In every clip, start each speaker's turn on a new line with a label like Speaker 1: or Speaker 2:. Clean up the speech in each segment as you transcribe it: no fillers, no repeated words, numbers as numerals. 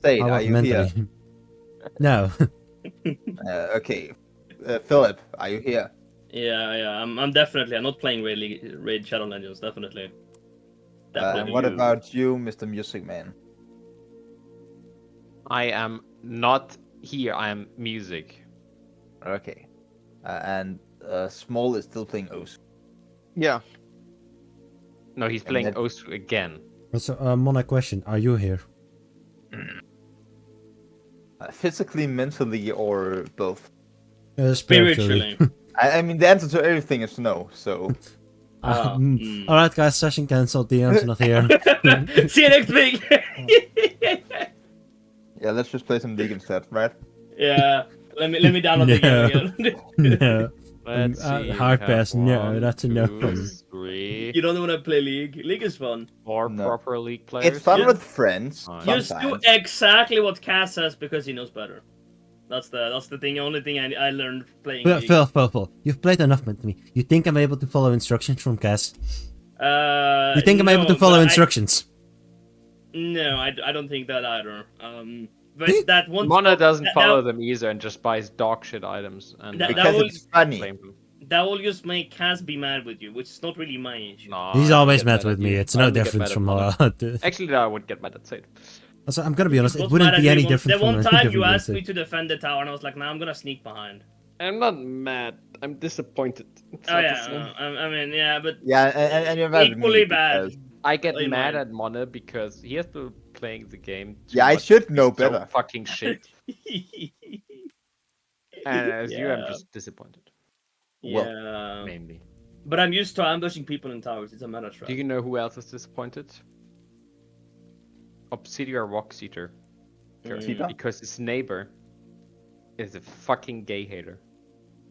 Speaker 1: Say,
Speaker 2: How
Speaker 1: are
Speaker 2: about
Speaker 1: you here?
Speaker 2: mentally? No.
Speaker 1: Okay. Philip, are you here?
Speaker 3: Yeah. I'm definitely. I'm not playing Raid Shadow Legends. Definitely.
Speaker 1: And what about you, Mr. Music Man?
Speaker 4: I am not here. I am music.
Speaker 1: Okay. And Small is still playing Osu.
Speaker 5: Yeah.
Speaker 4: No, he's
Speaker 1: And
Speaker 4: playing
Speaker 1: that-
Speaker 4: Osu again.
Speaker 2: So, Mona, question: are you here?
Speaker 1: Physically, mentally, or both?
Speaker 2: Spiritually.
Speaker 1: I mean, the answer to everything is no. So
Speaker 2: All right, guys. Session cancelled. DM's not here.
Speaker 3: See you next week.
Speaker 1: yeah, let's just play some League instead, right?
Speaker 3: Yeah. Let me download the game again.
Speaker 2: No.
Speaker 4: Let's see.
Speaker 2: Hard
Speaker 4: we
Speaker 2: pass.
Speaker 4: have
Speaker 2: No,
Speaker 4: one,
Speaker 2: that's a no
Speaker 4: two,
Speaker 2: from me.
Speaker 4: 3,
Speaker 3: You don't want to play League. League is fun.
Speaker 4: 4
Speaker 1: No.
Speaker 4: proper league players.
Speaker 1: It's fun
Speaker 3: Yeah.
Speaker 1: with friends.
Speaker 4: Fine.
Speaker 3: Just do
Speaker 1: Sometimes.
Speaker 3: exactly what Cass says because he knows better. That's the thing. Only thing I learned playing League.
Speaker 2: Phil, you've played enough with me. You think I'm able to follow instructions from Cass? You think I'm able to
Speaker 3: no,
Speaker 2: follow
Speaker 3: but
Speaker 2: instructions?
Speaker 3: No, I don't think that either. But that one.
Speaker 4: Mona doesn't
Speaker 3: that-
Speaker 4: follow
Speaker 3: that-
Speaker 4: them either and just buys dog shit items and
Speaker 3: That-
Speaker 1: Because
Speaker 3: will-
Speaker 1: it's funny.
Speaker 4: claim them.
Speaker 3: That will just make Cass be mad with you, which is not really my issue.
Speaker 4: No,
Speaker 2: He's
Speaker 4: I
Speaker 2: always
Speaker 4: get
Speaker 2: met
Speaker 4: mad
Speaker 2: with
Speaker 4: at
Speaker 2: me.
Speaker 4: you.
Speaker 2: It's
Speaker 4: I
Speaker 2: no
Speaker 4: only get
Speaker 2: different
Speaker 4: mad at
Speaker 2: from
Speaker 4: Mona. Actually, I would get mad at Sid.
Speaker 2: Also, I'm gonna be honest. It
Speaker 3: Was
Speaker 2: wouldn't
Speaker 3: mad at
Speaker 2: be
Speaker 3: me
Speaker 2: any
Speaker 3: once-
Speaker 2: different
Speaker 3: The
Speaker 2: from
Speaker 3: one
Speaker 2: any
Speaker 3: time you
Speaker 2: different
Speaker 3: asked
Speaker 2: than
Speaker 3: me to defend the tower, and I was like, "Nah, I'm gonna sneak behind."
Speaker 4: I'm not mad. I'm disappointed. It's
Speaker 3: Oh
Speaker 4: not the
Speaker 3: yeah,
Speaker 4: same.
Speaker 3: I mean, yeah, but
Speaker 1: Yeah, and you're mad at me
Speaker 3: equally bad.
Speaker 1: because-
Speaker 4: I get
Speaker 3: Play
Speaker 4: mad
Speaker 3: mine.
Speaker 4: at Mona because he has to playing the game. too
Speaker 1: Yeah, I
Speaker 4: much.
Speaker 1: should know
Speaker 4: He's so
Speaker 1: better.
Speaker 4: fucking shit. And as you, I'm
Speaker 3: Yeah.
Speaker 4: just disappointed.
Speaker 1: Well,
Speaker 3: Yeah,
Speaker 4: Mainly.
Speaker 3: but I'm used to ambushing people in towers. It's a meta trap.
Speaker 4: Do you know who else is disappointed? Obsidian Rock Eater.
Speaker 1: Cheetah?
Speaker 4: Because his neighbor is a fucking gay hater.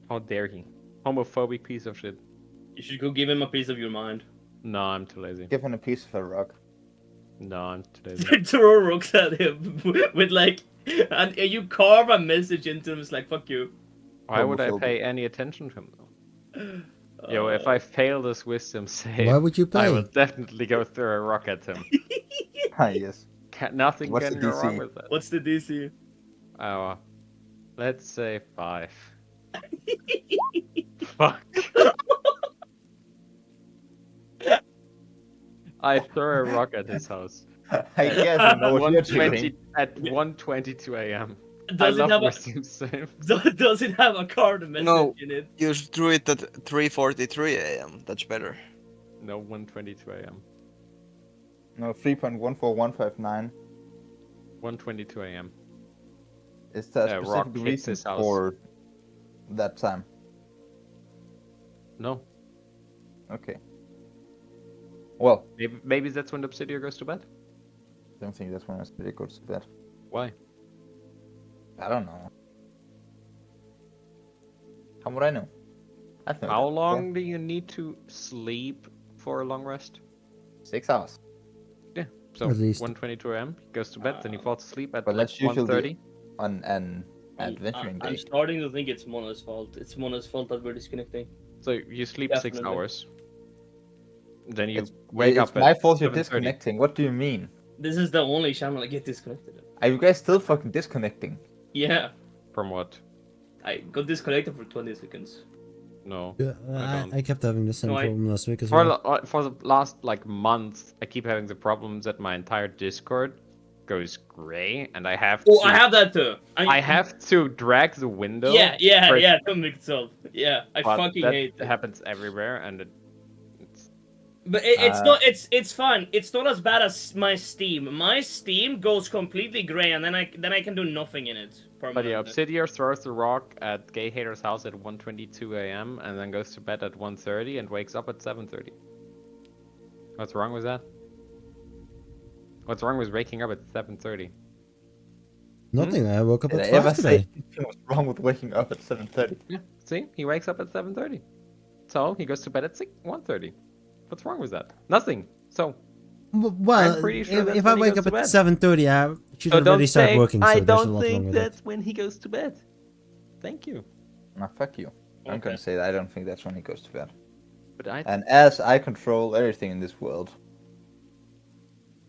Speaker 4: How dare he? Homophobic piece of shit.
Speaker 3: You should go give him a piece of your mind.
Speaker 4: No, I'm too lazy.
Speaker 1: Give him a piece of a rock.
Speaker 4: No, I'm too lazy.
Speaker 3: Throw rocks at him with like, and you carve a message into him. It's like fuck you.
Speaker 4: Why would I
Speaker 1: Homophobic.
Speaker 4: pay any attention to him though? Yo, if I fail this wisdom save,
Speaker 2: Why would you
Speaker 4: I
Speaker 2: pay?
Speaker 4: will definitely go throw a rock at him.
Speaker 1: Ah, yes.
Speaker 4: Nothing
Speaker 1: What's
Speaker 4: can
Speaker 1: the
Speaker 4: go wrong
Speaker 1: DC?
Speaker 4: with that.
Speaker 3: What's the DC?
Speaker 4: Oh, let's say 5. Fuck. I throw a rock at his house.
Speaker 1: I guess I know what you're
Speaker 4: 1:20
Speaker 1: doing.
Speaker 4: at 1:22 a.m. I
Speaker 3: Does it
Speaker 4: love
Speaker 3: have a
Speaker 4: wisdom save.
Speaker 3: does it have a card message
Speaker 5: No.
Speaker 3: in it?
Speaker 5: You drew it at 3:43 a.m. That's better.
Speaker 4: No, 1:22 a.m.
Speaker 1: No, 3.14159
Speaker 4: 1:22 a.m.
Speaker 1: is the
Speaker 4: rock
Speaker 1: specific
Speaker 4: hits
Speaker 1: reason
Speaker 4: his house.
Speaker 1: for that time.
Speaker 4: No,
Speaker 1: Okay. Well,
Speaker 4: maybe that's when the Obsidian goes to bed.
Speaker 1: I don't think that's when I really goes to bed.
Speaker 4: Why?
Speaker 1: I don't know. How would I know? I've known
Speaker 4: How
Speaker 1: that
Speaker 4: long do you need to sleep for a long rest?
Speaker 1: before. 6 hours.
Speaker 4: Yeah, so
Speaker 2: At least.
Speaker 4: 1:22 a.m. He goes to bed, then he falls asleep at
Speaker 1: But
Speaker 4: like
Speaker 1: that's usually
Speaker 4: 1:30.
Speaker 1: on an adventuring
Speaker 3: I'm
Speaker 1: day.
Speaker 3: starting to think it's Mona's fault. It's Mona's fault that we're disconnecting.
Speaker 4: So you sleep 6
Speaker 3: Definitely.
Speaker 4: hours. Then you
Speaker 1: It's,
Speaker 4: wake
Speaker 1: it's
Speaker 4: up
Speaker 1: my
Speaker 4: at
Speaker 1: fault you're
Speaker 4: 7:30.
Speaker 1: disconnecting. What do you mean?
Speaker 3: This is the only channel I get disconnected.
Speaker 1: Are you guys still fucking disconnecting?
Speaker 3: Yeah,
Speaker 4: From what?
Speaker 3: I got disconnected for 20 seconds.
Speaker 4: No.
Speaker 2: Yeah,
Speaker 4: don't.
Speaker 2: I kept having the same
Speaker 3: No, I-
Speaker 2: problem last week as
Speaker 4: For,
Speaker 2: well.
Speaker 4: for the last like month, I keep having the problems that my entire Discord goes gray, and I have
Speaker 3: Oh,
Speaker 4: to.
Speaker 3: I have that too.
Speaker 4: I have to drag the window.
Speaker 3: Yeah,
Speaker 4: for-
Speaker 3: yeah. Don't make itself. Yeah, I
Speaker 4: But
Speaker 3: fucking
Speaker 4: that
Speaker 3: hate it.
Speaker 4: happens everywhere, and it's
Speaker 3: But it's
Speaker 1: Uh,
Speaker 3: not. It's fine. It's not as bad as my Steam. My Steam goes completely gray, and then I can do nothing in it.
Speaker 4: But yeah,
Speaker 3: permanently.
Speaker 4: Obsidian throws the rock at Gay Hater's house at 1:22 a.m. and then goes to bed at 1:30 and wakes up at 7:30. What's wrong with that? What's wrong with waking up at 7:30?
Speaker 2: Nothing. I woke up
Speaker 1: Did I
Speaker 2: at
Speaker 1: ever
Speaker 2: 5
Speaker 1: say
Speaker 2: today.
Speaker 1: anything was wrong with waking up at 7:30?
Speaker 4: Yeah, see, he wakes up at 7:30. So he goes to bed at 1:30. What's wrong with that? Nothing. So
Speaker 2: Well,
Speaker 4: I'm pretty sure
Speaker 2: if,
Speaker 4: that's
Speaker 2: if I
Speaker 4: when he
Speaker 2: wake
Speaker 4: goes
Speaker 2: up
Speaker 4: to
Speaker 2: at
Speaker 4: bed.
Speaker 2: 7:30, I should
Speaker 4: so
Speaker 2: already
Speaker 4: don't
Speaker 2: start
Speaker 4: say,
Speaker 2: working. So
Speaker 4: I
Speaker 2: there's a
Speaker 4: don't
Speaker 2: lot wrong
Speaker 4: think
Speaker 2: with
Speaker 4: that's
Speaker 2: it.
Speaker 4: when he goes to bed. Thank you.
Speaker 1: Nah, fuck you. I'm
Speaker 3: Okay.
Speaker 1: gonna say that I don't think that's when he goes to bed.
Speaker 4: But I
Speaker 1: And as I control everything in this world,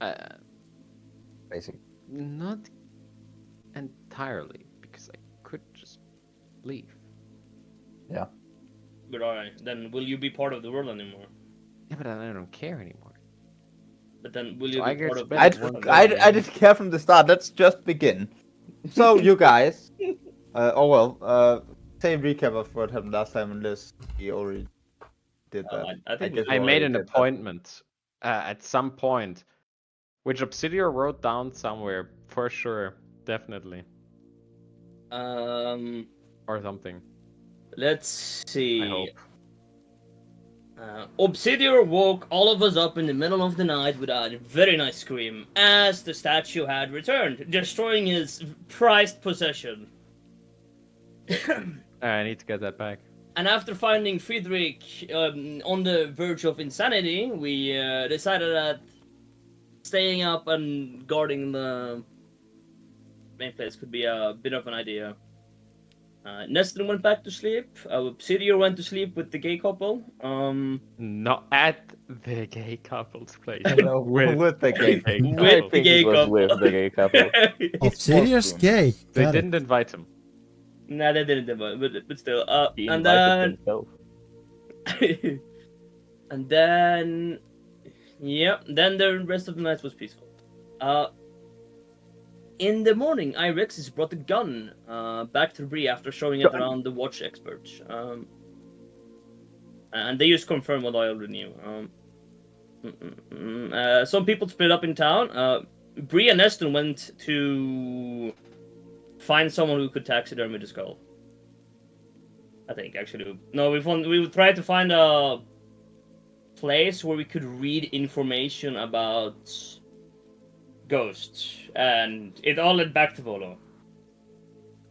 Speaker 4: uh,
Speaker 1: basically.
Speaker 4: not entirely because I could just leave.
Speaker 3: But alright, then will you be part of the world anymore?
Speaker 4: Yeah, but then I don't care anymore.
Speaker 3: But then will
Speaker 4: So
Speaker 3: you
Speaker 4: I
Speaker 3: be
Speaker 4: get
Speaker 3: part of
Speaker 4: spent
Speaker 3: the
Speaker 4: one
Speaker 3: world?
Speaker 4: third.
Speaker 1: I didn't care from the start. Let's just begin. So you guys, say recap of what happened last time, unless we already did that.
Speaker 3: I think we
Speaker 1: guess
Speaker 3: did.
Speaker 4: I
Speaker 1: we
Speaker 4: made
Speaker 1: already
Speaker 4: an
Speaker 1: did that.
Speaker 4: appointment at some point, which Obsidian wrote down somewhere for sure, definitely, or something.
Speaker 3: Let's
Speaker 4: I
Speaker 3: see.
Speaker 4: hope.
Speaker 3: Obsidian woke all of us up in the middle of the night with a very nice scream as the statue had returned, destroying his prized possession.
Speaker 4: I need to get that back.
Speaker 3: And after finding Friedrich on the verge of insanity, we decided that staying up and guarding the main place could be a bit of an idea. Nestor went back to sleep. Obsidian went to sleep with the gay couple.
Speaker 4: Not at the gay couple's place.
Speaker 1: No, with the gay
Speaker 3: With
Speaker 4: couple.
Speaker 3: the gay
Speaker 6: it was
Speaker 3: couple.
Speaker 6: with the gay couple.
Speaker 2: Obsidian's
Speaker 1: awesome.
Speaker 2: gay.
Speaker 4: They
Speaker 2: Got it.
Speaker 4: didn't invite him.
Speaker 3: Nah, they didn't, but still.
Speaker 6: He
Speaker 3: And
Speaker 6: invited
Speaker 3: then,
Speaker 6: himself.
Speaker 3: and then, yeah, then the rest of the night was peaceful. In the morning, Irexis brought the gun back to Bree after showing it around the watch expert. And they just confirmed what I already knew. Some people split up in town. Bree and Nestor went to find someone who could taxidermy the skull. I think, actually. No, we tried to find a place where we could read information about ghosts, and it all led back to Volo.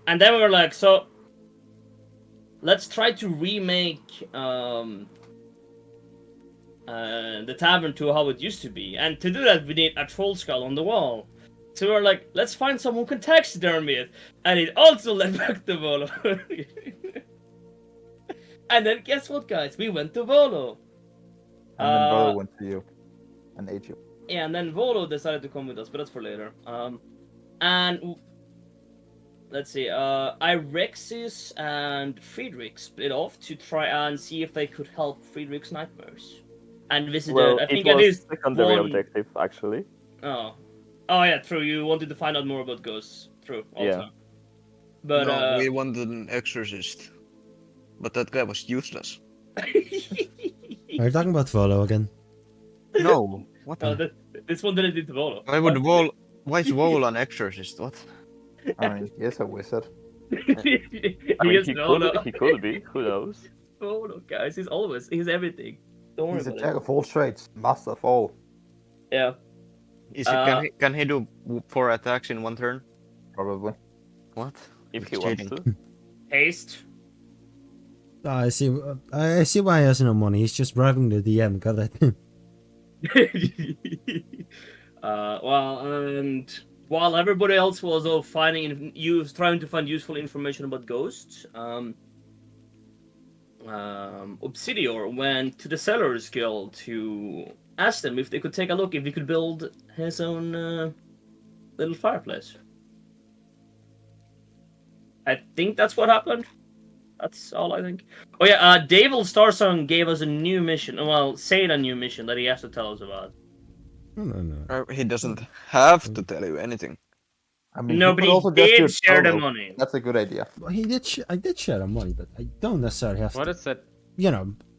Speaker 3: And then we were like, so let's try to remake the tavern to how it used to be. And to do that, we need a troll skull on the wall. So we were like, let's find someone who can taxidermy it. And it also led back to Volo. And then guess what, guys? We went to Volo.
Speaker 1: And then Volo went to you and ate you.
Speaker 3: Yeah, and then Volo decided to come with us, but that's for later. And let's see, Irexis and Friedrich split off to try and see if they could help Friedrich's nightmares. And visited,
Speaker 6: Well,
Speaker 3: I think
Speaker 6: it
Speaker 3: at
Speaker 6: was
Speaker 3: least
Speaker 6: secondary
Speaker 3: one...
Speaker 6: objective, actually.
Speaker 3: Oh yeah, true. You wanted to find out more about ghosts. True. Also.
Speaker 6: Yeah.
Speaker 3: But
Speaker 5: No, we wanted an exorcist, but that guy was useless.
Speaker 2: Are you talking about Volo again?
Speaker 5: No, what?
Speaker 3: No, this one didn't need to Volo.
Speaker 5: Why is Wall an exorcist? What?
Speaker 1: I mean, yes, a wizard.
Speaker 3: He
Speaker 6: I mean,
Speaker 3: is
Speaker 6: he
Speaker 3: Volo.
Speaker 6: could be. Who knows?
Speaker 3: Volo, guys. He's everything. Don't worry
Speaker 1: He's a
Speaker 3: about
Speaker 1: jack
Speaker 3: it.
Speaker 1: of all trades, master of all.
Speaker 3: Yeah.
Speaker 5: Can he do 4 attacks in 1 turn?
Speaker 1: Probably.
Speaker 5: What?
Speaker 6: If he
Speaker 5: It's
Speaker 6: wants
Speaker 5: cheating.
Speaker 6: to.
Speaker 3: Haste.
Speaker 2: I see. I see why he has no money. He's just bribing the DM. Got it.
Speaker 3: Well, and while everybody else was trying to find useful information about ghosts, Obsidior went to the Sellers Guild to ask them if they could take a look if he could build his own little fireplace. I think that's what happened. That's all I think. Oh yeah, Devil Starsong gave us a new mission. Well, saying a new mission that he has to tell us about.
Speaker 2: No.
Speaker 5: He doesn't have to tell you anything.
Speaker 1: I mean,
Speaker 3: No,
Speaker 1: you
Speaker 3: but
Speaker 1: could
Speaker 3: he
Speaker 1: also just do
Speaker 3: did
Speaker 1: it
Speaker 3: share the
Speaker 1: solo.
Speaker 3: money.
Speaker 1: That's a good idea.
Speaker 2: Well, he did. I did share the money, but I don't necessarily have
Speaker 4: What
Speaker 2: to.
Speaker 4: is that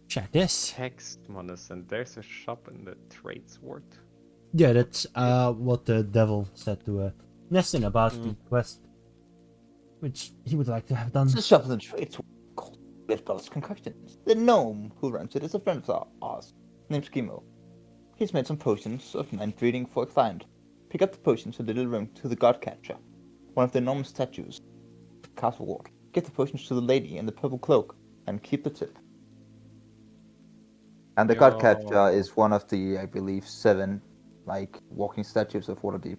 Speaker 2: Check this.
Speaker 4: text, Monas? And there's a shop in the Trades Ward.
Speaker 2: Yeah, that's what the devil said to Nestin about the quest, which he would like to have done.
Speaker 1: It's a shop in the trades called Whitbell's Concoctions. The gnome who runs it is a friend of ours, named Skimo. He's made some potions of mind breeding for a client. Pick up the potions in the little room to the God Catcher, one of the enormous statues. Castle Ward. Give the potions to the lady in the purple cloak, and keep the tip. And the God Catcher is one of the, I believe, 7, walking statues of Waterdeep.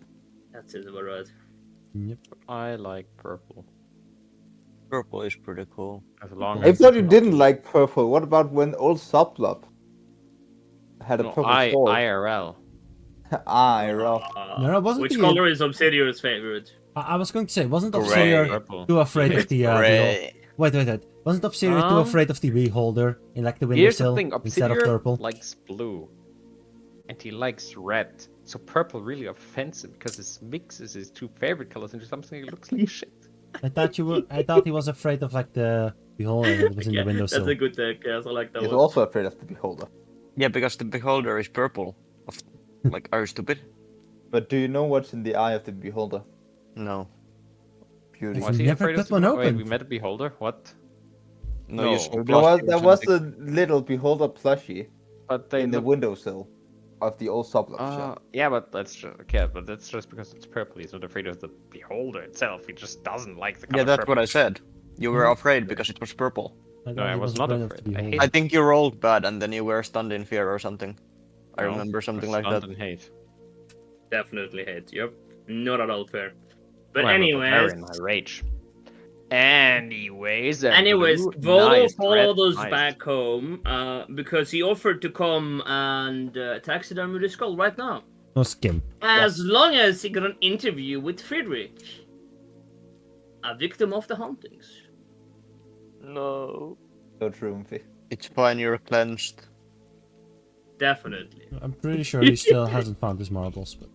Speaker 3: That's it, about right.
Speaker 2: Yep.
Speaker 4: I like purple.
Speaker 5: Purple is pretty cool.
Speaker 4: As long
Speaker 1: I
Speaker 4: as
Speaker 1: thought
Speaker 4: it's
Speaker 1: you
Speaker 4: not-
Speaker 1: didn't like purple. What about when old Sublob had a
Speaker 4: No,
Speaker 1: purple sword?
Speaker 4: IRL.
Speaker 1: I roll.
Speaker 2: No, wasn't
Speaker 3: Which
Speaker 2: the-
Speaker 3: color is Obsidian's favorite?
Speaker 2: I was going to say, wasn't
Speaker 5: Gray.
Speaker 2: Obsidian
Speaker 4: Purple.
Speaker 2: too afraid of the
Speaker 5: Gray.
Speaker 2: Wait. Wasn't Obsidian too afraid of the beholder in like the
Speaker 4: Here's the
Speaker 2: windowsill
Speaker 4: thing,
Speaker 2: instead of
Speaker 4: Obsidian
Speaker 2: purple?
Speaker 4: likes blue. And he likes red. So purple really offends him because it mixes his two favorite colors into something that looks like shit.
Speaker 2: I thought he was afraid of like the beholder that was in
Speaker 3: Yeah,
Speaker 2: the windowsill.
Speaker 3: that's a good take. Yes, I like that
Speaker 1: He's
Speaker 3: one.
Speaker 1: also afraid of the beholder.
Speaker 5: Yeah, because the beholder is purple. Like, are you stupid?
Speaker 1: But do you know what's in the eye of the beholder?
Speaker 5: No.
Speaker 1: Beauty.
Speaker 2: I've
Speaker 4: Was he
Speaker 2: never
Speaker 4: afraid
Speaker 2: got
Speaker 4: of the
Speaker 2: one
Speaker 4: Wait,
Speaker 2: open.
Speaker 4: we met a beholder? What?
Speaker 5: No,
Speaker 4: No.
Speaker 5: you saw
Speaker 1: There
Speaker 5: glass
Speaker 1: was,
Speaker 5: or
Speaker 1: there was
Speaker 5: something.
Speaker 1: a little beholder plushie
Speaker 4: But they
Speaker 1: in the
Speaker 4: look...
Speaker 1: windowsill of the old sublux shop.
Speaker 4: Yeah, but that's just okay. But that's just because it's purple. He's not afraid of the beholder itself. He just doesn't like the color
Speaker 5: Yeah, that's
Speaker 4: purple.
Speaker 5: what I said. You were afraid because it was purple.
Speaker 2: I
Speaker 4: No,
Speaker 2: thought
Speaker 4: I
Speaker 2: he
Speaker 4: was not
Speaker 2: afraid of
Speaker 4: afraid.
Speaker 2: the
Speaker 4: I
Speaker 2: beholder.
Speaker 4: hate
Speaker 5: I think you rolled bad and then you were stunned in fear or something. I
Speaker 4: No,
Speaker 5: remember something
Speaker 4: was
Speaker 5: like that.
Speaker 4: stunned and hate.
Speaker 3: Definitely hate. Yep. Not at all fair. But
Speaker 4: Well, I'm a
Speaker 3: anyways,
Speaker 4: barbarian, I rage. Anyways,
Speaker 3: Volo
Speaker 4: nice,
Speaker 3: followed
Speaker 4: red,
Speaker 3: us
Speaker 4: nice.
Speaker 3: back home because he offered to come and taxidermy the skull right now.
Speaker 2: No skin.
Speaker 3: As long as he got an interview with Friedrich, a victim of the hauntings.
Speaker 6: No.
Speaker 1: So triumphy.
Speaker 5: It's fine, you're cleansed.
Speaker 3: Definitely.
Speaker 2: I'm pretty sure he still hasn't found his marbles, but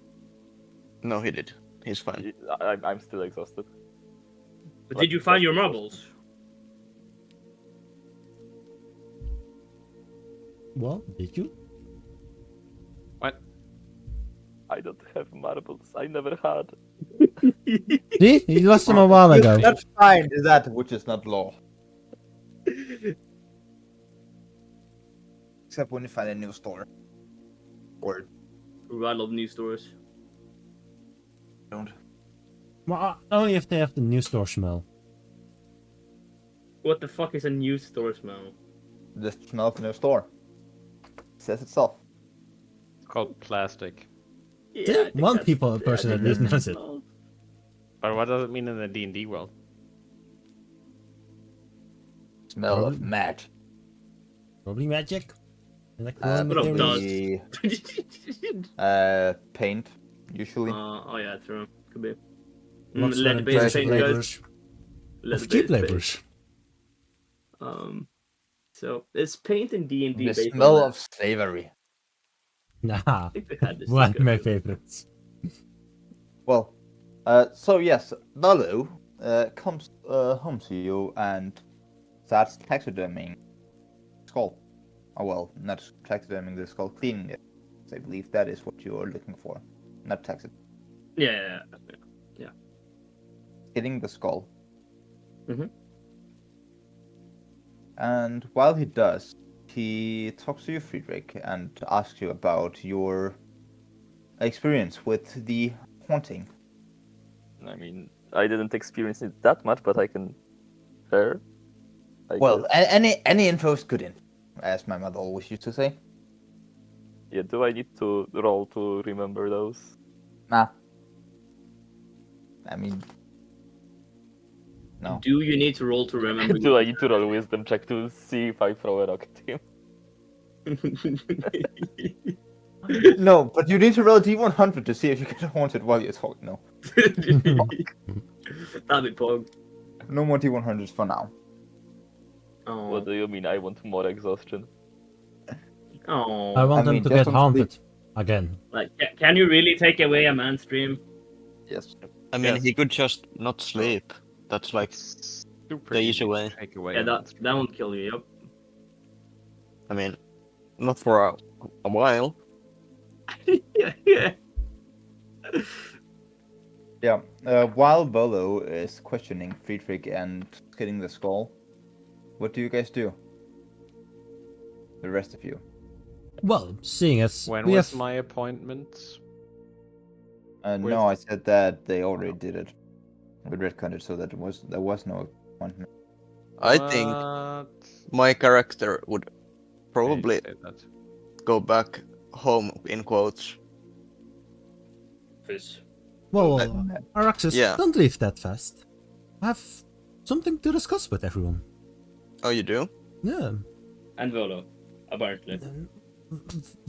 Speaker 5: No, he did. He's fine.
Speaker 6: I'm still exhausted.
Speaker 3: But did you find your marbles?
Speaker 2: well, did you?
Speaker 4: What?
Speaker 6: I don't have marbles. I never had.
Speaker 2: See, he lost them a while ago.
Speaker 1: You cannot find that which is not law. Except when you find a new store. Or
Speaker 3: I love news stores.
Speaker 1: don't.
Speaker 2: Well, only if they have the new store smell.
Speaker 3: What the fuck is a news store smell?
Speaker 1: The smell of a new store. Says itself.
Speaker 4: It's called plastic.
Speaker 3: Yeah, I think
Speaker 2: One
Speaker 3: that's-
Speaker 2: person
Speaker 3: I
Speaker 2: at
Speaker 3: think
Speaker 2: least
Speaker 3: that's
Speaker 2: knows it.
Speaker 3: smell.
Speaker 4: But what does it mean in the D&D world?
Speaker 1: Smell of match.
Speaker 2: Probably magic. I like the one
Speaker 3: but of
Speaker 2: materials.
Speaker 3: dust.
Speaker 1: Paint, usually.
Speaker 3: Oh yeah, true. Could be.
Speaker 2: Lots of
Speaker 3: Lead-based
Speaker 2: impressive
Speaker 3: paint, guys.
Speaker 2: laborers. Of cheap
Speaker 3: Lead-based paint.
Speaker 2: laborers.
Speaker 3: So it's paint in D&D
Speaker 1: The
Speaker 3: based
Speaker 1: smell
Speaker 3: on
Speaker 1: of slavery.
Speaker 2: Nah,
Speaker 3: I think we had this
Speaker 2: one of my
Speaker 3: discussion.
Speaker 2: favorites.
Speaker 1: Well, so yes, Valo comes home to you and starts taxiderming skull. Oh well, not taxiderming the skull, cleaning it. I believe that is what you are looking for. Not taxiderming.
Speaker 3: Yeah.
Speaker 1: Hitting the skull.
Speaker 3: Mhm.
Speaker 1: And while he does, he talks to you, Friedrich, and asks you about your experience with the haunting.
Speaker 6: I mean, I didn't experience it that much, but I can share. I
Speaker 1: Well,
Speaker 6: guess.
Speaker 1: any info is good info, as my mother always used to say.
Speaker 6: Yeah, do I need to roll to remember those?
Speaker 1: Nah. I mean, no.
Speaker 3: Do you need to roll to remember?
Speaker 6: Do I need to roll a wisdom check to see if I throw a rock at him?
Speaker 1: No, but you need to roll a D100 to see if you get haunted while you're talking. No.
Speaker 3: That'd be pog.
Speaker 1: No more D100s for now.
Speaker 3: Oh.
Speaker 6: What do you mean? I want more exhaustion.
Speaker 3: Oh.
Speaker 2: I want
Speaker 1: I
Speaker 2: them
Speaker 1: mean,
Speaker 2: to
Speaker 1: just
Speaker 2: get
Speaker 1: don't
Speaker 2: haunted. Again.
Speaker 3: Like, can you really take away a man's dream?
Speaker 1: Yes.
Speaker 5: I mean,
Speaker 4: Yes.
Speaker 5: he could just not sleep. That's like
Speaker 4: Super
Speaker 5: the easy way.
Speaker 4: to take away.
Speaker 3: Yeah,
Speaker 4: a
Speaker 3: that
Speaker 4: man's
Speaker 3: that won't kill you. Yep.
Speaker 5: I mean, not for a while.
Speaker 3: Yeah.
Speaker 1: Yeah. While Bolo is questioning Friedrich and getting the skull, what do you guys do? The rest of you.
Speaker 2: Well, seeing as
Speaker 4: When
Speaker 2: we
Speaker 4: was
Speaker 2: have...
Speaker 4: my appointment?
Speaker 1: No, I said that they already did it. We retconned it so that there was no appointment.
Speaker 5: I think
Speaker 4: What?
Speaker 5: my character would
Speaker 4: I didn't
Speaker 5: probably
Speaker 4: say that.
Speaker 5: go back home, in quotes.
Speaker 3: Fish.
Speaker 2: Well,
Speaker 1: Uh,
Speaker 2: Araxis,
Speaker 5: yeah.
Speaker 2: don't leave that fast. I have something to discuss with everyone.
Speaker 5: Oh, you do?
Speaker 2: Yeah.
Speaker 3: And Volo, apparently.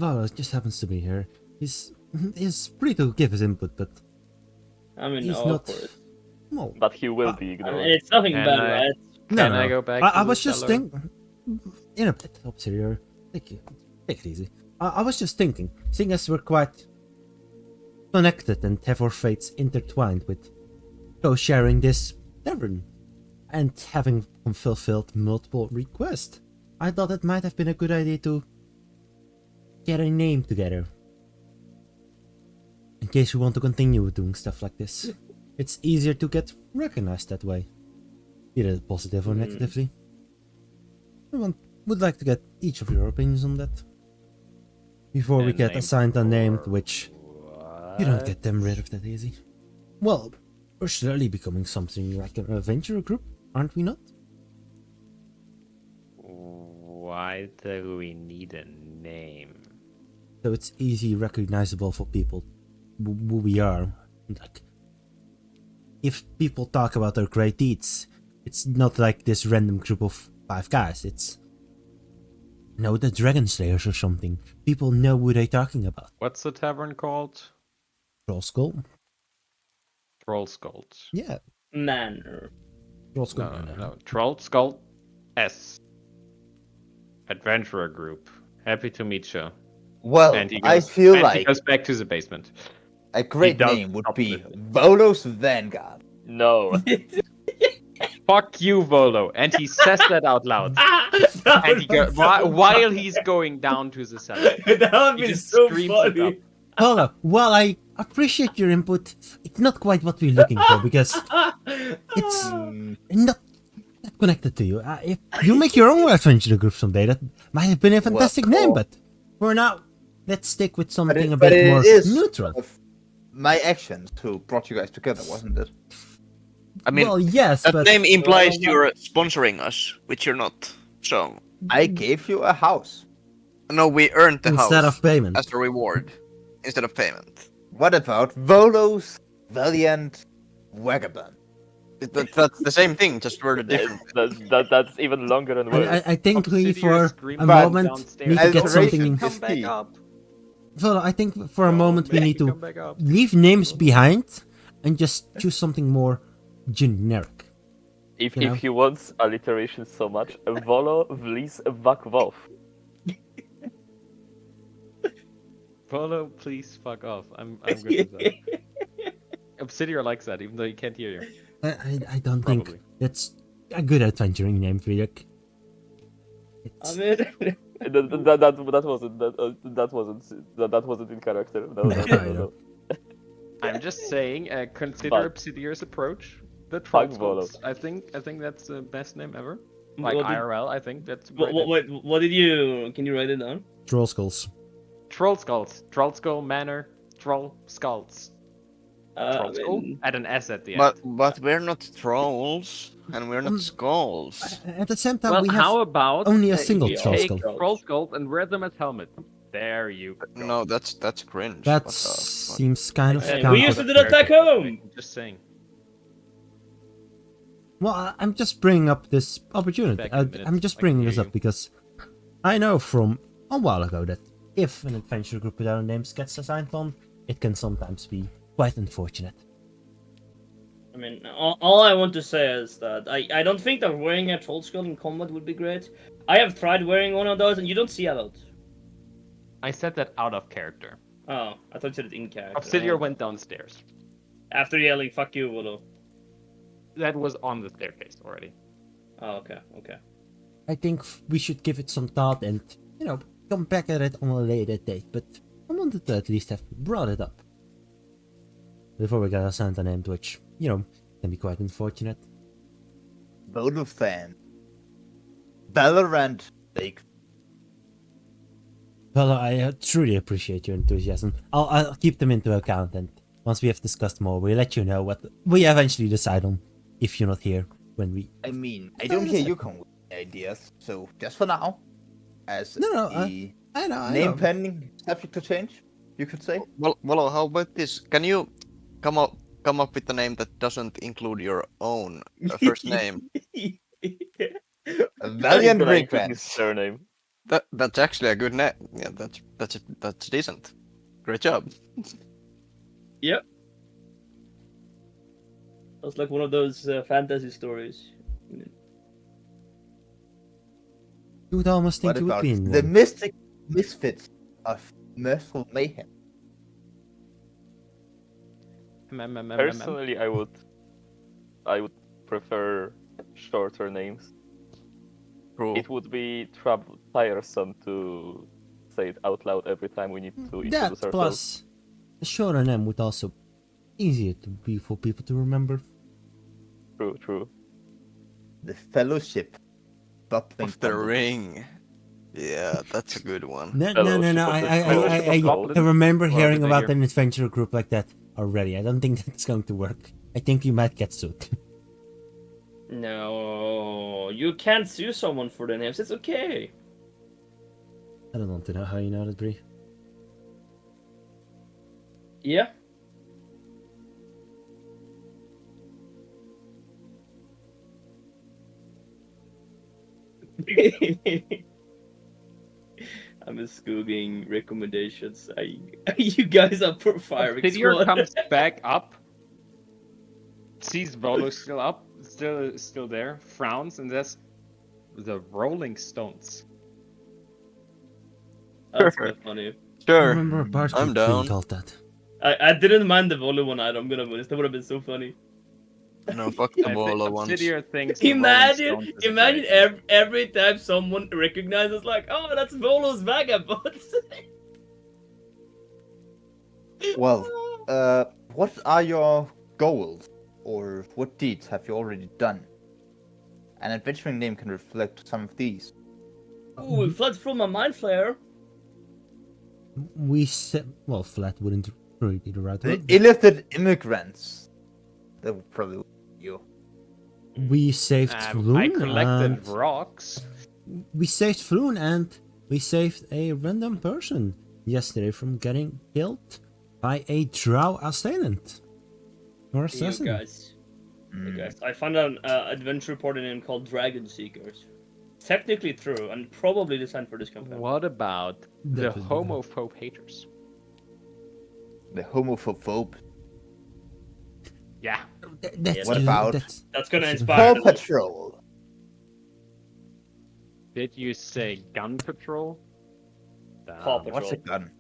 Speaker 2: Valo just happens to be here. He's is free to give his input, but
Speaker 3: I mean,
Speaker 2: he's
Speaker 3: of
Speaker 2: not.
Speaker 3: course.
Speaker 2: Well,
Speaker 6: But he will be
Speaker 3: I
Speaker 6: ignored.
Speaker 3: mean, it's nothing
Speaker 4: Can
Speaker 3: bad,
Speaker 4: I-
Speaker 3: right?
Speaker 2: no,
Speaker 4: Can
Speaker 2: no,
Speaker 4: I
Speaker 2: no.
Speaker 4: go back
Speaker 2: I
Speaker 4: to the
Speaker 2: was just
Speaker 4: cellar?
Speaker 2: thinking. In a bit, Obsidian. Take it easy. I was just thinking, seeing as we're quite connected and have our fates intertwined with co-sharing this tavern and having fulfilled multiple requests, I thought it might have been a good idea to get a name together. In case we want to continue doing stuff like this. It's easier to get recognized that way. Either positive or negatively. Would like to get each of your opinions on that. Before we
Speaker 4: And
Speaker 2: get
Speaker 4: name
Speaker 2: assigned a name,
Speaker 4: for
Speaker 2: which you don't get them rid of that easy. Well, we're slowly becoming something like an adventure group, aren't we not?
Speaker 4: Why do we need a name?
Speaker 2: So it's easy recognizable for people who we are. Like, if people talk about their great deeds, it's not like this random group of 5 guys. It's the Dragon Slayers or something. People know who they're talking about.
Speaker 4: What's the tavern called?
Speaker 2: Troll Skull.
Speaker 4: Troll Skulls.
Speaker 2: Yeah,
Speaker 3: Manor.
Speaker 2: Troll Skull.
Speaker 4: No. Troll Skull S. Adventurer group. Happy to meet you.
Speaker 1: Well,
Speaker 4: And he
Speaker 1: I
Speaker 4: goes,
Speaker 1: feel
Speaker 4: and he
Speaker 1: like
Speaker 4: goes back to the basement.
Speaker 1: a great
Speaker 4: does
Speaker 1: name would
Speaker 4: stop
Speaker 1: be
Speaker 4: listening.
Speaker 1: Volo's Vanguard.
Speaker 6: No.
Speaker 4: Fuck you, Volo. And he says that out loud. And he goes, while he's going down to the cellar.
Speaker 3: That would
Speaker 4: He
Speaker 3: be
Speaker 4: just
Speaker 3: so
Speaker 4: screams it
Speaker 3: funny.
Speaker 4: up.
Speaker 2: Well, while I appreciate your input, it's not quite what we're looking for because it's not connected to you. If you make your own adventure group someday, that might have been a fantastic name, but for now, let's stick with something a
Speaker 1: but
Speaker 2: bit
Speaker 1: it
Speaker 2: more
Speaker 1: is
Speaker 2: neutral.
Speaker 1: of my actions who brought you guys together, wasn't it?
Speaker 5: I mean,
Speaker 2: well, yes,
Speaker 5: that
Speaker 2: but
Speaker 5: name implies you're sponsoring us, which you're not. So,
Speaker 1: I gave you a house.
Speaker 5: no, we earned the
Speaker 2: instead
Speaker 5: house
Speaker 2: of payment.
Speaker 5: as a reward instead of payment.
Speaker 1: What about Volo's Valiant Vagabond?
Speaker 5: That's the same thing, just worded different.
Speaker 6: That's even longer and worse.
Speaker 2: I think we,
Speaker 4: Obsidian
Speaker 2: for
Speaker 4: screamed
Speaker 2: a
Speaker 1: back
Speaker 2: moment,
Speaker 4: downstairs.
Speaker 2: need to get
Speaker 1: Alliteration
Speaker 2: something.
Speaker 1: is
Speaker 4: Come back
Speaker 1: key.
Speaker 4: up.
Speaker 2: Well, I think for a moment we need
Speaker 4: Come
Speaker 2: to
Speaker 4: back up.
Speaker 2: leave names behind and just choose something more generic.
Speaker 6: If
Speaker 2: you know?
Speaker 6: he wants alliteration so much, Volo Vlis Vakvov.
Speaker 4: Volo, please fuck off. I'm good with that. Obsidian likes that, even though he can't hear you.
Speaker 2: I don't
Speaker 4: Probably.
Speaker 2: think that's a good adventuring name, Friedrich.
Speaker 3: I
Speaker 2: It's,
Speaker 3: mean,
Speaker 6: That wasn't in character. No,
Speaker 2: No,
Speaker 6: no,
Speaker 2: I
Speaker 6: no,
Speaker 2: know.
Speaker 6: no.
Speaker 4: I'm just saying, consider
Speaker 6: But-
Speaker 4: Obsidian's approach. The
Speaker 6: Fuck
Speaker 4: Troll
Speaker 6: Volo.
Speaker 4: Skulls. I think that's the best name ever. Like
Speaker 3: what did-
Speaker 4: IRL, I think that's a great name.
Speaker 3: what did you? Can you write it down?
Speaker 2: Troll Skulls.
Speaker 4: Troll Skulls. Troll Skull Manor. Troll Skulls. Troll
Speaker 3: I
Speaker 4: Skull?
Speaker 3: mean,
Speaker 4: Add an S at the end.
Speaker 5: But we're not trolls, and we're not skulls.
Speaker 2: At the same time,
Speaker 4: Well,
Speaker 2: we
Speaker 4: how
Speaker 2: have
Speaker 4: about
Speaker 2: only a
Speaker 4: uh,
Speaker 2: single
Speaker 4: you
Speaker 2: Troll
Speaker 4: take
Speaker 2: Skull.
Speaker 4: Troll Skulls and wear them as helmets? There you go.
Speaker 5: No, that's cringe.
Speaker 2: That
Speaker 5: What the fuck?
Speaker 2: seems kind of
Speaker 3: Hey, we
Speaker 2: counter.
Speaker 3: used to do that back home.
Speaker 4: Just saying.
Speaker 2: Well, I'm just bringing up this opportunity.
Speaker 4: Back in a minute,
Speaker 2: I'm just
Speaker 4: I can
Speaker 2: bringing
Speaker 4: hear
Speaker 2: this up
Speaker 4: you.
Speaker 2: because I know from a while ago that if an adventure group without names gets assigned on, it can sometimes be quite unfortunate.
Speaker 3: I mean, all I want to say is that I don't think that wearing a troll skull in combat would be great. I have tried wearing one of those, and you don't see a lot.
Speaker 4: I said that out of character.
Speaker 3: Oh, I thought you said it in character.
Speaker 4: Obsidian
Speaker 3: Oh.
Speaker 4: went downstairs.
Speaker 3: After yelling "fuck you," Volo.
Speaker 4: That was on the staircase already.
Speaker 3: Oh, okay, okay.
Speaker 2: I think we should give it some thought and, come back at it on a later date, but I wanted to at least have brought it up. Before we got assigned a name, which, can be quite unfortunate.
Speaker 1: Volo fan. Valorant Lake.
Speaker 2: Well, I truly appreciate your enthusiasm. I'll keep them into account, and once we have discussed more, we'll let you know what we eventually decide on, if you're not here when we...
Speaker 1: I mean, I don't hear you come with ideas, so just for now, as
Speaker 2: No,
Speaker 1: the
Speaker 2: I know,
Speaker 1: name pending subject to change, you could say.
Speaker 5: Well, how about this? Can you come up with a name that doesn't include your own first name?
Speaker 1: A Valiant
Speaker 6: Gonna include
Speaker 1: Ringfence.
Speaker 6: his surname.
Speaker 5: That's actually a good name. Yeah, that's decent. Great job.
Speaker 3: Yep. That's like one of those fantasy stories.
Speaker 2: You would almost think
Speaker 1: What
Speaker 2: you would
Speaker 1: about
Speaker 2: be in
Speaker 1: the
Speaker 2: one.
Speaker 1: mystic misfits of Mirthful Mayhem?
Speaker 6: Personally, I would prefer shorter names.
Speaker 5: True.
Speaker 6: It would be tiresome to say it out loud every time we need to introduce
Speaker 2: That
Speaker 6: ourselves.
Speaker 2: plus, the shorter name would also easier to be for people to remember.
Speaker 6: True.
Speaker 1: The Fellowship Bubbling
Speaker 5: Of the
Speaker 1: Bumblebee.
Speaker 5: Ring. Yeah, that's a good one.
Speaker 2: No.
Speaker 6: Fellowship of the Fellowship of
Speaker 2: I
Speaker 6: Goblins?
Speaker 2: remember
Speaker 4: Well,
Speaker 2: hearing
Speaker 4: did they
Speaker 2: about
Speaker 4: hear-
Speaker 2: an adventure group like that already. I don't think that's going to work. I think you might get sued.
Speaker 3: No, you can't sue someone for the names. It's okay.
Speaker 2: I don't want to know how you know that, Bree.
Speaker 3: Yeah. I'm just googling recommendations. You guys are for firing
Speaker 4: Obsidian
Speaker 3: squad.
Speaker 4: comes back up, sees Volo still up, still there, frowns, and says, "The Rolling Stones."
Speaker 3: That's kind of funny.
Speaker 2: I
Speaker 5: Sure.
Speaker 2: remember a part
Speaker 5: I'm
Speaker 2: group being
Speaker 5: down.
Speaker 2: called that.
Speaker 3: I didn't mind the Volo one either. I'm gonna be honest. That would have been so funny.
Speaker 5: No, fuck the
Speaker 4: I think
Speaker 5: Volo ones.
Speaker 4: Obsidian thinks the Rolling
Speaker 3: Imagine,
Speaker 4: Stones is a
Speaker 3: imagine
Speaker 4: great name.
Speaker 3: every time someone recognizes, like, oh, that's Volo's vagabonds.
Speaker 1: Well, what are your goals, or what deeds have you already done? An adventuring name can reflect some of these.
Speaker 3: Ooh, it floods from my mind flare.
Speaker 2: We said, well, flat wouldn't really be the right
Speaker 1: The
Speaker 2: word.
Speaker 1: illithid immigrants. That would probably be you.
Speaker 2: We saved
Speaker 4: I
Speaker 2: Floon,
Speaker 4: collected
Speaker 2: and
Speaker 4: rocks.
Speaker 2: we saved Floon, and we saved a random person yesterday from getting killed by a drow assailant or
Speaker 3: You
Speaker 2: assassin.
Speaker 3: guys. You guys. I found an adventure report name called Dragon Seekers. Technically true, and probably designed for this campaign.
Speaker 4: What about the
Speaker 2: That would be good.
Speaker 4: homophobe haters?
Speaker 1: The homophobe.
Speaker 4: Yeah.
Speaker 2: That's
Speaker 1: What
Speaker 2: good,
Speaker 1: about-
Speaker 3: That's gonna
Speaker 2: that's
Speaker 3: inspire
Speaker 1: Paw
Speaker 3: the-
Speaker 1: Patrol.
Speaker 4: Did you say gun patrol?
Speaker 3: Paw
Speaker 4: Damn.
Speaker 1: What's a
Speaker 3: Patrol.
Speaker 1: gun?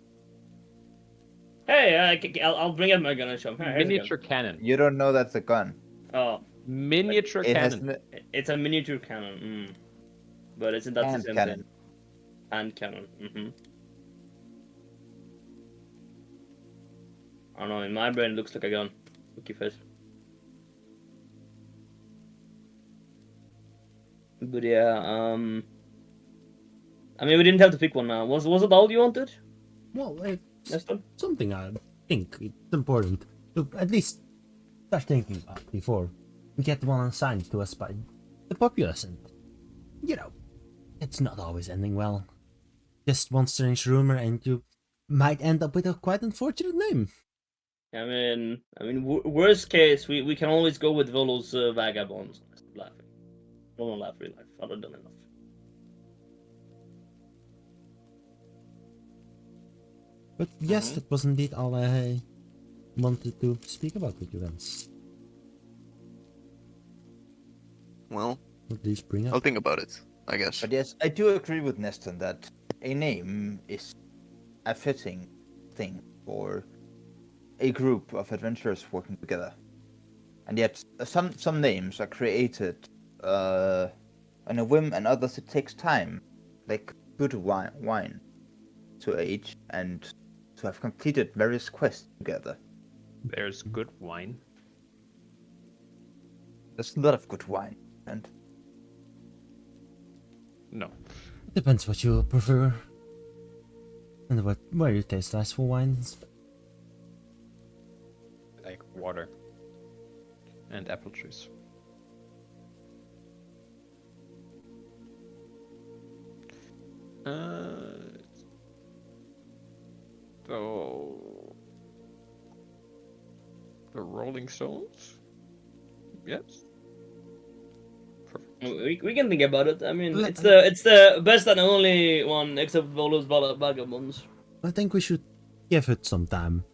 Speaker 3: Hey, I'll bring out my gun and show him. Hey, here's a gun.
Speaker 4: Miniature cannon.
Speaker 1: You don't know that's a gun.
Speaker 3: Oh,
Speaker 4: Miniature
Speaker 1: It has
Speaker 4: cannon.
Speaker 3: it's a miniature cannon. But isn't that the
Speaker 1: hand
Speaker 3: same
Speaker 1: cannon.
Speaker 3: thing? Hand cannon. I don't know. In my brain, it looks like a gun. Look your face. But yeah, I mean, we didn't have to pick one now. Was it all you wanted?
Speaker 2: Well, it's
Speaker 3: Nestor?
Speaker 2: something I think it's important to at least start thinking about before we get one assigned to us by the populace, and you know, it's not always ending well. Just one strange rumor, and you might end up with a quite unfortunate name.
Speaker 3: I mean, worst case, we can always go with Volo's vagabonds. Stop laughing. Don't laugh real life. I've done enough.
Speaker 2: But yes, that was indeed all I wanted to speak about with you guys.
Speaker 5: Well,
Speaker 2: At least bring
Speaker 5: I'll
Speaker 2: up.
Speaker 5: think about it, I guess.
Speaker 1: But yes, I do agree with Neston that a name is a fitting thing for a group of adventurers working together. And yet, some names are created on a whim, and others it takes time, like good wine to age and to have completed various quests together.
Speaker 4: There's good wine.
Speaker 1: There's a lot of good wine, and
Speaker 4: No.
Speaker 2: Depends what you prefer. And where you taste nice for wines.
Speaker 4: Like water. And apple juice. So the Rolling Stones? Yes. Perfect.
Speaker 3: We can think about it. I mean,
Speaker 2: Let-
Speaker 3: it's the best and only one except Volo's vagabonds.
Speaker 2: I think we should give it some time.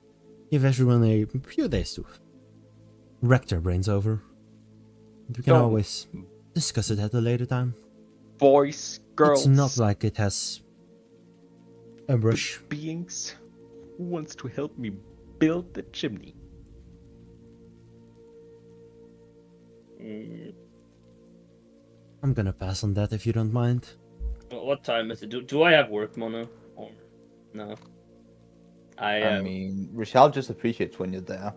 Speaker 2: Give everyone a few days to wreck their brains over. We can
Speaker 4: Don't-
Speaker 2: always discuss it at a later time.
Speaker 4: Boys, girls,
Speaker 2: It's not like it has a rush.
Speaker 4: beings. Who wants to help me build the chimney?
Speaker 3: Mm,
Speaker 2: I'm gonna pass on that if you don't mind.
Speaker 3: what time is it? Do I have work, Mono? Or no?
Speaker 1: I mean, Rishal just appreciates when you're there.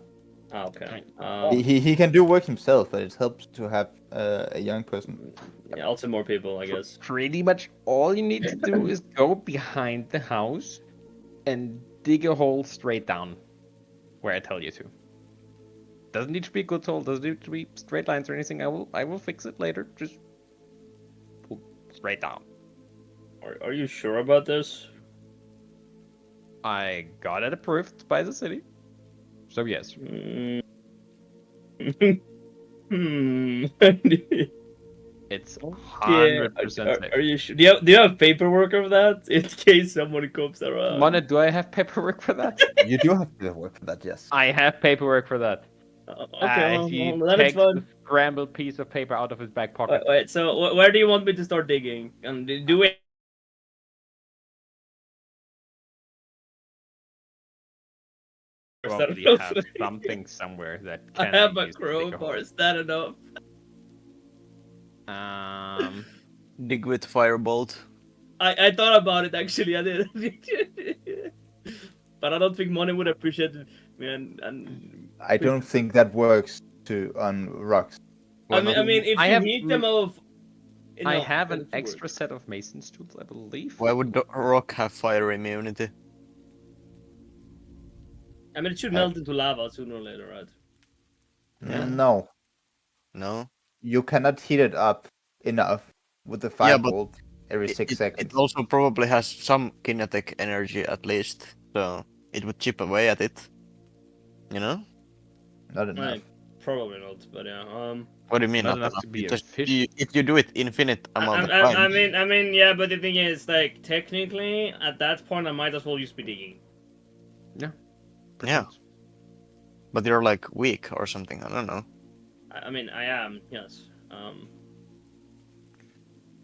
Speaker 3: Okay.
Speaker 1: He can do work himself, but it helps to have a young person.
Speaker 3: Yeah, also more people, I guess.
Speaker 4: Pretty much all you need to do is go behind the house and dig a hole straight down where I tell you to. Doesn't need to be a good hole, doesn't need to be straight lines or anything. I will fix it later. Just pull straight down.
Speaker 3: Are you sure about this?
Speaker 4: I got it approved by the city. So yes.
Speaker 3: Mm. Hmm.
Speaker 4: It's
Speaker 3: Yeah.
Speaker 4: 100% safe.
Speaker 3: Are you sure? Do you have paperwork of that in case someone comes around?
Speaker 4: Mona, do I have paperwork for that?
Speaker 1: You do have to work for that, yes.
Speaker 4: I have paperwork for that.
Speaker 3: Okay,
Speaker 4: He
Speaker 3: well, then it's
Speaker 4: takes
Speaker 3: fun.
Speaker 4: the scrambled piece of paper out of his back pocket.
Speaker 3: Wait, so where do you want me to start digging? And do we
Speaker 4: Probably have something somewhere that
Speaker 3: I
Speaker 4: can
Speaker 3: have
Speaker 4: be
Speaker 3: a
Speaker 4: used to dig a
Speaker 3: crowbar.
Speaker 4: hole.
Speaker 3: Is that enough?
Speaker 5: Dig with firebolt.
Speaker 3: I thought about it actually. I did, but I don't think money would appreciate it. And
Speaker 1: I don't think that works on rocks.
Speaker 3: I mean, if
Speaker 4: I
Speaker 3: you
Speaker 4: have
Speaker 3: heat them off,
Speaker 4: I
Speaker 3: enough,
Speaker 4: have
Speaker 3: then
Speaker 4: an
Speaker 3: it should
Speaker 4: extra
Speaker 3: work.
Speaker 4: set of mason's tools, I believe.
Speaker 5: Why would the rock have fire immunity?
Speaker 3: I mean, it should melt into lava sooner or later, right?
Speaker 4: Yeah.
Speaker 1: No,
Speaker 5: No.
Speaker 1: you cannot heat it up enough with the
Speaker 5: Yeah, but
Speaker 1: firebolt every
Speaker 5: It,
Speaker 1: 6
Speaker 5: it,
Speaker 1: seconds.
Speaker 5: it also probably has some kinetic energy at least, so it would chip away at it. You know?
Speaker 1: Not enough.
Speaker 3: Right. Probably not, but yeah.
Speaker 5: What do you mean
Speaker 4: Not
Speaker 5: not
Speaker 4: enough
Speaker 5: enough?
Speaker 4: to be
Speaker 5: You just,
Speaker 4: efficient.
Speaker 5: if you do it infinite amount of
Speaker 3: I
Speaker 5: times.
Speaker 3: mean, yeah, but the thing is, like, technically, at that point, I might as well just be digging.
Speaker 4: Yeah.
Speaker 5: Yeah. But you're like weak or something. I don't know.
Speaker 3: I mean, I am, yes.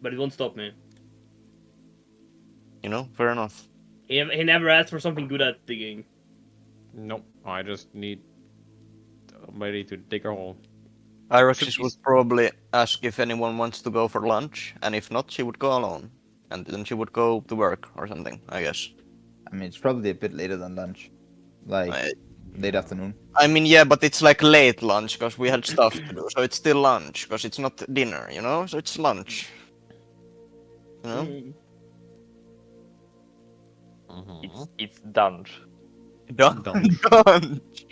Speaker 3: But it won't stop me.
Speaker 5: You know? Fair enough.
Speaker 3: He never asked for something good at digging.
Speaker 4: Nope. I just need somebody to dig a hole.
Speaker 5: Iroxis would probably ask if anyone wants to go for lunch, and if not, she would go alone. And then she would go to work or something, I guess.
Speaker 1: I mean, it's probably a bit later than lunch. Like, late afternoon.
Speaker 5: I mean, yeah, but it's like late lunch because we had stuff to do, so it's still lunch because it's not dinner, you know? So it's lunch. You know?
Speaker 6: It's dunge.
Speaker 5: Dunch.
Speaker 4: Dunch.
Speaker 5: Dunch.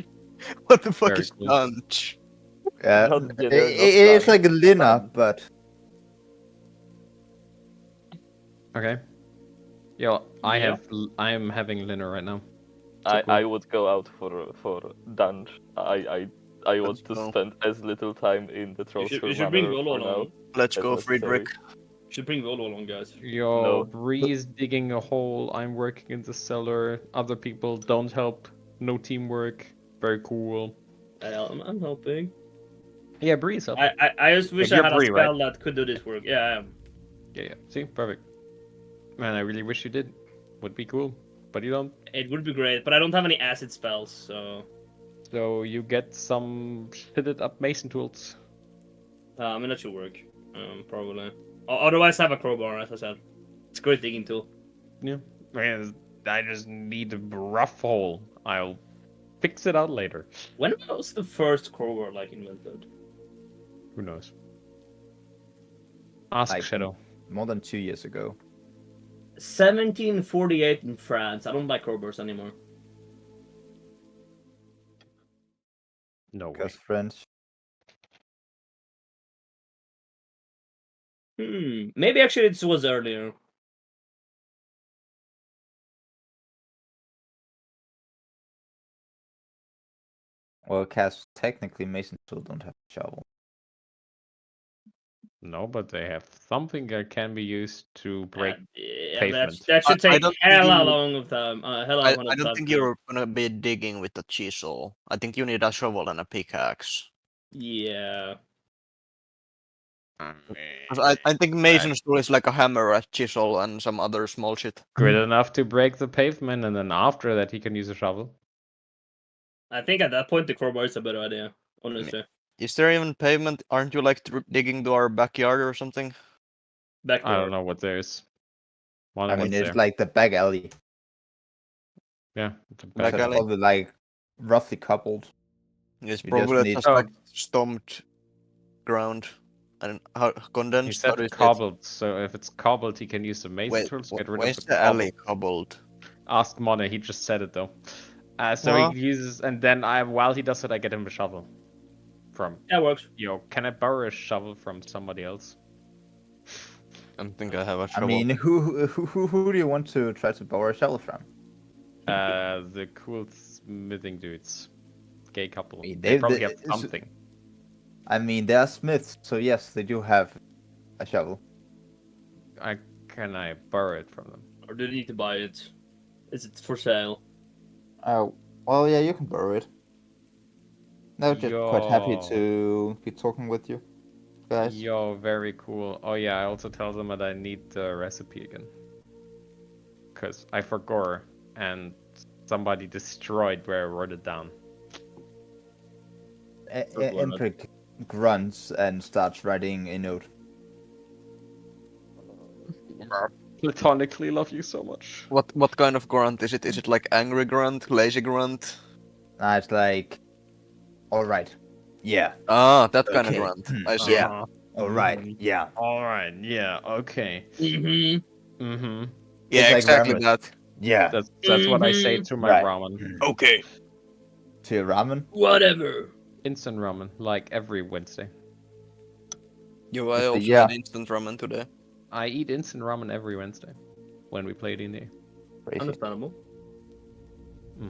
Speaker 5: What the fuck
Speaker 4: Very
Speaker 5: is
Speaker 4: cool.
Speaker 5: dunch?
Speaker 1: Yeah,
Speaker 6: Not dinner, not
Speaker 1: it's
Speaker 6: lunch,
Speaker 1: like a dinner,
Speaker 6: lunch.
Speaker 1: but
Speaker 4: Okay. Yeah, I
Speaker 3: Yeah.
Speaker 4: am having dinner right now.
Speaker 6: I would go out for dunge. I want
Speaker 5: Let's
Speaker 6: to
Speaker 5: go.
Speaker 6: spend as little time in the Trollskull
Speaker 3: You should bring
Speaker 6: Manor
Speaker 3: Volo
Speaker 6: for now.
Speaker 3: along.
Speaker 5: Let's
Speaker 6: as
Speaker 5: go,
Speaker 6: necessary.
Speaker 5: Friedrich.
Speaker 3: You should bring Volo along, guys.
Speaker 4: Yo,
Speaker 6: No.
Speaker 4: Bree's digging a hole. I'm working in the cellar. Other people don't help. No teamwork. Very cool.
Speaker 3: I'm helping.
Speaker 4: Yeah, Bree's helping.
Speaker 3: I just wish I
Speaker 4: you're
Speaker 3: had
Speaker 4: Bree,
Speaker 3: a
Speaker 4: right?
Speaker 3: spell that could do this work. Yeah, I am.
Speaker 4: Yeah. See, perfect. Man, I really wish you did. Would be cool, but you don't.
Speaker 3: It would be great, but I don't have any acid spells, so
Speaker 4: So you get some fitted up mason tools.
Speaker 3: I mean that should work. Probably. Otherwise, I have a crowbar, as I said. It's a great digging tool.
Speaker 4: Yeah. Man, I just need a rough hole. I'll fix it out later.
Speaker 3: When was the first crowbar like invented?
Speaker 4: Who knows? Ask
Speaker 1: Like-
Speaker 4: Shadow.
Speaker 1: more than 2 years ago.
Speaker 3: 1748 in France. I don't like crowbars anymore.
Speaker 4: No way.
Speaker 1: Because French.
Speaker 3: Maybe actually it was earlier.
Speaker 1: Well, cast technically Mason still don't have a shovel.
Speaker 4: No, but they have something that can be used to break
Speaker 3: Yeah,
Speaker 4: pavement.
Speaker 3: that should
Speaker 5: I
Speaker 3: take
Speaker 5: don't think
Speaker 3: hella
Speaker 5: you-
Speaker 3: long of time. Hella
Speaker 5: I
Speaker 3: long
Speaker 5: don't
Speaker 3: of time
Speaker 5: think
Speaker 3: to-
Speaker 5: you're gonna be digging with a chisel. I think you need a shovel and a pickaxe.
Speaker 3: Yeah.
Speaker 4: I
Speaker 5: 'Cause
Speaker 4: mean,
Speaker 5: I think mason's tool is like a hammer, a chisel, and some other small shit.
Speaker 4: good enough to break the pavement, and then after that he can use a shovel.
Speaker 3: I think at that point the crowbar is a better idea, honestly.
Speaker 5: Is there even pavement? Aren't you like digging to our backyard or something?
Speaker 3: Back
Speaker 4: I don't
Speaker 3: door.
Speaker 4: know what there is. Wonder
Speaker 1: I mean,
Speaker 4: what's
Speaker 1: it's
Speaker 4: there.
Speaker 1: like the back alley.
Speaker 4: Yeah, it's a
Speaker 5: Back
Speaker 4: back
Speaker 1: So it's
Speaker 5: alley?
Speaker 1: probably like roughly coupled.
Speaker 5: It's
Speaker 1: We just
Speaker 5: probably
Speaker 1: need-
Speaker 5: just
Speaker 4: Oh.
Speaker 5: like stomped ground and how
Speaker 4: He
Speaker 5: condensed. How do you
Speaker 4: said
Speaker 5: say it?
Speaker 4: cobbled, so if it's cobbled, he can use the mason
Speaker 5: Wait,
Speaker 4: tools to get rid
Speaker 5: where's
Speaker 4: of
Speaker 5: the alley cobbled?
Speaker 4: Ask Mona, he just said it though. So
Speaker 5: Huh?
Speaker 4: he uses, and then while he does it, I get him a shovel from.
Speaker 3: That works.
Speaker 4: Yo, can I borrow a shovel from somebody else?
Speaker 5: I don't think I have a
Speaker 1: I
Speaker 5: shovel.
Speaker 1: mean, who do you want to try to borrow a shovel from?
Speaker 4: The cool smithing dudes, gay couple.
Speaker 1: mean,
Speaker 4: They probably
Speaker 1: they-
Speaker 4: have
Speaker 1: it's-
Speaker 4: something.
Speaker 1: I mean, they are smiths, so yes, they do have a shovel.
Speaker 4: Can I borrow it from them?
Speaker 3: Or do you need to buy it? Is it for sale?
Speaker 1: Oh, well, yeah, you can borrow it. They're just quite happy
Speaker 4: Yo.
Speaker 1: to be talking with you, guys.
Speaker 4: Yo, very cool. Oh yeah, I also tell them that I need the recipe again. Cause I forgot and somebody destroyed where I wrote it down.
Speaker 1: Imprick grunts and starts writing a note.
Speaker 4: Platonically love you so much.
Speaker 5: What kind of grunt is it? Is it like angry grunt, lazy grunt?
Speaker 1: It's like, all right, yeah,
Speaker 5: Ah, that kind of
Speaker 1: Okay.
Speaker 5: grunt. I see.
Speaker 1: Yeah. all right,
Speaker 4: Mhm.
Speaker 1: yeah.
Speaker 4: Alright, yeah, okay.
Speaker 3: Mm-hmm.
Speaker 4: Mm-hmm.
Speaker 5: Yeah,
Speaker 1: It's like
Speaker 5: exactly
Speaker 1: ramen.
Speaker 5: that.
Speaker 1: Yeah.
Speaker 4: That's what I say to my
Speaker 1: Right.
Speaker 4: ramen.
Speaker 5: Okay.
Speaker 1: To your ramen?
Speaker 3: Whatever.
Speaker 4: Instant ramen, like every Wednesday.
Speaker 5: Yo, I
Speaker 1: It's the-
Speaker 5: also
Speaker 1: yeah.
Speaker 5: had instant ramen today.
Speaker 4: I eat instant ramen every Wednesday when we play D&D.
Speaker 1: Crazy.
Speaker 3: Understandable.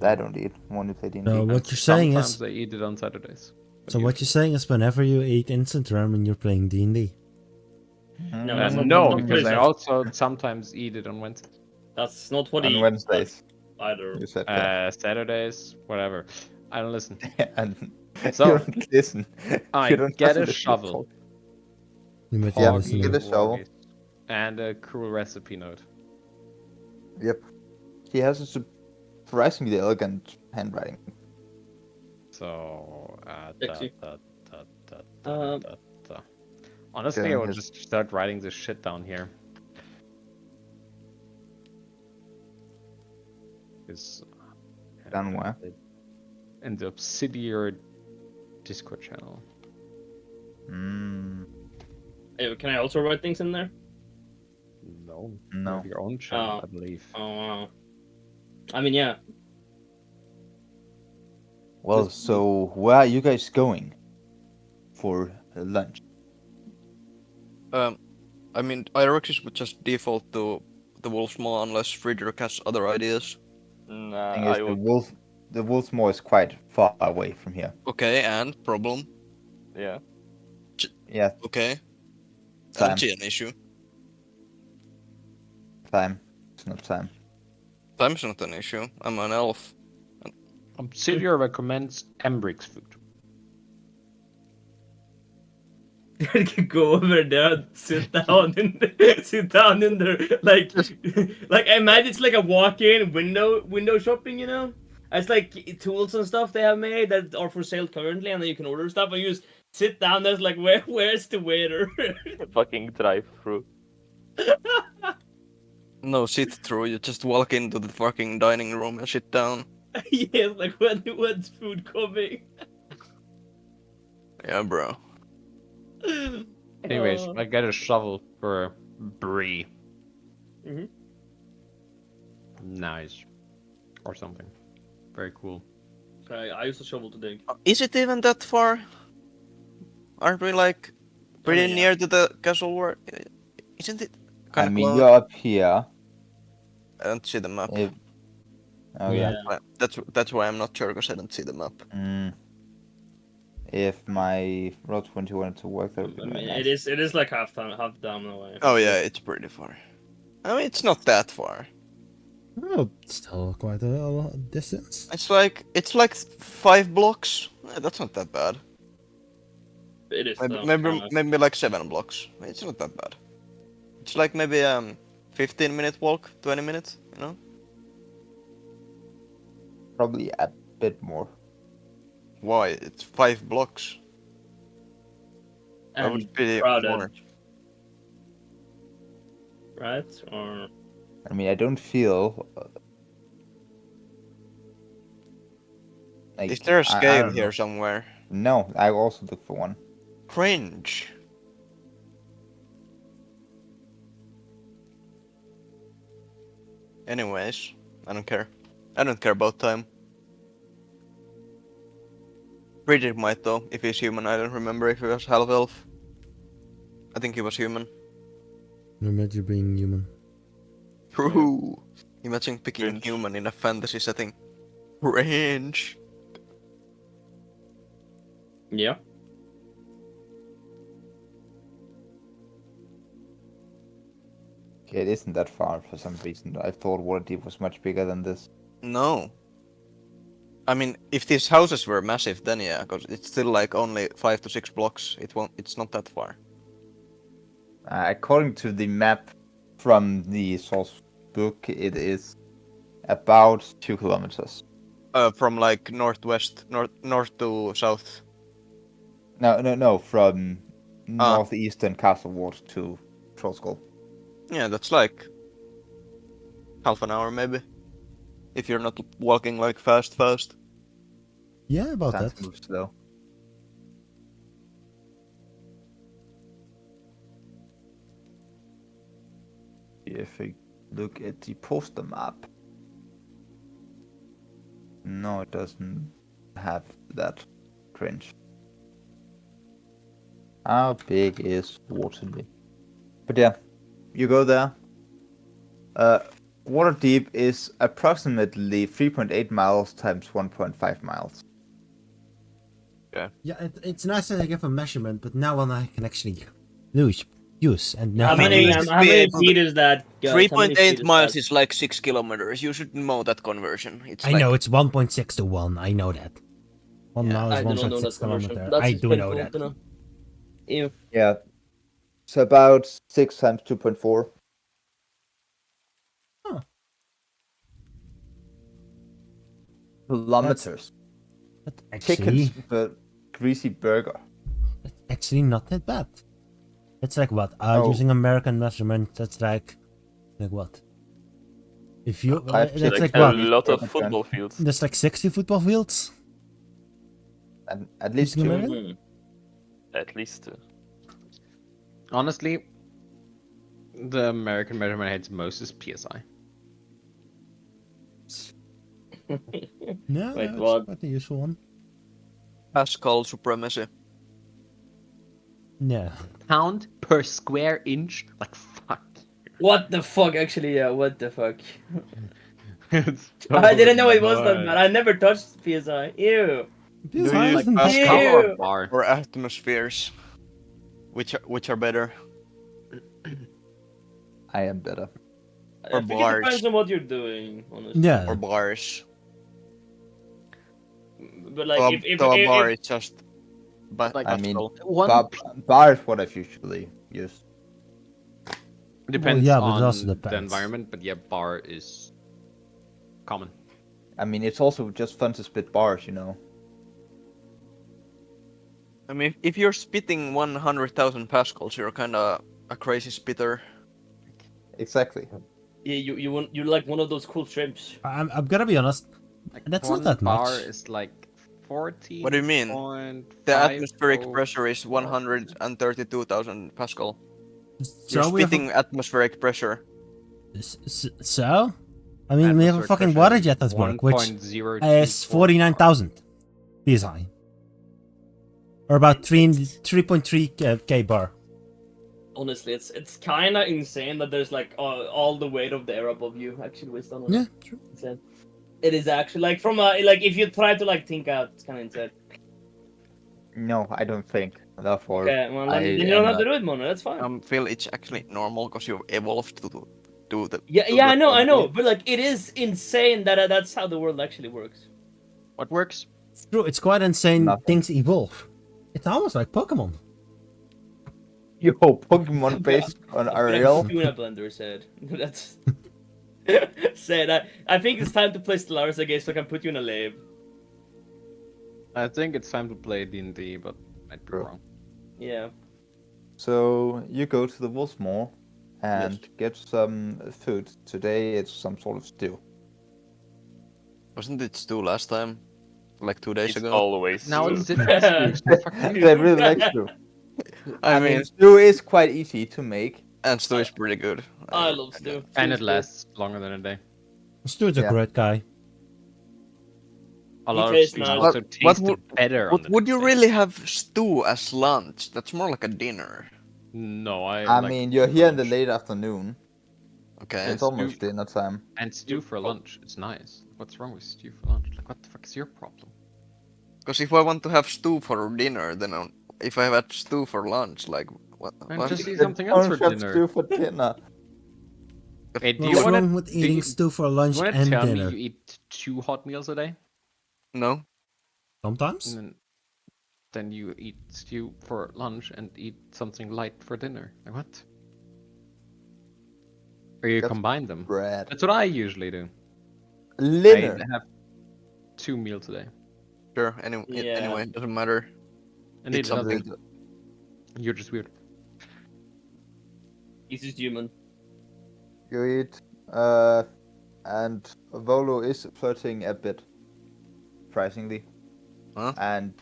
Speaker 1: I don't eat when you play D&D.
Speaker 2: So
Speaker 4: And
Speaker 2: what you're saying
Speaker 4: sometimes
Speaker 2: is,
Speaker 4: I eat it on Saturdays. but
Speaker 2: so what you're saying is, whenever you eat instant ramen, you're playing D&D.
Speaker 3: No,
Speaker 4: Uh,
Speaker 3: that's not-
Speaker 4: no,
Speaker 3: that's not
Speaker 4: because
Speaker 3: what
Speaker 4: I
Speaker 3: it
Speaker 4: also sometimes eat it on Wednesdays.
Speaker 3: That's not what
Speaker 1: On
Speaker 3: he
Speaker 1: Wednesdays,
Speaker 3: either.
Speaker 1: you said that.
Speaker 4: Saturdays, whatever. I don't listen.
Speaker 1: And
Speaker 4: So,
Speaker 1: you don't listen.
Speaker 4: I
Speaker 1: You don't
Speaker 4: get
Speaker 1: listen
Speaker 4: a
Speaker 1: to
Speaker 4: shovel.
Speaker 1: talk.
Speaker 2: You might
Speaker 1: Yeah,
Speaker 2: be
Speaker 1: we can
Speaker 2: listening.
Speaker 1: get a shovel.
Speaker 4: And a cool recipe note.
Speaker 1: Yep. He has a surprisingly elegant handwriting.
Speaker 4: So,
Speaker 3: Sexy.
Speaker 4: honestly,
Speaker 1: Yeah,
Speaker 4: I will
Speaker 1: his-
Speaker 4: just start writing this shit down here. Is
Speaker 1: Down where?
Speaker 4: in the Obsidian Discord channel.
Speaker 3: Hey, can I also write things in there?
Speaker 4: No,
Speaker 1: No.
Speaker 4: you have your own channel,
Speaker 3: Oh.
Speaker 4: I believe.
Speaker 3: Oh. I mean, yeah.
Speaker 1: Well,
Speaker 4: Just-
Speaker 1: so where are you guys going for lunch?
Speaker 5: I mean, Irexis would just default to the Wolf's Maw unless Friedrich has other ideas.
Speaker 6: Nah,
Speaker 1: Thing is,
Speaker 6: I would.
Speaker 1: the Wolf's Maw is quite far away from here.
Speaker 5: Okay, and problem.
Speaker 6: Yeah.
Speaker 1: Yeah,
Speaker 5: Okay. I
Speaker 1: Time.
Speaker 5: don't see an issue.
Speaker 1: time. It's not time.
Speaker 5: Time's not an issue. I'm an elf.
Speaker 4: Obsidian recommends Embrick's food.
Speaker 3: Go over there and sit down in there, like I imagine it's like a walk-in window shopping, you know. It's like tools and stuff they have made that are for sale currently, and then you can order stuff, and you just sit down there's like, where's the waiter?
Speaker 6: Fucking drive through.
Speaker 5: No, sit through. You just walk into the fucking dining room and sit down.
Speaker 3: Yes, like when's food coming?
Speaker 5: Yeah, bro.
Speaker 4: Anyways,
Speaker 3: Oh.
Speaker 4: I get a shovel for Bree.
Speaker 3: Mhm.
Speaker 4: Nice. Or something. Very cool.
Speaker 3: I used a shovel to dig.
Speaker 5: Is it even that far? Aren't we like pretty
Speaker 3: yeah.
Speaker 5: near to the castle war? Isn't it
Speaker 1: I
Speaker 5: kind of
Speaker 1: mean,
Speaker 5: close?
Speaker 1: you're up here.
Speaker 5: I don't see the map.
Speaker 1: If... Oh yeah.
Speaker 3: Yeah.
Speaker 5: That's why I'm not sure because I don't see the map.
Speaker 1: If my road 20 wanted to work, that would be
Speaker 3: I
Speaker 1: very
Speaker 3: mean,
Speaker 1: nice.
Speaker 3: it is like half down the way.
Speaker 5: Oh yeah, it's pretty far. I mean, it's not that far.
Speaker 2: Oh, still quite a distance.
Speaker 5: It's like 5 blocks. That's not that bad.
Speaker 3: It is
Speaker 5: Maybe
Speaker 3: though,
Speaker 5: maybe,
Speaker 3: kinda.
Speaker 5: maybe like 7 blocks. It's not that bad. It's like maybe 15-minute walk, 20 minutes. You know.
Speaker 1: Probably a bit more.
Speaker 5: Why? It's 5 blocks. I
Speaker 3: And
Speaker 5: would be
Speaker 3: crowded,
Speaker 5: more.
Speaker 3: right? Or
Speaker 1: I mean, I don't feel like
Speaker 5: Is there a
Speaker 1: I
Speaker 5: scale
Speaker 1: don't
Speaker 5: here
Speaker 1: know.
Speaker 5: somewhere?
Speaker 1: No, I also look for one.
Speaker 5: Cringe. Anyways, I don't care. I don't care about time. Bridget might though, if he's human. I don't remember if he was half-elf. I think he was human.
Speaker 2: Imagine being human.
Speaker 5: True. Imagine picking
Speaker 6: Cringe.
Speaker 5: human in a fantasy setting. Cringe.
Speaker 3: yeah.
Speaker 1: Okay, it isn't that far for some reason. I thought Waterdeep was much bigger than this.
Speaker 5: No. I mean, if these houses were massive, then yeah, because it's still like only 5 to 6 blocks. It's not that far.
Speaker 1: According to the map from the source book, it is about 2 kilometers.
Speaker 5: From like north to south.
Speaker 1: No, from northeastern Castleward to Trollskull.
Speaker 5: Yeah, that's like half an hour maybe. If you're not walking like fast.
Speaker 2: Yeah, about
Speaker 1: Time
Speaker 2: that.
Speaker 1: to move slow. If we look at the poster map, no, it doesn't have that cringe. How big is Waterdeep? But yeah, you go there. Waterdeep is approximately 3.8 miles times 1.5 miles.
Speaker 2: Yeah, it's nice that I give a measurement, but now one I can actually use and know
Speaker 3: How
Speaker 2: how to
Speaker 3: many
Speaker 2: use.
Speaker 3: how many feet is that, guys? How many feet
Speaker 5: 3.8
Speaker 3: is
Speaker 5: miles
Speaker 3: that?
Speaker 5: is like 6 kilometers. You should know that conversion. It's
Speaker 2: I
Speaker 5: like,
Speaker 2: know it's 1.6 to 1. I know that. 1
Speaker 5: Yeah,
Speaker 2: mile is
Speaker 3: I do not know that
Speaker 2: 1.6
Speaker 3: conversion.
Speaker 2: kilometer.
Speaker 3: That's
Speaker 2: I
Speaker 3: just
Speaker 2: do know
Speaker 3: painful
Speaker 2: that.
Speaker 3: to know. Ew.
Speaker 1: Yeah. So about 6 times 2.4. Kilometers.
Speaker 2: But
Speaker 1: Chickens
Speaker 2: actually,
Speaker 1: per greasy burger.
Speaker 2: that's actually not that bad. It's like what?
Speaker 1: Oh.
Speaker 2: Using American measurement, that's like what? If you,
Speaker 1: I've
Speaker 2: that's
Speaker 1: checked
Speaker 2: like
Speaker 6: A
Speaker 2: what?
Speaker 6: lot of
Speaker 1: Burger
Speaker 6: football fields.
Speaker 2: There's like 60 football fields.
Speaker 1: And at least
Speaker 2: Using
Speaker 1: 2.
Speaker 2: American?
Speaker 6: At least.
Speaker 4: Honestly, the American measurement I hate most is PSI.
Speaker 2: No,
Speaker 3: Wait,
Speaker 2: no, it's
Speaker 3: what?
Speaker 2: quite a useful one.
Speaker 5: Pascal supremacy.
Speaker 2: Yeah.
Speaker 4: Pound per square inch? Like, fuck.
Speaker 3: What the fuck? Actually, yeah. What the fuck?
Speaker 4: It's
Speaker 3: I didn't know
Speaker 4: so
Speaker 3: it was that
Speaker 4: much.
Speaker 3: bad. I never touched PSI. Ew.
Speaker 5: Do
Speaker 2: PSI
Speaker 5: you use
Speaker 2: isn't that
Speaker 5: Pascal
Speaker 2: bad.
Speaker 5: or,
Speaker 3: Ew.
Speaker 4: Bar?
Speaker 5: or atmospheres? Which are better?
Speaker 1: I am better.
Speaker 3: I
Speaker 5: Or
Speaker 3: think it depends
Speaker 5: bars.
Speaker 3: on what you're doing, honestly.
Speaker 2: Yeah.
Speaker 5: Or bars?
Speaker 3: But like,
Speaker 5: So,
Speaker 3: if
Speaker 5: so a bar is just
Speaker 4: Like,
Speaker 1: I mean,
Speaker 5: Pascal.
Speaker 4: one
Speaker 1: bar is what I've usually used.
Speaker 4: depends
Speaker 2: yeah, but it
Speaker 4: on
Speaker 2: also
Speaker 4: the
Speaker 2: depends.
Speaker 4: environment, but yeah, bar is common.
Speaker 1: I mean, it's also just fun to spit bars, you know.
Speaker 5: I mean, if you're spitting 100,000 pascals, you're kind of a crazy spitter.
Speaker 1: Exactly.
Speaker 3: yeah, you're like one of those cool shrimps.
Speaker 2: I'm gonna be honest.
Speaker 4: Like,
Speaker 2: That's
Speaker 4: one
Speaker 2: not that
Speaker 4: bar
Speaker 2: much.
Speaker 4: is like 40.
Speaker 5: What do you mean? The atmospheric pressure is 132,000 pascal. You're
Speaker 2: So we have
Speaker 5: spitting atmospheric pressure.
Speaker 2: so? I mean, we have a fucking water jet at work, which is 49,000 psi. Or about 3.3 k bar.
Speaker 3: Honestly, it's kind of insane that there's like all the weight of the air above you actually weighs down on
Speaker 2: Yeah,
Speaker 3: it.
Speaker 2: true.
Speaker 3: Insane. It is actually like from a like if you try to like think out, it's kind of insane.
Speaker 1: No, I don't think. Therefore,
Speaker 3: Okay, well then,
Speaker 1: I
Speaker 3: then you don't
Speaker 1: am
Speaker 3: have to
Speaker 1: not-
Speaker 3: do it, Mono. That's fine.
Speaker 5: Phil, it's actually normal because you evolved to do the.
Speaker 3: Yeah,
Speaker 5: do
Speaker 3: yeah,
Speaker 5: the
Speaker 3: I know,
Speaker 5: properly.
Speaker 3: but like it is insane that that's how the world actually works.
Speaker 4: What works?
Speaker 2: It's true. It's quite insane.
Speaker 1: Nothing.
Speaker 2: Things evolve. It's almost like Pokemon.
Speaker 1: Yo, Pokemon based on
Speaker 3: I'm gonna
Speaker 1: Ariel.
Speaker 3: put you in a blender, said. That's said. I think it's time to play Stellaris again, so I can put you in a lab.
Speaker 4: I think it's time to play D&D, but I'd be
Speaker 1: Bro.
Speaker 4: wrong.
Speaker 3: Yeah.
Speaker 1: So you go to the Wolfsmoor and get some food. Today it's some sort of stew.
Speaker 5: Wasn't it stew last time? Like 2 days
Speaker 6: It's
Speaker 5: ago?
Speaker 6: always
Speaker 4: Now
Speaker 6: stew.
Speaker 4: it's different stews. Fuck you.
Speaker 1: They really like stew.
Speaker 5: I
Speaker 1: I mean,
Speaker 5: mean,
Speaker 1: stew is quite easy to make.
Speaker 5: and stew is pretty good.
Speaker 3: I love stew.
Speaker 4: And
Speaker 3: Stew
Speaker 4: it
Speaker 3: is good.
Speaker 4: lasts longer than a day.
Speaker 2: Stu's a
Speaker 1: Yeah.
Speaker 2: great guy.
Speaker 4: A
Speaker 3: He
Speaker 4: lot of
Speaker 3: tastes
Speaker 4: stews
Speaker 3: nice.
Speaker 4: also
Speaker 5: What
Speaker 4: taste
Speaker 5: would-
Speaker 4: better on
Speaker 5: But
Speaker 4: the
Speaker 5: would you
Speaker 4: next day.
Speaker 5: really have stew as lunch? That's more like a dinner.
Speaker 4: No, I
Speaker 1: I
Speaker 4: like
Speaker 1: mean,
Speaker 4: stew
Speaker 1: you're
Speaker 4: for
Speaker 1: here in the
Speaker 4: lunch.
Speaker 1: late afternoon.
Speaker 5: Okay.
Speaker 1: It's almost dinner time.
Speaker 4: And stew for lunch. It's nice. What's wrong with stew for lunch? Like, what the fuck is your problem?
Speaker 5: Because if I want to have stew for dinner, then if I have had stew for lunch, like what?
Speaker 4: And
Speaker 5: what?
Speaker 4: just eat
Speaker 1: Then
Speaker 4: something else for
Speaker 1: don't have
Speaker 4: dinner.
Speaker 1: stew for dinner.
Speaker 4: Hey, do
Speaker 2: What's
Speaker 4: you want
Speaker 2: wrong with
Speaker 4: to
Speaker 2: eating stew for lunch
Speaker 4: wanna
Speaker 2: and
Speaker 4: tell
Speaker 2: dinner?
Speaker 4: me you eat 2 hot meals a day?
Speaker 5: No.
Speaker 2: Sometimes?
Speaker 4: And then you eat stew for lunch and eat something light for dinner. Like what? Or you
Speaker 1: That's
Speaker 4: combine them.
Speaker 1: Bread.
Speaker 4: That's what I usually do.
Speaker 1: Dinner.
Speaker 4: I have 2 meals a day.
Speaker 5: Sure.
Speaker 3: Yeah.
Speaker 5: Anyway, it doesn't matter.
Speaker 4: And eat
Speaker 5: Eat something.
Speaker 4: nothing. You're just weird.
Speaker 3: He's just human.
Speaker 1: You eat, and Volo is flirting a bit, surprisingly.
Speaker 5: Huh?
Speaker 1: And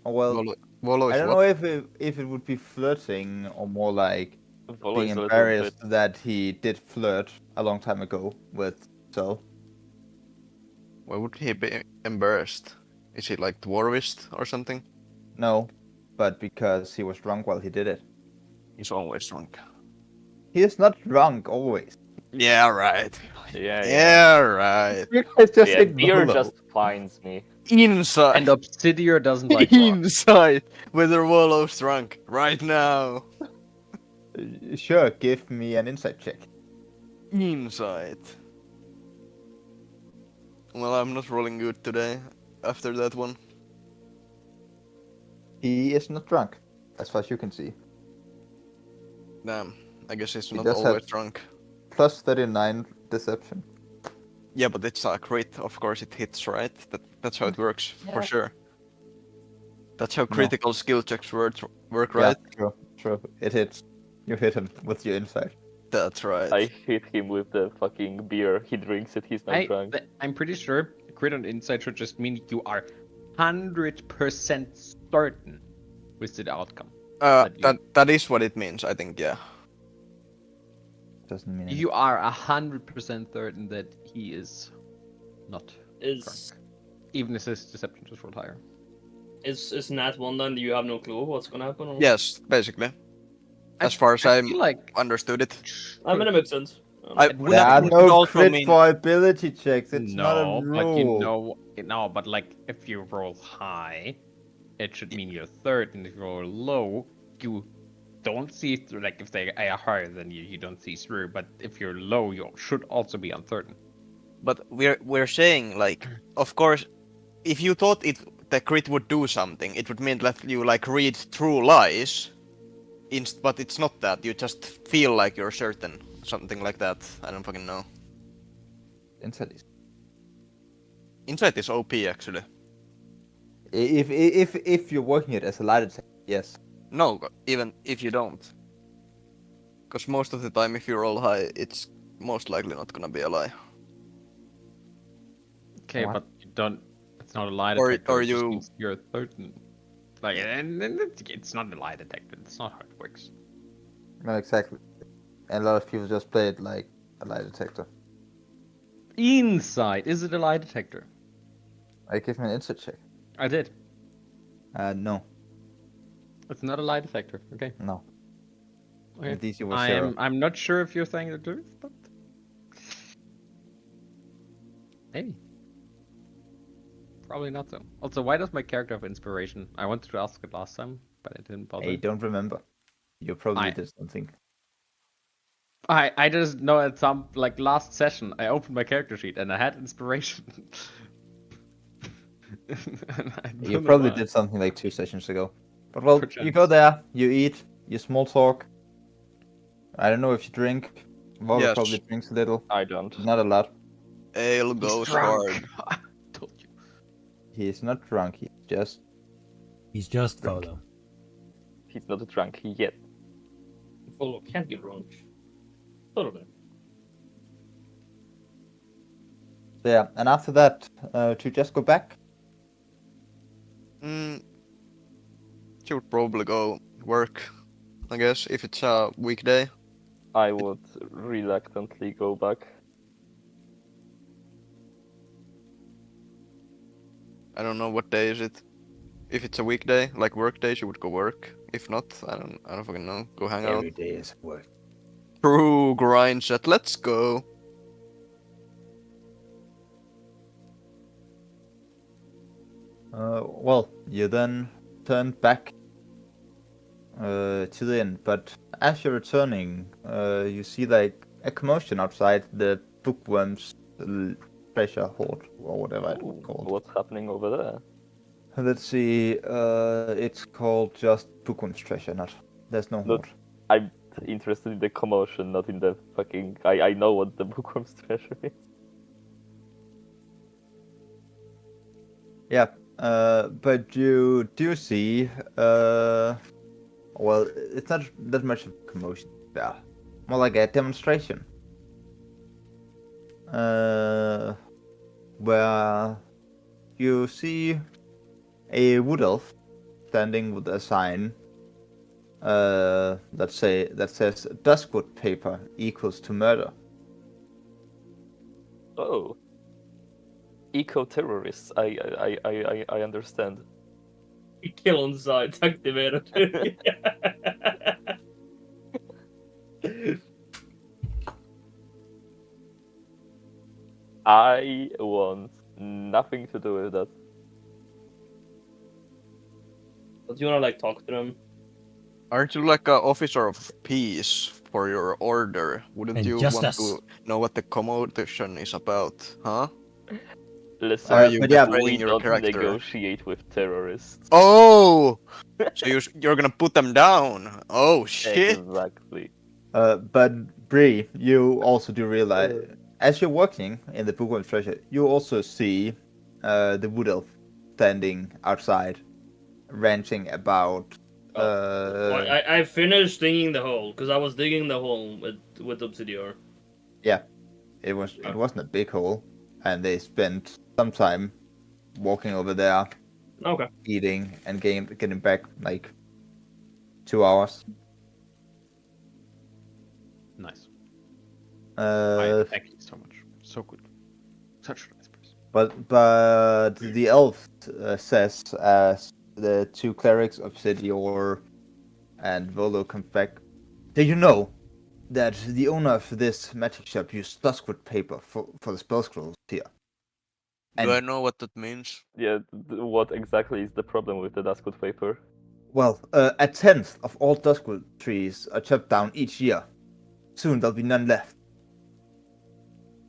Speaker 1: well,
Speaker 5: Volo
Speaker 1: I
Speaker 5: is
Speaker 1: don't
Speaker 5: what?
Speaker 1: know if it would be flirting or more like
Speaker 6: Volo
Speaker 1: being
Speaker 6: is a little
Speaker 1: embarrassed
Speaker 6: bit.
Speaker 1: that he did flirt a long time ago with Cell.
Speaker 5: Why would he be embarrassed? Is he like dwarvist or something?
Speaker 1: No, but because he was drunk while he did it.
Speaker 5: He's always drunk.
Speaker 1: He is not drunk always.
Speaker 5: Yeah, right.
Speaker 6: Yeah,
Speaker 5: Yeah, right.
Speaker 1: You guys just
Speaker 6: Yeah,
Speaker 1: said
Speaker 6: beer
Speaker 1: Volo.
Speaker 6: just finds me.
Speaker 5: Inside.
Speaker 4: And Obsidian doesn't like rock.
Speaker 5: Inside. Whether Volo's drunk right now.
Speaker 1: Sure, give me an insight check.
Speaker 5: Inside. Well, I'm not rolling good today. After that one.
Speaker 1: He is not drunk, as far as you can see.
Speaker 5: Damn. I guess he's
Speaker 1: He
Speaker 5: not
Speaker 1: does have-
Speaker 5: always drunk.
Speaker 1: Plus 39 deception.
Speaker 5: Yeah, but it's a crit. Of course, it hits, right? That's how it works, for sure. That's how critical skill checks work, right?
Speaker 1: Yeah, true. It hits. You hit him with your insight.
Speaker 5: That's right.
Speaker 6: I hit him with the fucking beer. He drinks it, he's not drunk.
Speaker 4: I'm pretty sure crit on insight should just mean you are 100% certain with the outcome.
Speaker 5: That is what it means, I think, yeah.
Speaker 1: Doesn't mean
Speaker 4: You are 100% certain that he is not
Speaker 3: Is
Speaker 4: drunk. Even if his deception just rolled higher.
Speaker 3: is Nat one then? Do you have no clue what's gonna happen? Or...
Speaker 5: Yes, basically. As far as I
Speaker 4: feel like
Speaker 5: understood it.
Speaker 3: I mean, it makes sense.
Speaker 1: There are
Speaker 5: would
Speaker 1: no
Speaker 5: also
Speaker 1: crit
Speaker 5: mean-
Speaker 1: for ability checks. It's
Speaker 4: no,
Speaker 1: not a
Speaker 4: but
Speaker 1: rule.
Speaker 4: but like if you roll high, it should mean you're third, and if you roll low, you don't see through. Like if they are higher than you don't see through. But if you're low, you should also be uncertain.
Speaker 5: But we're saying, like, of course, if you thought the crit would do something, it would mean that you like read through lies. But it's not that. You just feel like you're certain. Something like that. I don't fucking know.
Speaker 1: Insight is.
Speaker 5: Insight is OP actually.
Speaker 1: If you're working it as a lie detector, yes.
Speaker 5: No, even if you don't. Because most of the time, if you roll high, it's most likely not gonna be a lie.
Speaker 4: Okay,
Speaker 1: What?
Speaker 4: but you don't. It's not a lie
Speaker 5: Or-
Speaker 4: detector.
Speaker 5: or
Speaker 4: it just
Speaker 5: you-
Speaker 4: means you're certain. Like, and it's not a lie detector. It's not how it works.
Speaker 1: No, exactly. And a lot of people just play it like a lie detector.
Speaker 4: Insight, is it a lie detector?
Speaker 1: I give me an insight check.
Speaker 4: I did.
Speaker 1: No,
Speaker 4: It's not a lie detector. Okay.
Speaker 1: no.
Speaker 4: Okay.
Speaker 1: The DC was 0.
Speaker 4: I'm not sure if you're saying the truth, but hey. Probably not so. Also, why does my character have inspiration? I wanted to ask it last time, but I didn't bother.
Speaker 1: I don't remember. You probably
Speaker 4: I-
Speaker 1: did something.
Speaker 4: I just know at some like last session I opened my character sheet and I had inspiration. And I
Speaker 1: You
Speaker 4: don't know
Speaker 1: probably
Speaker 4: why.
Speaker 1: did something like 2 sessions ago. But well, you go
Speaker 4: Perchance.
Speaker 1: there, you eat, you small talk. I don't know if you drink. Volo
Speaker 5: Yes.
Speaker 1: probably drinks a little,
Speaker 6: I don't.
Speaker 1: but not a lot.
Speaker 5: Ale
Speaker 4: He's
Speaker 5: goes
Speaker 4: drunk.
Speaker 5: hard.
Speaker 4: I told you.
Speaker 1: He's not drunk, he's just
Speaker 2: He's just
Speaker 1: Drink.
Speaker 2: Volo.
Speaker 6: He's not drunk yet.
Speaker 3: Follow can't get wrong. Totally.
Speaker 1: so yeah. And after that, to just go back.
Speaker 5: She would probably go work, I guess, if it's a weekday.
Speaker 6: I would reluctantly go back.
Speaker 5: I don't know what day is it. If it's a weekday, like work day, she would go work. If not, I don't fucking know. Go hang out.
Speaker 1: Every day is work.
Speaker 5: True grind set. Let's go.
Speaker 1: Well, you then turn back to the inn, but as you're returning, you see like a commotion outside the bookworm's treasure hoard or whatever it's
Speaker 6: Ooh,
Speaker 1: called.
Speaker 6: what's happening over there?
Speaker 1: Let's see. It's called just bookworm's treasure. Not there's no
Speaker 6: Not-
Speaker 1: hoard.
Speaker 6: I'm interested in the commotion, not in the fucking. I know what the bookworm's treasure is.
Speaker 1: Yeah. But you do see. Well, it's not that much of a commotion. Yeah, more like a demonstration. Where you see a wood elf standing with a sign that says Duskwood paper equals to murder.
Speaker 6: Oh. Eco-terrorists. I understand.
Speaker 3: Kill on sight activated.
Speaker 6: I want nothing to do with that.
Speaker 3: Do you wanna like talk to them?
Speaker 5: Aren't you like a officer of peace for your order? Wouldn't
Speaker 2: And
Speaker 5: you
Speaker 2: justice.
Speaker 5: want to know what the commotion is about, huh?
Speaker 6: Listen,
Speaker 5: Are you
Speaker 1: but yeah,
Speaker 5: betraying
Speaker 6: we
Speaker 5: your
Speaker 6: don't
Speaker 5: character?
Speaker 6: negotiate with terrorists.
Speaker 5: Oh! So you're gonna put them down? Oh shit!
Speaker 6: Exactly.
Speaker 1: But Bree, you also do realize, as you're walking in the bookworm's treasure, you also see the wood elf standing outside, ranting about.
Speaker 3: I finished digging the hole because I was digging the hole with Obsidian.
Speaker 1: It wasn't a big hole, and they spent some time walking over there,
Speaker 3: Okay.
Speaker 1: eating, and getting back like 2 hours.
Speaker 4: Nice. I thank you so much. So good. Such a nice person.
Speaker 1: But the elf says, as the 2 clerics, Obsidior and Volo, come back, did you know that the owner of this magic shop used Duskwood paper for the spell scrolls here?
Speaker 5: Do I
Speaker 1: And
Speaker 5: know what that means?
Speaker 6: Yeah, what exactly is the problem with the Duskwood paper?
Speaker 1: well, a tenth of all Duskwood trees are chopped down each year. Soon there'll be none left.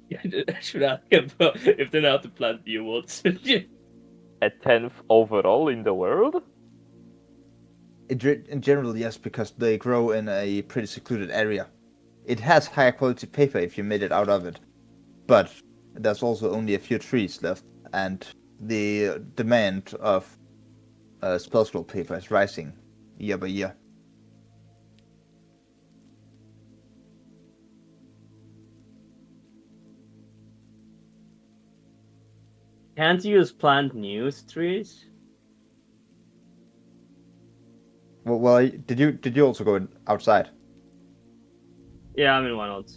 Speaker 3: Yeah, I should ask him if they know how to plant new ones.
Speaker 6: A tenth overall in the world?
Speaker 1: In general, yes, because they grow in a pretty secluded area. It has higher quality paper if you made it out of it, but there's also only a few trees left, and the demand of spell scroll paper is rising year by year.
Speaker 3: Can't you just plant new trees?
Speaker 1: Well, did you also go outside?
Speaker 3: Yeah, I mean, why not?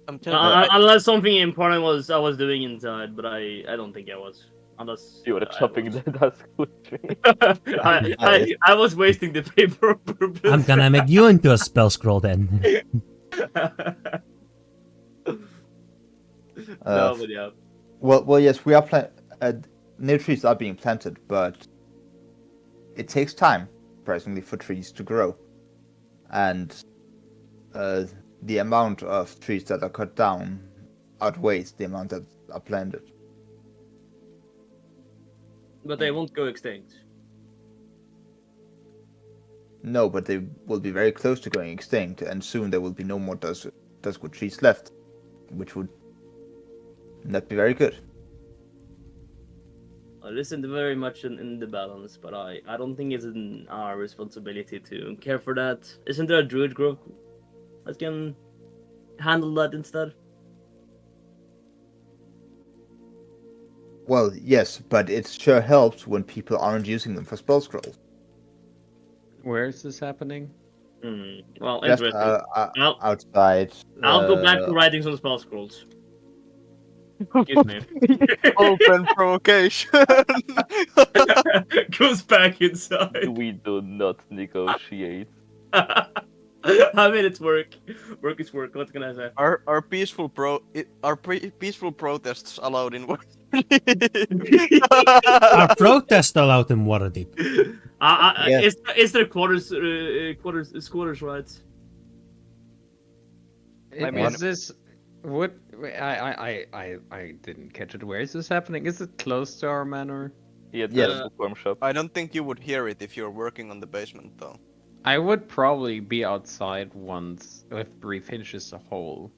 Speaker 5: I'm telling you,
Speaker 3: Unless something important I was doing inside, but I don't think I was. Unless
Speaker 6: You were
Speaker 3: I
Speaker 6: chopping
Speaker 3: was.
Speaker 6: the Duskwood tree.
Speaker 3: I was wasting the paper on purpose.
Speaker 2: I'm gonna make you into a spell scroll then.
Speaker 3: No, but yeah.
Speaker 1: Well, yes, we are new trees are being planted, but it takes time, surprisingly, for trees to grow, and the amount of trees that are cut down outweighs the amount that are planted.
Speaker 3: But they won't go extinct.
Speaker 1: No, but they will be very close to going extinct, and soon there will be no more Duskwood trees left, which would not be very good.
Speaker 3: It isn't very much in the balance, but I don't think it's in our responsibility to care for that. Isn't there a druid group that can handle that instead?
Speaker 1: Well, yes, but it sure helps when people aren't using them for spell scrolls.
Speaker 4: Where is this happening?
Speaker 3: Well,
Speaker 1: Just
Speaker 3: interesting.
Speaker 1: outside.
Speaker 3: I'll go back to writing some spell scrolls. Excuse me.
Speaker 5: Open provocation.
Speaker 3: Goes back inside.
Speaker 6: We do not negotiate.
Speaker 3: I mean, it's work. Work is work. What can I say?
Speaker 5: Are peaceful peaceful protests allowed in work?
Speaker 2: Our protest allowed in Waterdeep.
Speaker 1: Yes.
Speaker 3: Is there squatters' rights?
Speaker 5: I mean-
Speaker 4: Is this what? I didn't catch it. Where is this happening? Is it close to our manor?
Speaker 6: Yeah,
Speaker 1: Yes.
Speaker 6: the bookworm shop.
Speaker 5: I don't think you would hear it if you're working on the basement, though.
Speaker 4: I would probably be outside once if Bree finishes a hole.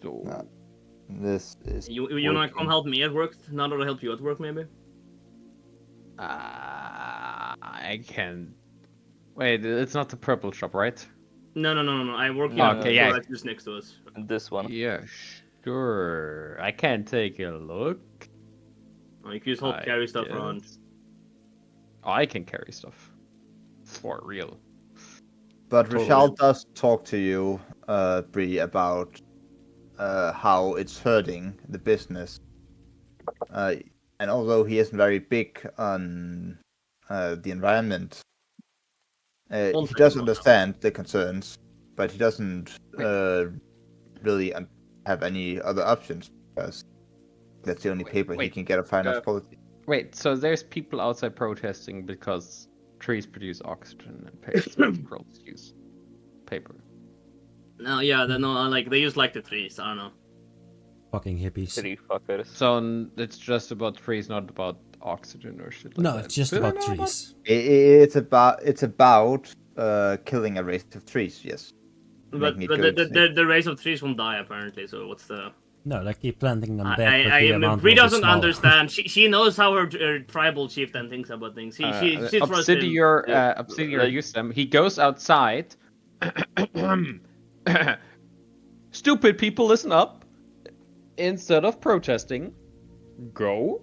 Speaker 4: So
Speaker 1: No. This is.
Speaker 3: You wanna
Speaker 1: working.
Speaker 3: come help me at work? Now that I help you at work, maybe.
Speaker 4: I can. Wait, it's not the purple shop, right?
Speaker 3: No. I work
Speaker 6: No,
Speaker 3: here.
Speaker 4: okay, yeah.
Speaker 3: Right just next to us.
Speaker 6: This one.
Speaker 4: Yeah, sure. I can take a look.
Speaker 3: Oh, you can just help
Speaker 4: I
Speaker 3: carry stuff around.
Speaker 4: guess. I can carry stuff. For real.
Speaker 1: But
Speaker 4: Totally.
Speaker 1: Rochelle does talk to you, Bree, about how it's hurting the business. And although he isn't very big on the environment, he
Speaker 3: One thing
Speaker 1: does
Speaker 3: about
Speaker 1: understand the concerns, but he doesn't really have any other options because that's the only paper he
Speaker 4: wait,
Speaker 1: can get of finance quality.
Speaker 4: Wait, so there's people outside protesting because trees produce oxygen and paper scrolls use paper.
Speaker 3: No, yeah, they use like the trees. I don't know.
Speaker 2: Fucking hippies.
Speaker 6: Three fuckers.
Speaker 4: So it's just about trees, not about oxygen or shit like
Speaker 2: No,
Speaker 4: that.
Speaker 2: it's just
Speaker 4: Do they
Speaker 2: about
Speaker 4: know
Speaker 2: trees.
Speaker 1: It's about killing a race of trees. Yes.
Speaker 3: But
Speaker 1: Making it go extinct.
Speaker 3: the race of trees won't die apparently. So what's the?
Speaker 2: No, they keep planting them back, but the amount
Speaker 3: Bree
Speaker 2: will be
Speaker 3: doesn't
Speaker 2: smaller.
Speaker 3: understand. She knows how her tribal chieftain thinks about things. She trusts him.
Speaker 4: Obsidian
Speaker 6: Yeah,
Speaker 4: Obsidian
Speaker 6: like-
Speaker 4: use them. He goes outside. Stupid people, listen up. Instead of protesting, go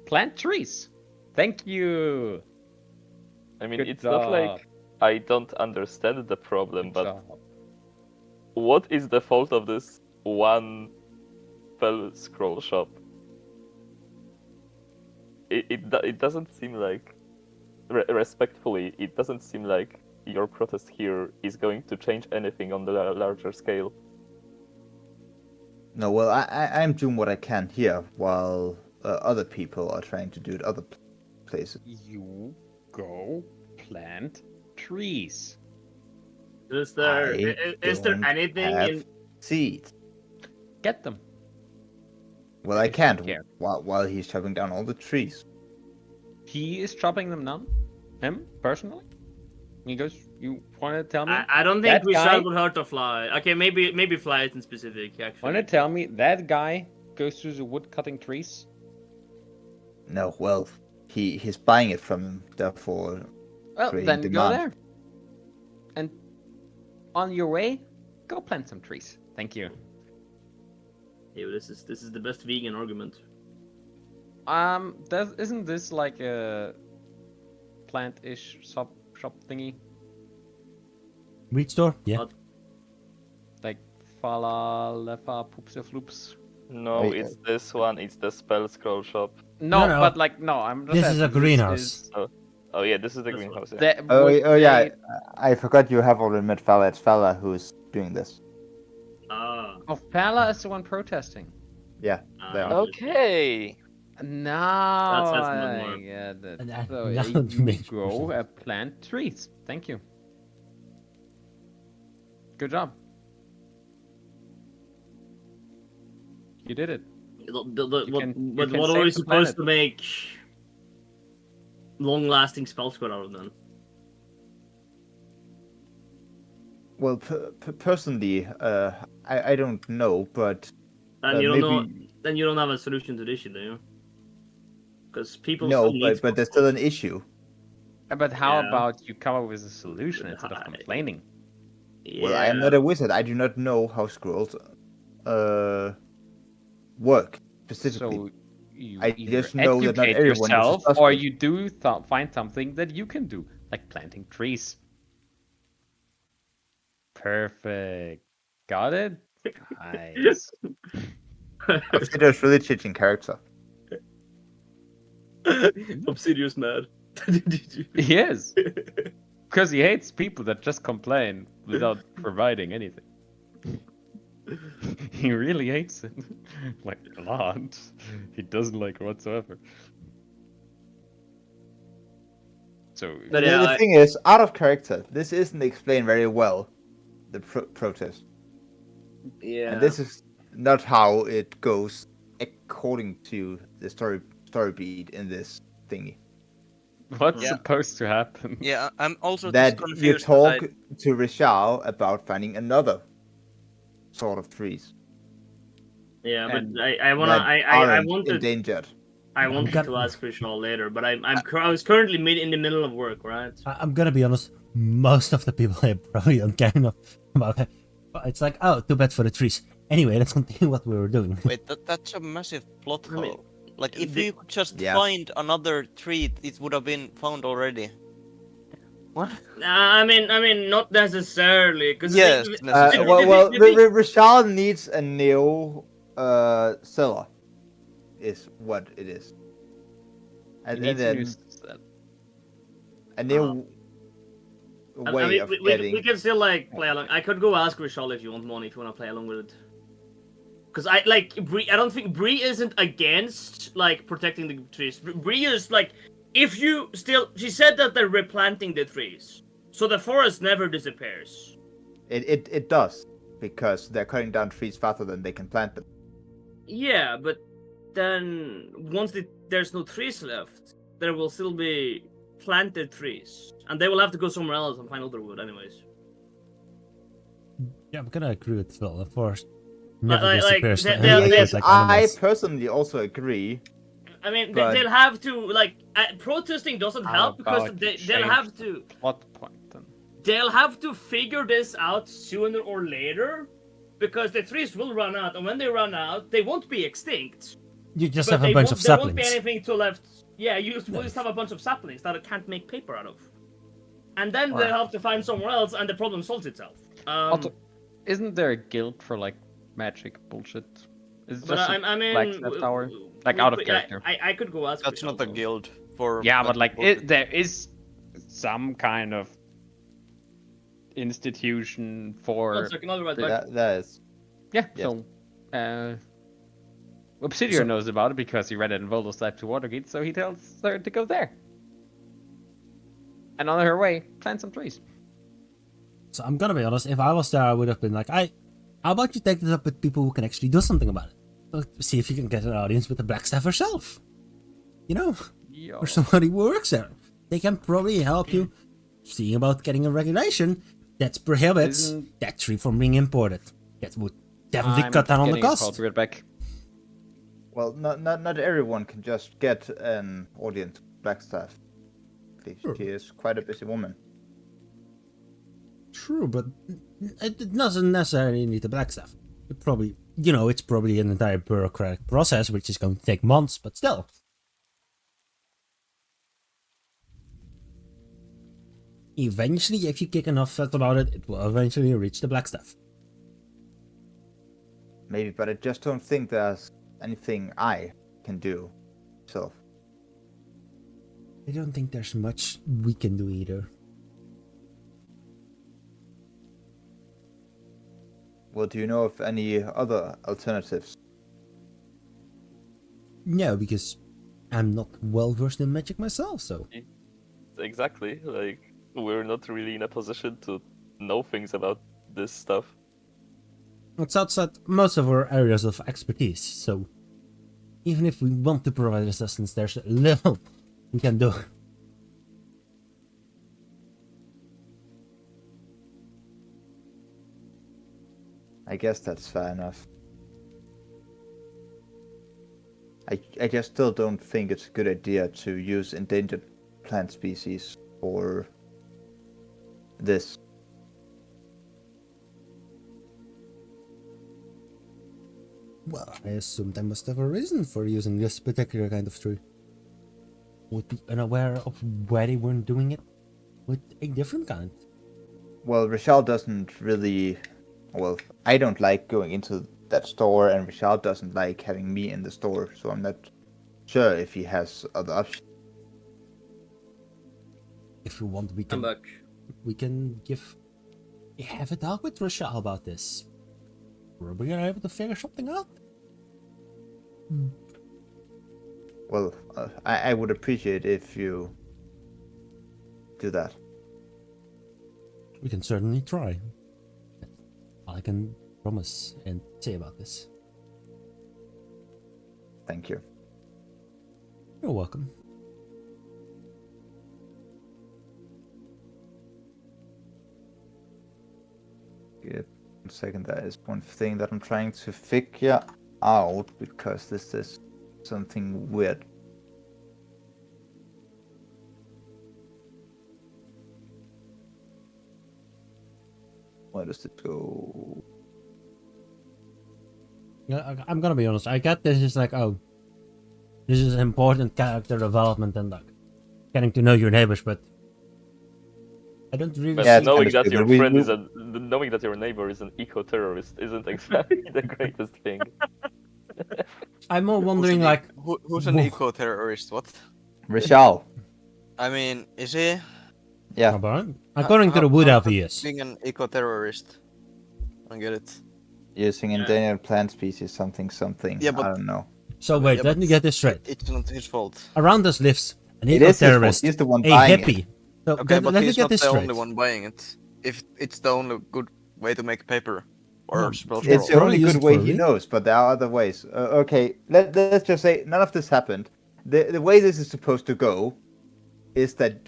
Speaker 4: plant trees. Thank you.
Speaker 6: I mean,
Speaker 4: Good
Speaker 6: it's not
Speaker 4: job.
Speaker 6: like I don't understand the problem,
Speaker 4: Good
Speaker 6: but
Speaker 4: job.
Speaker 6: what is the fault of this one spell scroll shop? It doesn't seem like, respectfully, it doesn't seem like your protest here is going to change anything on the larger scale.
Speaker 1: No, well, I'm doing what I can here, while other people are trying to do it other places.
Speaker 4: You go plant trees.
Speaker 3: Is
Speaker 1: I
Speaker 3: there
Speaker 1: don't
Speaker 3: anything
Speaker 1: have
Speaker 3: in?
Speaker 1: seeds?
Speaker 4: Get them.
Speaker 1: Well, I
Speaker 4: If you
Speaker 1: can't
Speaker 4: care.
Speaker 1: while he's chopping down all the trees.
Speaker 4: He is chopping them down. Him personally. He goes. You want to tell me?
Speaker 3: I don't think
Speaker 4: That
Speaker 3: we
Speaker 4: guy-
Speaker 3: would hurt a fly. Okay, maybe flies in specific actually.
Speaker 4: Want to tell me that guy goes through the wood cutting trees?
Speaker 1: No, well, he's buying it from him, therefore.
Speaker 4: Well,
Speaker 1: Creating
Speaker 4: then go
Speaker 1: demand.
Speaker 4: there. And on your way, go plant some trees. Thank you.
Speaker 3: Yeah, this is the best vegan argument.
Speaker 4: Isn't this like a plant-ish shop thingy?
Speaker 2: Weed store? Yeah.
Speaker 4: Like Fala, Lefa, Poopsa Floops?
Speaker 6: No,
Speaker 1: Wait,
Speaker 6: it's this one. It's the spell scroll shop.
Speaker 4: No,
Speaker 2: No.
Speaker 4: but like no, I'm just
Speaker 2: This is a
Speaker 4: asking,
Speaker 2: greenhouse.
Speaker 6: Oh yeah, this is the
Speaker 3: That's
Speaker 6: greenhouse. Yeah.
Speaker 4: That,
Speaker 1: Oh,
Speaker 4: would
Speaker 1: yeah,
Speaker 4: they-
Speaker 1: I forgot you have already met Fala. It's Fala who's doing this.
Speaker 3: Ah,
Speaker 4: Oh, Fala is the one protesting.
Speaker 1: Yeah, they are.
Speaker 6: Okay.
Speaker 4: Now
Speaker 3: That's not
Speaker 4: I
Speaker 3: more.
Speaker 4: get it.
Speaker 2: And that-
Speaker 4: So
Speaker 2: that
Speaker 4: you
Speaker 2: makes more
Speaker 4: grow
Speaker 2: sense.
Speaker 4: plant trees. Thank you. Good job. You did it.
Speaker 3: What
Speaker 4: can
Speaker 3: are we
Speaker 4: save the
Speaker 3: supposed
Speaker 4: planet.
Speaker 3: to make long-lasting spell squad out of then?
Speaker 1: Well, personally, I don't know, but
Speaker 3: And you don't know.
Speaker 1: maybe
Speaker 3: Then you don't have a solution to the issue, do you? Because people
Speaker 1: no,
Speaker 3: still need.
Speaker 1: but there's still an issue.
Speaker 4: But how
Speaker 3: Yeah.
Speaker 4: about you come up with a solution instead of complaining?
Speaker 1: Well, I am not a wizard. I do not know how scrolls work specifically.
Speaker 4: So you
Speaker 1: I
Speaker 4: either
Speaker 1: just know that not
Speaker 4: educate
Speaker 1: everyone uses
Speaker 4: yourself,
Speaker 1: spell
Speaker 4: or
Speaker 1: scrolls.
Speaker 4: you do find something that you can do, like planting trees. Perfect. Got it? Nice.
Speaker 1: Obsidian's really changing character.
Speaker 3: Obsidian's mad.
Speaker 4: He is. Because he hates people that just complain without providing anything. He really hates it. Like, a lot. He doesn't like it whatsoever. So,
Speaker 3: But
Speaker 1: The
Speaker 3: yeah,
Speaker 1: thing is, out of character, this isn't explained very well. The protest,
Speaker 3: yeah.
Speaker 1: and this is not how it goes according to the story beat in this thingy.
Speaker 4: what's
Speaker 5: Yeah.
Speaker 4: supposed to happen?
Speaker 5: Yeah, I'm also just
Speaker 1: That you
Speaker 5: confused.
Speaker 1: talk to Rishal about finding another sort of trees
Speaker 3: Yeah,
Speaker 4: And
Speaker 3: but I wanna
Speaker 1: that
Speaker 3: I
Speaker 1: aren't
Speaker 3: wanted
Speaker 1: endangered.
Speaker 3: I wanted
Speaker 2: got-
Speaker 3: to ask Vishal later, but I was currently in the middle of work, right?
Speaker 2: I'm gonna be honest. Most of the people I probably don't care enough about it. But it's like, oh, too bad for the trees. Anyway, let's continue what we were doing.
Speaker 5: Wait, that's a massive plot
Speaker 3: I mean,
Speaker 5: hole. Like, if
Speaker 3: the-
Speaker 5: you could just
Speaker 1: Yeah.
Speaker 5: find another tree, it would have been found already. What?
Speaker 3: I mean, not necessarily, because
Speaker 5: Yes, necessarily.
Speaker 1: Rishal needs a new cellar, is what it is,
Speaker 4: he
Speaker 1: and
Speaker 4: needs a new
Speaker 1: then
Speaker 4: set.
Speaker 1: a new way
Speaker 3: I mean,
Speaker 1: of
Speaker 3: we
Speaker 1: getting.
Speaker 3: can still like play along. I could go ask Vishal if you want money if you want to play along with it. Because I like Bree. I don't think Bree isn't against like protecting the trees. Bree is like, if you still. She said that they're replanting the trees, so the forest never disappears.
Speaker 1: It does, because they're cutting down trees faster than they can plant them.
Speaker 3: Yeah, but then once there's no trees left, there will still be planted trees, and they will have to go somewhere else and find other wood, anyways.
Speaker 2: Yeah, I'm gonna agree with Phil. The forest never
Speaker 3: like,
Speaker 2: disappears.
Speaker 3: they-
Speaker 2: and
Speaker 3: they-
Speaker 2: like,
Speaker 3: they-
Speaker 2: it's like
Speaker 1: I
Speaker 2: animals.
Speaker 1: personally also agree.
Speaker 3: I mean,
Speaker 1: But-
Speaker 3: they'll have to like protesting doesn't
Speaker 4: How
Speaker 3: help because
Speaker 4: about you
Speaker 3: they'll
Speaker 4: change
Speaker 3: have
Speaker 4: the
Speaker 3: to
Speaker 4: plot point then?
Speaker 3: they'll have to figure this out sooner or later, because the trees will run out, and when they run out, they won't be extinct.
Speaker 2: You just
Speaker 3: But
Speaker 2: have a bunch of
Speaker 3: there won't be
Speaker 2: saplings.
Speaker 3: anything to left. Yeah, you will just have a bunch of saplings that it can't make paper out of, and then
Speaker 4: Right.
Speaker 3: they'll have to find somewhere else, and the problem solves itself.
Speaker 4: Also, isn't there a guild for like magic bullshit? Is it
Speaker 3: But
Speaker 4: just
Speaker 3: I mean,
Speaker 4: blacksmith tower? Like, out of character.
Speaker 3: I could go ask.
Speaker 5: That's
Speaker 3: Vishal,
Speaker 5: not a
Speaker 3: though.
Speaker 5: guild for.
Speaker 4: Yeah, but like
Speaker 5: bullshit.
Speaker 4: there is some kind of institution
Speaker 3: One
Speaker 4: for
Speaker 3: second, I'll be right back.
Speaker 1: That is.
Speaker 4: yeah.
Speaker 1: Yes.
Speaker 4: So Obsidian knows about it because he read it in Voldo's Type to Watergate, so he tells her to go there. And on her way, plant some trees.
Speaker 2: So I'm gonna be honest. If I was there, I would have been like, how about you take this up with people who can actually do something about it? So see if you can get an audience with the Blackstaff herself. You know,
Speaker 4: Yo.
Speaker 2: or somebody who works there. They can probably help you seeing about getting a regulation that prohibits
Speaker 4: Isn't-
Speaker 2: that tree from being imported. That would definitely
Speaker 4: I'm
Speaker 2: cut down on the
Speaker 4: getting a call.
Speaker 2: cost.
Speaker 4: Be right back.
Speaker 1: Well, not everyone can just get an audience with Blackstaff. She is quite a busy woman.
Speaker 2: True, but it doesn't necessarily need the Blackstaff. It probably, it's probably an entire bureaucratic process, which is going to take months, but still. Eventually, if you kick enough fuss about it, it will eventually reach the Blackstaff.
Speaker 1: Maybe, but I just don't think there's anything I can do myself.
Speaker 2: I don't think there's much we can do either.
Speaker 1: Well, do you know of any other alternatives?
Speaker 2: No, because I'm not well versed in magic myself, so.
Speaker 6: Exactly. Like we're not really in a position to know things about this stuff.
Speaker 2: It's outside most of our areas of expertise, so even if we want to provide assistance, there's little we can do.
Speaker 1: I guess that's fair enough. I just still don't think it's a good idea to use endangered plant species for this.
Speaker 2: Well, I assumed I must have a reason for using this particular kind of tree. Would be unaware of why they weren't doing it with a different kind.
Speaker 1: Well, Rishal doesn't really. Well, I don't like going into that store, and Rishal doesn't like having me in the store, so I'm not sure if he has other options.
Speaker 2: If you want, we
Speaker 3: I'm
Speaker 2: can
Speaker 3: back.
Speaker 2: have a talk with Rashal about this. Probably are able to figure something out.
Speaker 1: Well, I would appreciate if you do that.
Speaker 2: We can certainly try. That's all I can promise and say about this.
Speaker 1: Thank you.
Speaker 2: You're welcome.
Speaker 1: Give 1 second. That is one thing that I'm trying to figure out because this is something weird. Where does it go?
Speaker 2: Yeah, I'm gonna be honest. I get this is like, oh, this is important character development and like getting to know your neighbors, but I don't really.
Speaker 6: But
Speaker 1: Yeah, it's
Speaker 6: knowing
Speaker 1: kinda
Speaker 6: that your
Speaker 1: stupid.
Speaker 6: friend
Speaker 1: We-
Speaker 6: is knowing that your neighbor is an eco-terrorist isn't exactly the greatest thing.
Speaker 2: I'm more
Speaker 5: Who's
Speaker 2: wondering
Speaker 5: an,
Speaker 2: like,
Speaker 5: who's an
Speaker 2: whoa.
Speaker 5: eco-terrorist? What?
Speaker 1: Rishal.
Speaker 5: I mean, is he?
Speaker 1: Yeah.
Speaker 2: According to the wood elf,
Speaker 5: how
Speaker 2: he
Speaker 5: is
Speaker 2: is.
Speaker 5: being an eco-terrorist? I don't get it.
Speaker 1: Using endangered plant species, something.
Speaker 5: Yeah,
Speaker 1: I
Speaker 5: but
Speaker 1: don't know.
Speaker 2: So wait,
Speaker 5: Yeah,
Speaker 2: let
Speaker 5: but
Speaker 2: me get this straight.
Speaker 5: It's not his fault.
Speaker 2: Around us lives an
Speaker 1: It is his fault.
Speaker 2: eco-terrorist,
Speaker 1: He's the one
Speaker 2: a
Speaker 1: buying
Speaker 2: hippie.
Speaker 1: it.
Speaker 2: So
Speaker 5: Okay, but
Speaker 2: let me
Speaker 5: he's
Speaker 2: get
Speaker 5: not
Speaker 2: this
Speaker 5: the
Speaker 2: straight.
Speaker 5: only one buying it. If it's the only good way to make paper or
Speaker 2: No,
Speaker 5: spell
Speaker 1: It's
Speaker 2: Well,
Speaker 1: the
Speaker 5: scroll.
Speaker 1: only
Speaker 2: use
Speaker 1: good
Speaker 2: it
Speaker 1: way
Speaker 2: for
Speaker 1: he
Speaker 2: me.
Speaker 1: knows, but there are other ways. Okay, let's just say none of this happened. The way this is supposed to go is that,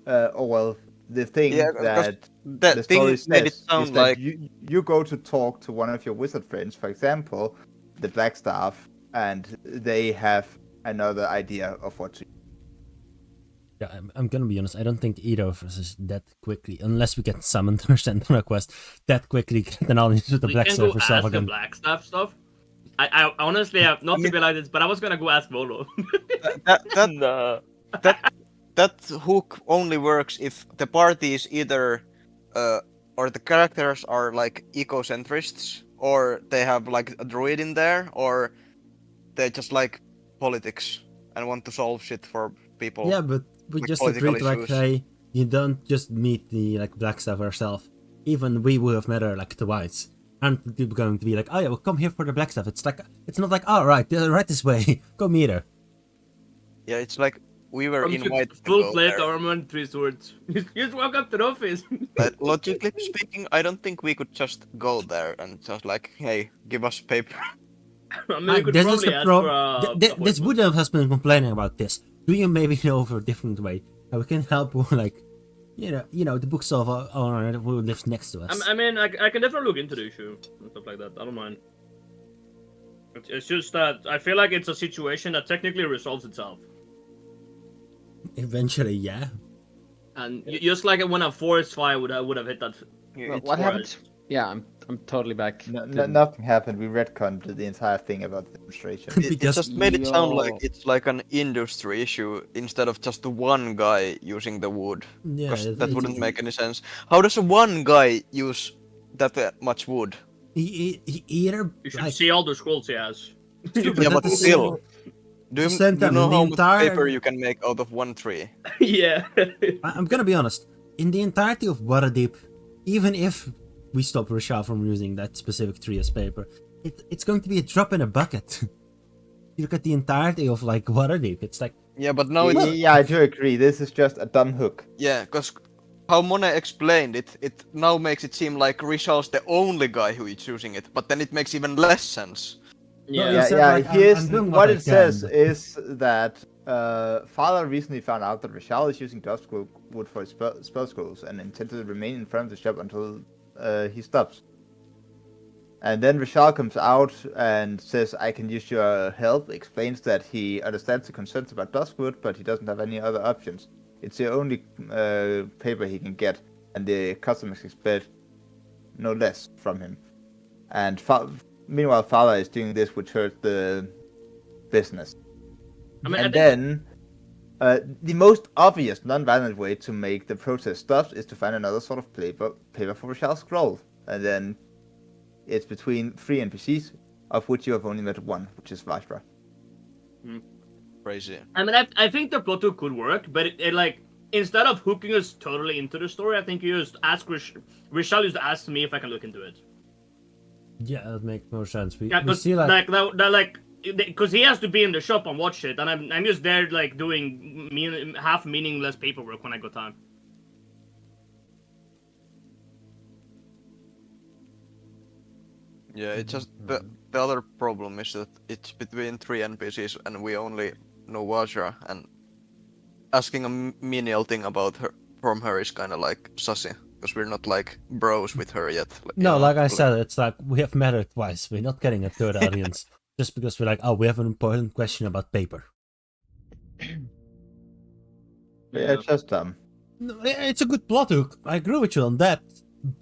Speaker 1: the thing
Speaker 5: Yeah, because
Speaker 1: that
Speaker 5: that
Speaker 1: the
Speaker 5: thing
Speaker 1: story
Speaker 5: made it
Speaker 1: says is
Speaker 5: sound
Speaker 1: that
Speaker 5: like
Speaker 1: you go to talk to one of your wizard friends, for example, the Black Staff, and they have another idea of what to.
Speaker 2: Yeah, I'm gonna be honest. I don't think either of us is that quickly, unless we get summoned or sent a request, that quickly get the knowledge to the
Speaker 3: We
Speaker 2: black
Speaker 3: can
Speaker 2: stuff
Speaker 3: go
Speaker 2: herself
Speaker 3: ask the
Speaker 2: again.
Speaker 3: black stuff. I honestly have not to be like this, but I was gonna go ask Volo.
Speaker 5: that
Speaker 6: Nah.
Speaker 5: that hook only works if the party is either or the characters are like ecocentrists, or they have like a druid in there, or they just like politics and want to solve shit for people.
Speaker 2: Yeah, but we
Speaker 5: like
Speaker 2: just
Speaker 5: political
Speaker 2: agreed like,
Speaker 5: issues.
Speaker 2: hey, you don't just meet the like black stuff herself. Even we would have met her like twice. Aren't people going to be like, oh yeah, well come here for the black stuff? It's like, it's not like, all right, right this way, go meet her.
Speaker 5: Yeah, it's like we were
Speaker 3: Comes with
Speaker 5: invited to
Speaker 3: full
Speaker 5: go
Speaker 3: plate
Speaker 5: there.
Speaker 3: armor and 3 swords. Just walk up to the office.
Speaker 5: Logically speaking, I don't think we could just go there and just like, hey, give us paper.
Speaker 3: I mean, we could
Speaker 2: This is
Speaker 3: probably
Speaker 2: the
Speaker 3: ask
Speaker 2: pro-
Speaker 3: for a
Speaker 2: this
Speaker 3: appointment.
Speaker 2: wood elf has been complaining about this. Do you maybe know of a different way how we can help like, you know, the bookstore owner who lives next to us?
Speaker 3: I mean, I can definitely look into the issue and stuff like that. I don't mind. It's just that I feel like it's a situation that technically resolves itself.
Speaker 2: Eventually, yeah.
Speaker 3: And just like when a forest fire would have hit that.
Speaker 5: It's
Speaker 4: What happened?
Speaker 3: forest.
Speaker 4: Yeah, I'm totally back.
Speaker 1: Nothing happened. We retconned the entire thing about the demonstration.
Speaker 5: It
Speaker 2: Because-
Speaker 5: just made it sound like
Speaker 4: Yo.
Speaker 5: it's like an industry issue instead of just one guy using the wood.
Speaker 2: Yeah,
Speaker 5: Because
Speaker 2: it-
Speaker 5: that
Speaker 2: it-
Speaker 5: wouldn't make any sense. How does one guy use that much wood?
Speaker 2: he either
Speaker 3: You should
Speaker 2: like,
Speaker 3: see all the scrolls he has.
Speaker 2: but
Speaker 5: Yeah, but
Speaker 2: at the
Speaker 5: still.
Speaker 2: same-
Speaker 5: Do you,
Speaker 2: the same
Speaker 5: do you
Speaker 2: time,
Speaker 5: know
Speaker 2: the
Speaker 5: how much
Speaker 2: entire-
Speaker 5: paper you can make out of one tree?
Speaker 3: Yeah.
Speaker 2: I'm gonna be honest. In the entirety of Waterdeep, even if we stop Rashal from using that specific tree as paper, it's going to be a drop in a bucket. you look at the entirety of like Waterdeep, it's like
Speaker 5: Yeah, but now it's
Speaker 1: Yeah, I do agree. This is just a dumb hook.
Speaker 5: yeah, because how Monet explained it, it now makes it seem like Rishal's the only guy who is using it, but then it makes even less sense.
Speaker 2: No,
Speaker 3: Yeah.
Speaker 2: he
Speaker 1: Yeah,
Speaker 2: said,
Speaker 1: yeah.
Speaker 2: like,
Speaker 1: Here's
Speaker 2: I'm doing
Speaker 1: what
Speaker 2: I
Speaker 1: it says
Speaker 2: can.
Speaker 1: is that Father recently found out that Rishal is using Duskwood for his spell scrolls and intends to remain in front of the shop until he stops. And then Rishal comes out and says, "I can use your help." Explains that he understands the concerns about Duskwood, but he doesn't have any other options. It's the only paper he can get, and the customers expect no less from him. And meanwhile, Father is doing this, which hurts the business.
Speaker 3: I mean, I
Speaker 1: And
Speaker 3: think-
Speaker 1: then the most obvious non-violent way to make the protest stop is to find another sort of paper for Rashal's scroll. And then it's between 3 NPCs, of which you have only met one, which is Vajra.
Speaker 5: Crazy.
Speaker 3: I mean, I think the plot hook could work, but it like instead of hooking us totally into the story, I think you just ask Rishal just asked me if I can look into it.
Speaker 2: Yeah, that makes more sense. We
Speaker 3: Because
Speaker 2: see like
Speaker 3: because he has to be in the shop and watch it, and I'm just there like doing half meaningless paperwork when I got time.
Speaker 5: Yeah, it's just the other problem is that it's between 3 NPCs and we only know Vajra, and asking a menial thing about her from her is kind of like sussy because we're not like bros with her yet. you
Speaker 2: no,
Speaker 5: know?
Speaker 2: like I said, it's like we have met her twice. We're not getting a third audience just because we're like, oh, we have an important question about paper.
Speaker 1: Yeah, it's just dumb.
Speaker 2: No, it's a good plot hook. I agree with you on that,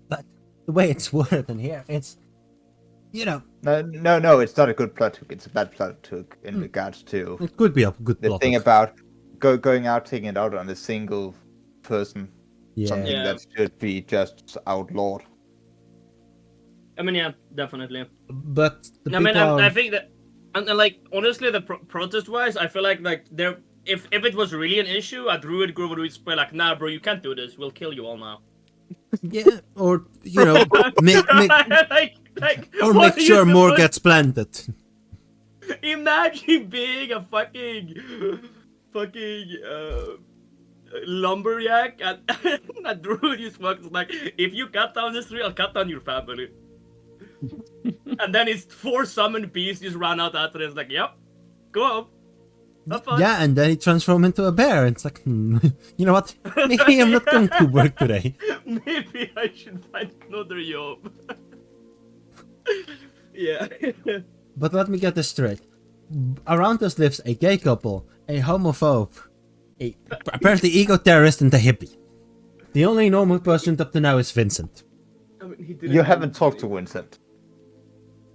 Speaker 2: but the way it's worded in here, it's
Speaker 1: No, it's not a good plot hook. It's a bad plot hook in regards to
Speaker 2: it could be a good
Speaker 1: the
Speaker 2: plot
Speaker 1: thing
Speaker 2: hook.
Speaker 1: about going out, taking it out on a single person.
Speaker 2: Yeah.
Speaker 1: Something
Speaker 3: Yeah.
Speaker 1: that should be just outlawed.
Speaker 3: I mean, yeah, definitely.
Speaker 2: But the
Speaker 3: I mean,
Speaker 2: people
Speaker 3: I think that, and like honestly, the protest-wise, I feel like there, if it was really an issue, a druid group would be like, nah, bro, you can't do this. We'll kill you all now.
Speaker 2: yeah, or you know, make
Speaker 3: like,
Speaker 2: or
Speaker 3: what
Speaker 2: make
Speaker 3: are you
Speaker 2: sure more
Speaker 3: supposed-
Speaker 2: gets planted.
Speaker 3: Imagine being a fucking lumberjack and a druid just walks like, if you cut down this tree, I'll cut down your family. And then his 4 summoned beasts just run out after it. It's like, yep, go on. Have fun.
Speaker 2: Yeah, and then he transforms into a bear. It's like, you know what? Maybe I'm not going to work today.
Speaker 3: Maybe I should find another job. Yeah.
Speaker 2: But let me get this straight. Around us lives a gay couple, a homophobe, a apparently eco-terrorist, and a hippie. The only normal person up to now is Vincent.
Speaker 3: I mean, he didn't
Speaker 1: You
Speaker 3: know.
Speaker 1: haven't talked to Vincent.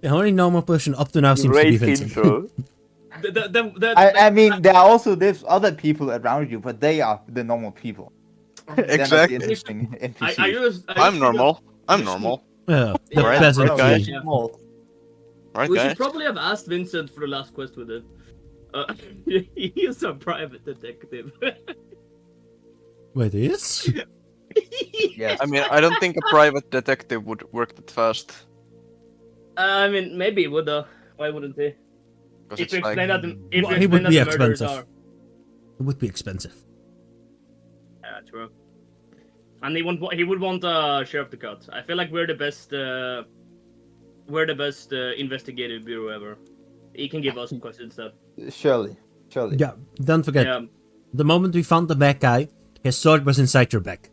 Speaker 2: The only normal person up to now seems to be
Speaker 6: Great
Speaker 2: Vincent.
Speaker 6: intro.
Speaker 1: I mean, there are also lives other people around you, but they are the normal people. They're not the
Speaker 5: Exactly.
Speaker 1: interesting
Speaker 3: I
Speaker 1: NPCs.
Speaker 3: used
Speaker 5: I'm normal. I'm
Speaker 3: you should-
Speaker 5: normal.
Speaker 2: Yeah, the
Speaker 5: Right,
Speaker 2: peasant
Speaker 5: right,
Speaker 1: No,
Speaker 5: guys.
Speaker 2: tree.
Speaker 1: they're small.
Speaker 5: Right,
Speaker 3: We
Speaker 5: guys?
Speaker 3: should probably have asked Vincent for the last quest with it. He is a private detective.
Speaker 2: Wait, he is?
Speaker 1: Yes.
Speaker 5: I mean, I don't think a private detective would work that fast.
Speaker 3: I mean, maybe he would though. Why wouldn't he?
Speaker 5: Because
Speaker 3: If you
Speaker 5: it's
Speaker 3: explain
Speaker 5: like,
Speaker 3: that, if
Speaker 2: Well,
Speaker 3: you
Speaker 2: he
Speaker 3: explain
Speaker 2: would
Speaker 3: that
Speaker 2: be
Speaker 3: the murders
Speaker 2: expensive.
Speaker 3: are,
Speaker 2: It would be expensive.
Speaker 3: yeah, true. And he would want a sheriff to cut. I feel like we're the best investigative bureau ever. He can give us questions stuff.
Speaker 1: Surely.
Speaker 2: Yeah, don't forget,
Speaker 3: Yeah.
Speaker 2: the moment we found the bad guy, his sword was inside your bag.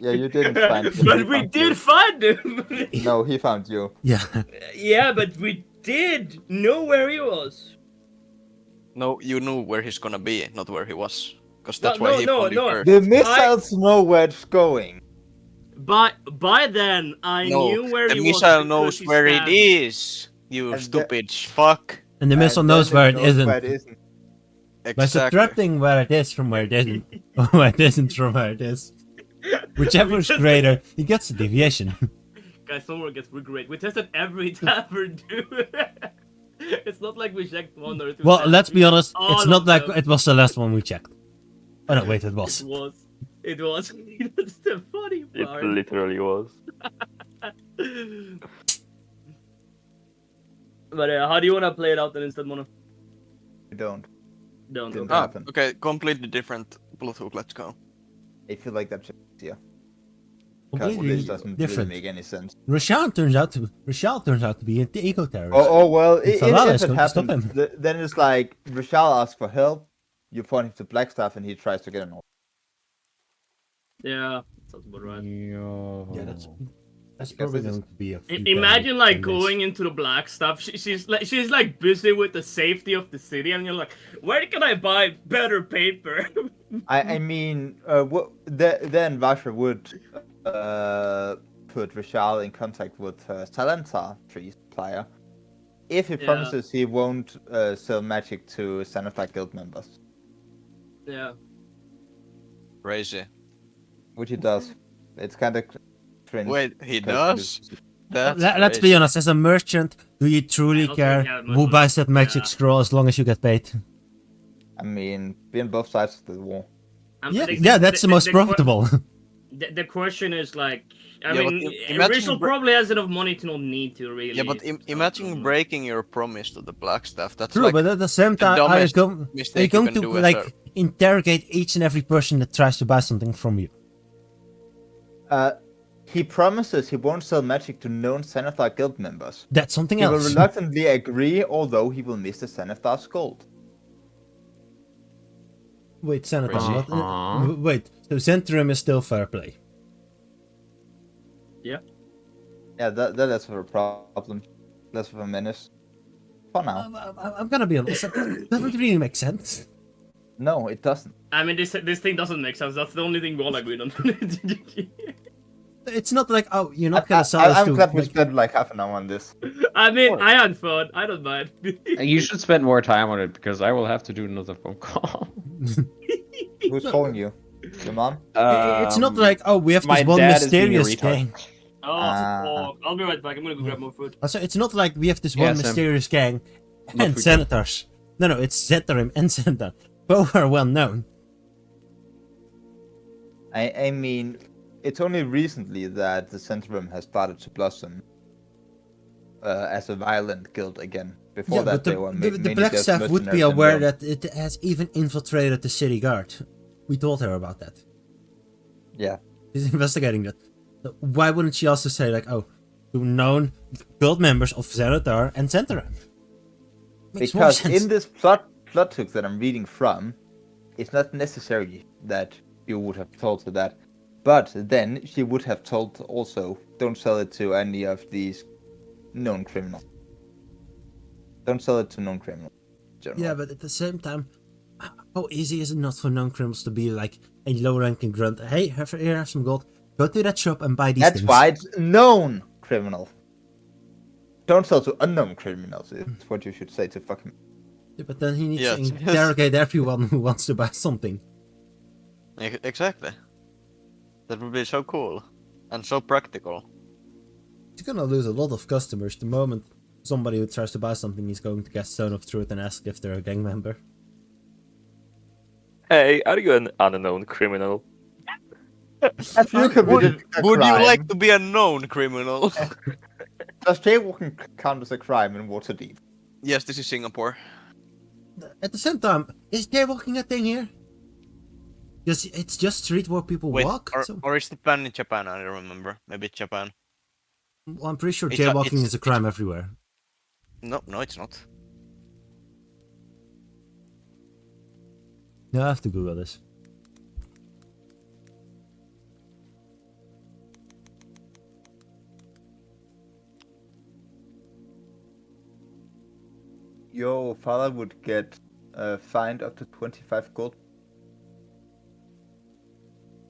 Speaker 1: Yeah, you didn't find him.
Speaker 3: But
Speaker 1: He
Speaker 3: we
Speaker 1: found
Speaker 3: did
Speaker 1: you.
Speaker 3: find him.
Speaker 1: No, he found you.
Speaker 2: Yeah.
Speaker 3: Yeah, but we did know where he was.
Speaker 5: no, you knew where he's gonna be, not where he was. Because
Speaker 3: No,
Speaker 5: that's why
Speaker 3: no,
Speaker 5: he
Speaker 3: no,
Speaker 5: found you
Speaker 3: no.
Speaker 5: first.
Speaker 1: The missiles know where it's going.
Speaker 3: By then, I
Speaker 5: No,
Speaker 3: knew where
Speaker 5: the
Speaker 3: he
Speaker 5: missile
Speaker 3: was.
Speaker 5: knows
Speaker 3: because he
Speaker 5: where it
Speaker 3: stabbed-
Speaker 5: is. You
Speaker 1: And
Speaker 5: stupid fuck.
Speaker 2: And the missile
Speaker 1: And
Speaker 2: knows
Speaker 1: then
Speaker 2: where it
Speaker 1: knows
Speaker 2: isn't.
Speaker 1: where it isn't.
Speaker 2: By
Speaker 5: Exactly.
Speaker 2: subtracting where it is from where it isn't, or where it isn't from where it is. Whichever is greater, he gets a deviation.
Speaker 3: Guys, somewhere gets great. We tested every tavern, dude. It's not like we checked 1 or 2.
Speaker 2: Well,
Speaker 3: times.
Speaker 2: let's be honest,
Speaker 3: All
Speaker 2: it's not
Speaker 3: of
Speaker 2: like
Speaker 3: them.
Speaker 2: it was the last one we checked. Oh no, wait, it was.
Speaker 3: It was. It was. That's the funny
Speaker 6: It
Speaker 3: part.
Speaker 6: literally was.
Speaker 3: But how do you want to play it out then instead, Mono?
Speaker 1: You don't.
Speaker 3: Don't.
Speaker 1: Didn't
Speaker 3: Okay.
Speaker 1: happen.
Speaker 5: Okay, completely different Bluetooth. Let's go.
Speaker 1: I feel like that's easier. Because
Speaker 2: Completely
Speaker 1: this doesn't
Speaker 2: different.
Speaker 1: really make any sense.
Speaker 2: Rashal turns out to be an eco-terrorist.
Speaker 1: Oh well,
Speaker 2: Valhalla is
Speaker 1: if it
Speaker 2: going to stop
Speaker 1: happens,
Speaker 2: him.
Speaker 1: then it's like Rashal asks for help, you point him to Blackstaff, and he tries to get an order.
Speaker 3: Yeah, sounds about right.
Speaker 2: Yeah, that's
Speaker 1: Because
Speaker 2: probably
Speaker 1: this is-
Speaker 2: going to be a few
Speaker 3: Imagine like
Speaker 2: 10 days.
Speaker 3: going into the black stuff. She's like busy with the safety of the city, and you're like, where can I buy better paper?
Speaker 1: I mean, then Vasha would put Rashal in contact with Salenta tree supplier if he
Speaker 3: Yeah.
Speaker 1: promises he won't sell magic to Xanathar guild members,
Speaker 3: Yeah.
Speaker 5: Crazy.
Speaker 1: which he does. It's kind of cringe.
Speaker 5: Wait, he
Speaker 1: 'cause
Speaker 5: does? That's
Speaker 2: Let's be
Speaker 5: crazy.
Speaker 2: honest, as a merchant, do you truly
Speaker 3: I don't
Speaker 2: care
Speaker 3: think I have
Speaker 2: who
Speaker 3: much
Speaker 2: buys that
Speaker 3: of-
Speaker 2: magic
Speaker 3: yeah.
Speaker 2: scroll as long as you get paid?
Speaker 1: I mean, be on both sides of the war.
Speaker 2: Yeah, that's the most profitable.
Speaker 3: The question is like, I
Speaker 5: Yeah, but
Speaker 3: mean,
Speaker 5: imagine
Speaker 3: Rachel
Speaker 5: bre-
Speaker 3: probably has enough money to not need to really.
Speaker 5: Yeah, but
Speaker 3: so-
Speaker 5: imagine breaking your promise to the Blackstaff. That's
Speaker 2: True,
Speaker 5: like
Speaker 2: but at the same
Speaker 5: the
Speaker 2: time, are you,
Speaker 5: dumbest
Speaker 2: are you
Speaker 5: mistake you
Speaker 2: going
Speaker 5: can
Speaker 2: to
Speaker 5: do as
Speaker 2: like interrogate each and every person that tries to buy something from you?
Speaker 1: He promises he won't sell magic to known Xanathar guild members.
Speaker 2: That's something
Speaker 1: He will
Speaker 2: else.
Speaker 1: reluctantly agree, although he will miss the Xanathar's gold.
Speaker 2: Wait, Senator,
Speaker 5: Crazy.
Speaker 2: not, wait, so Centrum is still fair play.
Speaker 1: Yeah, that's a problem. Less of a menace. For now.
Speaker 2: I'm gonna be honest, that doesn't really make sense.
Speaker 1: No, it doesn't.
Speaker 3: I mean, this thing doesn't make sense. That's the only thing we all agreed on.
Speaker 2: It's not like, oh, you're not gonna sell us
Speaker 1: I'm
Speaker 2: to...
Speaker 1: glad we
Speaker 2: like-
Speaker 1: spent like half an hour on this.
Speaker 3: I mean, I had fun. I don't mind.
Speaker 4: You should spend more time on it because I will have to do another phone call.
Speaker 1: Who's calling you? Your mom?
Speaker 2: It's not like, oh, we have
Speaker 7: my
Speaker 2: this one
Speaker 7: dad is being a
Speaker 2: mysterious
Speaker 7: retard.
Speaker 2: gang.
Speaker 3: I'll be right back. I'm gonna go grab more food.
Speaker 2: So it's not like we have this
Speaker 4: Yeah,
Speaker 2: one
Speaker 4: Sam.
Speaker 2: mysterious gang
Speaker 4: Not
Speaker 2: and
Speaker 4: food.
Speaker 2: senators. No, it's Zetarim and Senator. Both are well known.
Speaker 1: I mean, it's only recently that the Centrum has started to blossom as a violent guild again. Before
Speaker 2: Yeah,
Speaker 1: that,
Speaker 2: but
Speaker 1: they were
Speaker 2: the
Speaker 1: mainly
Speaker 2: Black
Speaker 1: just
Speaker 2: Staff would be
Speaker 1: mercenaries and
Speaker 2: aware
Speaker 1: roam.
Speaker 2: that it has even infiltrated the city guard. We told her about that.
Speaker 1: Yeah.
Speaker 2: She's investigating that. So why wouldn't she also say, like, oh, to known guild members of Xanathar and Centrum? Makes more
Speaker 1: Because
Speaker 2: sense.
Speaker 1: in this plot hook that I'm reading from, it's not necessary that you would have told her that. But then she would have told also, don't sell it to any of these known criminals. Don't sell it to known criminals. in general.
Speaker 2: Yeah, but at the same time, how easy is it not for known criminals to be like a low-ranking grunt? Hey, here have some gold. Go to that shop and buy these
Speaker 1: That's
Speaker 2: things.
Speaker 1: why it's known criminal. Don't sell to unknown criminals. It's what you should say to fucking.
Speaker 2: Yeah, but then he needs
Speaker 5: Yes,
Speaker 2: to
Speaker 5: yes.
Speaker 2: interrogate everyone who wants to buy something.
Speaker 5: Exactly. That would be so cool and so practical.
Speaker 2: He's gonna lose a lot of customers the moment somebody who tries to buy something is going to cast Stone of Truth and ask if they're a gang member.
Speaker 6: Hey, are you an unknown criminal?
Speaker 1: If you committed a
Speaker 5: Would you
Speaker 1: crime,
Speaker 5: like to be a known criminal?
Speaker 1: does jaywalking count as a crime in Waterdeep?
Speaker 5: Yes, this is Singapore.
Speaker 2: At the same time, is jaywalking a thing here? Because it's just street where people
Speaker 5: Wait,
Speaker 2: walk.
Speaker 5: or,
Speaker 2: so-
Speaker 5: or is it banned in Japan? I don't remember. Maybe it's Japan.
Speaker 2: Well, I'm pretty sure
Speaker 5: It's a-
Speaker 2: jaywalking
Speaker 5: it's-
Speaker 2: is a crime everywhere.
Speaker 5: No, it's not.
Speaker 2: No, I have to Google this.
Speaker 1: Your father would get fined up to 25 gold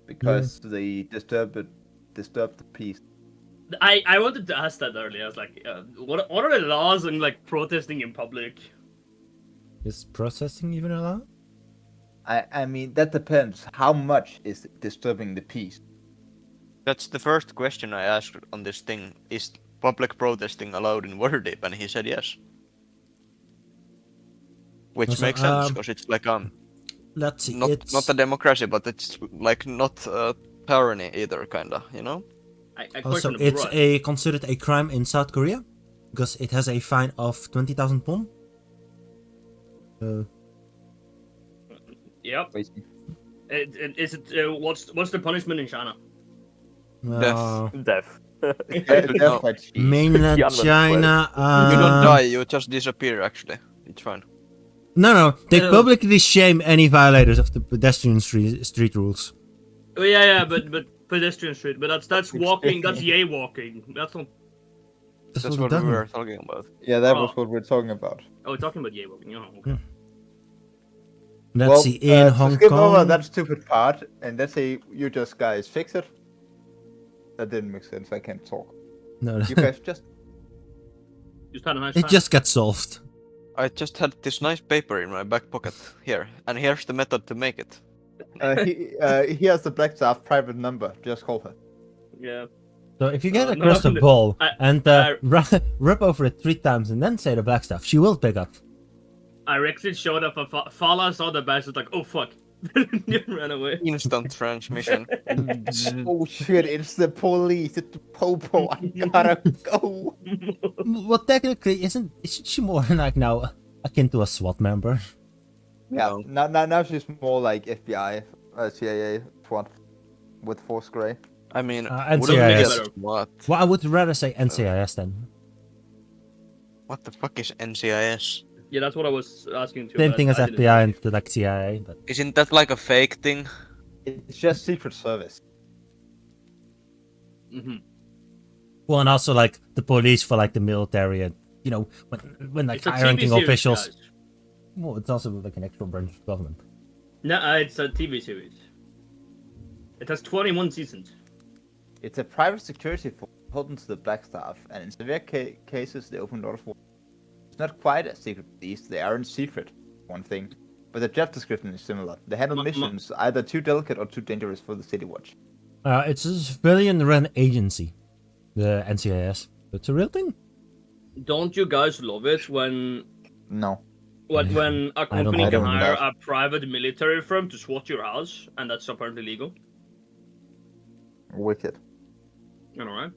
Speaker 1: because they disturbed the peace.
Speaker 3: I wanted to ask that earlier. I was like, what are the laws on like protesting in public?
Speaker 2: Is processing even allowed?
Speaker 1: I mean, that depends. How much is disturbing the peace?
Speaker 5: That's the first question I asked on this thing. Is public protesting allowed in Waterdeep? And he said yes. Which
Speaker 2: Also,
Speaker 5: makes sense, because it's like
Speaker 2: Let's see.
Speaker 5: not a democracy, but it's like not a tyranny either, kinda, you know?
Speaker 3: I
Speaker 2: Also,
Speaker 3: question the
Speaker 2: it's
Speaker 3: right.
Speaker 2: considered a crime in South Korea. because it has a fine of 20,000 pon.
Speaker 3: Yep.
Speaker 1: Crazy.
Speaker 3: Is it? What's the punishment in China?
Speaker 2: Uh,
Speaker 6: Death.
Speaker 1: They're
Speaker 5: No.
Speaker 1: quite cheap.
Speaker 2: mainland
Speaker 6: Jan went
Speaker 2: China.
Speaker 5: You don't die, you just disappear actually. It's fine.
Speaker 2: No. They
Speaker 3: No.
Speaker 2: publicly shame any violators of the pedestrian street rules.
Speaker 3: Oh yeah, but pedestrian street. But that's walking. That's
Speaker 1: Extremely.
Speaker 3: yay walking. That's not.
Speaker 5: That's
Speaker 2: what
Speaker 5: what
Speaker 2: it
Speaker 5: we
Speaker 2: doesn't.
Speaker 5: were talking about.
Speaker 1: Yeah, that
Speaker 3: Oh.
Speaker 1: was what we're talking about.
Speaker 3: Oh, we're talking about yay walking. Oh, okay.
Speaker 2: Let's see, in
Speaker 1: to
Speaker 2: Hong
Speaker 1: skip over
Speaker 2: Kong.
Speaker 1: that stupid part, and let's say you just guys fix it. That didn't make sense. I can't talk.
Speaker 2: No,
Speaker 1: You guys just
Speaker 3: Just had a nice
Speaker 2: it
Speaker 3: time.
Speaker 2: just gets solved.
Speaker 5: I just had this nice paper in my back pocket here, and here's the method to make it.
Speaker 1: he has the black staff private number. Just call her.
Speaker 3: Yeah.
Speaker 2: So if you get
Speaker 3: No,
Speaker 2: a crystal
Speaker 3: no,
Speaker 2: ball
Speaker 3: I-
Speaker 2: and rub over it 3 times and then say the black stuff, she will pick up.
Speaker 3: I actually showed up. Fala saw the badge. Was like, oh fuck, ran away.
Speaker 5: Instant transmission.
Speaker 1: Oh shit! It's the police. It's the popo. I gotta go.
Speaker 2: Well, technically, isn't she more like now akin to a SWAT member?
Speaker 1: Yeah.
Speaker 5: No.
Speaker 1: Now she's more like FBI, CIA, SWAT, with Force Grey.
Speaker 5: I mean,
Speaker 2: And
Speaker 5: wouldn't
Speaker 3: CIS.
Speaker 5: it just- what?
Speaker 2: Well, I would rather say NCIS then.
Speaker 5: What the fuck is NCIS?
Speaker 3: Yeah, that's what I was asking too.
Speaker 2: Same
Speaker 3: but
Speaker 2: thing as
Speaker 3: I didn't
Speaker 2: FBI
Speaker 3: know.
Speaker 2: and like CIA, but
Speaker 5: Isn't that like a fake thing?
Speaker 1: It's just Secret Service.
Speaker 3: Mhm.
Speaker 2: well, and also like the police for like the military and you know when like
Speaker 3: It's a
Speaker 2: high
Speaker 3: TV
Speaker 2: ranking
Speaker 3: series,
Speaker 2: officials.
Speaker 3: guys.
Speaker 2: Well, it's also like an actual branch of government.
Speaker 3: No, it's a TV series. It has 21 seasons.
Speaker 1: It's a private security force beholden to the Black Staff, and in severe cases, they open doors for. It's not quite a secret police. They aren't secret, one thing, but the job description is similar. They handle missions either too delicate or too dangerous for the City Watch.
Speaker 2: It's a civilian-run agency, the NCIS. It's a real thing.
Speaker 3: Don't you guys love it when
Speaker 1: No.
Speaker 3: when a
Speaker 2: I don't
Speaker 3: company
Speaker 2: like
Speaker 3: can
Speaker 1: it.
Speaker 3: hire a private military firm to SWAT your house, and that's apparently legal?
Speaker 1: Wicked.
Speaker 3: You know, right?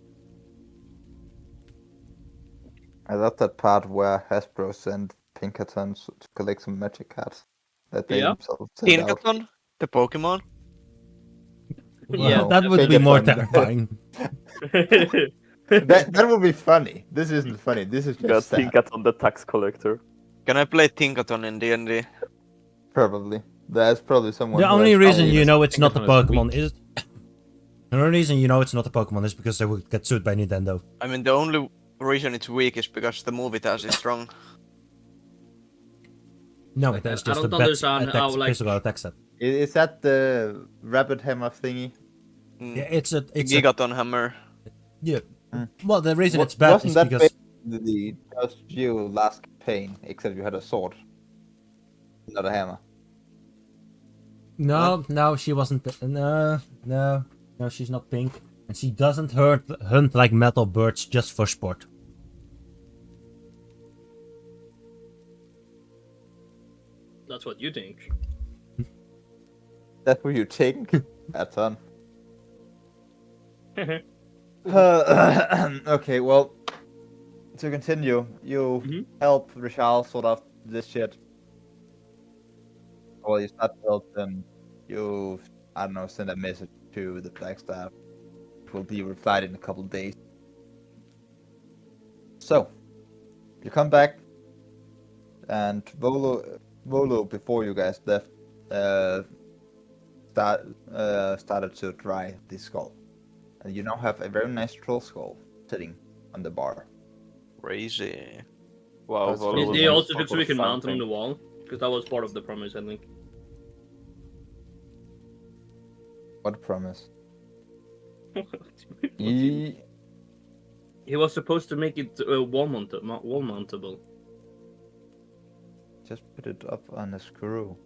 Speaker 1: I love that part where Hasbro sent Pinkerton to collect some magic cards that they
Speaker 3: Yeah.
Speaker 1: themselves sent out.
Speaker 5: Tinkaton? The Pokemon?
Speaker 3: Yeah,
Speaker 2: Well, that would be more
Speaker 1: Pinkerton.
Speaker 2: terrifying.
Speaker 1: That would be funny. This isn't funny. This is
Speaker 6: Got
Speaker 1: just sad,
Speaker 6: Tinkaton the tax collector.
Speaker 5: Can I play Tinkaton in D&D?
Speaker 1: probably. There's probably someone.
Speaker 2: The
Speaker 1: who
Speaker 2: only
Speaker 1: has
Speaker 2: reason
Speaker 1: probably
Speaker 2: you know it's not the
Speaker 4: Pinkerton is
Speaker 2: Pokemon is the only reason you know it's not a Pokemon is because they would get sued by Nintendo.
Speaker 5: I mean, the only reason it's weak is because the movie tells it's strong.
Speaker 2: No,
Speaker 3: Like,
Speaker 2: that's
Speaker 3: I
Speaker 2: just a
Speaker 3: don't
Speaker 2: bad
Speaker 3: understand
Speaker 2: attack,
Speaker 3: how, like-
Speaker 2: physical attack set.
Speaker 1: Is that the rabbit hammer thingy?
Speaker 5: Mm.
Speaker 2: Yeah, it's a
Speaker 5: Gigaton Hammer.
Speaker 2: yeah.
Speaker 1: Mm.
Speaker 2: Well, the reason it's bad
Speaker 1: Wasn't
Speaker 2: is
Speaker 1: that
Speaker 2: because
Speaker 1: the just you last campaign, except you had a sword, not a hammer?
Speaker 2: no, she wasn't. No, she's not pink, and she doesn't hunt like metal birds just for sport.
Speaker 3: That's what you think.
Speaker 1: That's what you think. That's on.
Speaker 3: Mhm.
Speaker 1: Okay, well, to continue, you
Speaker 3: Mhm.
Speaker 1: help Rishal sort out this shit. Well, you start to help them. You, I don't know, send a message to the Black Staff. It will be replied in a couple days. So, you come back, and Volo, before you guys left, started to dry the skull. And you now have a very nice troll skull sitting on the bar.
Speaker 5: Crazy.
Speaker 6: Wow,
Speaker 1: That's
Speaker 6: Volo
Speaker 1: really
Speaker 6: was
Speaker 3: They
Speaker 6: on
Speaker 3: also
Speaker 6: top
Speaker 3: took so
Speaker 6: of
Speaker 3: we can mount it on
Speaker 6: something.
Speaker 3: the wall, because that was part of the promise, I think.
Speaker 1: What a promise. Ye-
Speaker 3: He was supposed to make it wall mountable.
Speaker 1: Just put it up on a screw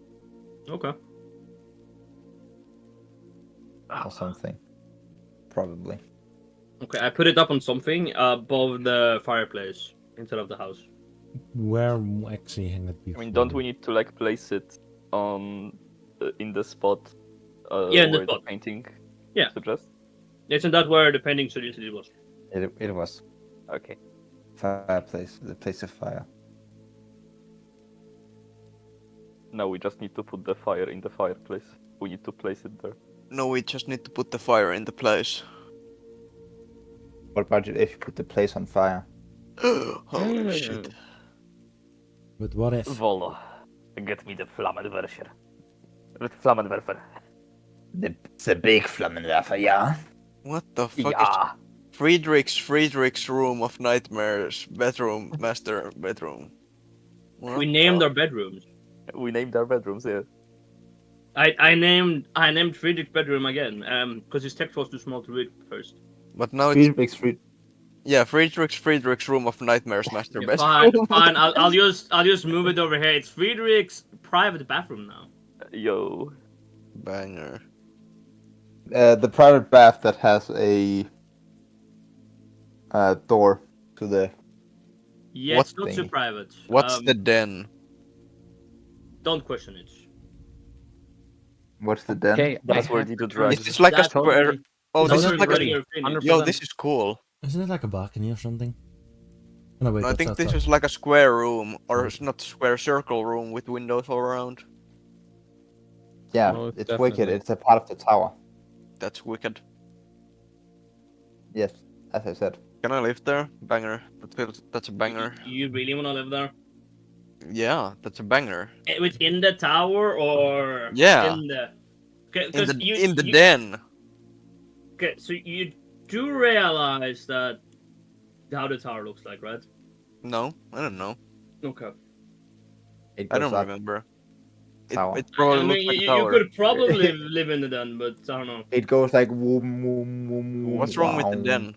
Speaker 3: Okay.
Speaker 1: or something. Probably.
Speaker 3: Okay, I put it up on something above the fireplace instead of the house.
Speaker 2: Where actually hang it
Speaker 6: I
Speaker 2: before?
Speaker 6: mean, don't we need to like place it on in the spot?
Speaker 3: Yeah, in the
Speaker 6: where
Speaker 3: spot.
Speaker 6: painting.
Speaker 3: Yeah.
Speaker 6: Suggests.
Speaker 3: Isn't that where the painting suggested it was?
Speaker 1: It was.
Speaker 6: Okay.
Speaker 1: fireplace, the place of fire.
Speaker 6: Now we just need to put the fire in the fireplace. We need to place it there.
Speaker 5: No, we just need to put the fire into place.
Speaker 1: What about if you put the place on fire?
Speaker 5: Holy shit.
Speaker 2: But what if?
Speaker 6: Volo, get me the Flammenwerfer. With Flammenwerfer.
Speaker 1: The big Flammenwerfer, yeah.
Speaker 5: What the fuck
Speaker 6: Yeah.
Speaker 5: is Friedrich's room of nightmares bedroom master bedroom? What
Speaker 3: We named
Speaker 5: the-
Speaker 3: our bedrooms.
Speaker 6: We named our bedrooms, yeah.
Speaker 3: I named Friedrich's bedroom again, because his text was too small to read first.
Speaker 5: But now it's Friedrich's room of nightmares master
Speaker 3: Yeah,
Speaker 5: bedroom.
Speaker 3: fine. I'll just move it over here. It's Friedrich's private bathroom now.
Speaker 6: Yo.
Speaker 5: Banger.
Speaker 1: The private bath that has a door to the.
Speaker 3: Yeah,
Speaker 5: What
Speaker 3: it's not so
Speaker 1: thing?
Speaker 3: private.
Speaker 5: What's the den?
Speaker 3: Don't question it.
Speaker 1: What's the den?
Speaker 4: Okay,
Speaker 6: That's
Speaker 4: I
Speaker 6: where
Speaker 4: have
Speaker 6: you do
Speaker 4: to
Speaker 6: drugs.
Speaker 5: Is this like a
Speaker 3: That's
Speaker 5: square?
Speaker 3: totally-
Speaker 5: Oh,
Speaker 3: that's
Speaker 5: this is
Speaker 3: your
Speaker 5: like a.
Speaker 3: regular opinion.
Speaker 4: 100%.
Speaker 5: Yo, this is cool.
Speaker 2: Isn't it like a balcony or something? No, wait,
Speaker 5: No, I
Speaker 2: that's
Speaker 5: think this
Speaker 2: outside.
Speaker 5: is like a square room, or it's not square, circle room with windows all around.
Speaker 1: Yeah,
Speaker 4: No,
Speaker 1: it's
Speaker 4: definitely.
Speaker 1: wicked. It's a part of the tower.
Speaker 5: That's wicked.
Speaker 1: Yes, as I said.
Speaker 5: Can I live there? Banger. That's a banger.
Speaker 3: You really wanna live there?
Speaker 5: Yeah, that's a banger.
Speaker 3: Within the tower or
Speaker 5: Yeah.
Speaker 3: in the? Okay,
Speaker 5: In
Speaker 3: 'cause
Speaker 5: the
Speaker 3: you, you-
Speaker 5: den.
Speaker 3: Okay, so you do realize that how the tower looks like, right?
Speaker 5: No, I don't know.
Speaker 3: Okay.
Speaker 1: It
Speaker 5: I
Speaker 1: goes
Speaker 5: don't
Speaker 1: up.
Speaker 5: remember.
Speaker 1: Tower.
Speaker 5: It probably
Speaker 3: I mean,
Speaker 5: looks like a
Speaker 3: you
Speaker 5: tower.
Speaker 3: could probably live in the den, but I don't know.
Speaker 1: It goes like woom, woom, woom, woom.
Speaker 5: What's wrong with the
Speaker 1: wow.
Speaker 5: den?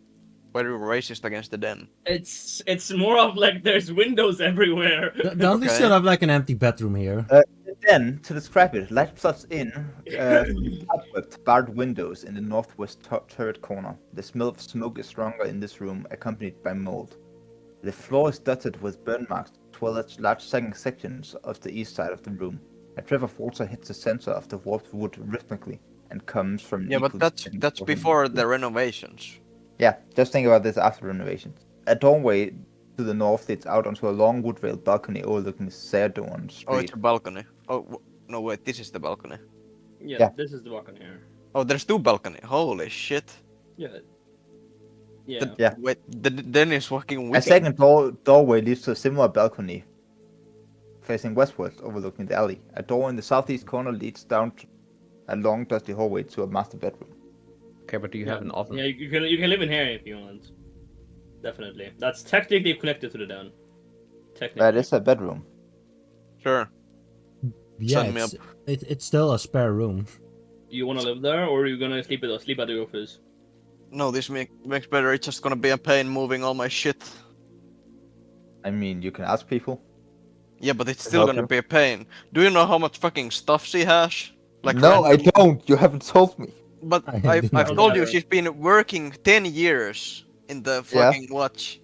Speaker 5: Why are you racist against the den?
Speaker 3: It's more of like there's windows everywhere.
Speaker 2: Don't we
Speaker 5: Okay.
Speaker 2: still have like an empty bedroom here?
Speaker 1: The den, to describe it, lets us in with barred windows in the northwest turret corner. The smell of smoke is stronger in this room, accompanied by mold. The floor is dotted with burn marks, as well as large sagging sections of the east side of the room. A drive of water hits the center of the warped wood rhythmically and comes from.
Speaker 5: Yeah, but
Speaker 1: equal
Speaker 5: that's
Speaker 1: distance from
Speaker 5: before
Speaker 1: the
Speaker 5: the renovations.
Speaker 1: Yeah, just think about this after renovations. A doorway to the north leads out onto a long wood railed balcony overlooking Serdon Street.
Speaker 5: Oh, it's a balcony. Oh, no, wait, this is the balcony.
Speaker 3: Yeah,
Speaker 1: Yeah.
Speaker 3: this is the balcony here.
Speaker 5: Oh, there's two balcony. Holy shit.
Speaker 3: Yeah. Yeah.
Speaker 1: Yeah.
Speaker 5: Wait, the den is fucking
Speaker 1: A
Speaker 5: wicked.
Speaker 1: second doorway leads to a similar balcony facing westward, overlooking the alley. A door in the southeast corner leads down a long, dusty hallway to a master bedroom.
Speaker 4: Okay, but do you have an oven?
Speaker 3: Yeah, you can live in here if you want. Definitely. That's technically connected to the den. Technically.
Speaker 1: That is a bedroom.
Speaker 5: Sure.
Speaker 2: Yeah,
Speaker 5: Sign me
Speaker 2: it's still a spare room.
Speaker 3: You wanna live there, or are you gonna sleep at the office?
Speaker 5: No, this makes better. It's just gonna be a pain moving all my shit.
Speaker 1: I mean, you can ask people.
Speaker 5: Yeah, but it's
Speaker 1: To
Speaker 5: still
Speaker 1: help
Speaker 5: gonna
Speaker 1: you.
Speaker 5: be a pain. Do you know how much fucking stuff she has? Like
Speaker 1: No,
Speaker 5: random-
Speaker 1: I don't. You haven't told me.
Speaker 5: But
Speaker 2: I
Speaker 5: I've
Speaker 2: did not
Speaker 5: told you
Speaker 3: know.
Speaker 5: she's been working 10 years in the fucking watch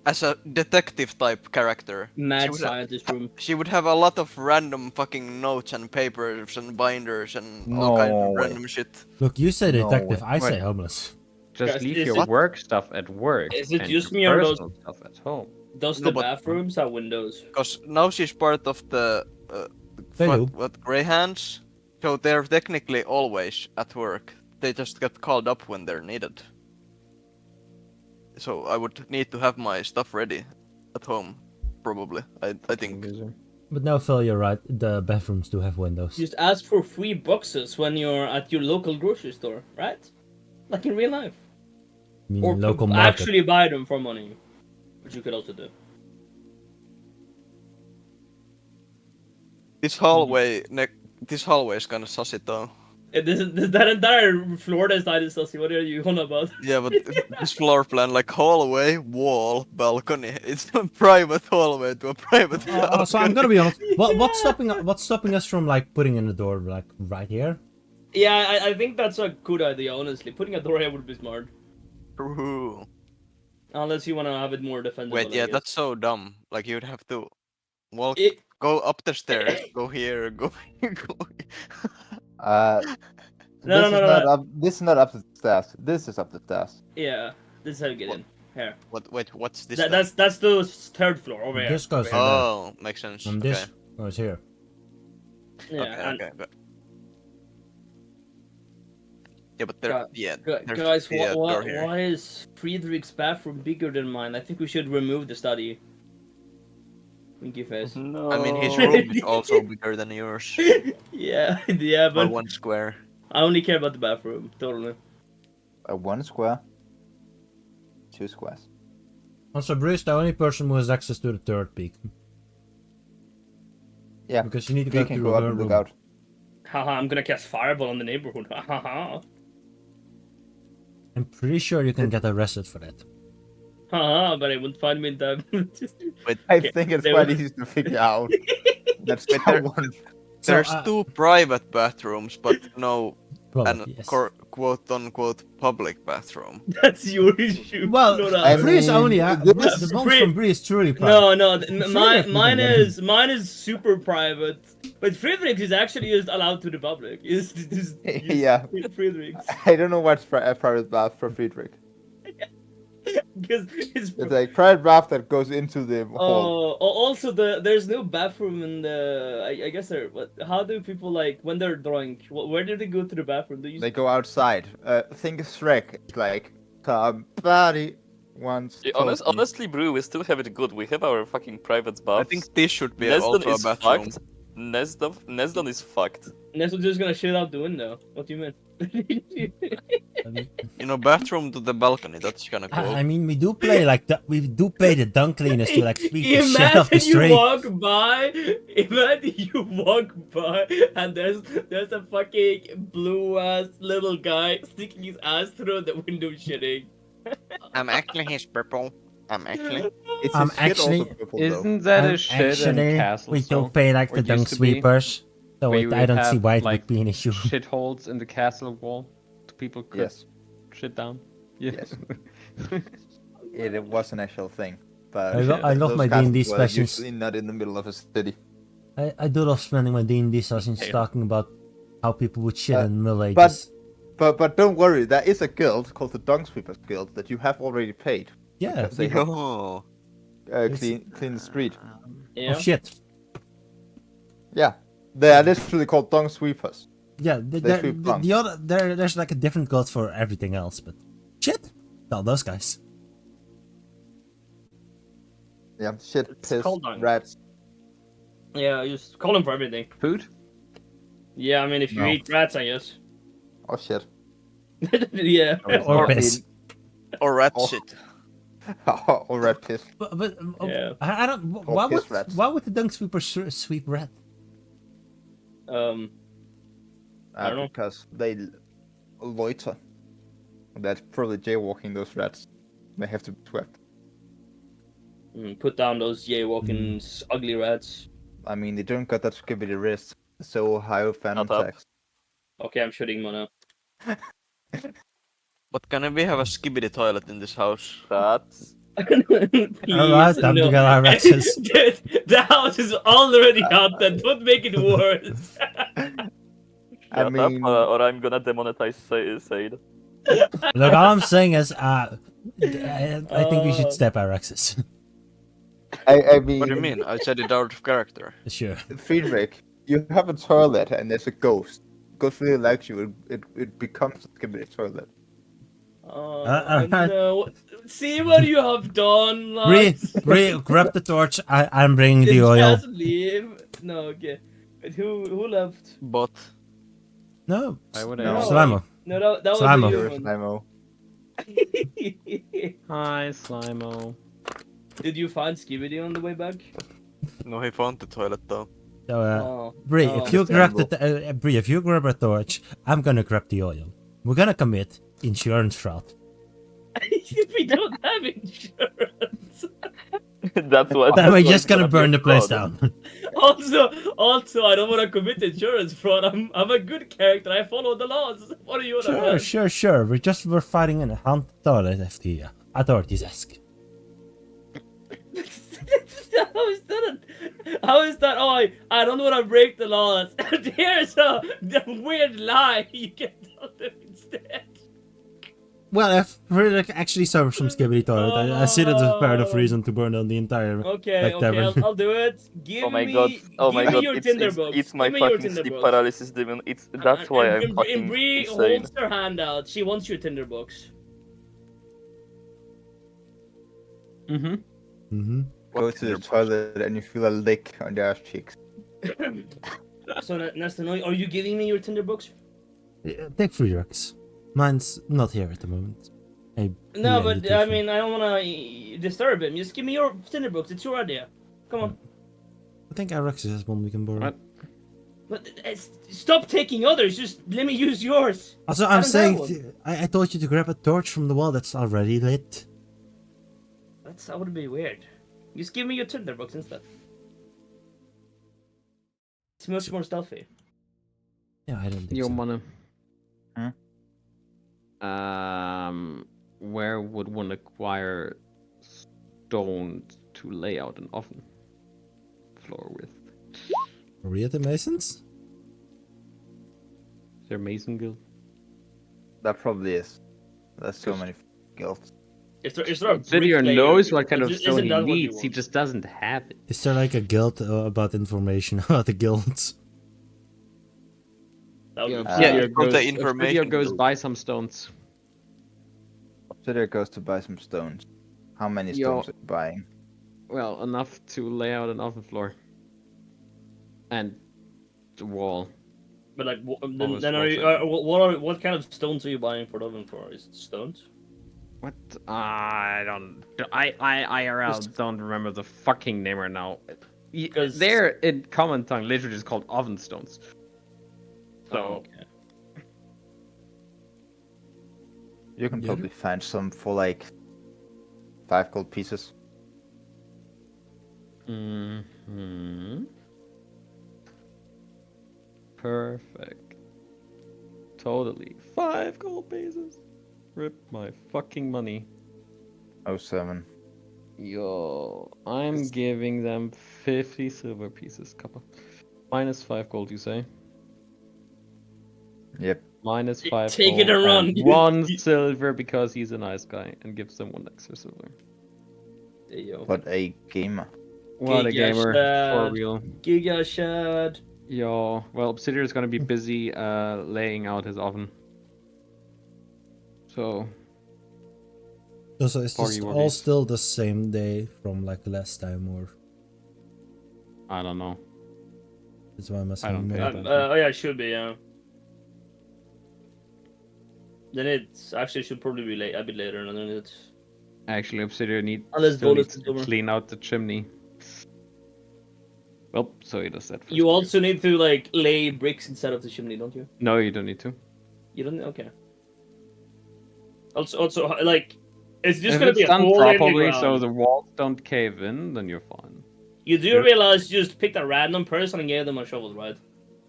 Speaker 5: as a detective type character.
Speaker 3: Mad
Speaker 5: She would have-
Speaker 3: scientist room.
Speaker 5: She would have a lot of random fucking notes and papers and binders and all kinds
Speaker 1: No
Speaker 5: of
Speaker 1: way.
Speaker 5: random shit.
Speaker 2: Look, you say
Speaker 1: No
Speaker 2: detective,
Speaker 1: way.
Speaker 2: I say
Speaker 5: Wait.
Speaker 2: homeless.
Speaker 4: Just
Speaker 3: Guys,
Speaker 4: leave
Speaker 3: is
Speaker 4: your
Speaker 3: it-
Speaker 4: work stuff at work.
Speaker 3: Is it
Speaker 4: and
Speaker 3: just
Speaker 4: your
Speaker 3: me or those-
Speaker 4: personal stuff at home?
Speaker 3: Does
Speaker 5: No,
Speaker 3: the
Speaker 5: but-
Speaker 3: bathrooms have windows?
Speaker 5: Because now she's part of the
Speaker 2: They do.
Speaker 5: what Greyhands, so they're technically always at work. They just get called up when they're needed. So I would need to have my stuff ready at home, probably. I think.
Speaker 4: Loser.
Speaker 2: But no, Phil, you're right. The bathrooms do have windows.
Speaker 3: Just ask for free boxes when you're at your local grocery store, right? Like in real life.
Speaker 2: I mean,
Speaker 3: Or
Speaker 2: local market.
Speaker 3: actually buy them for money, which you could also do.
Speaker 5: This hallway, this hallway is kind of sussy though.
Speaker 3: That entire Florida side is sussy. What are you on about?
Speaker 5: Yeah, but this floor plan, like hallway, wall, balcony, it's a private hallway to a private balcony.
Speaker 2: So I'm gonna be honest. What's stopping us from like putting in the door like right here?
Speaker 3: Yeah, I think that's a good idea, honestly. Putting a door here would be smart.
Speaker 5: Ooh.
Speaker 3: Unless you want to have it more defensible.
Speaker 5: Wait,
Speaker 3: I
Speaker 5: yeah,
Speaker 3: guess.
Speaker 5: that's so dumb. Like you'd have to walk,
Speaker 3: It,
Speaker 5: go up the stairs, go here, go. Go
Speaker 1: Uh,
Speaker 3: No,
Speaker 1: this
Speaker 3: no,
Speaker 1: is
Speaker 3: no,
Speaker 1: not
Speaker 3: no.
Speaker 1: up. This is not up the stairs. This is up the stairs.
Speaker 3: yeah, this is how you get in. Here.
Speaker 5: What? Wait, what's this?
Speaker 3: That,
Speaker 5: then?
Speaker 3: that's the third floor over here.
Speaker 2: This goes
Speaker 3: over here.
Speaker 2: there.
Speaker 5: Oh, makes sense.
Speaker 2: And
Speaker 5: Okay.
Speaker 2: this goes here.
Speaker 3: Yeah,
Speaker 5: Okay.
Speaker 3: and
Speaker 5: Okay. Good. Yeah, but there.
Speaker 3: Gu-
Speaker 5: Yeah.
Speaker 3: gu-
Speaker 5: there's
Speaker 3: guys,
Speaker 5: the, door here.
Speaker 3: why is Friedrich's bathroom bigger than mine? I think we should remove the study. Winky face.
Speaker 6: No.
Speaker 5: I mean, his room is also bigger than yours
Speaker 3: Yeah, yeah,
Speaker 5: by
Speaker 3: but
Speaker 5: 1 square.
Speaker 3: I only care about the bathroom. Totally.
Speaker 1: 1 square. 2 squares.
Speaker 2: Also, Bruce, the only person who has access to the third peak.
Speaker 1: Yeah.
Speaker 2: Because you need to
Speaker 1: We
Speaker 2: go
Speaker 1: can
Speaker 2: to
Speaker 1: go
Speaker 2: her
Speaker 1: up and look
Speaker 2: room.
Speaker 1: out.
Speaker 3: Haha, I'm gonna cast fireball on the neighborhood. Haha.
Speaker 2: I'm pretty sure you can get arrested for that.
Speaker 3: Haha, but I won't find me in time.
Speaker 1: I
Speaker 3: Okay,
Speaker 1: think it's
Speaker 3: they
Speaker 1: quite
Speaker 3: were-
Speaker 1: easy to figure out. That's
Speaker 5: Wait, there-
Speaker 1: someone.
Speaker 2: So,
Speaker 5: There's 2 private bathrooms, but no,
Speaker 2: well,
Speaker 5: and
Speaker 2: yes.
Speaker 5: quote unquote public bathroom.
Speaker 3: That's your issue.
Speaker 2: Well,
Speaker 3: not
Speaker 1: I
Speaker 3: ours.
Speaker 2: Bree is
Speaker 1: mean,
Speaker 2: only
Speaker 1: this-
Speaker 2: the ones
Speaker 3: Bree-
Speaker 2: from Bree is truly private.
Speaker 3: No, no,
Speaker 2: Friedrich
Speaker 3: mine
Speaker 2: wouldn't
Speaker 3: is mine is super private. But Friedrich is actually just allowed to the public. Is
Speaker 1: Yeah.
Speaker 3: Friedrich
Speaker 1: I don't know what's a private bath for Friedrich.
Speaker 3: because it's.
Speaker 1: It's like private bath that goes into the hall.
Speaker 3: Also there's no bathroom in the. I guess there. What? How do people like when they're drunk? Where do they go to the bathroom? Do you?
Speaker 1: They go outside. Think of Shrek. It's like somebody once.
Speaker 6: Yeah,
Speaker 1: told me-
Speaker 6: honestly, Brew, we still have it good. We have our fucking private baths.
Speaker 5: I think this should be
Speaker 6: Nesdon
Speaker 5: also a
Speaker 6: is
Speaker 5: bathroom.
Speaker 6: fucked. Nesdon is fucked.
Speaker 3: Nestle just gonna shit out the window. What do you mean?
Speaker 5: You know, bathroom to the balcony. That's kind of cool.
Speaker 2: I mean, we do play like that. We do pay the dunk cleaners to like sweep the shit off the
Speaker 3: Imagine you
Speaker 2: street.
Speaker 3: walk by. Imagine you walk by, and there's a fucking blue ass little guy sticking his ass through the window shitting.
Speaker 5: I'm actually his purple. I'm actually.
Speaker 1: It's
Speaker 2: I'm
Speaker 1: his shit also
Speaker 2: actually-
Speaker 1: purple, though.
Speaker 4: Isn't that a
Speaker 2: And
Speaker 4: shit in
Speaker 2: actually,
Speaker 4: Castle?
Speaker 2: we
Speaker 4: Stone?
Speaker 2: do pay like
Speaker 4: Or
Speaker 2: the
Speaker 4: it
Speaker 2: dunk
Speaker 4: used to be,
Speaker 2: sweepers. So
Speaker 4: where you
Speaker 2: I
Speaker 4: would
Speaker 2: don't see
Speaker 4: have,
Speaker 2: why it
Speaker 4: like,
Speaker 2: would be an issue.
Speaker 4: shitholes in the castle wall, so people could
Speaker 1: Yes,
Speaker 4: shit down. Yeah.
Speaker 1: Yes. it was an actual thing. But
Speaker 2: I love
Speaker 1: those
Speaker 2: my
Speaker 1: castles
Speaker 2: D&D
Speaker 1: were
Speaker 2: sessions.
Speaker 1: usually not in the middle of a city.
Speaker 2: I do love spending my D&D sessions
Speaker 3: Yeah.
Speaker 2: talking about how people would shit in Middle
Speaker 1: but-
Speaker 2: Ages.
Speaker 1: But don't worry, there is a guild called the Dung Sweepers Guild that you have already paid.
Speaker 2: Yeah.
Speaker 1: Because they help
Speaker 5: No.
Speaker 1: clean the street.
Speaker 3: Yeah.
Speaker 2: Oh shit.
Speaker 1: Yeah, they are literally called Dung Sweepers.
Speaker 2: Yeah,
Speaker 1: They sweep
Speaker 2: the
Speaker 1: punks.
Speaker 2: other there's like a different god for everything else, but shit. No, those guys.
Speaker 1: Yeah, shit,
Speaker 3: It's
Speaker 1: piss,
Speaker 3: called Dung.
Speaker 1: rats.
Speaker 3: Yeah, just call him for everything.
Speaker 4: Food?
Speaker 3: Yeah, I mean if you
Speaker 1: No.
Speaker 3: eat rats, I guess.
Speaker 1: Oh shit.
Speaker 3: Yeah.
Speaker 2: Or piss.
Speaker 5: Or rat
Speaker 1: Oh.
Speaker 5: shit.
Speaker 1: Or rat piss.
Speaker 2: But
Speaker 3: Yeah.
Speaker 2: I don't. Why
Speaker 1: piss
Speaker 2: would
Speaker 1: rats.
Speaker 2: why would the dung sweeper sweep rat?
Speaker 3: I don't know.
Speaker 1: Because they loiter. That's probably jaywalking those rats. They have to be swept.
Speaker 3: Put down those jaywalking ugly rats.
Speaker 1: I mean, they don't got that skibbity wrist. So high phantom
Speaker 6: Not up.
Speaker 1: tax.
Speaker 3: Okay, I'm shooting Mono.
Speaker 5: But can we have a skibbity toilet in this house?
Speaker 6: That's
Speaker 3: Please,
Speaker 2: Alright, time to
Speaker 3: no.
Speaker 2: get our Rexes.
Speaker 3: Dude, the house is already haunted. Don't make it worse.
Speaker 1: I
Speaker 6: shut
Speaker 1: mean,
Speaker 6: up, or I'm gonna demonetize Sade.
Speaker 2: Look, all I'm saying is, I think we should step our Rexes.
Speaker 1: I mean,
Speaker 5: What do you mean? I said it out of character.
Speaker 2: Sure.
Speaker 1: Friedrich, you have a toilet and there's a ghost. Ghost really likes you. It becomes a skibbity toilet.
Speaker 3: No. See what you have done,
Speaker 2: Bree, grab the torch. I'm bringing the
Speaker 3: Did
Speaker 2: oil.
Speaker 3: Jazz leave? No, okay. But who left?
Speaker 5: But
Speaker 2: No,
Speaker 4: Why would I?
Speaker 1: No.
Speaker 4: know?
Speaker 2: Slimo.
Speaker 3: No, that was
Speaker 2: Slimo.
Speaker 3: a
Speaker 1: You're
Speaker 3: human.
Speaker 1: Slimo.
Speaker 4: Hi, Slimo.
Speaker 3: Did you find Skibidi on the way back?
Speaker 5: no, he found the toilet though.
Speaker 2: So,
Speaker 3: Oh.
Speaker 2: Bree,
Speaker 3: Oh.
Speaker 2: if you grab
Speaker 1: Understandable.
Speaker 2: Bree, if you grab a torch, I'm gonna grab the oil. We're gonna commit insurance fraud.
Speaker 3: We don't have insurance.
Speaker 6: That's what.
Speaker 2: Then we're
Speaker 6: that's
Speaker 2: just
Speaker 6: what's
Speaker 2: gonna
Speaker 6: be
Speaker 2: burn the place
Speaker 6: fraud.
Speaker 2: down.
Speaker 3: Also, I don't want to commit insurance fraud. I'm a good character. I follow the laws. What do you want?
Speaker 2: Sure. We're fighting in a haunted toilet if the authorities ask.
Speaker 3: How is that? Oh, I don't want to break the laws. Here's a weird lie. You can tell them instead.
Speaker 2: Well, if Frederick actually suffers from skibbity toilet, I see that there's a fair enough reason to burn down the entire
Speaker 3: Okay,
Speaker 2: tavern.
Speaker 3: I'll do it. Give
Speaker 6: Oh my
Speaker 3: me,
Speaker 6: god! Oh my
Speaker 3: give me
Speaker 6: god!
Speaker 3: your
Speaker 6: It's
Speaker 3: tinderbox.
Speaker 6: it's my
Speaker 3: Give me your
Speaker 6: fucking sleep
Speaker 3: tinderbox.
Speaker 6: paralysis demon. That's why I'm
Speaker 3: And
Speaker 6: fucking
Speaker 3: Bree
Speaker 6: insane.
Speaker 3: holds her hand out. She wants your tinderbox.
Speaker 4: Mm-hmm.
Speaker 2: Mm-hmm.
Speaker 1: Go to the toilet and you feel a lick on your ass cheeks.
Speaker 3: So Nestor, are you giving me your tinderbox?
Speaker 2: Take Frederick's. Mine's not here at the moment.
Speaker 3: No, but I mean, I don't want to disturb him. Just give me your tinderbox. It's your idea. Come on.
Speaker 2: I think Alexis has one we can borrow.
Speaker 4: What?
Speaker 3: But stop taking others. Just let me use yours.
Speaker 2: Also,
Speaker 3: I
Speaker 2: I'm
Speaker 3: don't
Speaker 2: saying,
Speaker 3: have one.
Speaker 2: I told you to grab a torch from the wall that's already lit.
Speaker 3: That would be weird. Just give me your tinderbox instead. It's much more stealthy.
Speaker 2: Yeah, I don't think
Speaker 4: Yo,
Speaker 2: so.
Speaker 4: Mana.
Speaker 1: Hmm?
Speaker 4: Where would one acquire stone to lay out an oven floor with?
Speaker 2: Are we at the Masons?
Speaker 4: Is there a Mason Guild?
Speaker 1: That probably is. There's so many guilds.
Speaker 3: Is there a
Speaker 4: Obsidian
Speaker 3: bricklayer
Speaker 4: knows
Speaker 3: guild?
Speaker 4: what kind of
Speaker 3: Isn't
Speaker 4: stone he
Speaker 3: that what you
Speaker 4: needs. He
Speaker 3: want?
Speaker 4: just doesn't have it.
Speaker 2: Is there like a guild about information about the guilds?
Speaker 3: That would
Speaker 4: Yeah,
Speaker 3: be
Speaker 5: Yeah,
Speaker 4: Obsidian
Speaker 5: from the
Speaker 4: goes,
Speaker 5: information
Speaker 4: Obsidian goes
Speaker 5: guild.
Speaker 4: buy some stones.
Speaker 1: So there goes to buy some stones. How many
Speaker 4: Yo.
Speaker 1: stones are you buying?
Speaker 4: Well, enough to lay out an oven floor. And the wall.
Speaker 3: But like,
Speaker 4: was
Speaker 3: then are you? What kind of stones are you buying for the oven for? Is it stones?
Speaker 4: What? I IRL don't remember the fucking name right now.
Speaker 3: Because-
Speaker 4: They're in common tongue literally just called oven stones. So
Speaker 3: Oh, okay.
Speaker 1: You can
Speaker 2: Yeah.
Speaker 1: probably find some for like 5 gold pieces.
Speaker 4: Perfect. Totally. 5 gold pieces. Rip my fucking money.
Speaker 1: 07.
Speaker 4: Yo, I'm giving them 50 silver pieces, Kappa. Minus 5 gold, you say?
Speaker 1: Yep.
Speaker 4: Minus 5
Speaker 3: Take
Speaker 4: gold
Speaker 3: it and run.
Speaker 4: 1 silver because he's a nice guy and gives them 1 extra silver.
Speaker 3: There you go.
Speaker 1: What a gamer.
Speaker 4: What a
Speaker 3: Giga
Speaker 4: gamer, for
Speaker 3: Shad.
Speaker 4: real.
Speaker 3: Giga Shad.
Speaker 4: Yo, well, Obsidian is gonna be busy laying out his oven. So,
Speaker 2: So is this
Speaker 4: Foggy
Speaker 2: all
Speaker 4: Woggies.
Speaker 2: still the same day from like last time, or
Speaker 4: I don't know.
Speaker 2: is why I'm
Speaker 4: I don't pay
Speaker 2: asking?
Speaker 4: attention.
Speaker 3: Oh yeah, it should be. Yeah. Then it's actually should probably be late. A bit later, and then it's.
Speaker 4: Actually, Obsidian
Speaker 3: Unless
Speaker 4: still
Speaker 3: bonus
Speaker 4: needs
Speaker 3: is
Speaker 4: to
Speaker 3: over.
Speaker 4: clean out the chimney. Well, so he does that first.
Speaker 3: You also need to like lay bricks inside of the chimney, don't you?
Speaker 4: No, you don't need to.
Speaker 3: You don't. Okay. Also, like, it's just
Speaker 4: If
Speaker 3: gonna
Speaker 4: it's
Speaker 3: be a
Speaker 4: done
Speaker 3: hole in the
Speaker 4: properly so
Speaker 3: ground.
Speaker 4: the walls don't cave in, then you're fine.
Speaker 3: You do
Speaker 4: Yeah.
Speaker 3: realize you just picked a random person and gave them a shovel, right?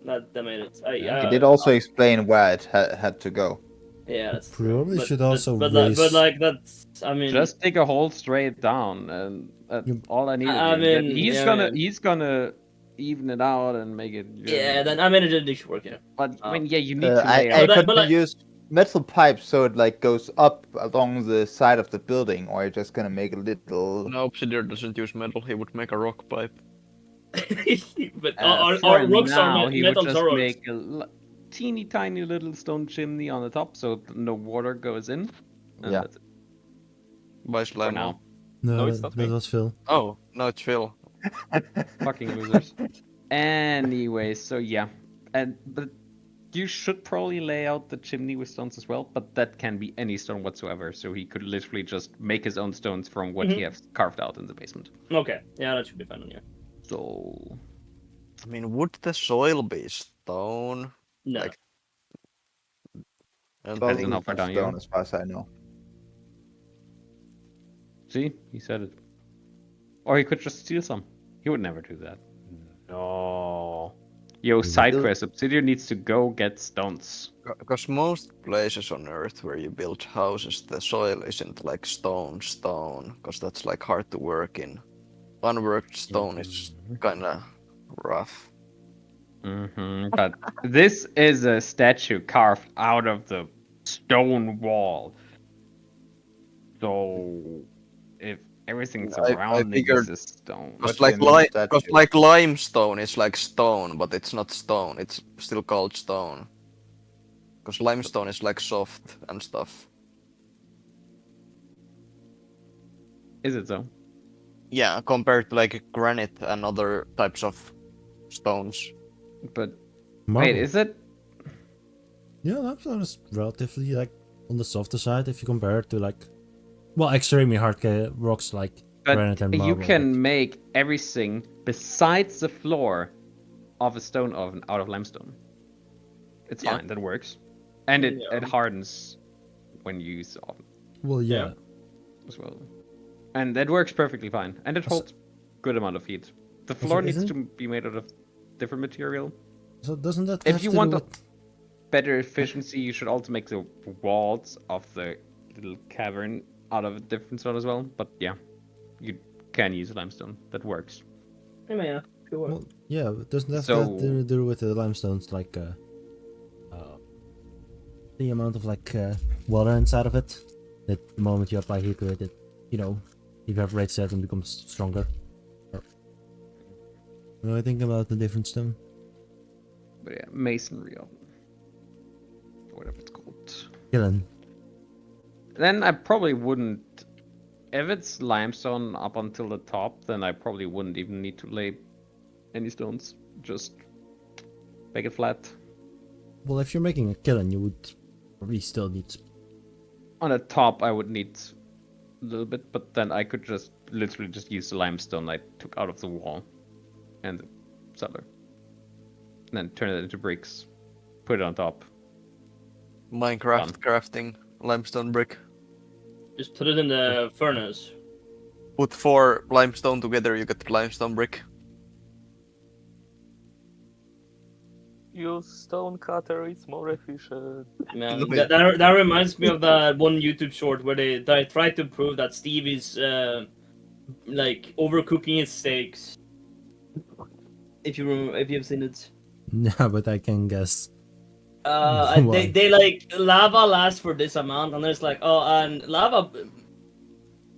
Speaker 3: That made it.
Speaker 1: He did also explain where it had to go.
Speaker 3: Yeah, that's true.
Speaker 2: Probably should also
Speaker 3: but
Speaker 2: raise.
Speaker 3: like that's. I mean,
Speaker 4: Just dig a hole straight down, and that's
Speaker 2: You-
Speaker 4: all I need.
Speaker 3: I mean,
Speaker 4: He's gonna even it out and make it.
Speaker 3: yeah. Then I mean, it should work. Yeah.
Speaker 4: But I mean, yeah, you need to
Speaker 1: I
Speaker 4: lay out.
Speaker 3: But
Speaker 1: could
Speaker 3: but like-
Speaker 1: use metal pipes so it like goes up along the side of the building, or you're just gonna make a little.
Speaker 5: No, Obsidian doesn't use metal, he would make a rock pipe.
Speaker 3: but
Speaker 4: For
Speaker 3: our rocks
Speaker 4: now,
Speaker 3: are
Speaker 4: he would
Speaker 3: metal
Speaker 4: just
Speaker 3: rocks.
Speaker 4: make a teeny tiny little stone chimney on the top, so no water goes in. And
Speaker 1: Yeah.
Speaker 4: that's it
Speaker 5: By
Speaker 4: for
Speaker 5: slime
Speaker 4: now.
Speaker 2: No,
Speaker 6: No, it's
Speaker 2: that,
Speaker 6: not
Speaker 2: that
Speaker 6: me.
Speaker 2: was Phil.
Speaker 5: Oh, no, it's Phil.
Speaker 4: Fucking losers. Anyway, so yeah, but you should probably lay out the chimney with stones as well. But that can be any stone whatsoever, so he could literally just make his own stones from what he has carved out in the basement.
Speaker 3: Okay, yeah, that should be fine. Yeah.
Speaker 4: So
Speaker 5: I mean, would the soil be stone?
Speaker 3: No.
Speaker 5: Like- And
Speaker 1: Well,
Speaker 4: Depends on how
Speaker 1: it's
Speaker 4: far
Speaker 1: not
Speaker 4: down you
Speaker 1: stone,
Speaker 4: are.
Speaker 1: as far as I know.
Speaker 4: see, he said it. Or he could just steal some. He would never do that. No. Yo, side
Speaker 1: will.
Speaker 4: quest. Obsidian needs to go get stones.
Speaker 5: Because most places on Earth where you build houses, the soil isn't like stone, because that's like hard to work in. Unworked stone is kinda rough.
Speaker 4: But this is a statue carved out of the stone wall. So, if everything
Speaker 5: I
Speaker 4: surrounding
Speaker 5: figured
Speaker 4: is a stone,
Speaker 5: Because
Speaker 1: What do you mean statue?
Speaker 5: like limestone is like stone, but it's not stone. It's still called stone. Because limestone is like soft and stuff.
Speaker 4: is it so?
Speaker 5: Yeah, compared to like granite and other types of stones.
Speaker 4: But
Speaker 2: Marble.
Speaker 4: wait, is it?
Speaker 2: Yeah, limestone is relatively like on the softer side if you compare it to like, well, extremely hard rocks like granite
Speaker 4: But
Speaker 2: and
Speaker 4: you
Speaker 2: marble.
Speaker 4: can make everything besides the floor of a stone oven out of limestone. It's
Speaker 5: Yeah.
Speaker 4: fine, that works, and it
Speaker 3: Yeah.
Speaker 4: hardens when you use the oven
Speaker 2: Well, yeah.
Speaker 3: Yeah.
Speaker 4: as well, and that works perfectly fine, and it
Speaker 2: Also-
Speaker 4: holds good amount of heat. The floor needs
Speaker 2: isn't-
Speaker 4: to be made out of different material.
Speaker 2: So doesn't that
Speaker 4: If
Speaker 2: have
Speaker 4: you
Speaker 2: to
Speaker 4: want
Speaker 2: do
Speaker 4: a
Speaker 2: with...
Speaker 4: better efficiency, you should also make the walls of the little cavern out of a different stone as well. But yeah, you can use limestone. That works.
Speaker 3: Yeah. Sure.
Speaker 2: Well, yeah, but doesn't that
Speaker 4: So-
Speaker 2: have to do with the limestones like the amount of like water inside of it? That the moment you apply heat to it, you know, evaporates it and becomes stronger. Or... No, I think about the different stone.
Speaker 4: But yeah, masonry oven, whatever it's called.
Speaker 2: Killing.
Speaker 4: Then I probably wouldn't. If it's limestone up until the top, then I probably wouldn't even need to lay any stones. Just make it flat.
Speaker 2: Well, if you're making a kiln, you would probably still need...
Speaker 4: On the top, I would need a little bit, but then I could just literally just use the limestone I took out of the wall and the cellar. And then turn it into bricks. Put it on top.
Speaker 5: Minecraft crafting limestone brick.
Speaker 3: Just put it in the furnace.
Speaker 5: Put 4 limestone together, you get limestone brick.
Speaker 6: Use stone cutter, it's more efficient.
Speaker 3: Man,
Speaker 5: Look
Speaker 3: that reminds me of that one YouTube short where they tried to prove that Steve is like overcooking his steaks. If you remember, if you've seen it.
Speaker 2: Yeah, but I can guess.
Speaker 3: And
Speaker 2: Why?
Speaker 3: they like lava lasts for this amount, and there's like, oh, and lava.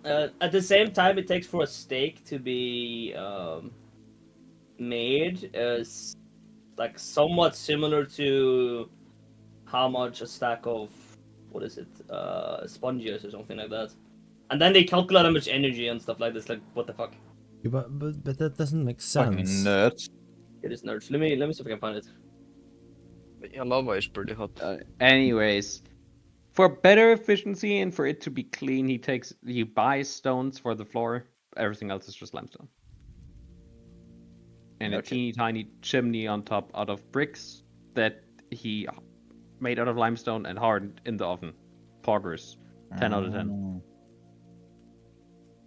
Speaker 3: At the same time, it takes for a steak to be made is like somewhat similar to how much a stack of what is it, sponges or something like that. And then they calculate how much energy and stuff like this. Like, what the fuck?
Speaker 2: Yeah, but that doesn't make
Speaker 1: Fucking
Speaker 2: sense.
Speaker 1: nerds.
Speaker 3: It is nerds. Let me see if I can find it.
Speaker 5: Yeah, lava is pretty hot.
Speaker 4: Anyways, for better efficiency and for it to be clean, he buys stones for the floor. Everything else is just limestone. And a
Speaker 1: Okay.
Speaker 4: teeny tiny chimney on top out of bricks that he made out of limestone and hardened in the oven. Poggers. 10 out of 10.
Speaker 1: Mm.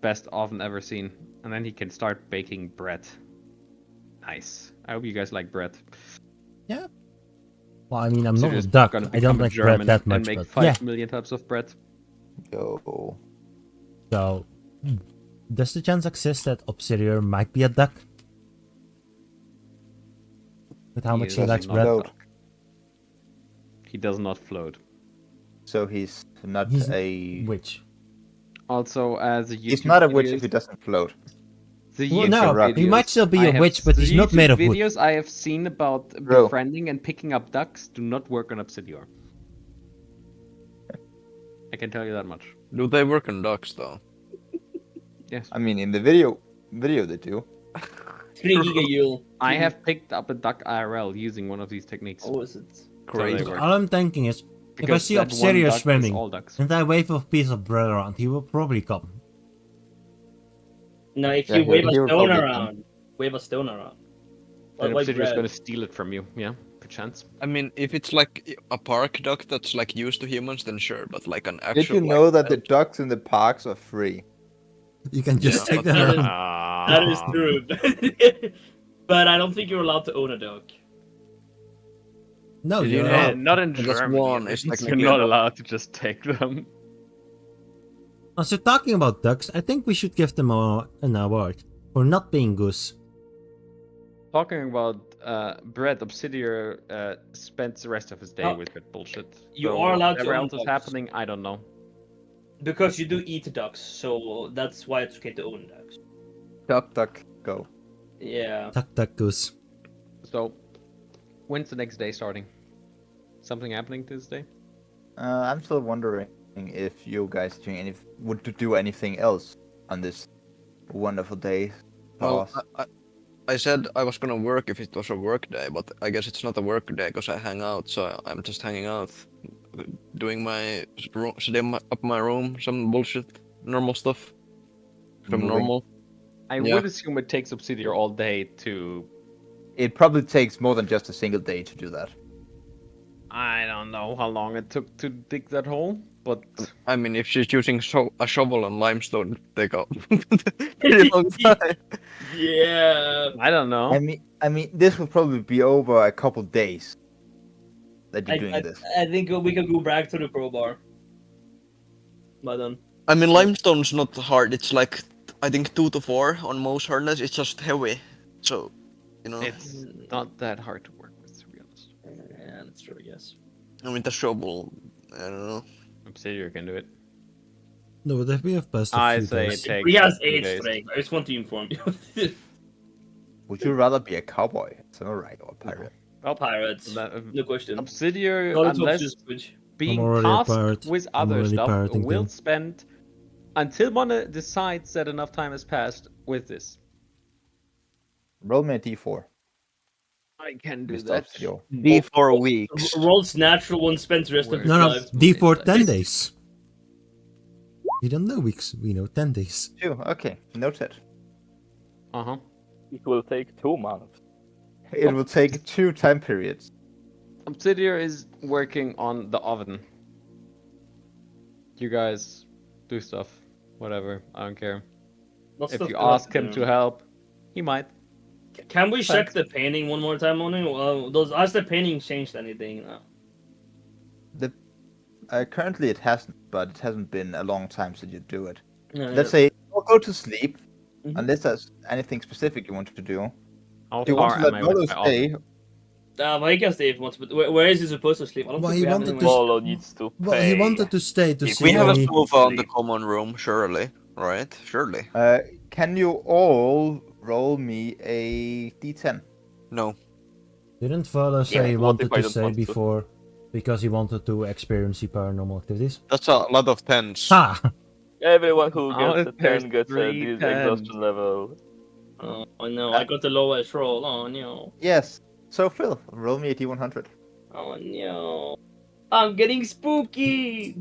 Speaker 4: Best oven ever seen. And then he can start baking bread. Nice. I hope you guys like bread.
Speaker 2: Yeah. Well, I mean, I'm
Speaker 4: So
Speaker 2: not a
Speaker 4: just
Speaker 2: duck.
Speaker 4: gonna
Speaker 2: I don't
Speaker 4: become a
Speaker 2: like bread
Speaker 4: German
Speaker 2: that much,
Speaker 4: and make
Speaker 2: but
Speaker 4: 5
Speaker 2: yeah.
Speaker 4: million types of bread.
Speaker 1: Yo.
Speaker 2: So, does the chance exist that Obsidian might be a duck? With how
Speaker 4: He
Speaker 2: much
Speaker 4: is
Speaker 2: he likes
Speaker 4: not
Speaker 2: bread?
Speaker 1: Float.
Speaker 4: duck. He does not float.
Speaker 1: So he's not
Speaker 2: He's
Speaker 1: a.
Speaker 2: Which?
Speaker 4: Also, as a YouTube
Speaker 1: He's not a witch
Speaker 4: videos-
Speaker 1: if he doesn't float.
Speaker 4: The
Speaker 2: Well,
Speaker 4: YouTube
Speaker 2: no, he
Speaker 4: videos
Speaker 2: might still be
Speaker 4: I
Speaker 2: a
Speaker 4: have-
Speaker 2: witch, but
Speaker 4: the
Speaker 2: he's not
Speaker 4: YouTube
Speaker 2: made of wood.
Speaker 4: videos I have seen about
Speaker 1: Bro.
Speaker 4: befriending and picking up ducks do not work on Obsidian. I can tell you that much.
Speaker 5: Do they work on ducks though?
Speaker 4: Yes.
Speaker 1: I mean, in the video they do.
Speaker 3: 3 gigajoule.
Speaker 4: I have picked up a duck IRL using one of these techniques.
Speaker 3: Oh, is it?
Speaker 5: Crazy.
Speaker 4: they work.
Speaker 2: All I'm thinking is, if I
Speaker 4: Because
Speaker 2: see
Speaker 4: that one
Speaker 2: Obsidian
Speaker 4: duck is
Speaker 2: swimming,
Speaker 4: all ducks.
Speaker 2: and I wave a piece of bread around, he will probably come.
Speaker 3: No, if
Speaker 1: Yeah,
Speaker 3: you wave
Speaker 1: he
Speaker 3: a
Speaker 1: will
Speaker 3: stone
Speaker 1: probably
Speaker 3: around, wave a stone around.
Speaker 4: Then
Speaker 3: Like
Speaker 4: Obsidian's
Speaker 3: bread.
Speaker 4: gonna steal it from you, yeah, perchance.
Speaker 5: I mean, if it's like a park duck that's like used to humans, then sure. But like an actual.
Speaker 1: Did you know that the ducks in the parks are free?
Speaker 2: You can just
Speaker 5: Yeah,
Speaker 2: take
Speaker 5: but
Speaker 2: them
Speaker 3: that
Speaker 2: around.
Speaker 3: That is true. But I don't think you're allowed to own a duck.
Speaker 2: No,
Speaker 5: Did you
Speaker 2: you're
Speaker 5: know-
Speaker 2: not.
Speaker 4: Not in
Speaker 5: Because
Speaker 4: Germany.
Speaker 5: one
Speaker 4: at
Speaker 5: is
Speaker 4: least.
Speaker 5: technically
Speaker 4: You're not
Speaker 5: a duck.
Speaker 4: allowed to just take them.
Speaker 2: So talking about ducks, I think we should give them an award for not being goose.
Speaker 4: Talking about bread, Obsidian spends the rest of his day
Speaker 3: Oh.
Speaker 4: with that bullshit.
Speaker 3: You
Speaker 4: So
Speaker 3: are allowed to
Speaker 4: whatever
Speaker 3: own
Speaker 4: else is
Speaker 3: ducks.
Speaker 4: happening, I don't know.
Speaker 3: Because you do eat ducks, so that's why it's okay to own ducks.
Speaker 1: Duck, duck, go.
Speaker 3: Yeah.
Speaker 2: Tuck tuck goose.
Speaker 4: So, when's the next day starting? Something happening this day?
Speaker 1: I'm still wondering if you guys would do anything else on this wonderful day.
Speaker 5: Well,
Speaker 1: Boss.
Speaker 5: I said I was gonna work if it was a work day, but I guess it's not a work day because I hang out. So I'm just hanging out, doing my setting up my room, some bullshit, normal stuff. Some
Speaker 1: Moving.
Speaker 5: normal.
Speaker 4: I
Speaker 5: Yeah.
Speaker 4: would assume it takes Obsidian all day to.
Speaker 1: It probably takes more than just a single day to do that.
Speaker 4: I don't know how long it took to dig that hole, but
Speaker 5: I mean, if she's using a shovel and limestone, take a pretty long time.
Speaker 3: Yeah.
Speaker 4: I don't know.
Speaker 1: I mean, this will probably be over a couple days that you're doing this.
Speaker 3: I think we can go back to the crowbar. But then.
Speaker 5: I mean, limestone's not hard. It's like I think 2 to 4 on most hardness. It's just heavy, so you know.
Speaker 4: It's not that hard to work with, to be honest.
Speaker 3: Yeah, that's true, I guess.
Speaker 5: I mean, the shovel. I don't know.
Speaker 4: Obsidian can do it.
Speaker 2: No, that we have passed a
Speaker 4: I
Speaker 2: few
Speaker 4: say
Speaker 2: days.
Speaker 4: it takes
Speaker 3: He has
Speaker 4: 2
Speaker 3: 8
Speaker 4: days.
Speaker 3: strength. I just want to inform you.
Speaker 1: Would you rather be a cowboy, samurai, or pirate?
Speaker 4: Well,
Speaker 3: Pirates.
Speaker 4: that-
Speaker 3: No question.
Speaker 4: Obsidian,
Speaker 3: No, it's
Speaker 4: unless
Speaker 3: just switch.
Speaker 4: being
Speaker 2: already a
Speaker 4: tasked
Speaker 2: pirate.
Speaker 4: with
Speaker 2: I'm
Speaker 4: other
Speaker 2: already
Speaker 4: stuff,
Speaker 2: pirating
Speaker 4: will
Speaker 2: them.
Speaker 4: spend until one decides that enough time has passed with this.
Speaker 1: Roll me a d4.
Speaker 4: I can do
Speaker 1: Mr.
Speaker 4: that.
Speaker 1: Obsidio.
Speaker 5: D4 weeks.
Speaker 3: Rolls natural one, spends the rest of his
Speaker 2: No, no,
Speaker 3: life.
Speaker 2: D4 10 days. We don't know weeks, we know 10 days.
Speaker 1: 2. Okay, noted.
Speaker 4: Uh huh.
Speaker 6: It will take 2 months.
Speaker 1: It will take 2 time periods.
Speaker 4: Obsidian is working on the oven. You guys do stuff. Whatever. I don't care.
Speaker 3: What
Speaker 4: If
Speaker 3: stuff
Speaker 4: you
Speaker 3: do I
Speaker 4: ask him
Speaker 3: do?
Speaker 4: to help, he might.
Speaker 3: Can we check the painting one more time on it? Has the painting changed anything?
Speaker 1: Currently it hasn't, but it hasn't been a long time since you do it.
Speaker 3: No,
Speaker 1: Let's say you'll go to sleep,
Speaker 3: Mhm.
Speaker 1: unless there's anything specific you want to do.
Speaker 4: How
Speaker 1: Do you want
Speaker 4: far
Speaker 1: to
Speaker 4: am
Speaker 1: let
Speaker 4: I with
Speaker 1: Volo
Speaker 4: my oven?
Speaker 1: stay?
Speaker 3: well, he can stay if he wants, but where is he supposed to sleep? I don't
Speaker 2: Well,
Speaker 3: think
Speaker 2: he
Speaker 3: we have
Speaker 2: wanted
Speaker 3: anyone.
Speaker 2: to-
Speaker 6: Volo needs to pay.
Speaker 2: Well, he wanted to stay to
Speaker 5: If
Speaker 2: see
Speaker 5: we have a
Speaker 2: any...
Speaker 5: sofa on the common room, surely, right? Surely.
Speaker 1: Can you all roll me a d10?
Speaker 5: No.
Speaker 2: Didn't Volo
Speaker 6: Yeah,
Speaker 2: say he
Speaker 6: what
Speaker 2: wanted
Speaker 6: if I
Speaker 2: to
Speaker 6: don't
Speaker 2: stay
Speaker 6: want to?
Speaker 2: before because he wanted to experience the paranormal activities?
Speaker 5: That's a lot of tens.
Speaker 2: Ha!
Speaker 6: Everyone who
Speaker 4: Oh,
Speaker 6: gets a
Speaker 4: there's
Speaker 6: 10 gets a
Speaker 4: 3
Speaker 6: this
Speaker 4: tens.
Speaker 6: exhaustion level.
Speaker 3: Oh no, I got the lowest roll. Oh no.
Speaker 1: Yes. So Phil, roll me a d100.
Speaker 3: Oh no. I'm getting spooky.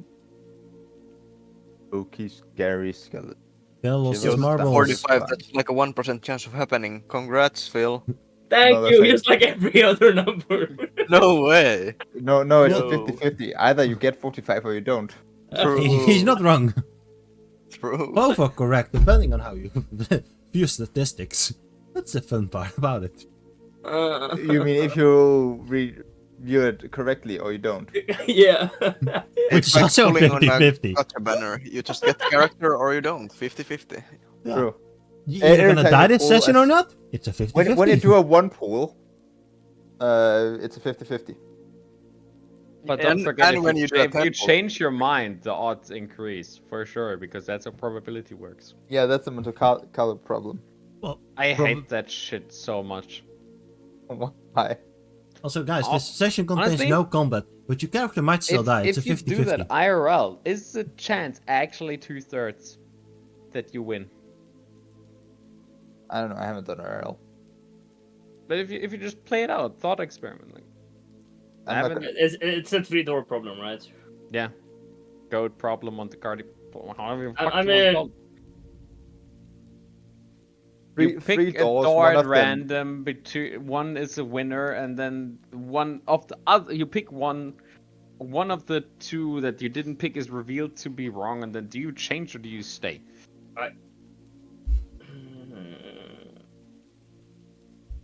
Speaker 1: Spooky, scary skeleton.
Speaker 2: Phil lost
Speaker 1: She
Speaker 2: his
Speaker 1: was
Speaker 2: marbles.
Speaker 5: 45, that's like a 1% chance of happening. Congrats, Phil.
Speaker 3: Thank
Speaker 1: No, that's
Speaker 3: you.
Speaker 1: like-
Speaker 3: Just like every other number.
Speaker 5: No way.
Speaker 1: No, it's a
Speaker 6: No.
Speaker 1: 50-50. Either you get 45 or you don't.
Speaker 5: True.
Speaker 2: He's not wrong.
Speaker 5: True.
Speaker 2: Both are correct, depending on how you view statistics. That's the fun part about it.
Speaker 1: You mean if you review it correctly or you don't?
Speaker 3: Yeah.
Speaker 2: Which is
Speaker 5: Like
Speaker 2: also
Speaker 5: pulling on a
Speaker 2: 50-50.
Speaker 5: gotcha banner. You just get the character or you don't. 50-50.
Speaker 2: Yeah.
Speaker 1: True.
Speaker 2: You're
Speaker 1: Every
Speaker 2: gonna
Speaker 1: time
Speaker 2: die
Speaker 1: you
Speaker 2: this
Speaker 1: pull
Speaker 2: session
Speaker 1: a-
Speaker 2: or not? It's a 50-50.
Speaker 1: When you do a one pool, it's a 50-50.
Speaker 4: But don't
Speaker 5: And-
Speaker 4: forget,
Speaker 5: and
Speaker 4: if,
Speaker 5: when
Speaker 4: you,
Speaker 5: you do a
Speaker 4: if you
Speaker 5: temple.
Speaker 4: change your mind, the odds increase for sure because that's how probability works.
Speaker 1: Yeah, that's a mental color problem.
Speaker 4: I
Speaker 2: Prob-
Speaker 4: hate that shit so much.
Speaker 1: Why?
Speaker 2: Also, guys,
Speaker 4: Oh,
Speaker 2: this session contains
Speaker 4: honestly,
Speaker 2: no combat, but your character might still die. It's a
Speaker 4: if you
Speaker 2: 50-50.
Speaker 4: do that IRL, is the chance actually 2/3 that you win?
Speaker 1: I don't know. I haven't done RL.
Speaker 4: But if you just play it out, thought experiment, like I
Speaker 1: I'm not
Speaker 4: haven't.
Speaker 3: It's a 3-door problem, right?
Speaker 4: Yeah, goat problem on the card. However, you
Speaker 3: I
Speaker 4: fuck you
Speaker 3: mean-
Speaker 4: wanna call it. You pick
Speaker 1: three
Speaker 4: a
Speaker 1: doors,
Speaker 4: door
Speaker 1: one
Speaker 4: at
Speaker 1: of them.
Speaker 4: random. Between one is a winner, and then one of the other. You pick one. One of the two that you didn't pick is revealed to be wrong, and then do you change or do you stay?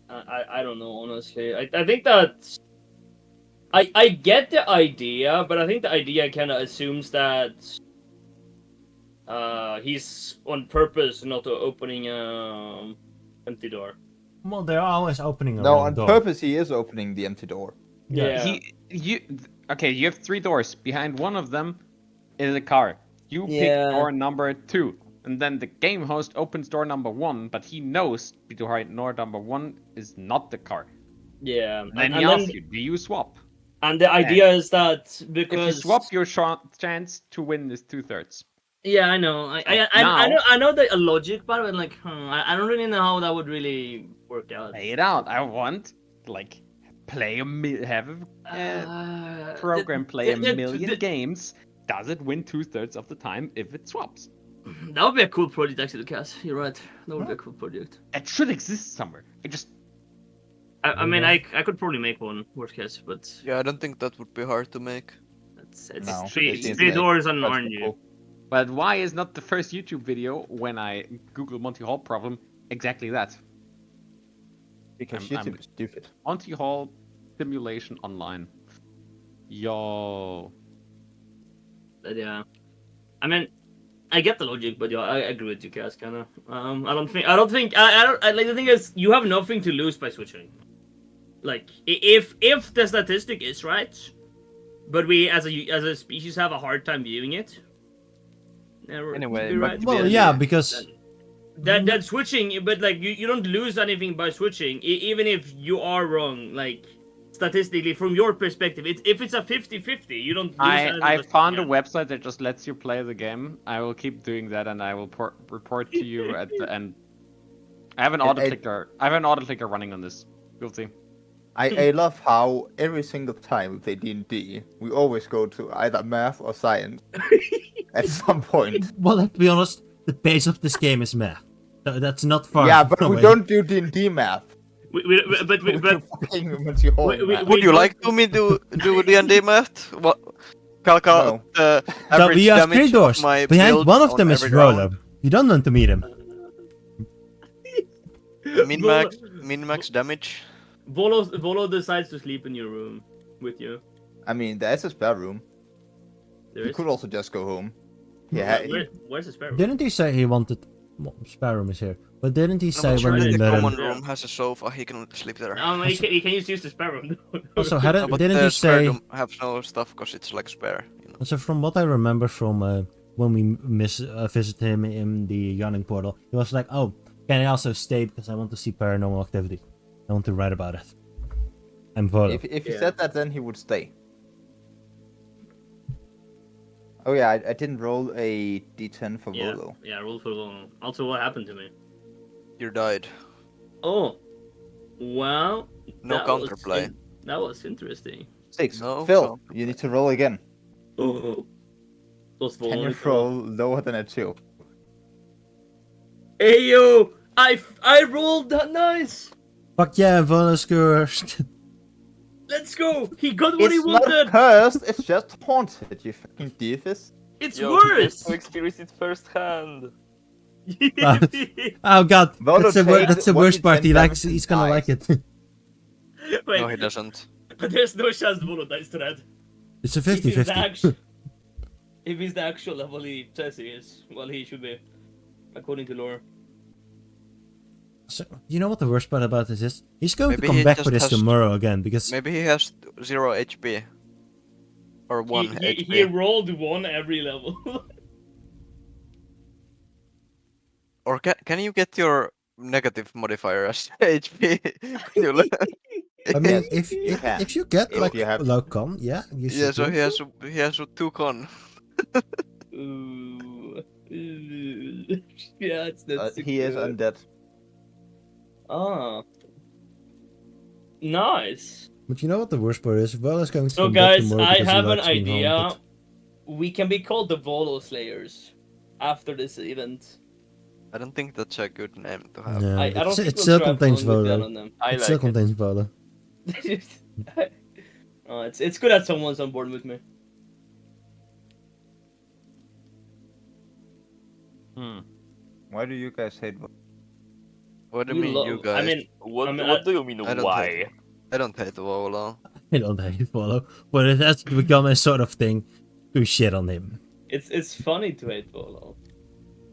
Speaker 3: I don't know, honestly. I think that I get the idea, but I think the idea kind of assumes that he's on purpose not opening empty door.
Speaker 2: Well, they're always opening a
Speaker 1: No,
Speaker 2: random
Speaker 1: on
Speaker 2: door.
Speaker 1: purpose he is opening the empty door.
Speaker 3: Yeah.
Speaker 4: Okay, you have 3 doors. Behind one of them is a car. You pick
Speaker 3: Yeah.
Speaker 4: door number 2, and then the game host opens door number 1, but he knows door number 1 is not the car.
Speaker 3: Yeah.
Speaker 4: And then he
Speaker 3: and
Speaker 4: asks you, do you swap?
Speaker 3: and the idea is that
Speaker 4: If
Speaker 3: because
Speaker 4: you swap, your chance to win is 2/3.
Speaker 3: yeah, I know. I know the logic part, but like, I don't really know how that would really work out.
Speaker 4: Play it out. I want, like, have a program play a million games. Does it win 2/3 of the time if it swaps?
Speaker 3: That would be a cool project, actually, Cass. You're right. That would be a cool project.
Speaker 4: It should exist somewhere.
Speaker 3: I mean, I could probably make one, worst case, but
Speaker 5: Yeah, I don't think that would be hard to make.
Speaker 3: it's
Speaker 1: No,
Speaker 3: three,
Speaker 1: it seems
Speaker 3: three
Speaker 1: like
Speaker 3: doors and
Speaker 1: that's
Speaker 3: aren't you?
Speaker 1: cool.
Speaker 4: But why is not the first YouTube video when I Google Monty Hall problem exactly that?
Speaker 1: Because
Speaker 4: I'm-
Speaker 1: YouTube is stupid.
Speaker 4: Monty Hall simulation online. Yo.
Speaker 3: But yeah, I mean, I get the logic, but yeah, I agree with you, Cass. Kind of. I don't think. Like the thing is, you have nothing to lose by switching. Like, if the statistic is right, but we as a species have a hard time viewing it.
Speaker 5: Anyway,
Speaker 3: you're
Speaker 5: back
Speaker 3: right.
Speaker 5: to
Speaker 2: Well,
Speaker 5: the
Speaker 2: yeah,
Speaker 5: idea.
Speaker 2: because
Speaker 3: That switching, but like you don't lose anything by switching, even if you are wrong. Like statistically, from your perspective, if it's a 50-50, you don't. Lose anything
Speaker 4: I
Speaker 3: by
Speaker 4: found a
Speaker 3: switching.
Speaker 4: website that just lets you play the game. I will keep doing that, and I will report to you at the end. I have an auto clicker. I have an auto clicker running on this. You'll see.
Speaker 1: I love how every single time we play D&D, we always go to either math or science at some point.
Speaker 2: well, let's be honest, the base of this game is math. That's not far.
Speaker 1: Yeah, but we
Speaker 2: away.
Speaker 1: don't do D&D math.
Speaker 3: But
Speaker 1: We do fucking Monty Hall math.
Speaker 5: Would you like to me do D&D math? What? Calculate the
Speaker 2: So
Speaker 5: average
Speaker 2: we have
Speaker 5: damage
Speaker 2: three doors.
Speaker 5: of my
Speaker 2: Behind
Speaker 5: build
Speaker 2: one of
Speaker 5: on
Speaker 2: them is
Speaker 5: every
Speaker 2: Roller.
Speaker 5: round?
Speaker 2: You don't want to meet him.
Speaker 5: Min-max damage.
Speaker 3: Volo decides to sleep in your room with you.
Speaker 1: I mean, there's a spare room.
Speaker 3: There
Speaker 1: You
Speaker 3: is.
Speaker 1: could also just go home. Yeah,
Speaker 3: Where's the spare room?
Speaker 2: Didn't he say he wanted... Well, spare room is here. But didn't he
Speaker 5: No,
Speaker 2: say
Speaker 5: but surely
Speaker 2: when we
Speaker 5: the
Speaker 2: met
Speaker 5: common
Speaker 2: him...
Speaker 5: room has a sofa, he can sleep there.
Speaker 3: He can just use the spare room.
Speaker 2: Also,
Speaker 5: No, but
Speaker 2: didn't
Speaker 5: the
Speaker 2: he
Speaker 5: spare
Speaker 2: say...
Speaker 5: room have no stuff because it's like spare. You know?
Speaker 2: So from what I remember from when we visited him in the yawning portal, he was like, "Oh, can I also stay because I want to see paranormal activity? I want to write about it." I'm Volo.
Speaker 1: if he
Speaker 3: Yeah.
Speaker 1: said that, then he would stay. Oh yeah, I didn't roll a d10 for
Speaker 3: Yeah,
Speaker 1: Volo.
Speaker 3: yeah, roll for Volo. Also, what happened to me?
Speaker 5: You died.
Speaker 3: Oh, well.
Speaker 5: No
Speaker 3: that was
Speaker 5: counterplay.
Speaker 3: That was interesting.
Speaker 1: 6.
Speaker 5: No,
Speaker 1: Phil,
Speaker 5: no.
Speaker 1: you need to roll again.
Speaker 3: Oh, those
Speaker 1: Can you
Speaker 3: Volo.
Speaker 1: roll lower than a 2?
Speaker 3: Hey yo, I rolled that nice.
Speaker 2: Fuck yeah, Volo's cursed.
Speaker 3: Let's go. He got what he
Speaker 1: It's not
Speaker 3: wanted.
Speaker 1: cursed, it's just haunted, you fucking doofus.
Speaker 3: It's
Speaker 6: Yo, he
Speaker 3: worse.
Speaker 6: gets to experience it firsthand.
Speaker 2: Oh god,
Speaker 1: Volo
Speaker 2: that's
Speaker 1: takes
Speaker 2: the worst
Speaker 1: 1d10
Speaker 2: part.
Speaker 1: damage
Speaker 2: He's
Speaker 1: and
Speaker 2: gonna
Speaker 1: dies.
Speaker 2: like it.
Speaker 3: Wait,
Speaker 5: No, he doesn't.
Speaker 3: but there's no chance Volo dies to that.
Speaker 2: It's a
Speaker 3: If he's the
Speaker 2: 50-50.
Speaker 3: actual, if he's the actual level he says he is, well, he should be, according to lore.
Speaker 2: So, you know what the worst part about this is? He's going
Speaker 5: Maybe
Speaker 2: to come
Speaker 5: he
Speaker 2: back
Speaker 5: just
Speaker 2: for this
Speaker 5: has-
Speaker 2: tomorrow again because
Speaker 5: Maybe he has 0 HP. Or 1
Speaker 3: He
Speaker 5: HP.
Speaker 3: rolled one every level.
Speaker 5: Or can you get your negative modifier as HP? You
Speaker 2: I mean,
Speaker 1: Yes,
Speaker 2: if you get
Speaker 1: If
Speaker 2: like
Speaker 1: you have-
Speaker 2: low con, yeah, you should.
Speaker 5: yeah, so
Speaker 2: do.
Speaker 5: he has 2 con.
Speaker 3: Ooh. Yeah, that's
Speaker 1: He is
Speaker 3: good.
Speaker 1: undead.
Speaker 3: Ah. Nice.
Speaker 2: But you know what the worst part is? Well, it's going to
Speaker 3: So
Speaker 2: come back
Speaker 3: guys,
Speaker 2: tomorrow
Speaker 3: I
Speaker 2: because he
Speaker 3: have an
Speaker 2: likes being
Speaker 3: idea.
Speaker 2: haunted.
Speaker 3: We can be called the Volo Slayers after this event.
Speaker 5: I don't think that's a good name to have.
Speaker 2: Yeah,
Speaker 3: I don't think
Speaker 2: it
Speaker 3: we'll
Speaker 2: still
Speaker 3: try
Speaker 2: contains
Speaker 3: going with that
Speaker 2: Volo.
Speaker 3: on them.
Speaker 6: I
Speaker 2: It still
Speaker 6: like it.
Speaker 2: contains Volo.
Speaker 3: Oh, it's good that someone's on board with me.
Speaker 1: Why do you guys hate Volo?
Speaker 5: What do you
Speaker 3: We
Speaker 5: mean,
Speaker 3: love-
Speaker 5: you guys?
Speaker 3: I mean,
Speaker 6: What,
Speaker 3: I mean,
Speaker 6: what do you mean,
Speaker 5: I don't
Speaker 6: why?
Speaker 5: I don't hate Volo.
Speaker 2: I don't hate Volo, but it has become a sort of thing to shit on him.
Speaker 3: it's funny to hate Volo.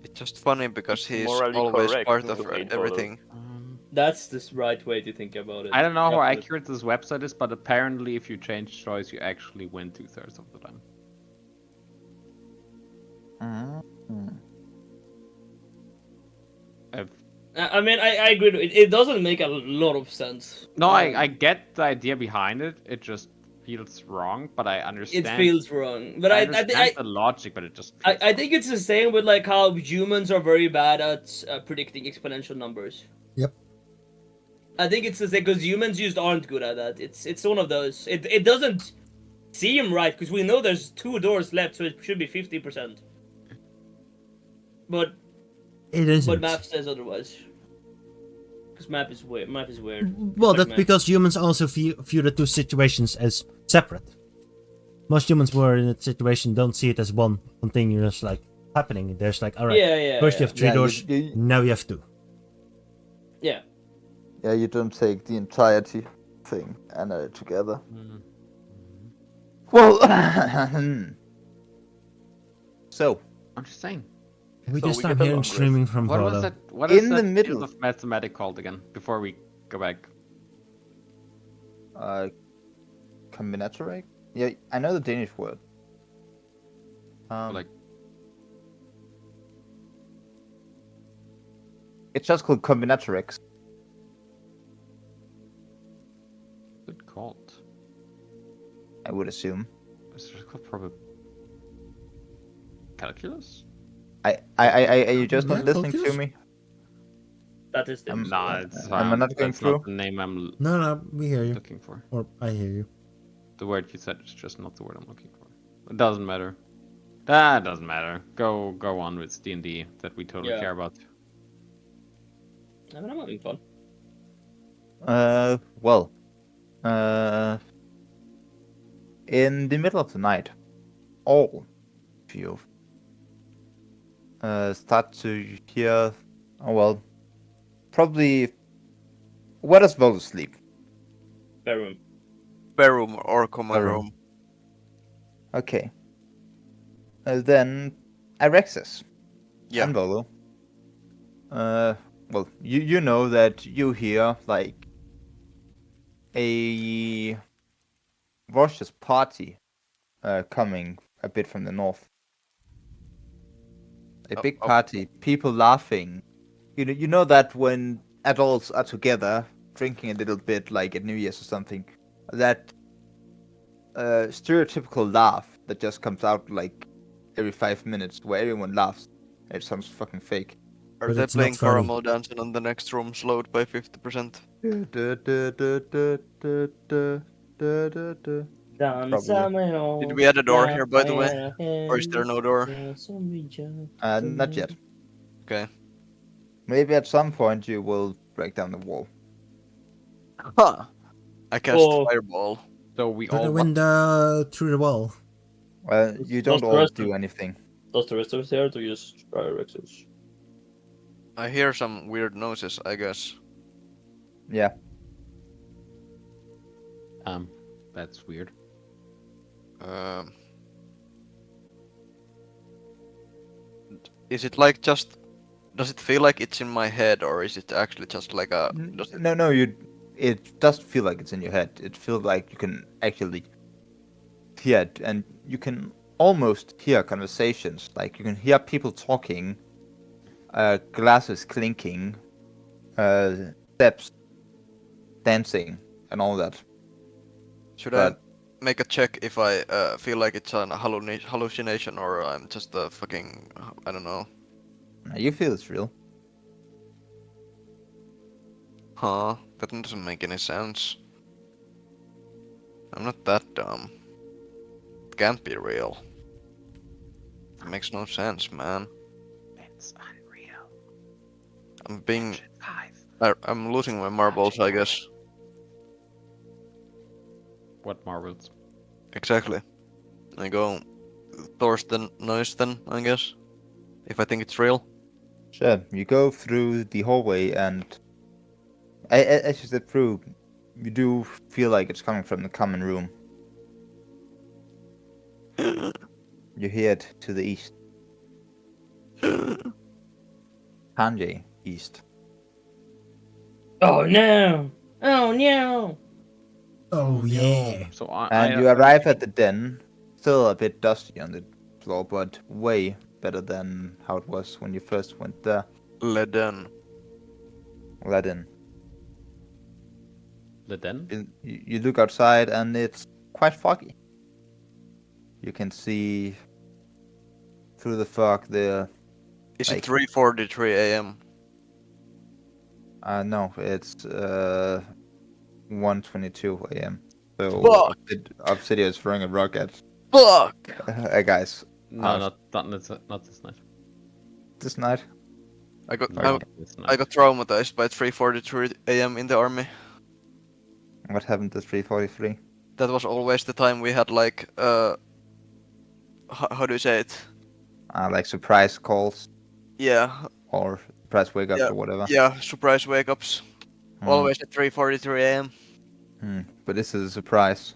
Speaker 5: It's just funny because
Speaker 6: It's
Speaker 5: he's
Speaker 6: morally
Speaker 5: always
Speaker 6: correct
Speaker 5: part
Speaker 6: to
Speaker 5: of
Speaker 6: hate Volo.
Speaker 5: everything.
Speaker 3: That's the right way to think about it.
Speaker 4: I don't know how
Speaker 3: Definitely.
Speaker 4: accurate this website is, but apparently if you change choice, you actually win 2/3 of the time.
Speaker 1: Mm.
Speaker 4: If,
Speaker 3: I mean, I agree. It doesn't make a lot of sense.
Speaker 4: no, I get the idea behind it. It just feels wrong, but I
Speaker 3: It
Speaker 4: understand.
Speaker 3: feels wrong, but
Speaker 4: I understand the logic, but it just feels
Speaker 3: I think it's the same with like how humans are very bad at predicting exponential numbers.
Speaker 2: Yep.
Speaker 3: I think it's the same because humans just aren't good at that. It's one of those. It doesn't seem right because we know there's 2 doors left, so it should be 50%. But
Speaker 2: It isn't.
Speaker 3: map says otherwise. Because map is weird. Map is weird.
Speaker 2: Well,
Speaker 3: It's like
Speaker 2: that's
Speaker 3: map.
Speaker 2: because humans also view the two situations as separate. Most humans who are in a situation don't see it as one continuous like happening. There's like, all right,
Speaker 3: Yeah.
Speaker 2: first you have 3
Speaker 1: Yeah,
Speaker 2: doors, now you have 2.
Speaker 3: Yeah.
Speaker 1: Yeah, you don't take the entirety thing and add it together.
Speaker 4: Mm.
Speaker 1: Well, so
Speaker 2: We
Speaker 6: So
Speaker 2: just
Speaker 6: we
Speaker 2: start
Speaker 6: get a
Speaker 2: hearing
Speaker 6: long rest.
Speaker 2: screaming from
Speaker 4: What was
Speaker 2: Volo.
Speaker 4: that? What is
Speaker 1: In the
Speaker 4: that
Speaker 1: middle.
Speaker 4: field of mathematics called again? Before we go back.
Speaker 1: combinatoric. Yeah, I know the Danish word.
Speaker 4: Like,
Speaker 1: It's just called combinatorics.
Speaker 4: what's it called?
Speaker 1: I would assume.
Speaker 4: Is it called probably calculus?
Speaker 1: Are you just
Speaker 2: Yeah,
Speaker 1: not listening to
Speaker 2: focus.
Speaker 1: me?
Speaker 3: That is
Speaker 1: I'm-
Speaker 3: the
Speaker 4: Nah, it's
Speaker 1: am I not going
Speaker 4: that's
Speaker 1: through?
Speaker 4: not the name I'm
Speaker 2: No, we hear you.
Speaker 4: looking for.
Speaker 2: Or I hear you.
Speaker 4: The word you said is just not the word I'm looking for. It doesn't matter. That doesn't matter. Go on with D&D that we totally
Speaker 3: Yeah.
Speaker 4: care about.
Speaker 3: I mean, I'm having fun.
Speaker 1: Well, in the middle of the night, all of you start to hear. Oh well, probably. Where does Volo sleep?
Speaker 3: Bedroom.
Speaker 5: Bedroom or common
Speaker 1: Bedroom.
Speaker 5: room.
Speaker 1: Okay. Then Irexis
Speaker 5: Yeah.
Speaker 1: and Volo. Well, you know that you hear like a Rosh's party coming a bit from the north. A big party, people laughing. You know that when adults are together drinking a little bit, like at New Year's or something, that stereotypical laugh that just comes out like every 5 minutes, where everyone laughs. It sounds fucking fake.
Speaker 5: Are
Speaker 2: But
Speaker 5: they
Speaker 2: it's not
Speaker 5: playing
Speaker 2: funny.
Speaker 5: caramel dancing on the next room slowed by 50%? Did we add a door here, by the way? Or is there no door?
Speaker 1: Not yet.
Speaker 5: Okay.
Speaker 1: Maybe at some point you will break down the wall.
Speaker 5: Huh. I cast
Speaker 3: Oh.
Speaker 5: fireball.
Speaker 4: So we
Speaker 2: Through
Speaker 4: all
Speaker 2: the window, through the wall.
Speaker 1: You
Speaker 3: Does
Speaker 1: don't
Speaker 3: the
Speaker 1: all
Speaker 3: rest
Speaker 1: do
Speaker 3: of-
Speaker 1: anything.
Speaker 3: Does the rest of us here to just try Rexus?
Speaker 5: I hear some weird noises, I guess.
Speaker 1: Yeah.
Speaker 4: That's weird.
Speaker 5: Is it like just? Does it feel like it's in my head, or is it actually just like a? Does it...
Speaker 1: No, you. It does feel like it's in your head. It feels like you can actually hear it, and you can almost hear conversations. Like you can hear people talking, glasses clinking, steps, dancing, and all that.
Speaker 5: Should
Speaker 1: But-
Speaker 5: I make a check if I feel like it's an hallucination or I'm just a fucking I don't know?
Speaker 1: You feel it's real.
Speaker 5: Huh? That doesn't make any sense. I'm not that dumb. It can't be real. It makes no sense, man.
Speaker 4: It's unreal.
Speaker 5: I'm being.
Speaker 4: Guys.
Speaker 5: I'm losing my marbles, I guess.
Speaker 4: What marbles?
Speaker 5: Exactly. I go Thorsten Neusten, I guess. If I think it's real.
Speaker 1: Sure. You go through the hallway, and as you step through, you do feel like it's coming from the common room. You hear it to the east. Kanji east.
Speaker 3: Oh no! Oh no!
Speaker 2: Oh yeah.
Speaker 4: So
Speaker 1: And you arrive at the den, still a bit dusty on the floor, but way better than how it was when you first went there.
Speaker 5: Leden.
Speaker 1: Let in.
Speaker 4: Leden?
Speaker 1: You look outside and it's quite foggy. You can see through the fog there.
Speaker 5: Is
Speaker 1: Like-
Speaker 5: it 3:43 a.m.?
Speaker 1: No, it's 1:22 a.m. So
Speaker 5: Fuck!
Speaker 1: Obsidian is throwing a rock at
Speaker 5: Fuck!
Speaker 1: guys
Speaker 4: No,
Speaker 1: House.
Speaker 4: not this night.
Speaker 1: this night.
Speaker 5: I got
Speaker 4: No,
Speaker 5: I,
Speaker 4: not this night.
Speaker 5: I got traumatized by 3:43 a.m. in the army.
Speaker 1: What happened to 3:43?
Speaker 5: That was always the time we had like how do you say it?
Speaker 1: Like surprise calls
Speaker 5: Yeah,
Speaker 1: or surprise wake ups
Speaker 5: Yeah,
Speaker 1: or whatever.
Speaker 5: yeah, surprise wake ups.
Speaker 1: Hmm.
Speaker 5: Always at 3:43 a.m.
Speaker 1: But this is a surprise.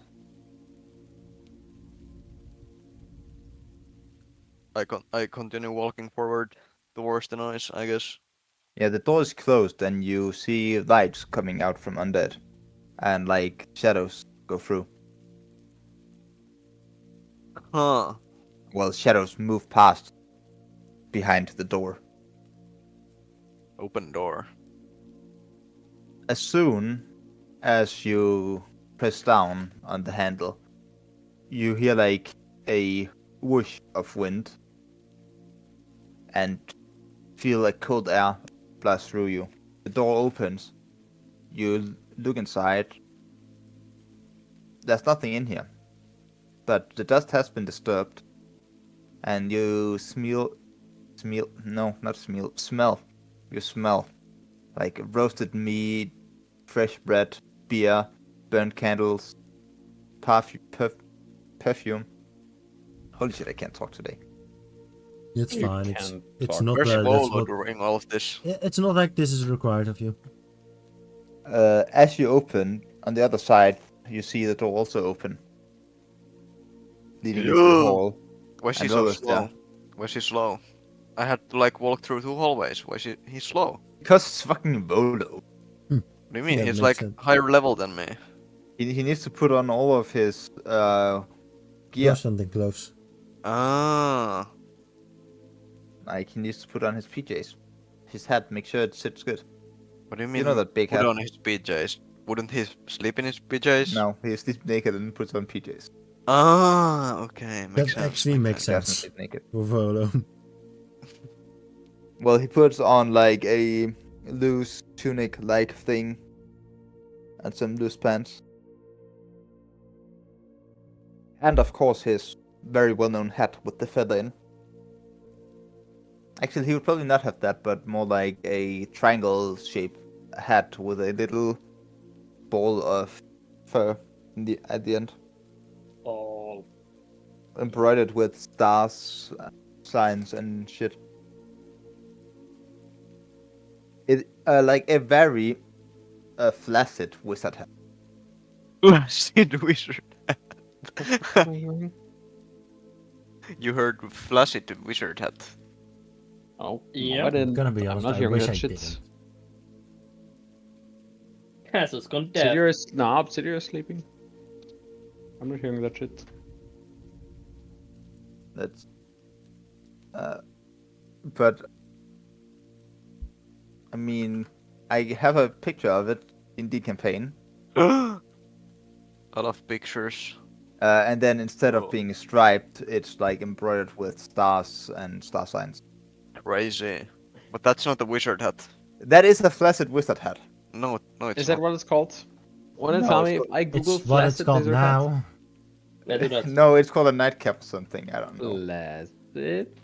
Speaker 5: I continue walking forward towards the noise, I guess.
Speaker 1: Yeah, the door is closed and you see lights coming out from under it. And like shadows go through.
Speaker 5: Huh.
Speaker 1: Well, shadows move past behind the door.
Speaker 5: Open door.
Speaker 1: As soon as you press down on the handle, you hear like a whoosh of wind and feel like cold air blast through you. The door opens. You look inside. There's nothing in here. But the dust has been disturbed. And you smell. You smell like roasted meat, fresh bread, beer, burnt candles, perfume. Holy shit, I can't talk today.
Speaker 2: It's
Speaker 4: You
Speaker 2: fine.
Speaker 4: can
Speaker 2: It's
Speaker 4: talk.
Speaker 2: not
Speaker 5: Where's
Speaker 2: that's
Speaker 5: Volo
Speaker 2: what,
Speaker 5: during all of this?
Speaker 2: it's not like this is required of you.
Speaker 1: As you open, on the other side, you see the door also open. Leading into the
Speaker 5: Yeah.
Speaker 1: hall.
Speaker 5: Why is he
Speaker 1: And
Speaker 5: so
Speaker 1: Volo's
Speaker 5: slow?
Speaker 1: there.
Speaker 5: Why is he slow? I had to like walk through 2 hallways. Why is he's slow?
Speaker 1: Because it's fucking Volo.
Speaker 5: What do you mean?
Speaker 2: Yeah,
Speaker 5: He's
Speaker 2: makes
Speaker 5: like
Speaker 2: sense.
Speaker 5: higher level than me.
Speaker 1: He needs to put on all of his
Speaker 2: Yeah.
Speaker 1: gear.
Speaker 2: Something close.
Speaker 5: Ah.
Speaker 1: Like he needs to put on his PJs. His hat, make sure it sits good.
Speaker 5: What do you mean?
Speaker 1: You know that big
Speaker 5: put
Speaker 1: hat?
Speaker 5: on his PJs? Wouldn't he sleep in his PJs?
Speaker 1: No, he sleeps naked and puts on PJs.
Speaker 5: Ah, okay, makes
Speaker 2: That
Speaker 5: sense.
Speaker 2: actually makes
Speaker 1: He doesn't
Speaker 2: sense.
Speaker 1: sleep naked.
Speaker 2: For Volo.
Speaker 1: Well, he puts on like a loose tunic-like thing and some loose pants. And of course his very well-known hat with the feather in. Actually, he would probably not have that, but more like a triangle-shaped hat with a little ball of fur at the end.
Speaker 3: Oh,
Speaker 1: Embroidered with stars, signs, and shit. It like a very flaccid wizard hat.
Speaker 5: Flaccid wizard.
Speaker 4: Am I hearing?
Speaker 5: You heard flaccid wizard hat.
Speaker 4: Oh,
Speaker 3: Yeah.
Speaker 4: no, I didn't.
Speaker 2: Gonna be
Speaker 4: I'm
Speaker 2: honest,
Speaker 4: not
Speaker 2: I
Speaker 4: hearing
Speaker 2: wish
Speaker 4: that
Speaker 2: I
Speaker 4: shit.
Speaker 2: didn't.
Speaker 3: Castle's gone
Speaker 4: Sid,
Speaker 3: dead.
Speaker 4: you're Sid, you're sleeping. I'm not hearing that shit.
Speaker 1: That's but I mean, I have a picture of it in the campaign.
Speaker 5: A lot of pictures.
Speaker 1: And then instead
Speaker 6: Oh.
Speaker 1: of being striped, it's like embroidered with stars and star signs.
Speaker 5: Crazy. But that's not a wizard hat.
Speaker 1: That is a flaccid wizard hat.
Speaker 5: No, it's
Speaker 4: Is that
Speaker 5: not.
Speaker 4: what it's called? Want to
Speaker 1: No,
Speaker 4: tell
Speaker 1: it's
Speaker 4: me if
Speaker 1: called-
Speaker 4: I Google
Speaker 2: It's what it's
Speaker 4: flaccid
Speaker 2: called
Speaker 4: wizard hat?
Speaker 2: now.
Speaker 3: Yeah, do that.
Speaker 1: No, it's called a nightcap or something. I don't know.
Speaker 4: Flaccid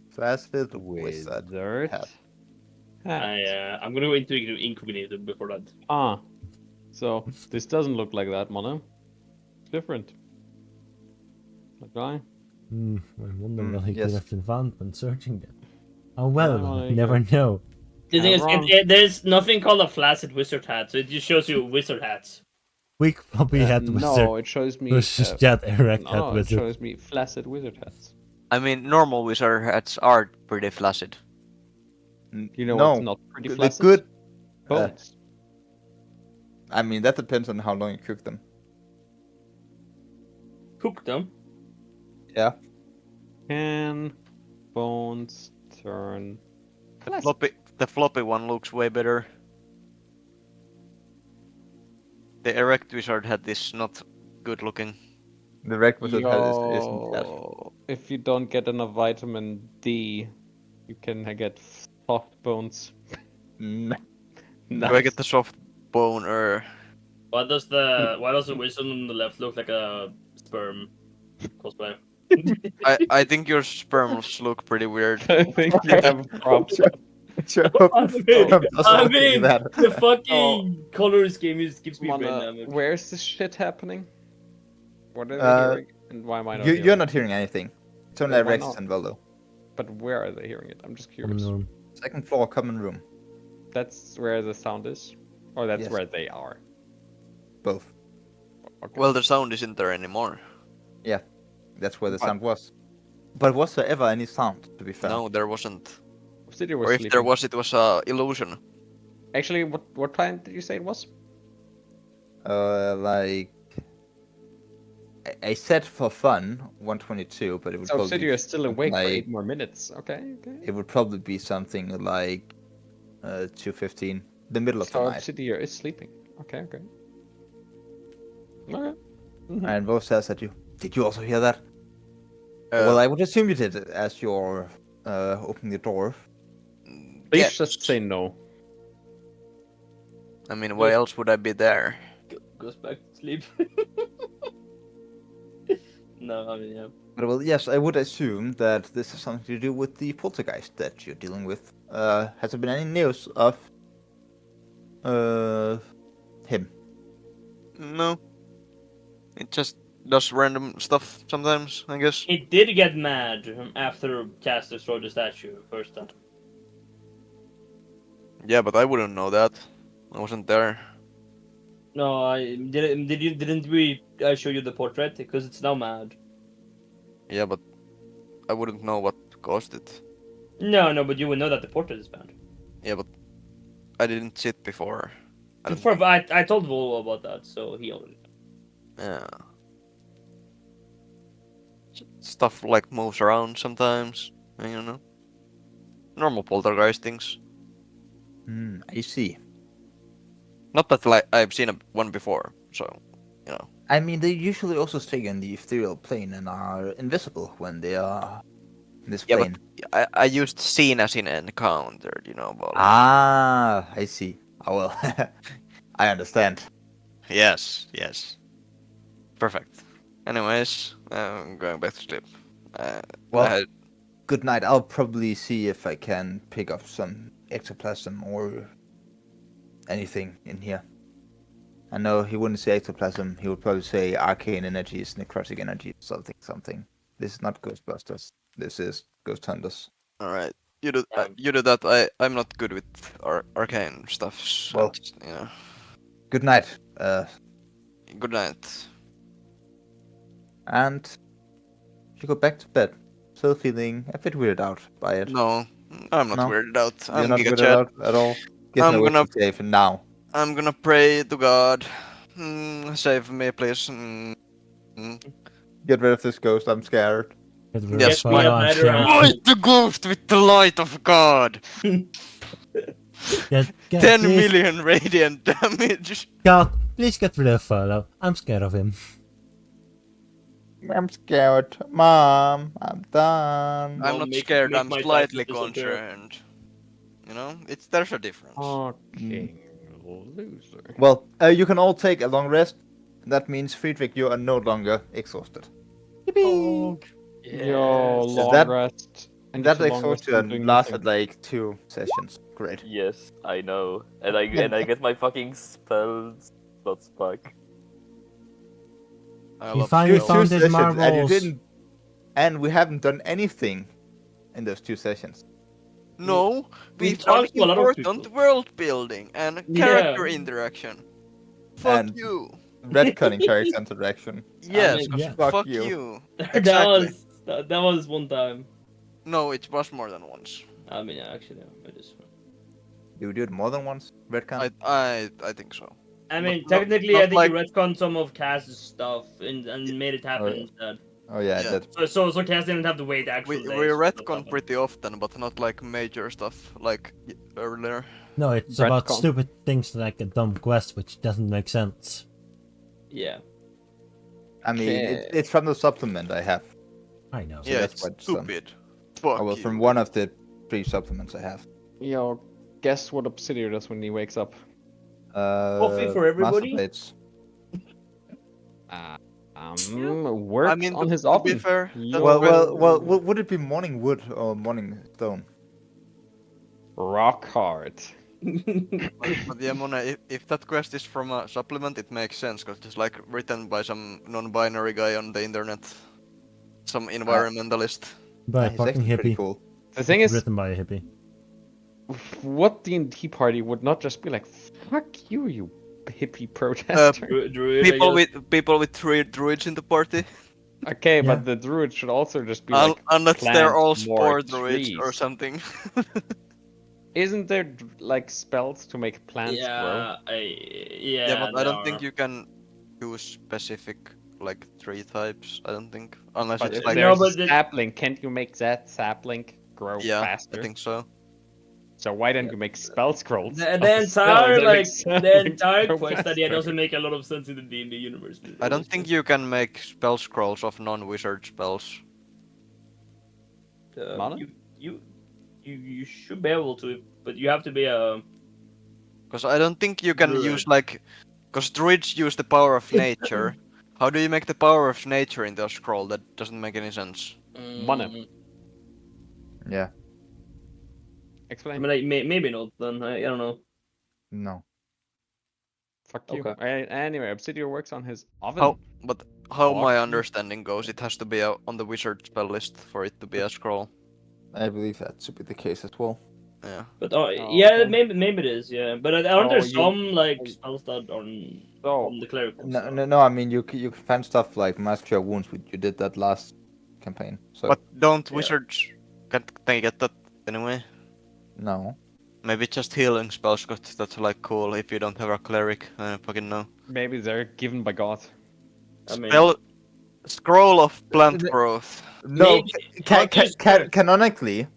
Speaker 1: Flaccid wizard
Speaker 4: wizard
Speaker 1: hat.
Speaker 4: hat.
Speaker 3: I'm gonna go into incognito before that.
Speaker 4: Ah, so this doesn't look like that, Mono. It's different. Okay.
Speaker 2: I wonder
Speaker 1: Hmm,
Speaker 2: what he
Speaker 1: yes.
Speaker 2: could have been found when searching them. Oh well,
Speaker 4: Well,
Speaker 2: you never know.
Speaker 3: The thing is,
Speaker 4: wrong.
Speaker 3: there's nothing called a flaccid wizard hat, so it just shows you wizard hats.
Speaker 2: Weak puppy hat wizard.
Speaker 4: No, it shows me.
Speaker 2: Versus Jet erect hat
Speaker 4: No, it
Speaker 2: wizard.
Speaker 4: shows me flaccid wizard hats.
Speaker 5: I mean, normal wizard hats are pretty flaccid.
Speaker 4: You know
Speaker 1: no,
Speaker 4: what's not pretty
Speaker 1: the
Speaker 4: flaccid?
Speaker 1: good.
Speaker 4: Bones.
Speaker 1: I mean, that depends on how long you cook them.
Speaker 3: Cook them.
Speaker 1: Yeah.
Speaker 4: Can bones, turn.
Speaker 5: The floppy one looks way better. The erect wizard had this not good looking.
Speaker 1: The requisite isn't that.
Speaker 4: Yo, if you don't get enough vitamin D, you can get soft bones.
Speaker 1: Mm.
Speaker 5: Do I get the soft boner?
Speaker 3: Why does the wizard on the left look like a sperm cosplay?
Speaker 5: I think your sperms look pretty weird.
Speaker 4: I think you have a problem.
Speaker 1: Sure.
Speaker 3: I mean,
Speaker 1: Doesn't look like that.
Speaker 3: the fucking color scheme gives me brain
Speaker 4: Mana,
Speaker 3: damage.
Speaker 4: where's this shit happening? What are they
Speaker 1: Uh,
Speaker 4: hearing? And why am I not
Speaker 1: You're
Speaker 4: hearing
Speaker 1: not hearing anything. It's only
Speaker 4: Why
Speaker 1: Rex
Speaker 4: not?
Speaker 1: and Veldo.
Speaker 4: it? But where are they hearing it? I'm just
Speaker 2: Common
Speaker 4: curious.
Speaker 2: room.
Speaker 1: Second floor, common room.
Speaker 4: That's where the sound is? Or that's
Speaker 1: Yes.
Speaker 4: where they are?
Speaker 1: Both.
Speaker 4: Okay.
Speaker 5: Well, the sound isn't there anymore.
Speaker 1: That's where the
Speaker 4: But-
Speaker 1: sound was. But was there ever any sound, to be fair?
Speaker 5: No, there wasn't.
Speaker 4: Obsidian was
Speaker 5: Or if
Speaker 4: sleeping.
Speaker 5: there was, it was a illusion.
Speaker 4: Actually, what time did you say it was?
Speaker 1: Like... I said for fun, 122, but it would
Speaker 4: So
Speaker 1: probably
Speaker 4: Obsidian is still awake for
Speaker 1: like-
Speaker 4: 8 more minutes. Okay, okay.
Speaker 1: it would probably be something like 2:15, the middle of the
Speaker 4: So
Speaker 1: night.
Speaker 4: Obsidian is sleeping. Okay, okay. Okay. Mhm.
Speaker 1: And Wolf says that did you also hear that?
Speaker 5: Uh,
Speaker 1: Well, I would assume you did as you're opening the door.
Speaker 4: Please
Speaker 5: yes.
Speaker 4: just say no.
Speaker 5: I mean, why else would I be there?
Speaker 3: Goes back to sleep. No, I mean, yeah.
Speaker 1: But well, yes, I would assume that this is something to do with the poltergeist that you're dealing with. Has there been any news of him?
Speaker 5: No. It just does random stuff sometimes, I guess.
Speaker 3: He did get mad after Cass destroyed the statue first time.
Speaker 5: Yeah, but I wouldn't know that. I wasn't there.
Speaker 3: No, I didn't. Didn't we show you the portrait? Because it's now mad.
Speaker 5: Yeah, but I wouldn't know what caused it.
Speaker 3: No, but you would know that the portrait is bad.
Speaker 5: Yeah, but I didn't see it before. I don't-
Speaker 3: Before, I told Volvo about that, so he already.
Speaker 5: Yeah. Stuff like moves around sometimes, you know. Normal poltergeist things.
Speaker 1: I see.
Speaker 5: Not that like I've seen one before, so you know.
Speaker 1: I mean, they usually also stay in the ethereal plane and are invisible when they are in this
Speaker 5: Yeah,
Speaker 1: plane.
Speaker 5: but I used seen as in encountered, you know. But
Speaker 1: Ah, I see. Oh well, I understand.
Speaker 5: yes, yes. Perfect. Anyways, I'm going back to sleep.
Speaker 1: Well,
Speaker 5: I-
Speaker 1: good night. I'll probably see if I can pick up some ectoplasm or anything in here. I know he wouldn't say ectoplasm. He would probably say arcane energies, necrotic energies, something. This is not Ghostbusters. This is Ghost Hunters.
Speaker 5: all right. You do that. I'm not good with arcane stuff. So
Speaker 1: Well.
Speaker 5: just, you know.
Speaker 1: Good night.
Speaker 5: Good night.
Speaker 1: And you go back to bed. Still feeling a bit weirded out by it.
Speaker 5: No, I'm not
Speaker 1: No?
Speaker 5: weirded out.
Speaker 1: You're
Speaker 5: I'm
Speaker 1: not
Speaker 5: Giga
Speaker 1: weirded
Speaker 5: Chat.
Speaker 1: out at all. Guess
Speaker 5: I'm
Speaker 1: no
Speaker 5: gonna-
Speaker 1: to say for now.
Speaker 5: I'm gonna pray to God. Save me, please.
Speaker 1: Get rid of this ghost. I'm scared.
Speaker 2: Get rid
Speaker 5: Yes,
Speaker 2: of
Speaker 3: me a
Speaker 2: I'm
Speaker 3: better
Speaker 2: scared.
Speaker 3: house.
Speaker 5: Light the ghost with the light of God.
Speaker 2: Get
Speaker 5: 10
Speaker 2: please,
Speaker 5: million radiant damage.
Speaker 2: God, please get rid of Furlough. I'm scared of him.
Speaker 1: I'm scared. Mom, I'm done.
Speaker 3: Well,
Speaker 5: I'm not
Speaker 3: make-
Speaker 5: scared.
Speaker 3: make
Speaker 5: I'm
Speaker 3: my
Speaker 5: slightly
Speaker 3: taxes disappear.
Speaker 5: concerned. You know, there's a difference.
Speaker 4: Okay, loser.
Speaker 1: Well, you can all take a long rest. That means, Friedrich, you are no longer exhausted.
Speaker 4: Yo, long
Speaker 1: That-
Speaker 4: rest. And
Speaker 1: That
Speaker 4: if you long rest, I'm
Speaker 1: exhaustion
Speaker 4: doing
Speaker 1: lasted
Speaker 4: nothing.
Speaker 1: like 2 sessions. Great.
Speaker 6: Yes, I know. And I get my fucking spells slots back.
Speaker 5: I
Speaker 2: You
Speaker 5: love
Speaker 2: finally
Speaker 5: spells.
Speaker 2: found his
Speaker 1: and you
Speaker 2: marbles.
Speaker 1: didn't. And we haven't done anything in those 2 sessions.
Speaker 5: No,
Speaker 3: We
Speaker 5: we've done
Speaker 3: talked to a lot of
Speaker 5: important
Speaker 3: people.
Speaker 5: world building and
Speaker 3: Yeah.
Speaker 5: character interaction. Fuck
Speaker 1: And-
Speaker 5: you.
Speaker 1: Retconning character interaction.
Speaker 5: Yes,
Speaker 3: mean-
Speaker 2: Yeah.
Speaker 5: fuck
Speaker 1: Fuck
Speaker 5: you.
Speaker 1: you.
Speaker 5: Exactly.
Speaker 3: that was one time.
Speaker 5: No, it was more than once.
Speaker 3: I mean, yeah, actually, yeah, it is.
Speaker 1: Do we do it more than once? Retcon?
Speaker 5: I think so.
Speaker 3: I mean,
Speaker 5: Not-
Speaker 3: technically,
Speaker 5: not
Speaker 3: I think
Speaker 5: like-
Speaker 3: you retconned some of Cass's stuff and made it happen
Speaker 1: Oh, yeah.
Speaker 3: instead.
Speaker 1: Oh yeah,
Speaker 5: Yeah.
Speaker 1: that.
Speaker 3: So Cass didn't have to wait actual
Speaker 5: We
Speaker 3: days.
Speaker 5: retcon pretty often, but not like major stuff like earlier.
Speaker 2: No, it's
Speaker 4: Retcon.
Speaker 2: about stupid things like a dumb quest which doesn't make sense.
Speaker 3: Yeah.
Speaker 1: I mean,
Speaker 4: Okay.
Speaker 1: it's from the supplement I have.
Speaker 2: I know.
Speaker 1: So
Speaker 5: Yeah,
Speaker 1: that's
Speaker 5: it's
Speaker 1: why it's done.
Speaker 5: stupid. Fuck
Speaker 1: Oh well,
Speaker 5: you.
Speaker 1: from one of the 3 supplements I have.
Speaker 4: Yo, guess what Obsidian does when he wakes up?
Speaker 3: Coffee for
Speaker 1: Master
Speaker 3: everybody?
Speaker 1: Blades.
Speaker 4: Works
Speaker 5: I mean,
Speaker 4: on his
Speaker 5: to be
Speaker 4: oven.
Speaker 5: fair, that
Speaker 1: Well,
Speaker 5: quest-
Speaker 1: would it be morning wood or morning stone?
Speaker 4: Rock hard.
Speaker 5: But yeah, Mona, if that quest is from a supplement, it makes sense because it's like written by some non-binary guy on the internet, some environmentalist.
Speaker 2: By a
Speaker 1: He's
Speaker 2: fucking
Speaker 1: actually pretty
Speaker 2: hippie.
Speaker 1: cool.
Speaker 4: The thing
Speaker 2: It's
Speaker 4: is,
Speaker 2: written by a hippie.
Speaker 4: what D&D party would not just be like, fuck you, you hippie protester?
Speaker 3: Druid, I guess.
Speaker 5: People with 3 druids in the party,
Speaker 4: Okay,
Speaker 2: Yeah.
Speaker 4: but the druid should also just be like,
Speaker 5: unless they're
Speaker 4: plant
Speaker 5: all
Speaker 4: more
Speaker 5: spore druids or
Speaker 4: trees.
Speaker 5: something.
Speaker 4: Isn't there like spells to make plants grow?
Speaker 3: Yeah,
Speaker 5: but I
Speaker 3: there
Speaker 5: don't think
Speaker 3: are.
Speaker 5: you can use specific like tree types. I don't think, unless
Speaker 4: But
Speaker 5: it's
Speaker 4: if
Speaker 5: like
Speaker 3: No,
Speaker 4: there's
Speaker 3: but
Speaker 4: a sapling, can't you make that sapling grow
Speaker 5: yeah,
Speaker 4: faster?
Speaker 5: I think so.
Speaker 4: So why don't you make spell scrolls?
Speaker 3: The,
Speaker 4: of
Speaker 3: the
Speaker 4: spell
Speaker 3: entire
Speaker 4: that make
Speaker 3: the
Speaker 4: saplings
Speaker 3: entire
Speaker 4: grow
Speaker 3: quest idea
Speaker 4: faster?
Speaker 3: doesn't make a lot of sense in the D&D universe.
Speaker 5: I don't think you can make spell scrolls of non-wizard spells.
Speaker 4: Mana?
Speaker 3: You should be able to, but you have to be a.
Speaker 5: Because I don't think you can
Speaker 3: Druid.
Speaker 5: use like, because druids use the power of nature. How do you make the power of nature into a scroll? That doesn't make any sense.
Speaker 4: Mana.
Speaker 1: Yeah.
Speaker 3: I
Speaker 4: Explain.
Speaker 3: mean, like, maybe not. Then I don't know.
Speaker 1: No.
Speaker 4: Fuck you.
Speaker 3: Okay.
Speaker 4: Anyway, Obsidian works on his oven.
Speaker 5: How my
Speaker 4: Fuck.
Speaker 5: understanding goes, it has to be on the wizard spell list for it to be a scroll.
Speaker 1: I believe that should be the case as well.
Speaker 5: Yeah.
Speaker 3: But
Speaker 4: okay.
Speaker 3: maybe it is. Yeah, but aren't there
Speaker 4: Oh,
Speaker 3: some like spells that are on the clerical?
Speaker 1: No. I mean, you can find stuff like Master of Wounds, which you did that last campaign. So
Speaker 5: But don't
Speaker 3: Yeah.
Speaker 5: wizards can they get that anyway?
Speaker 1: no.
Speaker 5: Maybe just healing spells, cause that's like cool if you don't have a cleric. I don't fucking know.
Speaker 4: Maybe they're given by God.
Speaker 3: I mean,
Speaker 5: Spell scroll of plant
Speaker 1: The-
Speaker 5: growth.
Speaker 1: No.
Speaker 3: Maybe- how do you spell-
Speaker 1: Canonically,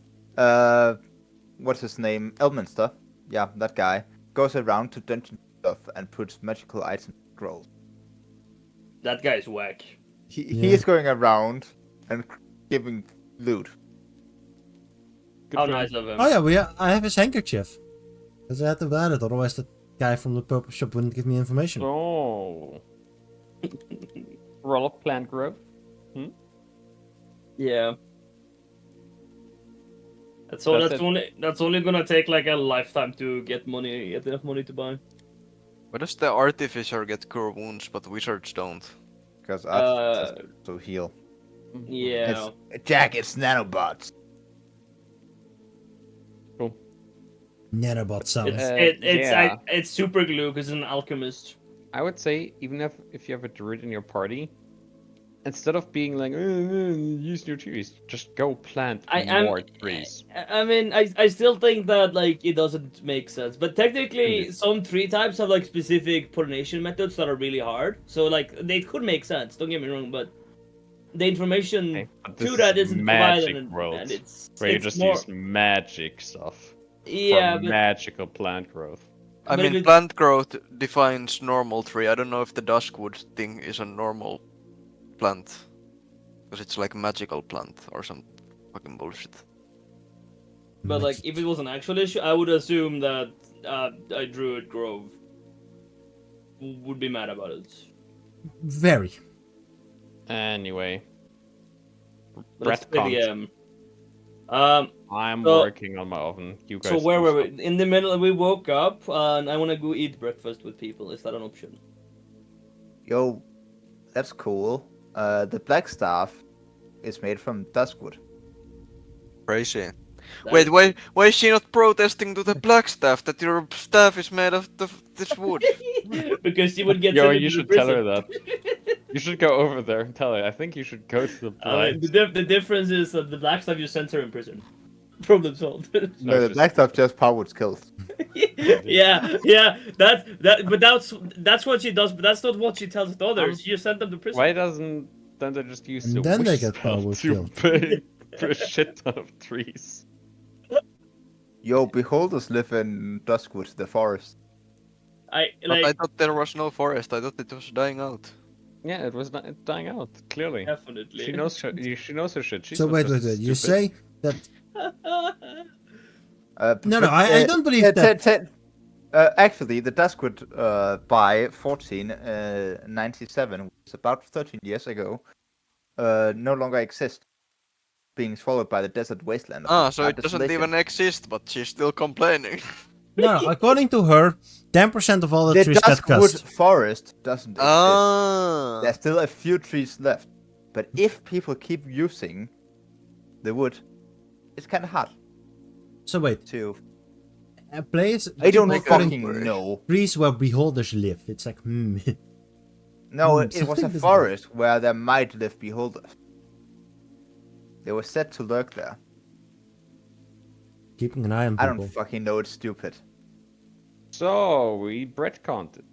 Speaker 1: what's his name? Elminster. Yeah, that guy goes around to dungeon stuff and puts magical items in scrolls.
Speaker 3: that guy's whack.
Speaker 1: He
Speaker 2: Yeah.
Speaker 1: is going around and giving loot.
Speaker 4: Good
Speaker 3: How
Speaker 4: for him.
Speaker 3: nice of him.
Speaker 2: Oh yeah, I have his handkerchief. Because I had to wear it, otherwise the guy from the purple shop wouldn't give me information.
Speaker 4: Oh. Roll of plant growth.
Speaker 3: Yeah. That's all.
Speaker 4: That's
Speaker 3: That's,
Speaker 4: it.
Speaker 3: That's only gonna take like a lifetime to get enough money to buy.
Speaker 5: Why does the artificer get cure wounds but wizards don't?
Speaker 1: Because
Speaker 3: Uh,
Speaker 1: to heal.
Speaker 3: Yeah.
Speaker 1: Jack, it's nanobots.
Speaker 2: Nanobot sounds.
Speaker 3: It's super glue because it's an alchemist.
Speaker 4: I would say, even if you have a druid in your party, instead of being like, use new trees, just go plant more trees.
Speaker 3: I mean, I still think that like it doesn't make sense, but technically
Speaker 4: Yes.
Speaker 3: some tree types have like specific pollination methods that are really hard. So like they could make sense. Don't get me wrong, but the information
Speaker 4: Okay, but
Speaker 3: to
Speaker 4: this
Speaker 3: that
Speaker 4: is
Speaker 3: isn't
Speaker 4: magic
Speaker 3: provided,
Speaker 4: world,
Speaker 3: and it's
Speaker 4: where you
Speaker 3: it's
Speaker 4: just
Speaker 3: more,
Speaker 4: use magic stuff
Speaker 3: yeah,
Speaker 4: for
Speaker 3: but
Speaker 4: magical plant growth.
Speaker 5: I
Speaker 3: But if
Speaker 5: mean,
Speaker 3: it's-
Speaker 5: plant growth defines normal tree. I don't know if the duskwood thing is a normal plant. Because it's like magical plant or some fucking bullshit.
Speaker 3: But like, if it was an actual issue, I would assume that a druid grove would be mad about it.
Speaker 2: Very.
Speaker 4: Anyway,
Speaker 3: But it's pretty,
Speaker 4: breadcrumbs. I'm
Speaker 3: so-
Speaker 4: working on my oven. You guys.
Speaker 3: So where
Speaker 4: do
Speaker 3: were
Speaker 4: stuff.
Speaker 3: we? In the middle, we woke up, and I want to go eat breakfast with people. Is that an option?
Speaker 1: Yo, that's cool. The black staff is made from duskwood.
Speaker 5: Crazy.
Speaker 3: That
Speaker 5: Wait,
Speaker 3: is-
Speaker 5: why is she not protesting to the black staff that your staff is made of this wood?
Speaker 3: because she would get.
Speaker 4: Yo,
Speaker 3: sent
Speaker 4: you
Speaker 3: into
Speaker 4: should
Speaker 3: prison.
Speaker 4: tell her that. You should go over there and tell her. I think you should go to the
Speaker 3: I mean,
Speaker 4: black.
Speaker 3: the difference is that the black stuff you sent her in prison. Problem solved.
Speaker 1: No, the
Speaker 4: just-
Speaker 1: black stuff just powered skills.
Speaker 3: yeah. But that's what she does. But that's not what she tells others. She just sent them to prison.
Speaker 4: Why doesn't then they just use
Speaker 2: And
Speaker 4: the
Speaker 2: then they
Speaker 4: wish
Speaker 2: get
Speaker 4: spell
Speaker 2: power
Speaker 4: to
Speaker 2: killed.
Speaker 4: burn a shit ton of trees.
Speaker 1: Yo, beholders live in Duskwood, the forest.
Speaker 3: I
Speaker 5: But I
Speaker 3: like
Speaker 5: thought there was no forest. I thought it was dying out.
Speaker 4: Yeah, it was dying out. Clearly,
Speaker 3: definitely.
Speaker 4: she knows her. She knows her shit. She's
Speaker 2: So
Speaker 4: not
Speaker 2: wait,
Speaker 4: just
Speaker 2: wait. You
Speaker 4: stupid.
Speaker 2: say that? No,
Speaker 1: But,
Speaker 2: I don't believe that.
Speaker 1: Actually, the Duskwood by 1497, which is about 13 years ago, no longer exists, being swallowed by the desert wasteland. Of
Speaker 5: Ah,
Speaker 1: the
Speaker 5: so
Speaker 1: Dark
Speaker 5: it doesn't
Speaker 1: Desolation.
Speaker 5: even exist, but she's still complaining.
Speaker 2: No, according to her, 10% of all the
Speaker 1: The
Speaker 2: trees got
Speaker 1: Duskwood
Speaker 2: cussed.
Speaker 1: forest doesn't exist.
Speaker 5: Ah.
Speaker 1: There's still a few trees left, but if people keep using the wood, it's kind of hard
Speaker 2: So wait,
Speaker 1: to.
Speaker 2: a place
Speaker 1: I don't
Speaker 5: make a
Speaker 1: fucking
Speaker 5: forest.
Speaker 1: know.
Speaker 2: trees where beholders live. It's like
Speaker 1: No,
Speaker 2: Hmm,
Speaker 1: it was a
Speaker 2: something doesn't
Speaker 1: forest where there might live beholders. They were set to lurk there.
Speaker 2: keeping an eye on
Speaker 1: I don't
Speaker 2: people.
Speaker 1: fucking know. It's stupid.
Speaker 4: So we bread content.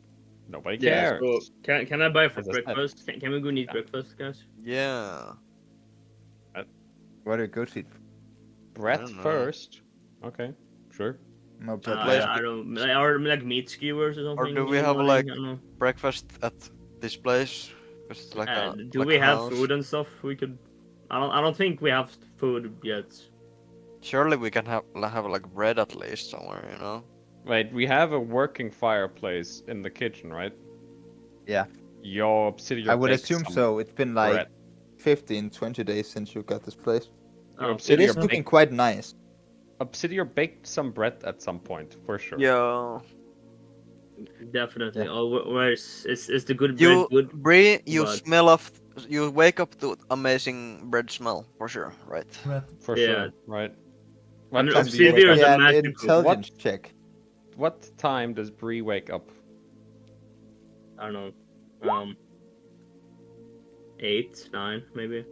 Speaker 4: Nobody
Speaker 3: Yeah.
Speaker 4: cares.
Speaker 3: So can I buy for
Speaker 4: As I said.
Speaker 3: breakfast? Can we go and eat breakfast, guys?
Speaker 5: Yeah.
Speaker 1: Where do you go to?
Speaker 4: Bread
Speaker 5: don't know.
Speaker 4: first. Okay, sure.
Speaker 1: No, but
Speaker 5: place
Speaker 3: I don't or like meat skewers or something.
Speaker 5: do we
Speaker 3: in the
Speaker 5: have,
Speaker 3: morning,
Speaker 5: like,
Speaker 3: I don't know.
Speaker 5: Breakfast at this place. It's like a.
Speaker 3: Do
Speaker 5: like
Speaker 3: we
Speaker 5: a
Speaker 3: have
Speaker 5: house.
Speaker 3: food and stuff? We could. I don't think we have food yet.
Speaker 5: Surely we can have like bread at least somewhere, you know.
Speaker 4: Wait, we have a working fireplace in the kitchen, right?
Speaker 1: Yeah.
Speaker 4: Yo, Obsidian.
Speaker 1: I would
Speaker 4: baked
Speaker 1: assume
Speaker 4: some
Speaker 1: so. It's been like
Speaker 4: bread.
Speaker 1: 15, 20 days since you got this place.
Speaker 4: Yo,
Speaker 3: Oh,
Speaker 1: It
Speaker 4: Obsidian,
Speaker 1: is looking quite nice.
Speaker 4: Obsidian baked some bread at some point, for sure.
Speaker 5: Yeah.
Speaker 3: definitely.
Speaker 1: Yeah.
Speaker 3: Oh, where's is the good bread
Speaker 5: You,
Speaker 3: good?
Speaker 5: Bree, you
Speaker 3: but-
Speaker 5: smell of. You wake up to amazing bread smell for sure, right?
Speaker 4: For
Speaker 3: Yeah.
Speaker 4: sure, right?
Speaker 3: I
Speaker 4: What
Speaker 3: mean,
Speaker 4: time do you
Speaker 3: Obsidian
Speaker 4: wake
Speaker 3: is
Speaker 4: up?
Speaker 3: a
Speaker 1: Yeah, an
Speaker 3: magical.
Speaker 1: intelligence check.
Speaker 4: What time does Bree wake up?
Speaker 3: I don't know. 8, 9, maybe.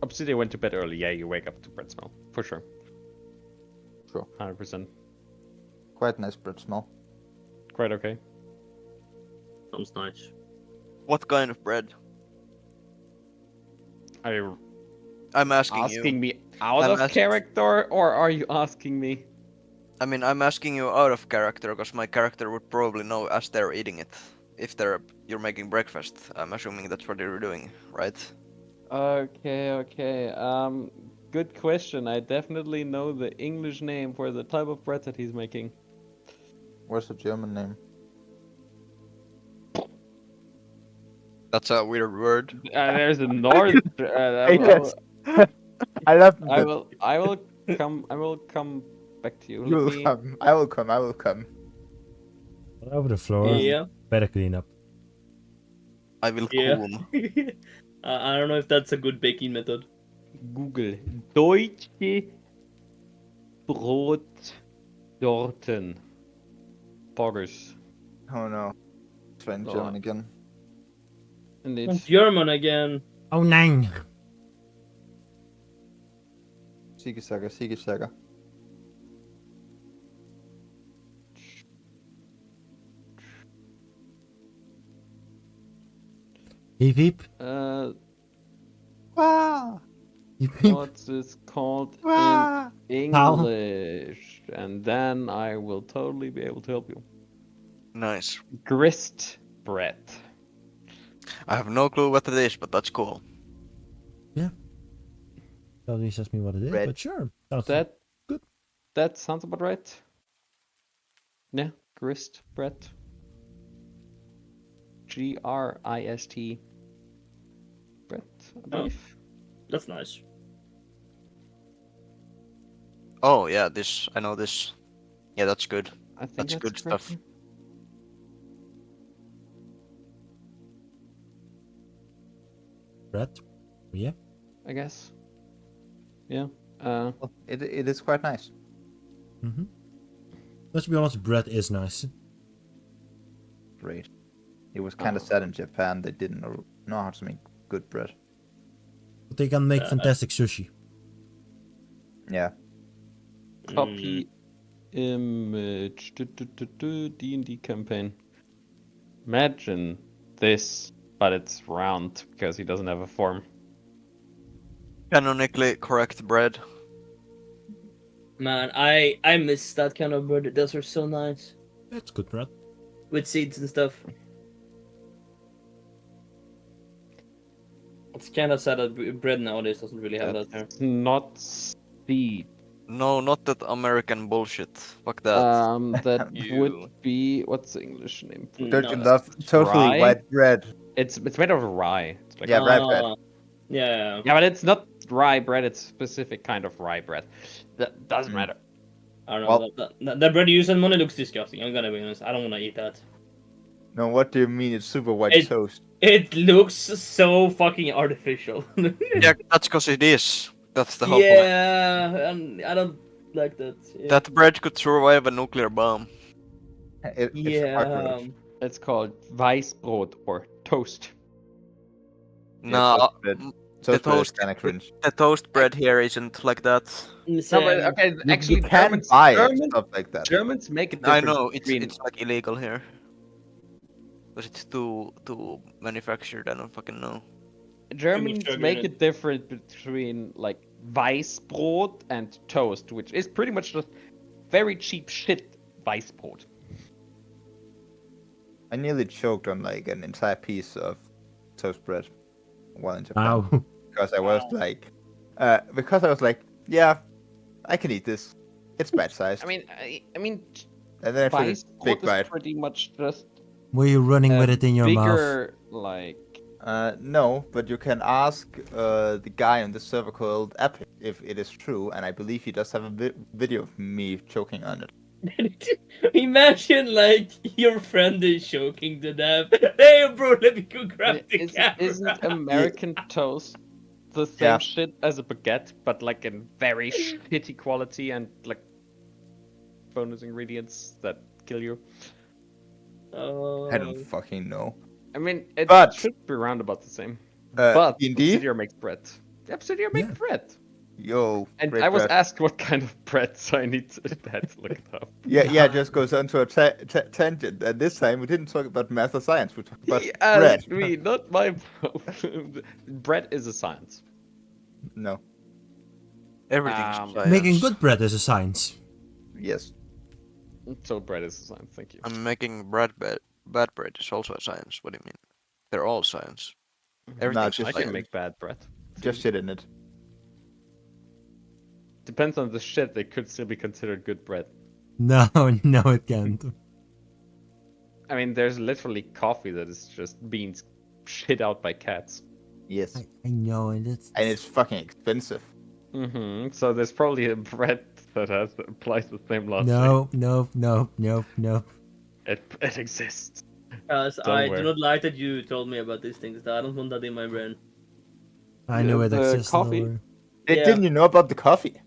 Speaker 4: Obsidian went to bed early. Yeah, you wake up to bread smell, for sure.
Speaker 1: Sure.
Speaker 4: 100%.
Speaker 1: Quite nice bread smell.
Speaker 4: Quite okay.
Speaker 3: Sounds nice.
Speaker 5: What kind of bread?
Speaker 4: Are you
Speaker 5: I'm asking
Speaker 4: asking
Speaker 5: you.
Speaker 4: me out
Speaker 5: I'm
Speaker 4: of
Speaker 5: ask-
Speaker 4: character, or are you asking me?
Speaker 5: I mean, I'm asking you out of character because my character would probably know as they're eating it. If you're making breakfast, I'm assuming that's what you're doing, right?
Speaker 4: Okay. Good question. I definitely know the English name for the type of bread that he's making.
Speaker 1: What's the German name?
Speaker 5: That's a weird word.
Speaker 4: There's a North.
Speaker 1: Yes. I love
Speaker 4: I
Speaker 1: it.
Speaker 4: will. I will come back to you.
Speaker 1: You
Speaker 4: Let
Speaker 1: will
Speaker 4: me-
Speaker 1: come. I will come. I will come.
Speaker 2: All over the floor.
Speaker 3: Yeah.
Speaker 2: Better clean up.
Speaker 5: I will
Speaker 3: Yeah.
Speaker 5: coom.
Speaker 3: I don't know if that's a good baking method.
Speaker 4: Google Deutsche Brotsorten. Poggers.
Speaker 1: Oh no. Trying
Speaker 4: Oh.
Speaker 1: German again.
Speaker 4: And it's
Speaker 3: German again.
Speaker 2: Oh, nine.
Speaker 1: Siegesager, Siegesager.
Speaker 2: Heep heep.
Speaker 1: Wow.
Speaker 2: Heep heep.
Speaker 4: what's this called
Speaker 1: Wow.
Speaker 4: in English? And then I will totally be able to help you.
Speaker 5: Nice.
Speaker 4: Grist bread.
Speaker 5: I have no clue what it is, but that's cool.
Speaker 2: Nobody asked me what it is,
Speaker 1: Red.
Speaker 2: but sure. Sounds
Speaker 4: That
Speaker 2: good.
Speaker 4: That sounds about right. Yeah, grist bread. Grist bread, I believe.
Speaker 3: That's nice.
Speaker 5: Oh yeah, this I know this. Yeah, that's good.
Speaker 4: I think
Speaker 5: That's
Speaker 4: that's
Speaker 5: good
Speaker 4: the correct
Speaker 5: stuff.
Speaker 4: one.
Speaker 2: bread. Yeah.
Speaker 4: I guess. Yeah.
Speaker 1: Well, it is quite nice.
Speaker 2: Mm-hmm. Let's be honest, bread is nice.
Speaker 1: Great. It was kind of
Speaker 4: Oh.
Speaker 1: sad in Japan. They didn't know how to make good bread.
Speaker 2: But they can make fantastic sushi.
Speaker 1: Yeah.
Speaker 4: Copy image. D&D campaign. Imagine this but it's round because he doesn't have a form.
Speaker 5: Canonically correct bread.
Speaker 3: Man, I miss that kind of bread. Those are so nice
Speaker 2: That's good, right?
Speaker 3: with seeds and stuff. It's kind of sad that bread nowadays doesn't really have that here.
Speaker 4: It's not seed.
Speaker 5: No, not that American bullshit. Fuck that.
Speaker 4: That
Speaker 6: You-
Speaker 4: would be what's the English name for
Speaker 3: No,
Speaker 1: Don't you
Speaker 4: that?
Speaker 1: love totally
Speaker 4: Rye?
Speaker 1: white bread?
Speaker 4: It's made of rye. It's like
Speaker 1: Yeah, rye bread.
Speaker 3: Yeah.
Speaker 4: yeah, but it's not rye bread. It's specific kind of rye bread. That doesn't
Speaker 1: Mm.
Speaker 4: matter.
Speaker 3: I don't know.
Speaker 1: Well-
Speaker 3: That bread you use in money looks disgusting. I'm gonna be honest. I don't wanna eat that.
Speaker 1: No, what do you mean it's super white
Speaker 3: It-
Speaker 1: toast?
Speaker 3: It looks so fucking artificial.
Speaker 5: Yeah, that's because it is. That's the whole point.
Speaker 3: Yeah, and I don't like that. Yeah.
Speaker 5: That bread could survive a nuclear bomb.
Speaker 1: It's
Speaker 3: yeah.
Speaker 1: awkward.
Speaker 4: It's called Weissbrot or toast.
Speaker 5: No,
Speaker 1: toast bread. Toast bread is
Speaker 5: toast-
Speaker 1: kind of cringe.
Speaker 5: the toast bread here isn't like that.
Speaker 4: No, but
Speaker 3: Same.
Speaker 4: okay,
Speaker 1: You,
Speaker 4: actually,
Speaker 1: you can
Speaker 4: Germans,
Speaker 1: buy
Speaker 4: Germans,
Speaker 1: stuff like that.
Speaker 4: Germans make it
Speaker 5: I
Speaker 4: different
Speaker 5: know it's
Speaker 4: between-
Speaker 5: it's like illegal here. Because it's too manufactured. I don't fucking know.
Speaker 4: Germans
Speaker 3: sugar
Speaker 4: make
Speaker 3: in
Speaker 4: it different between like Weissbrot and toast, which is pretty much just very cheap shit Weissbrot.
Speaker 1: I nearly choked on like an entire piece of toast bread while in Japan.
Speaker 2: Wow.
Speaker 1: Because I was like, yeah, I can eat this. It's bite sized.
Speaker 4: I mean,
Speaker 1: and then I took a big
Speaker 4: Weissbrot is
Speaker 1: bite.
Speaker 4: pretty much just
Speaker 2: Were you running
Speaker 4: a
Speaker 2: with it in your mouth?
Speaker 4: bigger, like
Speaker 1: No, but you can ask the guy on the server called Epic if it is true, and I believe he does have a video of me choking on it.
Speaker 3: Imagine like your friend is choking to death. Hey, bro, let me go grab the camera.
Speaker 4: isn't American toast the same
Speaker 1: Yeah.
Speaker 4: shit as a baguette, but like in very shitty quality and like bonus ingredients that kill you?
Speaker 1: I don't fucking know.
Speaker 4: I mean, it
Speaker 1: But-
Speaker 4: should be around about the same. But
Speaker 1: D&D?
Speaker 4: Obsidian makes bread. Obsidian makes
Speaker 2: Yeah.
Speaker 4: bread.
Speaker 1: Yo,
Speaker 4: And
Speaker 1: great
Speaker 4: I was
Speaker 1: bread.
Speaker 4: asked what kind of bread, so I had to look it up.
Speaker 1: Yeah, just goes on to a tangent. And this time we didn't talk about math or science. We talked about
Speaker 4: He
Speaker 1: bread.
Speaker 4: asked me, not my problem. Bread is a science.
Speaker 1: No.
Speaker 5: Everything's science.
Speaker 2: Making good bread is a science.
Speaker 1: Yes.
Speaker 4: So bread is a science, thank you.
Speaker 5: I'm making bad bread is also a science. What do you mean? They're all science. Everything's
Speaker 1: just
Speaker 4: I
Speaker 5: science.
Speaker 4: can make bad bread.
Speaker 1: Just shit in it.
Speaker 4: Depends on the shit, they could still be considered good bread.
Speaker 2: No, no, it can't.
Speaker 4: I mean, there's literally coffee that is just beans shit out by cats.
Speaker 1: Yes.
Speaker 2: I know, and
Speaker 1: And it's fucking expensive.
Speaker 4: Mm-hmm. So there's probably a bread that applies the same logic.
Speaker 2: no.
Speaker 4: It exists.
Speaker 3: I
Speaker 4: Somewhere.
Speaker 3: do not like that you told me about these things. I don't want that in my brain.
Speaker 2: I know it
Speaker 4: The
Speaker 2: exists.
Speaker 4: coffee?
Speaker 2: nowhere.
Speaker 3: Yeah.
Speaker 1: Didn't you know about the coffee?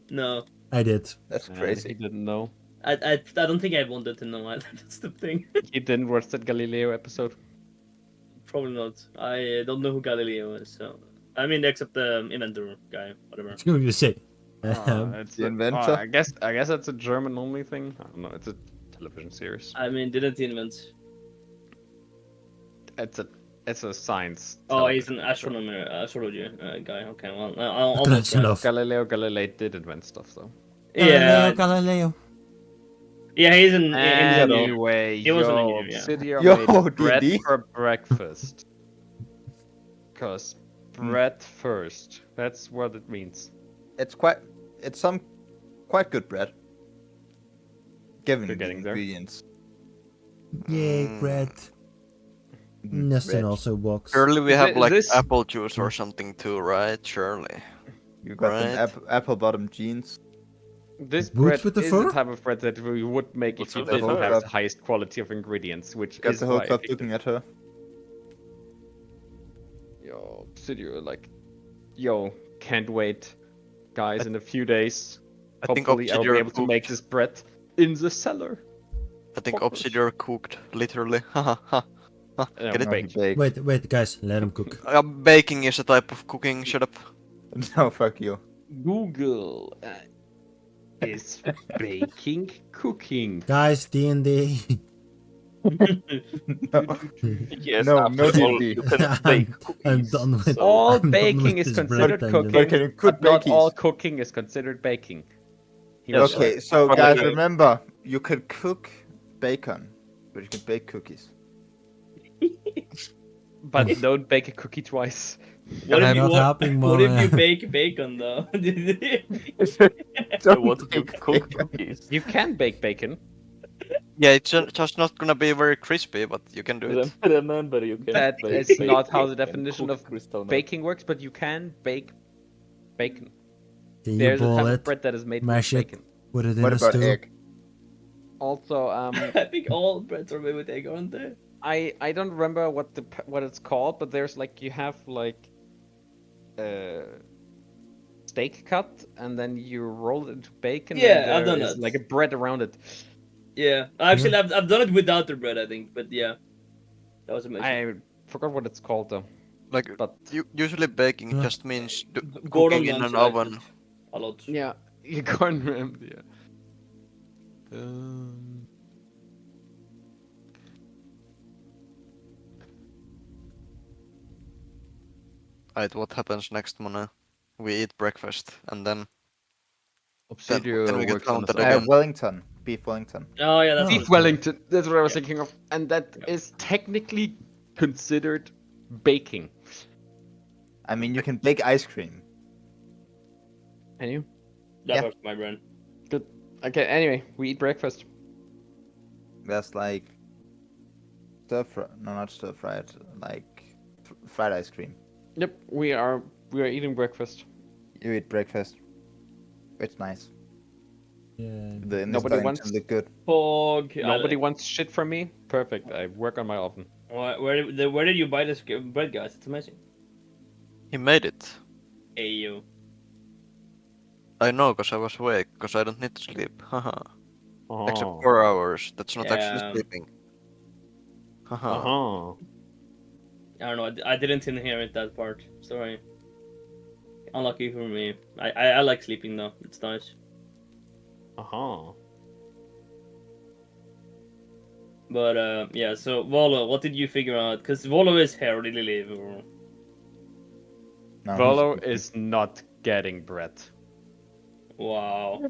Speaker 3: No,
Speaker 2: I did.
Speaker 1: That's
Speaker 4: And
Speaker 1: crazy.
Speaker 4: he didn't know.
Speaker 3: I don't think I wanted to know. That's the thing.
Speaker 4: He didn't watch that Galileo episode.
Speaker 3: Probably not. I don't know who Galileo is. So I mean, except the inventor guy, whatever.
Speaker 2: I was going to say.
Speaker 4: It's
Speaker 1: The
Speaker 4: a-
Speaker 1: inventor?
Speaker 4: I guess that's a German only thing. I don't know. It's a television series.
Speaker 3: I mean, didn't he invent?
Speaker 4: It's a science.
Speaker 3: Oh, he's an
Speaker 4: television show.
Speaker 3: astrology guy. Okay, well, I'll
Speaker 2: Close
Speaker 3: try.
Speaker 2: enough.
Speaker 4: Galileo Galilei did invent stuff though.
Speaker 3: Yeah,
Speaker 2: Galileo.
Speaker 3: yeah, he's an
Speaker 4: Anyway,
Speaker 3: He was an
Speaker 4: yo,
Speaker 3: engineer, yeah.
Speaker 4: Obsidian
Speaker 1: Yo,
Speaker 4: made bread
Speaker 1: D&D?
Speaker 4: for breakfast. Cause bread first. That's what it means.
Speaker 1: It's some quite good bread. Given
Speaker 4: We're
Speaker 1: the
Speaker 4: getting there.
Speaker 1: ingredients.
Speaker 2: Yay, bread. Neston
Speaker 1: Bread.
Speaker 2: also walks.
Speaker 5: Surely we have like
Speaker 4: This-
Speaker 5: apple juice or something too, right? Surely.
Speaker 1: You got them
Speaker 5: Right.
Speaker 1: apple bottom jeans.
Speaker 4: This
Speaker 2: Boots
Speaker 4: bread
Speaker 2: with the
Speaker 4: is
Speaker 2: fur?
Speaker 4: the type of bread that we would make
Speaker 6: Boots
Speaker 4: if you
Speaker 6: with the
Speaker 4: didn't
Speaker 6: fur?
Speaker 4: have the highest quality of ingredients, which
Speaker 1: Got
Speaker 4: is
Speaker 1: the whole
Speaker 4: why I
Speaker 1: club
Speaker 4: picked
Speaker 1: looking
Speaker 4: it.
Speaker 1: at her.
Speaker 4: Yo, Obsidian, like, yo, can't wait, guys. In a few days,
Speaker 5: I think
Speaker 4: hopefully I'll be
Speaker 5: Obsidian
Speaker 4: able to make
Speaker 5: cooked.
Speaker 4: this bread in the cellar.
Speaker 5: I think
Speaker 4: Focus.
Speaker 5: Obsidian cooked, literally. Haha.
Speaker 4: Yeah,
Speaker 5: Get it?
Speaker 4: baked.
Speaker 2: Wait, guys, let him cook.
Speaker 5: Baking is a type of cooking. Shut up.
Speaker 1: No, fuck you.
Speaker 4: Google is baking cooking.
Speaker 2: Guys, D&D.
Speaker 1: No,
Speaker 6: Yes,
Speaker 1: no,
Speaker 6: after
Speaker 1: no
Speaker 6: all,
Speaker 1: DB.
Speaker 6: you can bake cookies.
Speaker 2: I'm done with
Speaker 6: so-
Speaker 4: All
Speaker 2: I'm done
Speaker 4: baking
Speaker 2: with
Speaker 4: is
Speaker 2: this
Speaker 4: considered
Speaker 2: bread
Speaker 4: cooking,
Speaker 2: engine.
Speaker 1: But can you cook
Speaker 4: but not all
Speaker 1: bakies?
Speaker 4: cooking is considered baking. He
Speaker 6: Yeah,
Speaker 4: was
Speaker 6: sure.
Speaker 1: Okay, so
Speaker 6: But
Speaker 1: guys,
Speaker 6: like-
Speaker 1: remember, you could cook bacon, but you can bake cookies.
Speaker 4: But don't bake a cookie twice.
Speaker 3: What if
Speaker 2: I'm
Speaker 3: you
Speaker 2: not
Speaker 3: what,
Speaker 2: helping,
Speaker 3: what if you
Speaker 2: Mona.
Speaker 3: bake bacon though?
Speaker 1: Don't
Speaker 6: What if you
Speaker 1: bake
Speaker 6: cook
Speaker 1: bacon.
Speaker 6: cookies?
Speaker 4: You can bake bacon.
Speaker 5: Yeah, it's just not gonna be very crispy, but you can do it.
Speaker 6: Remember, you can
Speaker 4: That
Speaker 6: bake
Speaker 4: is not how the
Speaker 6: bacon and
Speaker 4: definition
Speaker 6: cook
Speaker 4: of
Speaker 6: crystal meth.
Speaker 4: baking works, but you can bake bacon.
Speaker 2: Can you
Speaker 4: There's a
Speaker 2: boil
Speaker 4: type of
Speaker 2: it,
Speaker 4: bread that is made
Speaker 2: mash
Speaker 4: with
Speaker 2: it,
Speaker 4: bacon.
Speaker 2: put it in
Speaker 1: What
Speaker 2: a
Speaker 1: about
Speaker 2: stew?
Speaker 1: egg?
Speaker 4: Also,
Speaker 3: I think all breads are made with egg, aren't they?
Speaker 4: I don't remember what it's called, but there's like you have like steak cut and then you roll it into bacon.
Speaker 3: Yeah,
Speaker 4: and
Speaker 3: I've done
Speaker 4: there is
Speaker 3: that.
Speaker 4: like a bread around it.
Speaker 3: Yeah, actually, I've done it without the bread, I think, but yeah, that was amazing.
Speaker 4: I forgot what it's called though.
Speaker 5: Like
Speaker 4: But
Speaker 5: usually baking
Speaker 2: Yeah.
Speaker 5: just means
Speaker 3: Gordon
Speaker 5: cooking in
Speaker 3: Ramsay
Speaker 5: an
Speaker 3: likes
Speaker 5: oven.
Speaker 3: it a lot.
Speaker 4: yeah, you can't remember. Yeah.
Speaker 5: Right, what happens next, Mona? We eat breakfast and then
Speaker 4: Obsidio
Speaker 5: then we get
Speaker 4: works on
Speaker 5: counted
Speaker 4: the
Speaker 5: again.
Speaker 1: Wellington, beef Wellington.
Speaker 3: Oh yeah, that's
Speaker 2: Oh.
Speaker 4: Beef Wellington. That's what I was
Speaker 3: Yeah.
Speaker 4: thinking of, and that
Speaker 3: Yeah.
Speaker 4: is technically considered baking.
Speaker 1: I mean, you can bake ice cream.
Speaker 4: And you?
Speaker 3: that
Speaker 1: Yeah.
Speaker 3: hurts my brain.
Speaker 4: Good. Okay. Anyway, we eat breakfast.
Speaker 1: That's like stir fry. No, not stir fried. Like fried ice cream.
Speaker 4: Yep. We are eating breakfast.
Speaker 1: You eat breakfast. It's nice.
Speaker 2: Yeah.
Speaker 1: The
Speaker 4: Nobody
Speaker 1: starting
Speaker 4: wants-
Speaker 1: to look good.
Speaker 3: Fog.
Speaker 4: Nobody wants shit from me. Perfect. I work on my oven.
Speaker 3: Where did you buy this bread, guys? It's amazing.
Speaker 5: He made it.
Speaker 3: Ayo.
Speaker 5: I know, cause I was awake, cause I don't need to sleep. Haha. Except
Speaker 4: Oh.
Speaker 5: 4 hours. That's not
Speaker 3: Yeah.
Speaker 5: actually sleeping. Haha.
Speaker 4: Uh-huh.
Speaker 3: I don't know. I didn't inherit that part. Sorry. Unlucky for me. I like sleeping though. It's nice.
Speaker 4: Uh-huh.
Speaker 3: But yeah. So Volo, what did you figure out? Because Volo is here, really live.
Speaker 1: No,
Speaker 4: Volo
Speaker 1: he's-
Speaker 4: is not getting bread.
Speaker 3: Wow.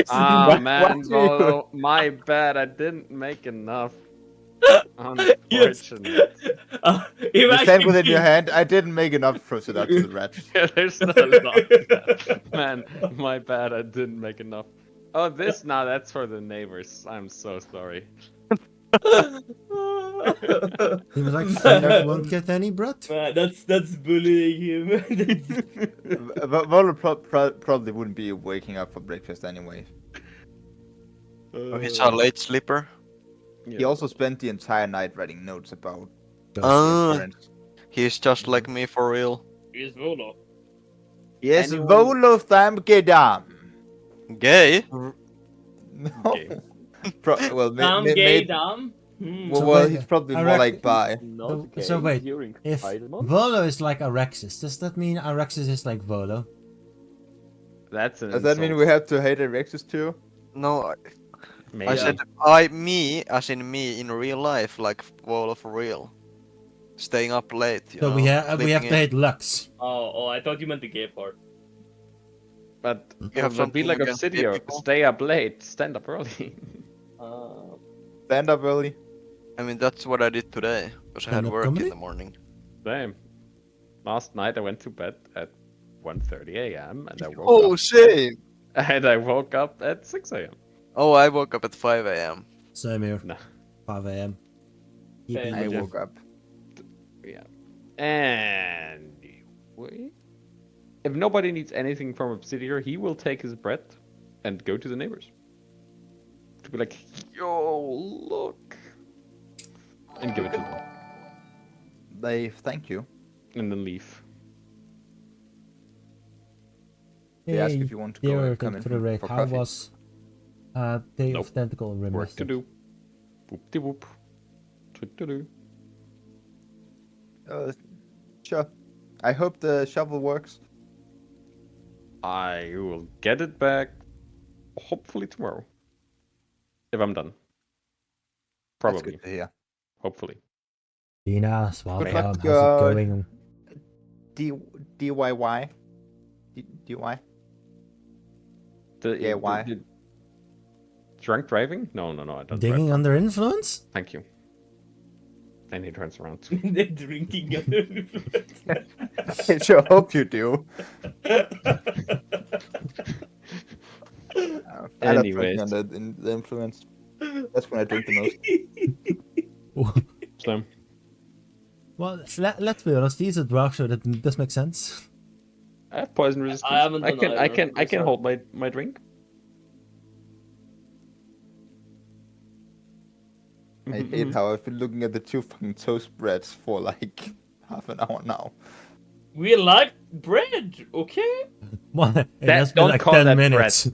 Speaker 4: Ah
Speaker 1: Why-
Speaker 4: man,
Speaker 1: why do you-
Speaker 4: Volo, my bad. I didn't make enough.
Speaker 3: Yes.
Speaker 4: Unfortunate.
Speaker 1: You stand within your hand. I didn't make enough to it out to the rats.
Speaker 4: Yeah, there's not a lot left. Man, my bad. I didn't make enough. Oh, this now that's for the neighbors. I'm so sorry.
Speaker 2: He was like, Fenrir won't get any bread.
Speaker 3: Man, that's bullying him.
Speaker 1: Volo probably wouldn't be waking up for breakfast anyway.
Speaker 5: Oh, he's a late sleeper.
Speaker 1: He also spent the entire night writing notes about
Speaker 5: Ah.
Speaker 1: parents.
Speaker 5: He's just like me for real.
Speaker 3: He's Volo.
Speaker 1: Yes,
Speaker 4: Anyone-
Speaker 1: Volo Thamgedam.
Speaker 5: Gay?
Speaker 1: No.
Speaker 4: Okay.
Speaker 1: Well,
Speaker 3: Damn gay, damn.
Speaker 1: Well,
Speaker 2: So
Speaker 1: well,
Speaker 2: wait,
Speaker 1: he's probably
Speaker 2: I
Speaker 1: more
Speaker 2: reckon-
Speaker 1: like bi.
Speaker 6: Not
Speaker 2: So
Speaker 6: gay
Speaker 2: wait,
Speaker 6: during
Speaker 2: if
Speaker 6: Pride Month?
Speaker 2: Volo is like Arexis, does that mean Arexis is like Volo?
Speaker 4: That's an
Speaker 1: Does that mean
Speaker 4: insult.
Speaker 1: we have to hate Alexis too?
Speaker 5: No, I
Speaker 4: Maybe.
Speaker 5: said me, as in me in real life, like Wall for real. Staying up late, you
Speaker 2: So
Speaker 5: know.
Speaker 2: we have to
Speaker 5: sleeping in.
Speaker 2: hate Lux.
Speaker 3: Oh, I thought you meant the gay part.
Speaker 4: But
Speaker 5: You have
Speaker 4: but be
Speaker 5: something
Speaker 4: like
Speaker 5: against gay
Speaker 4: Obsidio.
Speaker 5: people?
Speaker 4: Stay up late. Stand up early.
Speaker 1: Stand up early.
Speaker 5: I mean, that's what I did today, because I had
Speaker 2: Stand-up
Speaker 5: work
Speaker 2: comedy?
Speaker 5: in the morning.
Speaker 4: Same. Last night I went to bed at 1:30 a.m. and I woke
Speaker 5: Oh,
Speaker 4: up
Speaker 5: same!
Speaker 4: and I woke up at 6 a.m.
Speaker 5: Oh, I woke up at 5 a.m.
Speaker 2: Same here.
Speaker 4: No.
Speaker 2: 5 a.m.
Speaker 3: Same.
Speaker 1: I
Speaker 4: Yeah.
Speaker 1: woke up.
Speaker 4: Yeah. And if nobody needs anything from Obsidian, he will take his bread and go to the neighbors. To be like, yo, look. And give it to them.
Speaker 1: They thank you.
Speaker 4: And then leave.
Speaker 1: They ask
Speaker 2: Hey,
Speaker 1: if you want to go
Speaker 2: dear,
Speaker 1: and come in
Speaker 2: thank you for the
Speaker 1: for
Speaker 2: raid. How
Speaker 1: coffee.
Speaker 2: was Day
Speaker 4: Nope.
Speaker 2: of Tentacle
Speaker 4: Work to
Speaker 2: Remastered?
Speaker 4: do. Whoop de whoop. To do.
Speaker 1: Sure. I hope the shovel works.
Speaker 4: I will get it back hopefully tomorrow. If I'm done. Probably.
Speaker 1: good to hear.
Speaker 4: Hopefully.
Speaker 2: Dina, Swami,
Speaker 1: Good luck
Speaker 2: how's
Speaker 1: with
Speaker 2: it
Speaker 1: your-
Speaker 2: going?
Speaker 1: DIY? DIY? Yeah, why?
Speaker 4: Drunk driving? No, I don't.
Speaker 2: Digging
Speaker 4: drive.
Speaker 2: under influence?
Speaker 4: Thank you. Then he turns around.
Speaker 3: They're drinking under influence.
Speaker 1: I sure hope you do. I don't drink
Speaker 4: Anyways.
Speaker 1: under the influence. That's when I drink the most.
Speaker 4: Slim.
Speaker 2: Well, let's be honest, he's a dwarf, so that does make sense.
Speaker 4: I have poison resistance.
Speaker 3: I haven't done
Speaker 4: I
Speaker 3: either,
Speaker 4: can
Speaker 3: so-
Speaker 4: hold my drink.
Speaker 1: I hate how I've been looking at the two fucking toast breads for like half an hour now.
Speaker 3: We like bread, okay?
Speaker 2: Well, it
Speaker 4: That-
Speaker 2: has been
Speaker 4: don't
Speaker 2: like
Speaker 4: call
Speaker 2: 10
Speaker 4: that
Speaker 2: minutes.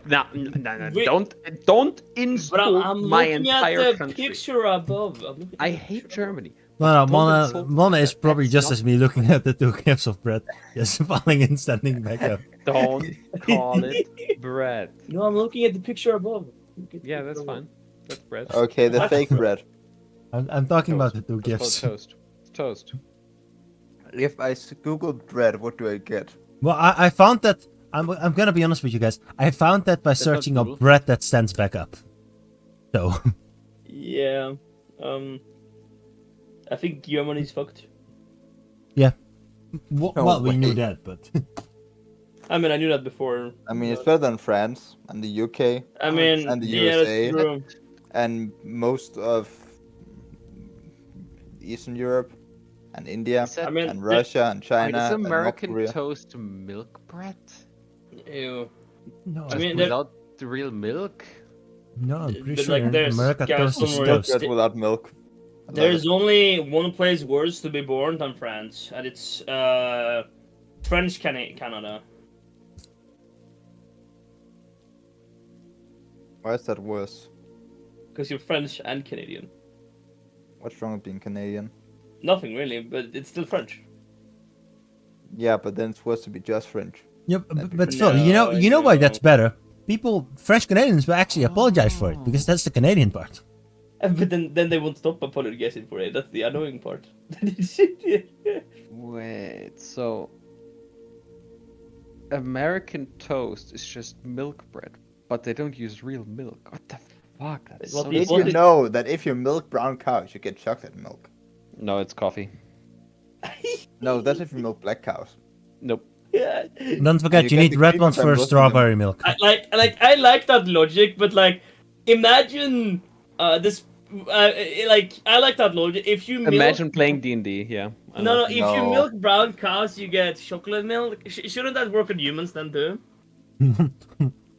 Speaker 4: No,
Speaker 3: Wait.
Speaker 4: don't
Speaker 3: But
Speaker 4: insult
Speaker 3: I'm
Speaker 4: my
Speaker 3: looking
Speaker 4: entire
Speaker 3: at the
Speaker 4: country.
Speaker 3: picture above. I'm looking at
Speaker 4: I
Speaker 3: the
Speaker 4: hate
Speaker 3: picture above.
Speaker 4: Germany.
Speaker 2: No,
Speaker 4: Don't
Speaker 2: Mona,
Speaker 4: insult
Speaker 2: Mona is
Speaker 4: that.
Speaker 2: probably
Speaker 4: That's
Speaker 2: just
Speaker 4: not-
Speaker 2: as me looking at the two gifts of bread, just falling and standing back up.
Speaker 4: Don't call it bread.
Speaker 3: No, I'm looking at the picture above. Look at the
Speaker 4: Yeah,
Speaker 3: picture
Speaker 4: that's
Speaker 3: above.
Speaker 4: fine. That's bread.
Speaker 1: Okay, the fake bread.
Speaker 2: I'm talking about the two
Speaker 4: It's called
Speaker 2: gifts.
Speaker 4: toast. It's toast.
Speaker 1: If I Google bread, what do I get?
Speaker 2: Well, I found that. I'm gonna be honest with you guys. I found that by
Speaker 4: not
Speaker 2: searching
Speaker 4: Google.
Speaker 2: up bread that stands back up. So,
Speaker 3: Yeah. I think Germany's fucked.
Speaker 2: well, we knew
Speaker 1: way.
Speaker 2: that, but
Speaker 3: I mean, I knew that before.
Speaker 1: I mean, it's
Speaker 3: but-
Speaker 1: better than France and the UK
Speaker 3: I mean,
Speaker 1: and the
Speaker 3: yeah,
Speaker 1: USA.
Speaker 3: that's true.
Speaker 1: and most of Eastern Europe and India
Speaker 4: Is that-
Speaker 3: I mean,
Speaker 1: and Russia and China
Speaker 4: is
Speaker 1: and North
Speaker 4: American
Speaker 1: Korea.
Speaker 4: toast milk bread?
Speaker 3: Ew.
Speaker 2: no,
Speaker 3: I mean, there-
Speaker 4: Without the real milk?
Speaker 2: no, I'm pretty
Speaker 3: but,
Speaker 2: sure
Speaker 3: like, there's
Speaker 2: America
Speaker 3: guys
Speaker 2: toast is
Speaker 3: somewhere
Speaker 2: toast.
Speaker 1: Bread without milk. I love
Speaker 3: There's
Speaker 1: it.
Speaker 3: only one place worse to be born than France, and it's French Canada.
Speaker 1: Why is that worse?
Speaker 3: Because you're French and Canadian.
Speaker 1: What's wrong with being Canadian?
Speaker 3: Nothing really, but it's still French.
Speaker 1: Yeah, but then it's worse to be just French.
Speaker 2: Yep,
Speaker 1: That'd be
Speaker 2: but
Speaker 1: pretty-
Speaker 2: still, you know why
Speaker 3: No.
Speaker 2: that's better. People, French Canadians, will actually apologize for it because that's the Canadian part.
Speaker 3: But then they won't stop apologizing for it. That's the annoying part.
Speaker 4: Wait, so American toast is just milk bread, but they don't use real milk. What the fuck? That's
Speaker 3: Well,
Speaker 4: so
Speaker 3: the-
Speaker 1: Did
Speaker 3: What
Speaker 1: you
Speaker 3: did-
Speaker 1: know that if you milk brown cows, you get chocolate milk?
Speaker 4: No, it's coffee.
Speaker 1: No, that's if you milk black cows.
Speaker 4: Nope.
Speaker 3: Yeah.
Speaker 2: Don't forget,
Speaker 1: you
Speaker 2: you
Speaker 1: get
Speaker 2: need
Speaker 1: the
Speaker 2: red
Speaker 1: cream
Speaker 2: ones
Speaker 1: if I'm
Speaker 2: for
Speaker 1: roasting
Speaker 2: strawberry milk.
Speaker 3: I like that logic, but like, imagine this. I like that logic. If you milk,
Speaker 4: Imagine playing D&D, yeah. I
Speaker 3: No,
Speaker 4: know.
Speaker 3: no. If you
Speaker 1: No.
Speaker 3: milk brown cows, you get chocolate milk. Shouldn't that work on humans then too?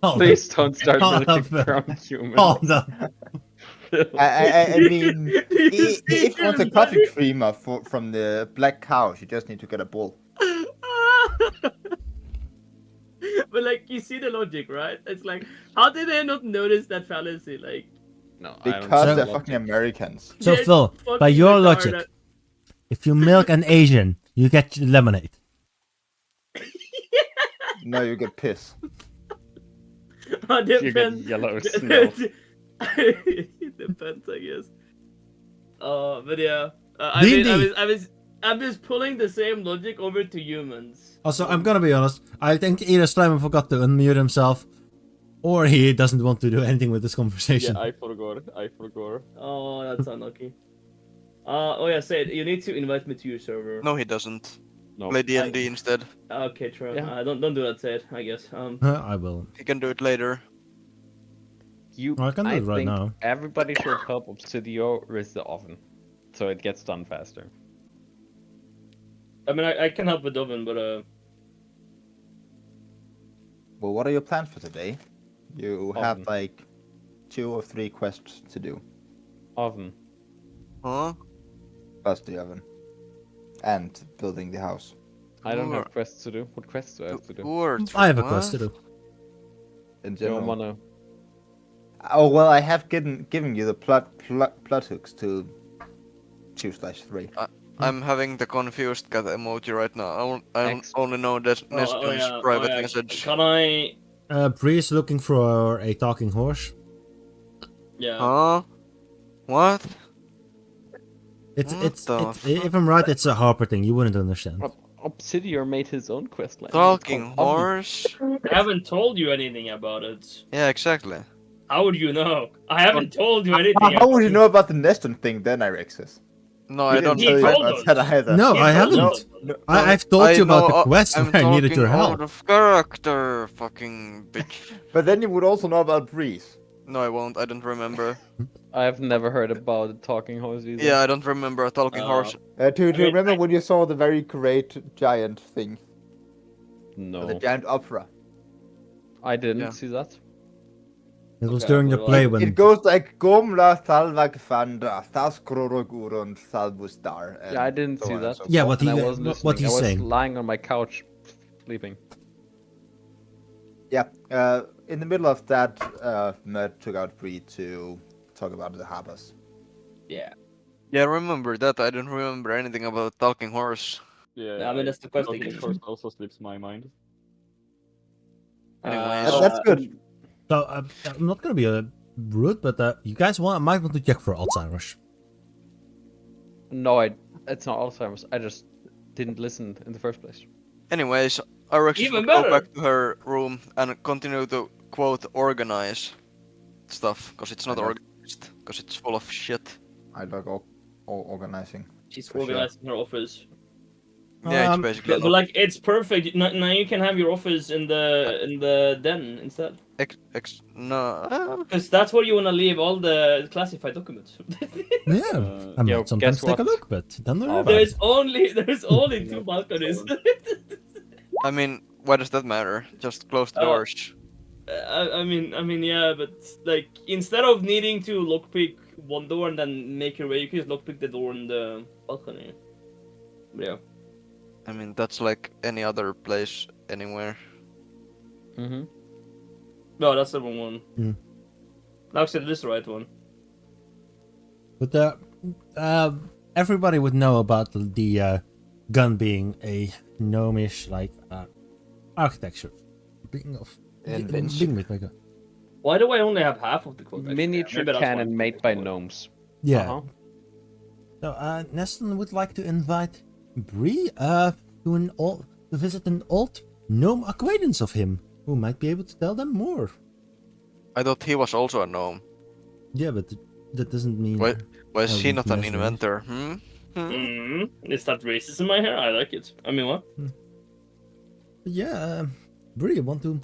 Speaker 2: Hold
Speaker 4: Please don't start
Speaker 2: Hold
Speaker 4: milking
Speaker 2: up.
Speaker 4: brown humans.
Speaker 2: Hold up.
Speaker 1: I mean,
Speaker 3: You
Speaker 1: if you want a
Speaker 3: still-
Speaker 1: coffee creamer from the black cows, you just need to get a bull.
Speaker 3: But like, you see the logic, right? It's like, how did they not notice that fallacy? Like,
Speaker 4: No, I don't
Speaker 1: Because
Speaker 4: see
Speaker 1: they're
Speaker 4: the
Speaker 1: fucking
Speaker 4: logic.
Speaker 1: Americans.
Speaker 2: So
Speaker 3: they're
Speaker 2: Phil, by
Speaker 3: fucking
Speaker 2: your
Speaker 3: retarded.
Speaker 2: logic, if you milk an Asian, you get lemonade.
Speaker 1: No, you get piss.
Speaker 3: It
Speaker 4: You get
Speaker 3: depends.
Speaker 4: yellow snow.
Speaker 3: It depends, I guess. But yeah,
Speaker 2: D&D.
Speaker 3: I'm just pulling the same logic over to humans.
Speaker 2: Also, I'm gonna be honest. I think either Slimer forgot to unmute himself, or he doesn't want to do anything with this conversation.
Speaker 6: Yeah, I forgot.
Speaker 3: Oh, that's unlucky. Oh yeah, say it. You need to invite me to your server.
Speaker 5: No, he doesn't.
Speaker 4: No.
Speaker 5: Play D&D instead.
Speaker 3: Okay, true.
Speaker 4: Yeah.
Speaker 3: Don't do that, Sid. I guess.
Speaker 2: I will.
Speaker 5: He can do it later.
Speaker 2: I can do it right
Speaker 4: think
Speaker 2: now.
Speaker 4: Everybody should help Obsidio with the oven, so it gets done faster.
Speaker 3: I mean, I can help with oven, but
Speaker 1: Well, what are your plans for today? You have
Speaker 4: Oven.
Speaker 1: like 2 or 3 quests to do.
Speaker 4: Oven.
Speaker 5: Huh?
Speaker 1: Plus the oven. And building the house.
Speaker 4: I don't
Speaker 5: Or-
Speaker 4: have quests to do. What quests do I have to do?
Speaker 5: Words.
Speaker 2: I have a
Speaker 5: what?
Speaker 2: quest to do.
Speaker 1: In
Speaker 4: You
Speaker 1: general.
Speaker 4: don't wanna.
Speaker 1: Oh, well, I have given you the plot hooks to 2/3.
Speaker 5: I'm having the confused cat emoji right now. I
Speaker 4: Next.
Speaker 5: only know that Neston's private
Speaker 3: yeah.
Speaker 5: message.
Speaker 3: Can I?
Speaker 2: Bree is looking for a talking horse.
Speaker 3: Yeah.
Speaker 5: Huh? What?
Speaker 2: It's
Speaker 5: What
Speaker 2: it's,
Speaker 5: the
Speaker 2: it's
Speaker 5: fuck?
Speaker 2: if I'm right, it's a Harper thing. You wouldn't understand.
Speaker 7: Obsidian made his own questline.
Speaker 5: Talking horse?
Speaker 3: I haven't told you anything about it.
Speaker 5: Yeah, exactly.
Speaker 3: How would you know? I haven't told you anything.
Speaker 1: How
Speaker 3: about
Speaker 1: would you
Speaker 3: it.
Speaker 1: know about the Neston thing then, Irexis?
Speaker 5: No,
Speaker 1: He
Speaker 5: I don't.
Speaker 1: didn't tell you
Speaker 3: told
Speaker 1: about
Speaker 3: us.
Speaker 1: that either.
Speaker 2: No,
Speaker 3: He
Speaker 2: I
Speaker 3: told
Speaker 2: haven't.
Speaker 3: us.
Speaker 1: No,
Speaker 2: I've told
Speaker 5: I
Speaker 2: you about
Speaker 5: know,
Speaker 2: the quest
Speaker 5: I'm
Speaker 2: where I needed your
Speaker 5: talking
Speaker 2: help.
Speaker 5: out of character, fucking bitch.
Speaker 1: but then you would also know about Breeze.
Speaker 5: No, I won't. I don't remember.
Speaker 7: I've never heard about the talking horse either.
Speaker 5: Yeah, I don't remember a talking horse.
Speaker 1: Do you
Speaker 3: mean,
Speaker 1: remember when you saw the very great giant thing?
Speaker 7: No,
Speaker 1: The giant opera?
Speaker 7: I didn't
Speaker 5: Yeah.
Speaker 7: see that.
Speaker 2: It was
Speaker 3: Okay,
Speaker 2: during the
Speaker 3: well,
Speaker 2: play
Speaker 1: It
Speaker 2: when.
Speaker 1: goes like Gomla Salvag Fanda, Thaskrorogurun Salvustar.
Speaker 7: Yeah, I didn't see that.
Speaker 2: Yeah, what
Speaker 7: And
Speaker 2: he-
Speaker 7: I wasn't
Speaker 2: what
Speaker 7: listening.
Speaker 2: he's
Speaker 7: I was
Speaker 2: saying.
Speaker 7: lying on my couch, sleeping.
Speaker 1: Yeah, in the middle of that, Mert took out Bree to talk about the harbors.
Speaker 3: Yeah.
Speaker 5: Yeah, I remember that. I don't remember anything about talking horse.
Speaker 6: Yeah,
Speaker 3: I mean, that's the quest
Speaker 6: Talking
Speaker 3: again.
Speaker 6: horse also slips my mind.
Speaker 5: Anyways.
Speaker 1: That's good.
Speaker 2: So I'm not gonna be rude, but you guys might want to check for Alzheimer's.
Speaker 7: No, it's not Alzheimer's. I just didn't listen in the first place.
Speaker 5: Anyways, Irexis
Speaker 3: Even
Speaker 5: would go
Speaker 3: better.
Speaker 5: back to her room and continue to quote organize stuff, because it's not
Speaker 1: I know.
Speaker 5: organized, because it's full of shit.
Speaker 1: I like all organizing.
Speaker 3: She's
Speaker 1: For sure.
Speaker 3: organizing her office.
Speaker 5: Yeah, it's
Speaker 2: Um,
Speaker 5: basically
Speaker 3: But like, it's perfect. Now you can have your office in the den instead.
Speaker 5: no.
Speaker 3: Because that's where you wanna leave all the classified documents.
Speaker 2: Yeah, I
Speaker 7: yo,
Speaker 2: might sometimes
Speaker 7: guess
Speaker 2: take a
Speaker 7: what?
Speaker 2: look, but don't worry about
Speaker 3: there's
Speaker 2: it.
Speaker 3: only two balconies.
Speaker 5: I mean, why does that matter? Just close the
Speaker 3: Uh,
Speaker 5: doors.
Speaker 3: I mean, yeah, but like instead of needing to lockpick one door and then make your way, you can just lockpick the door in the balcony. But yeah.
Speaker 5: I mean, that's like any other place anywhere.
Speaker 7: Mm-hmm.
Speaker 3: No, that's the wrong one.
Speaker 2: Hmm.
Speaker 3: Actually, this is the right one.
Speaker 2: But everybody would know about the gun being a gnomish like architecture. Being of
Speaker 1: Invention.
Speaker 2: being like a-
Speaker 3: Why do I only have half of the quote? actually?
Speaker 7: Miniature
Speaker 3: Maybe that's why.
Speaker 7: cannon made by gnomes.
Speaker 2: yeah.
Speaker 7: Uh-huh.
Speaker 2: So Neston would like to invite Bree to visit an old gnome acquaintance of him who might be able to tell them more.
Speaker 5: I thought he was also a gnome.
Speaker 2: Yeah, but that doesn't mean.
Speaker 5: Why is
Speaker 2: Oh,
Speaker 5: he not an
Speaker 2: Neston is.
Speaker 5: inventor?
Speaker 3: Is that racist in my hair? I like it. I mean, what?
Speaker 2: Yeah, Bree, I want to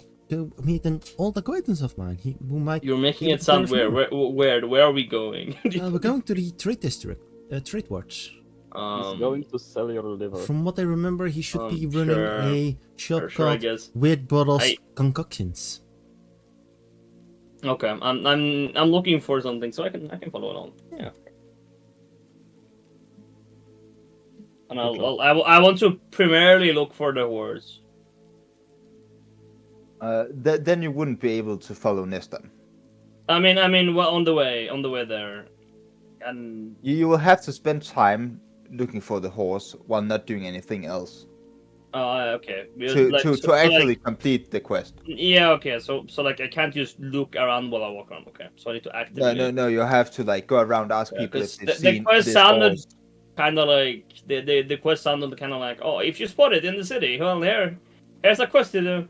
Speaker 2: meet an old acquaintance of mine. Who might.
Speaker 3: You're making
Speaker 2: be
Speaker 3: it
Speaker 2: able to
Speaker 3: sound
Speaker 2: tell us
Speaker 3: weird.
Speaker 2: more.
Speaker 3: Where are we going?
Speaker 2: We're going to the trade district, trade watch.
Speaker 6: He's going to sell your liver.
Speaker 2: From what I remember, he should be running
Speaker 3: sure.
Speaker 2: a shop
Speaker 3: Sure, I
Speaker 2: called
Speaker 3: guess.
Speaker 2: Weird Bottles
Speaker 3: I-
Speaker 2: Concoctions.
Speaker 3: Okay, I'm looking for something, so I can follow along. Yeah. And I want to primarily look for the horse.
Speaker 1: Then you wouldn't be able to follow Neston.
Speaker 3: I mean, well, on the way there, and
Speaker 1: You will have to spend time looking for the horse while not doing anything else
Speaker 3: okay. Because,
Speaker 1: to
Speaker 3: like,
Speaker 1: to,
Speaker 3: so-
Speaker 1: to
Speaker 3: so,
Speaker 1: actually
Speaker 3: like,
Speaker 1: complete the quest.
Speaker 3: yeah, okay. So like I can't just look around while I walk around. Okay, so I need to actively.
Speaker 1: No. You have to like go around, ask
Speaker 3: Yeah,
Speaker 1: people
Speaker 3: 'cause
Speaker 1: if they've
Speaker 3: the
Speaker 1: seen
Speaker 3: quest
Speaker 1: this
Speaker 3: sounded
Speaker 1: horse.
Speaker 3: kind of like the quest sounded kind of like, oh, if you spot it in the city, well, here's a quest to do.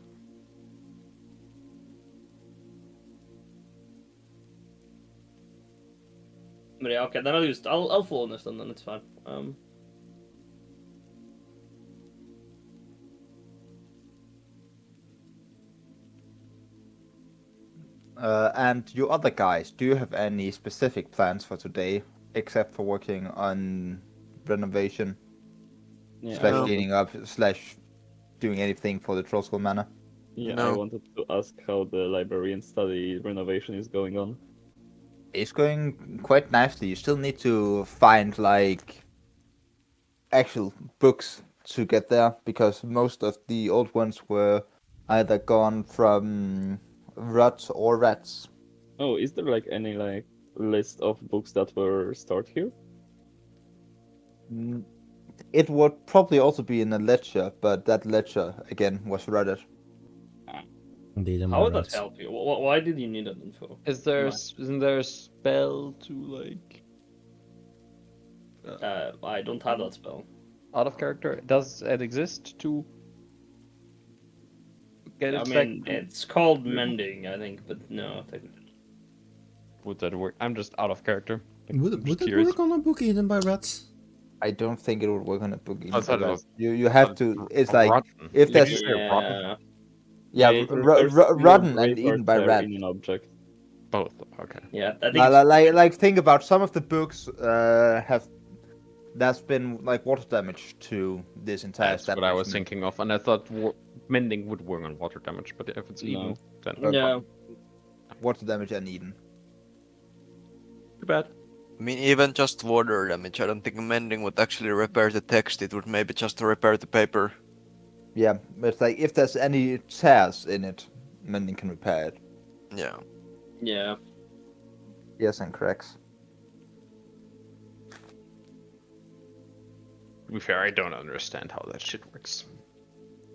Speaker 3: But yeah, okay, then I'll follow this then it's fine.
Speaker 1: And you other guys, do you have any specific plans for today, except for working on renovation
Speaker 6: Yeah,
Speaker 1: slash
Speaker 5: No.
Speaker 1: cleaning up slash doing anything for the Troll School Manor?
Speaker 6: I
Speaker 5: No.
Speaker 6: wanted to ask how the librarian study renovation is going on.
Speaker 1: It's going quite nicely. You still need to find like actual books to get there because most of the old ones were either gone from rot or rats.
Speaker 6: Oh, is there like any like list of books that were stored here?
Speaker 1: Mm, It would probably also be in a ledger, but that ledger again was rotted.
Speaker 2: Indeed,
Speaker 3: How would that help you? Why did you need that info?
Speaker 7: Isn't there a spell to like
Speaker 3: I don't have that spell.
Speaker 7: Out of character. Does it exist to get
Speaker 3: I
Speaker 7: it
Speaker 3: mean,
Speaker 7: back?
Speaker 3: it's called mending, I think, but no, technically.
Speaker 7: Would that work? I'm just out of character. Like,
Speaker 2: Would
Speaker 7: I'm
Speaker 2: would
Speaker 7: just
Speaker 2: it
Speaker 7: curious.
Speaker 2: work on a book eaten by rats?
Speaker 1: I don't think it would work on a book.
Speaker 4: I thought it was-
Speaker 1: You have to. It's like
Speaker 4: rotten.
Speaker 1: if
Speaker 4: Did
Speaker 1: there's
Speaker 4: you say rotten?
Speaker 1: yeah,
Speaker 6: it refers to your
Speaker 1: rotten and
Speaker 6: great
Speaker 1: eaten
Speaker 6: art
Speaker 1: by
Speaker 6: there
Speaker 1: rat.
Speaker 6: in an object.
Speaker 4: Both. Okay.
Speaker 3: Yeah, I think it's
Speaker 1: Like think about some of the books have that's been like water damage to this entire
Speaker 4: That's what I was
Speaker 1: establishment.
Speaker 4: thinking of, and I thought mending would work on water damage, but if it's even,
Speaker 6: No.
Speaker 4: then
Speaker 3: yeah.
Speaker 1: Water damage and eaten.
Speaker 4: too bad.
Speaker 5: I mean, even just water damage, I don't think mending would actually repair the text. It would maybe just repair the paper.
Speaker 1: Yeah, but it's like if there's any tears in it, mending can repair it.
Speaker 5: Yeah.
Speaker 3: Yeah.
Speaker 1: Yes, and cracks.
Speaker 4: To be fair, I don't understand how that shit works.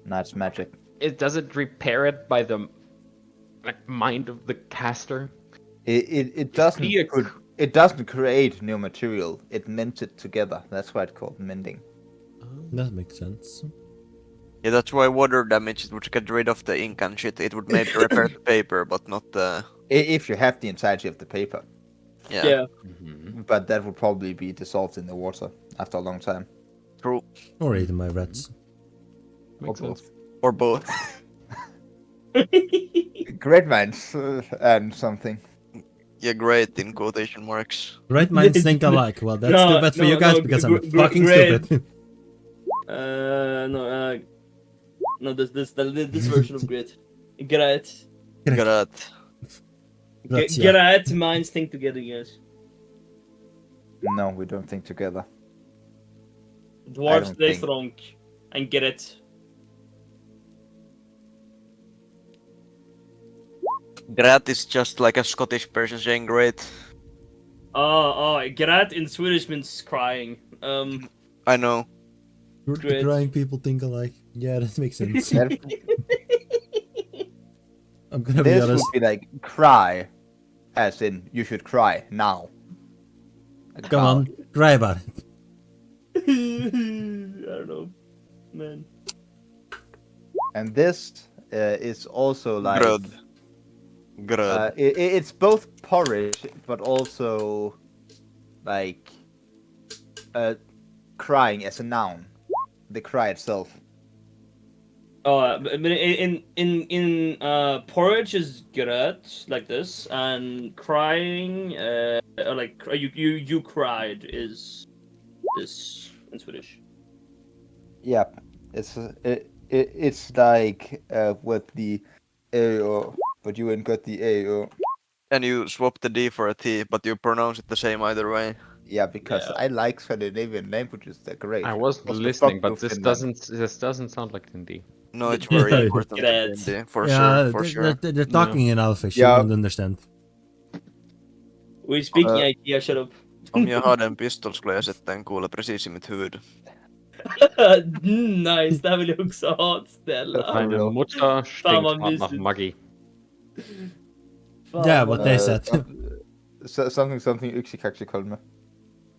Speaker 1: That's magic.
Speaker 4: Does it repair it by the mind of the caster?
Speaker 1: It doesn't
Speaker 4: Be a
Speaker 1: it doesn't create new material. It mends it together. That's why it's called mending.
Speaker 2: That makes sense.
Speaker 5: Yeah, that's why water damage, it would get rid of the ink and shit. It would maybe repair the paper, but not the...
Speaker 1: If you have the entirety of the paper,
Speaker 5: Yeah,
Speaker 3: Yeah.
Speaker 1: but that would probably be dissolved in the water after a long time.
Speaker 5: true.
Speaker 2: Or eaten by rats.
Speaker 4: Makes
Speaker 1: Or
Speaker 4: sense.
Speaker 5: Or both.
Speaker 1: Great minds and something.
Speaker 5: Yeah, great in quotation marks.
Speaker 2: Great minds think alike. Well, that's
Speaker 3: No,
Speaker 2: too bad for
Speaker 3: no,
Speaker 2: you guys
Speaker 3: no,
Speaker 2: because I'm fucking
Speaker 3: great.
Speaker 2: stupid.
Speaker 3: No, this version of grit. Grit.
Speaker 5: Grat.
Speaker 2: Rats, yeah.
Speaker 3: Grit minds think together, guys.
Speaker 1: No, we don't think together.
Speaker 3: Dwarves
Speaker 1: don't
Speaker 3: stay
Speaker 1: think-
Speaker 3: strong and get it.
Speaker 5: Grat is just like a Scottish person saying great.
Speaker 3: Grat in Swedish means crying.
Speaker 5: I know.
Speaker 2: The
Speaker 3: Great.
Speaker 2: crying people think alike. Yeah, that makes sense.
Speaker 1: That-
Speaker 2: I'm gonna be
Speaker 1: this
Speaker 2: honest.
Speaker 1: would be like cry, as in you should cry now.
Speaker 2: Come on, cry about it.
Speaker 3: I don't know, man.
Speaker 1: And this is also like
Speaker 5: Grud. Grud.
Speaker 1: it's both porridge, but also like crying as a noun. The cry itself.
Speaker 3: But in porridge is grat like this, and crying like you cried is this in Swedish.
Speaker 1: Yeah, it's like with the A, but you ain't got the A.
Speaker 5: And you swap the D for a T, but you pronounce it the same either way.
Speaker 1: Yeah, because
Speaker 3: Yeah.
Speaker 1: I like Scandinavian languages. They're great.
Speaker 4: I was
Speaker 1: Also
Speaker 4: listening,
Speaker 1: from
Speaker 4: but this
Speaker 1: Finland.
Speaker 4: doesn't sound like Hindi.
Speaker 5: No, it's
Speaker 3: Yeah,
Speaker 5: very important
Speaker 3: Grat.
Speaker 5: to D, for
Speaker 2: yeah,
Speaker 5: sure, for sure.
Speaker 2: they're talking in Alfish.
Speaker 1: Yeah.
Speaker 2: You won't understand.
Speaker 3: We're speaking idea, shut up.
Speaker 5: Om jag hade en pistol skulle jag sätta en kula precis i mitt huvud.
Speaker 3: Nice, det här vill jag också ha. Snälla.
Speaker 4: Meine
Speaker 1: real.
Speaker 4: Mutter
Speaker 3: Fan,
Speaker 4: stinkt
Speaker 3: vad
Speaker 4: hart nach
Speaker 3: mysigt.
Speaker 4: Maggi.
Speaker 3: Fan,
Speaker 2: Yeah,
Speaker 3: vad-
Speaker 2: what they said.
Speaker 1: Something Yxikaxi called me.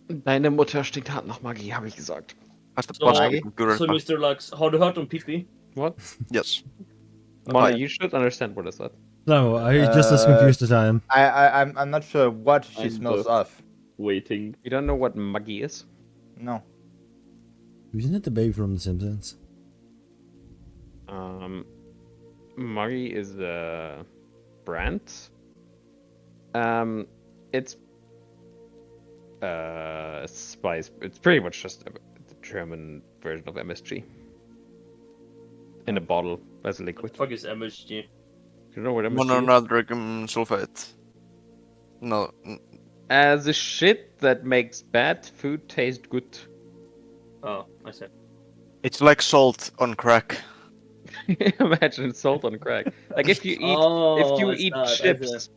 Speaker 4: Deine Mutter stinkt hart nach Maggi, habe ich gesagt.
Speaker 5: Fast
Speaker 3: Så,
Speaker 1: Maggi?
Speaker 5: kurva.
Speaker 3: så Mr. Lux, har du hört om Pippi?
Speaker 4: What?
Speaker 5: Yes.
Speaker 4: Mona,
Speaker 5: yeah.
Speaker 4: you should understand what is that.
Speaker 2: No, are you just as confused as I am?
Speaker 1: I'm not sure what she
Speaker 6: I'm
Speaker 1: smells
Speaker 6: both.
Speaker 1: of.
Speaker 6: Waiting.
Speaker 4: You don't know what Maggi is?
Speaker 1: No.
Speaker 2: Isn't it the baby from The Simpsons?
Speaker 4: Maggi is a brand. It's spice. It's pretty much just the German version of MSG. In a bottle as a liquid.
Speaker 3: Fuck is MSG?
Speaker 4: You know what MSG is?
Speaker 5: Mononatric sulfate. No.
Speaker 4: The shit that makes bad food taste good.
Speaker 3: Oh, I see.
Speaker 5: It's like salt on crack.
Speaker 4: Imagine salt on crack. Like if you eat
Speaker 3: it's that,
Speaker 4: chips,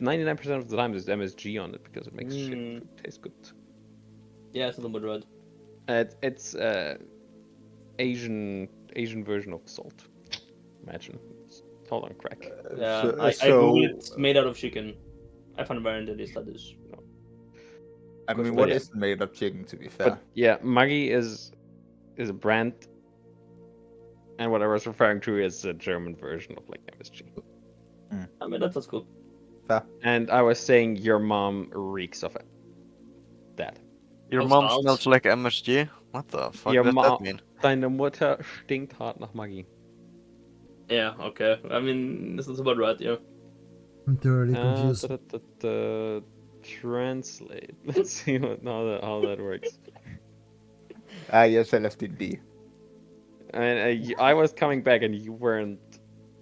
Speaker 4: 99% of the time there's MSG on it because it makes shit
Speaker 3: Mm.
Speaker 4: food taste good.
Speaker 3: Yeah, it's a little bit red.
Speaker 4: It's Asian version of salt. Imagine it's salt on crack.
Speaker 3: Yeah,
Speaker 1: So-
Speaker 3: I
Speaker 1: so-
Speaker 3: Googled it's made out of chicken. I found a variant that is like this.
Speaker 1: I mean,
Speaker 7: But
Speaker 1: what
Speaker 7: yeah.
Speaker 1: is made of chicken, to be fair?
Speaker 7: But yeah, Maggi is a brand, and what I was referring to is a German version of like MSG.
Speaker 3: I mean, that's cool.
Speaker 1: Fair.
Speaker 7: And I was saying your mom reeks of it. That.
Speaker 5: Your
Speaker 3: Of
Speaker 5: mom
Speaker 3: salt.
Speaker 5: smells like MSG? What the fuck
Speaker 7: Your
Speaker 5: does that
Speaker 7: mom,
Speaker 5: mean?
Speaker 7: deine Mutter stinkt hart nach Maggi.
Speaker 3: Yeah, okay. I mean, this is about right, yeah.
Speaker 2: I'm thoroughly confused.
Speaker 7: Translate. Let's see how that works.
Speaker 1: Ah, yes, I left D&D.
Speaker 7: And I was coming back and you weren't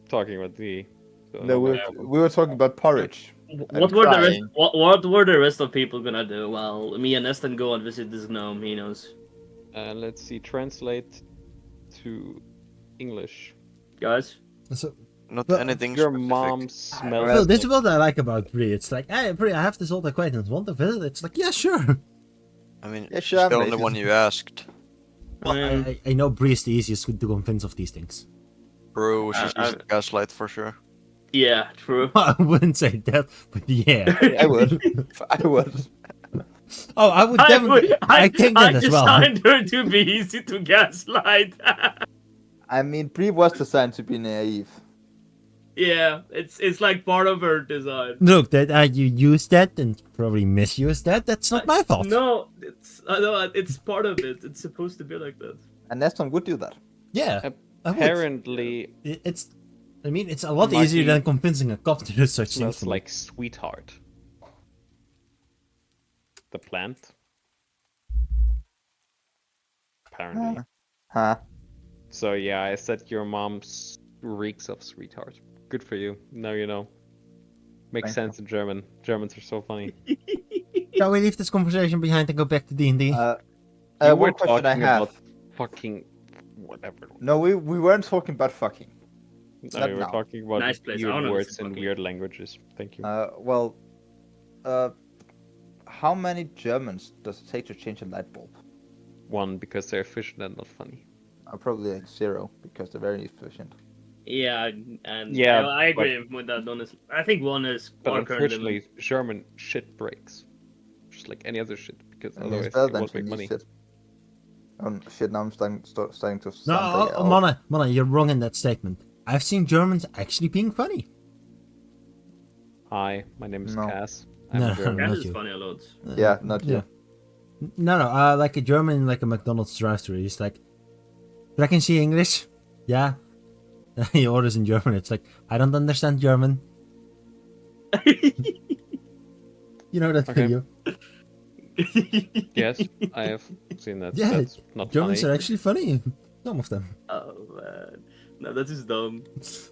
Speaker 7: talking with me. So
Speaker 1: No,
Speaker 7: no
Speaker 1: we
Speaker 7: problem.
Speaker 1: were talking about porridge.
Speaker 3: What were the rest?
Speaker 1: crying.
Speaker 3: What were the rest of people gonna do? Well, me and Eston go and visit this gnome. He knows.
Speaker 7: Let's see. Translate to English.
Speaker 3: Guys.
Speaker 2: So,
Speaker 5: Not
Speaker 2: Well,
Speaker 5: anything
Speaker 7: Your
Speaker 5: specific.
Speaker 7: mom smells.
Speaker 2: Phil, this is
Speaker 7: like-
Speaker 2: what I like about Brie. It's like, hey, Brie, I have this old acquaintance. Want to visit? It's like, yeah, sure.
Speaker 5: I mean,
Speaker 1: Yeah,
Speaker 5: she's
Speaker 1: sure,
Speaker 5: the
Speaker 1: I'm
Speaker 5: only
Speaker 1: racist.
Speaker 5: one you asked.
Speaker 2: Well, I know Brie is the easiest to convince of these things.
Speaker 5: Bro, she's
Speaker 3: I-
Speaker 5: easy to gaslight for sure.
Speaker 3: Yeah, true.
Speaker 2: I wouldn't say that, but yeah.
Speaker 1: I would. I would.
Speaker 2: Oh, I would definitely. I think that as well.
Speaker 3: designed her to be easy to gaslight.
Speaker 1: I mean, Brie was designed to be naive.
Speaker 3: Yeah, it's like part of her design.
Speaker 2: Look, that you use that and probably misuse that. That's not my fault.
Speaker 3: No, it's part of it. It's supposed to be like that.
Speaker 1: And Neston would do that.
Speaker 2: Yeah, I would.
Speaker 7: Apparently,
Speaker 2: It's. I mean, it's a lot
Speaker 7: Maggie
Speaker 2: easier than convincing a cop to do such things.
Speaker 7: smells
Speaker 2: for me.
Speaker 7: like sweetheart. The plant. Apparently.
Speaker 1: Huh.
Speaker 7: So yeah, I said your mom reeks of sweetheart. Good for you. Now you know. Makes
Speaker 1: Thank
Speaker 7: sense in German. Germans are so funny.
Speaker 2: Shall we leave this conversation behind and go back to D&D?
Speaker 7: You
Speaker 1: One
Speaker 7: were
Speaker 1: question I
Speaker 7: talking
Speaker 1: have.
Speaker 7: about fucking whatever.
Speaker 1: No, we weren't talking about fucking.
Speaker 7: No,
Speaker 1: not
Speaker 7: we were
Speaker 1: now.
Speaker 7: talking about
Speaker 3: Nice place. I
Speaker 7: weird
Speaker 3: wanna
Speaker 7: words
Speaker 3: listen
Speaker 7: and
Speaker 3: fucking.
Speaker 7: weird languages. Thank you.
Speaker 1: Well, how many Germans does it take to change a light bulb?
Speaker 7: One, because they're efficient and not funny.
Speaker 1: Probably like 0 because they're very efficient.
Speaker 3: Yeah, and
Speaker 7: Yeah,
Speaker 3: I agree with that. Honestly, I think one is
Speaker 7: But
Speaker 3: our current limit.
Speaker 7: unfortunately, German shit breaks. Just like any other shit, because
Speaker 1: I mean,
Speaker 7: otherwise
Speaker 1: it's better
Speaker 7: it
Speaker 1: than
Speaker 7: won't make
Speaker 1: Chinese
Speaker 7: money.
Speaker 1: shit. Oh shit! Now I'm starting to sound
Speaker 2: No,
Speaker 1: very old.
Speaker 2: Mona, you're wrong in that statement. I've seen Germans actually being funny.
Speaker 7: Hi, my name is
Speaker 1: No.
Speaker 7: Cass. I'm
Speaker 2: No,
Speaker 7: German.
Speaker 2: not
Speaker 3: That is
Speaker 2: you.
Speaker 3: funny a lot.
Speaker 1: Yeah, not you.
Speaker 2: No, like a German in like a McDonald's drive-thru. He's like, I can see English. Yeah. He orders in German. It's like, I don't understand German. You know that
Speaker 7: Okay.
Speaker 2: video?
Speaker 7: Yes, I have seen that.
Speaker 2: Yeah,
Speaker 7: That's not
Speaker 2: Germans
Speaker 7: funny.
Speaker 2: are actually funny. Some of them.
Speaker 3: Oh man, no, that is dumb.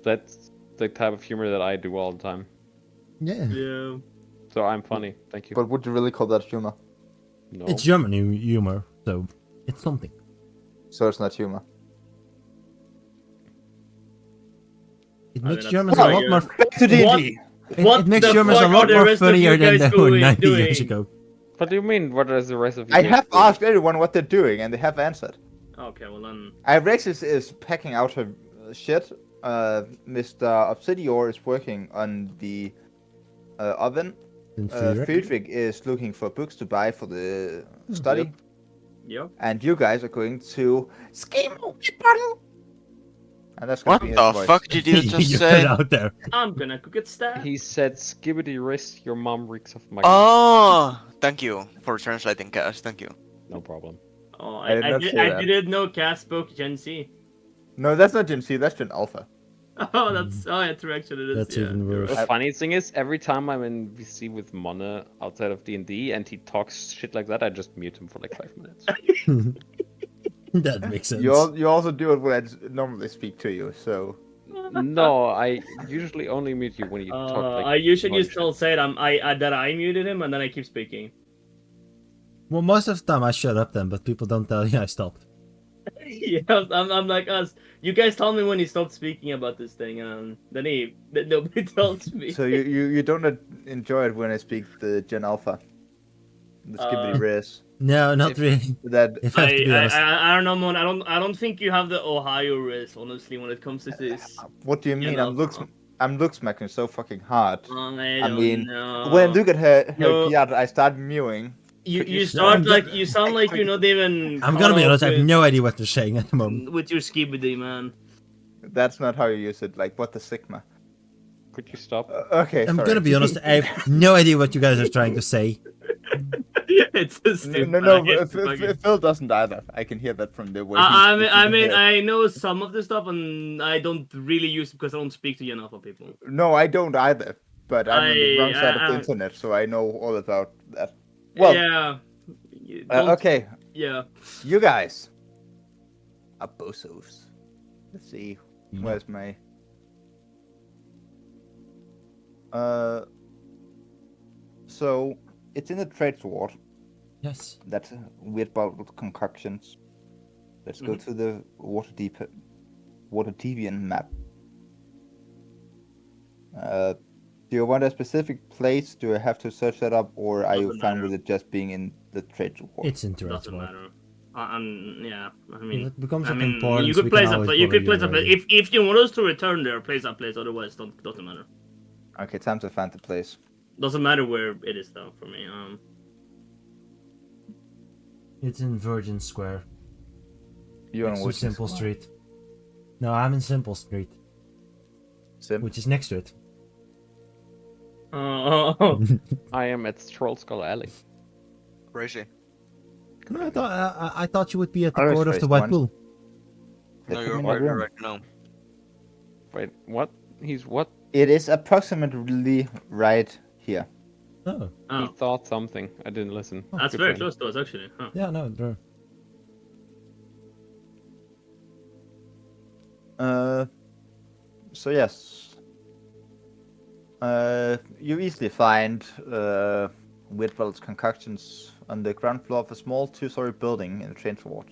Speaker 7: That's the type of humor that I do all the time.
Speaker 2: Yeah.
Speaker 3: Yeah.
Speaker 7: So I'm funny. Thank you.
Speaker 1: But would you really call that humor?
Speaker 7: No.
Speaker 2: It's German humor, so it's something.
Speaker 1: So it's not humor.
Speaker 2: It
Speaker 3: I
Speaker 2: makes
Speaker 3: mean,
Speaker 2: Germans a
Speaker 3: that's
Speaker 2: lot
Speaker 3: pretty
Speaker 2: more.
Speaker 3: good.
Speaker 1: Back to D&D.
Speaker 3: What
Speaker 2: It makes
Speaker 3: the
Speaker 2: Germans a
Speaker 3: fuck
Speaker 2: lot
Speaker 3: are the
Speaker 2: more
Speaker 3: rest of
Speaker 2: funnier
Speaker 3: you
Speaker 2: than
Speaker 3: guys
Speaker 2: they were
Speaker 3: doing-
Speaker 2: 90 years
Speaker 3: doing?
Speaker 2: ago.
Speaker 7: What do you mean? What is the rest of you?
Speaker 1: I
Speaker 7: guys
Speaker 1: have
Speaker 7: doing?
Speaker 1: asked everyone what they're doing, and they have answered.
Speaker 3: Okay, well then.
Speaker 1: Rexis is packing out her shit. Mr. Obsidior is working on the oven.
Speaker 2: And Friedrich.
Speaker 1: Friedrich is looking for books to buy for the study.
Speaker 3: Yep.
Speaker 1: And you guys are going to Schemo Button. And that's gonna
Speaker 5: What
Speaker 1: be his
Speaker 5: the
Speaker 1: voice.
Speaker 5: fuck did you just
Speaker 2: You
Speaker 5: say?
Speaker 2: put out there.
Speaker 3: I'm gonna go get stabbed.
Speaker 7: He said, "Skibbity wrist, your mom reeks of Maggi."
Speaker 5: Oh, thank you for translating, Cass. Thank you.
Speaker 7: No problem.
Speaker 3: Oh,
Speaker 1: I did not say
Speaker 3: I
Speaker 1: that.
Speaker 3: didn't know Cass spoke Gen Z.
Speaker 1: No, that's not Gen C, that's Gen Alpha.
Speaker 3: Oh, that's yeah, true. Actually, it is.
Speaker 2: That's
Speaker 3: yeah,
Speaker 2: even
Speaker 3: you're
Speaker 2: worse.
Speaker 3: right.
Speaker 7: The funny thing is, every time I'm in VC with Mona outside of D&D and he talks shit like that, I just mute him for like 5 minutes.
Speaker 2: That makes sense.
Speaker 1: You also do it when I normally speak to you, so
Speaker 7: No, I usually only mute you when you talk like.
Speaker 3: I usually
Speaker 7: bunch
Speaker 3: still say it. That I muted him, and then I keep speaking.
Speaker 2: Well, most of the time I shut up then, but people don't tell you I stopped.
Speaker 3: Yeah, I'm like us. You guys told me when he stopped speaking about this thing, and then nobody tells me.
Speaker 1: so you don't enjoy it when I speak the Gen Alpha. The skibbity race.
Speaker 2: No, not really.
Speaker 1: That
Speaker 2: If I have to be honest.
Speaker 3: I don't know, Mon. I don't think you have the Ohio race, honestly, when it comes to this.
Speaker 1: what do you mean?
Speaker 3: Gen
Speaker 1: I'm look smacking so fucking hard.
Speaker 3: I
Speaker 1: I
Speaker 3: don't
Speaker 1: mean,
Speaker 3: know.
Speaker 1: when I look at her
Speaker 3: No.
Speaker 1: Giard, I start mewing.
Speaker 3: You start like you sound like you're not even.
Speaker 2: I'm gonna be honest, I have
Speaker 3: with,
Speaker 2: no idea what they're saying at the moment.
Speaker 3: with your skibidi, man.
Speaker 1: That's not how you use it. Like, what the sigma?
Speaker 7: Could you stop?
Speaker 1: Okay,
Speaker 2: I'm
Speaker 1: sorry.
Speaker 2: gonna be honest, I have no idea what you guys are trying to say.
Speaker 3: It's so
Speaker 1: No,
Speaker 3: stupid.
Speaker 1: no,
Speaker 3: I hate
Speaker 1: if Phil doesn't either. I can hear that from the way.
Speaker 3: I
Speaker 1: he's
Speaker 3: mean,
Speaker 1: speaking here.
Speaker 3: I know some of the stuff, and I don't really use it because I don't speak to enough of people.
Speaker 1: No, I don't either. But I'm on the wrong side of the
Speaker 3: I-
Speaker 1: internet, so I know all about that. Well,
Speaker 3: yeah. You don't-
Speaker 1: okay,
Speaker 3: Yeah.
Speaker 1: you guys are bozos. Let's see, where's my? So it's in the trade ward.
Speaker 2: Yes.
Speaker 1: That's weird bottled concoctions. Let's go to the water deviant map. Do you want a specific place? Do I have to search that up, or are you
Speaker 3: Doesn't
Speaker 1: fine
Speaker 3: matter.
Speaker 1: with it just being in the trade ward?
Speaker 2: It's interesting.
Speaker 3: Doesn't matter. Yeah. I
Speaker 2: If
Speaker 3: mean,
Speaker 2: it becomes
Speaker 3: I
Speaker 2: of
Speaker 3: mean,
Speaker 2: importance,
Speaker 3: you could
Speaker 2: we
Speaker 3: place
Speaker 2: can
Speaker 3: a
Speaker 2: always
Speaker 3: place. You
Speaker 2: bother
Speaker 3: could place a place.
Speaker 2: already.
Speaker 3: If you want us to return there, place that place. Otherwise, doesn't matter.
Speaker 1: Okay, time to find the place.
Speaker 3: Doesn't matter where it is though for me.
Speaker 2: It's in Virgin Square.
Speaker 1: You're
Speaker 2: Next
Speaker 1: on
Speaker 2: to
Speaker 1: which
Speaker 2: Simple
Speaker 1: square?
Speaker 2: Street. No, I'm in Simple Street,
Speaker 1: Sim?
Speaker 2: which is next to it.
Speaker 3: Oh.
Speaker 7: I am at Troll Skull Alley.
Speaker 5: Crazy.
Speaker 2: No, I thought you would be at the
Speaker 1: I was
Speaker 2: court of
Speaker 1: raised
Speaker 2: the White
Speaker 1: once.
Speaker 2: Bull.
Speaker 1: They
Speaker 5: No,
Speaker 1: put
Speaker 5: you're
Speaker 1: me in
Speaker 5: quite
Speaker 1: a room.
Speaker 5: right now.
Speaker 7: Wait, what? He's what?
Speaker 1: It is approximately right here.
Speaker 2: Oh,
Speaker 7: He
Speaker 3: Oh.
Speaker 7: thought something. I didn't listen.
Speaker 3: That's
Speaker 7: Good
Speaker 3: very
Speaker 7: for him.
Speaker 3: close to us actually. Huh.
Speaker 2: yeah, no, there.
Speaker 1: So yes. You easily find Whitwell's concoctions on the ground floor of a small two-story building in the train ward.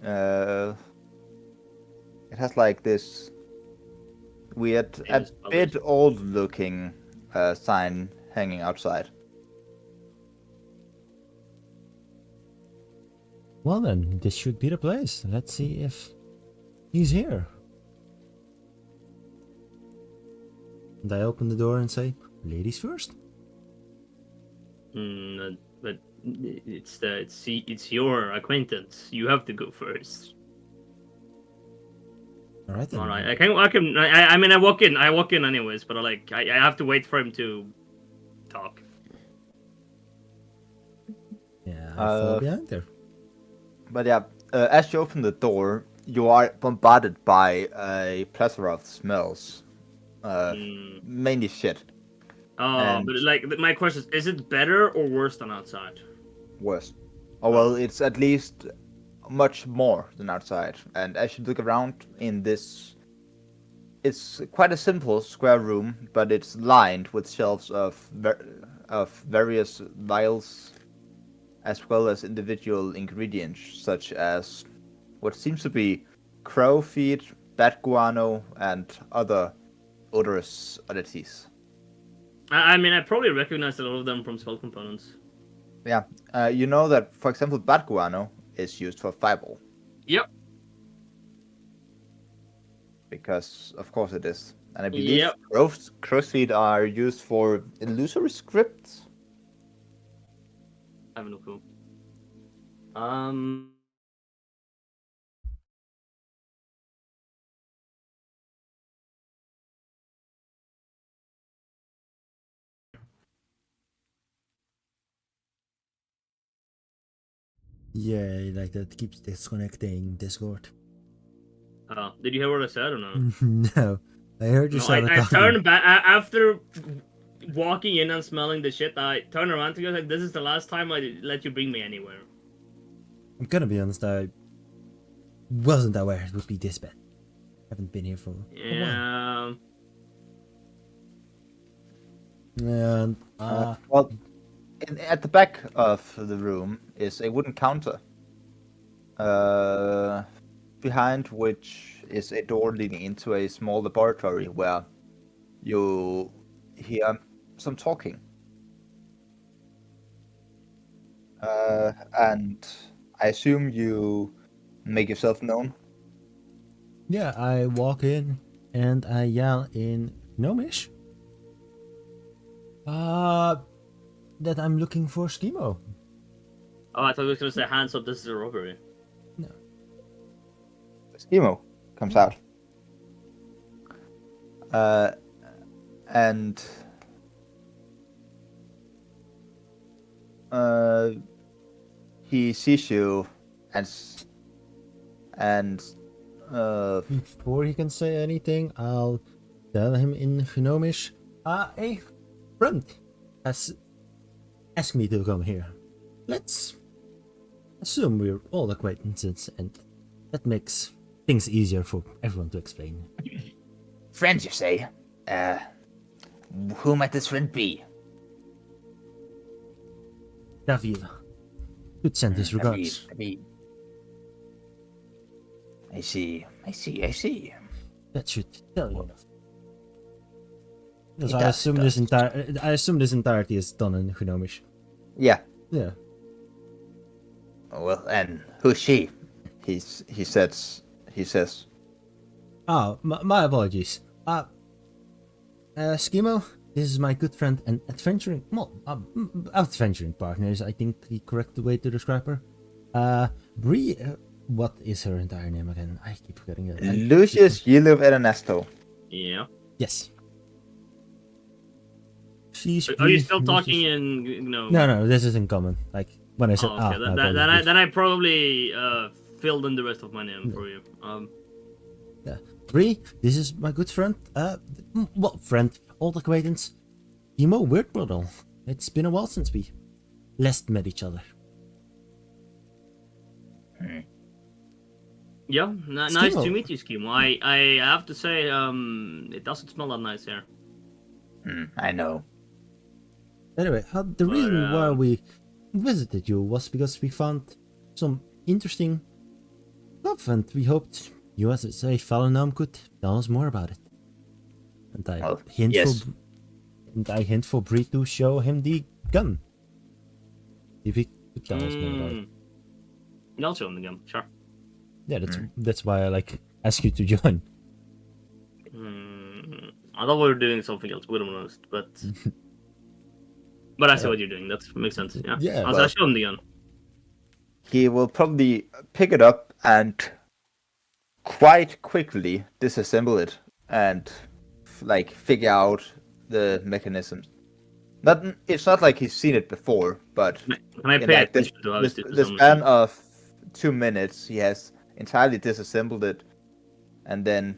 Speaker 1: It has like this weird, a
Speaker 3: Famous
Speaker 1: bit
Speaker 3: publisher.
Speaker 1: old-looking sign hanging outside.
Speaker 2: Well then, this should be the place. Let's see if he's here. And I open the door and say, "Ladies first."
Speaker 3: But it's your acquaintance. You have to go first.
Speaker 2: All right then.
Speaker 3: All right. I mean, I walk in anyways, but I have to wait for him to talk.
Speaker 2: Yeah, I fall
Speaker 1: Uh,
Speaker 2: behind there.
Speaker 1: But yeah, as you open the door, you are bombarded by a plethora of smells. Mainly shit.
Speaker 3: Oh,
Speaker 1: And-
Speaker 3: but my question is it better or worse than outside?
Speaker 1: Worse. Oh well, it's at least much more than outside. And as you look around in this, it's quite a simple square room, but it's lined with shelves of various vials, as well as individual ingredients such as what seems to be crow feet, bat guano, and other odorous oddities.
Speaker 3: I mean, I probably recognize a lot of them from spell components.
Speaker 1: Yeah, you know that, for example, bat guano is used for fireball.
Speaker 3: Yep.
Speaker 1: Because, of course, it is. And I believe
Speaker 3: Yep.
Speaker 1: crow's feet are used for illusory scripts.
Speaker 3: I have no clue.
Speaker 2: Yeah, like that keeps disconnecting Discord.
Speaker 3: Did you hear what I said or no?
Speaker 2: No, I heard you
Speaker 3: No,
Speaker 2: start
Speaker 3: I
Speaker 2: talking.
Speaker 3: turned back after walking in and smelling the shit. I turned around to go like, "This is the last time I let you bring me anywhere."
Speaker 2: I'm gonna be honest, I wasn't aware it would be this bad. Haven't been here for a while.
Speaker 3: Yeah.
Speaker 2: And
Speaker 1: Well, at the back of the room is a wooden counter. Behind which is a door leading into a small laboratory where you hear some talking. And I assume you make yourself known.
Speaker 2: yeah, I walk in and I yell in Gnomish. That I'm looking for Schemo.
Speaker 3: Oh, I thought he was gonna say hands up. This is a robbery.
Speaker 1: Schemo comes out. And he sees you and
Speaker 2: Before he can say anything, I'll tell him in Gnomish. A friend has asked me to come here. Let's assume we're all acquaintances, and that makes things easier for everyone to explain.
Speaker 1: friends, you say? Who might this friend be?
Speaker 2: David could send his regards.
Speaker 1: David. I see.
Speaker 2: That should tell you enough. Because
Speaker 1: It
Speaker 2: I
Speaker 1: does,
Speaker 2: assume
Speaker 1: it
Speaker 2: this
Speaker 1: does.
Speaker 2: I assume this entirety is done in Gnomish.
Speaker 1: Yeah.
Speaker 2: Yeah.
Speaker 1: Well, and who's she? He says.
Speaker 2: Oh, my apologies. Schemo, this is my good friend and adventuring partner is, I think, the correct way to describe her. Bree, what is her entire name again? I keep forgetting it.
Speaker 1: Lucius Yilov Ernesto.
Speaker 3: Yeah.
Speaker 2: Yes. She's
Speaker 3: Are you
Speaker 2: Bree
Speaker 3: still talking
Speaker 2: Lucius-
Speaker 3: in
Speaker 2: No, this is in common. Like, when I said,
Speaker 3: Oh, okay.
Speaker 2: no,
Speaker 3: Then I probably filled in the rest of my name for you.
Speaker 2: Yeah. Bree, this is my good friend. Friend, old acquaintance. Timo Weirdbottle. It's been a while since we last met each other.
Speaker 3: Yeah, nice
Speaker 2: Schemo.
Speaker 3: to meet you, Schemo. I have to say, it doesn't smell that nice here.
Speaker 1: I know.
Speaker 2: Anyway, the reason why
Speaker 3: um,
Speaker 2: we visited you was because we found some interesting stuff, and we hoped you, as a fellow gnome, could tell us more about it. And I
Speaker 1: Well,
Speaker 2: hint
Speaker 1: yes.
Speaker 2: for Bree to show him the gun. If he could tell us more about it.
Speaker 3: I'll show him again, sure.
Speaker 2: Yeah, that's why I ask you to join.
Speaker 3: I thought we were doing something else, to be honest, but I see what you're doing. That makes sense. Yeah.
Speaker 2: Yeah,
Speaker 3: I'll
Speaker 1: well-
Speaker 3: show him the gun.
Speaker 1: He will probably pick it up and quite quickly disassemble it and figure out the mechanisms. It's not like he's seen it before, but
Speaker 3: Can I
Speaker 1: in
Speaker 3: pay
Speaker 1: like
Speaker 3: attention to how it's
Speaker 1: the span of 2 minutes, he has entirely disassembled it, and then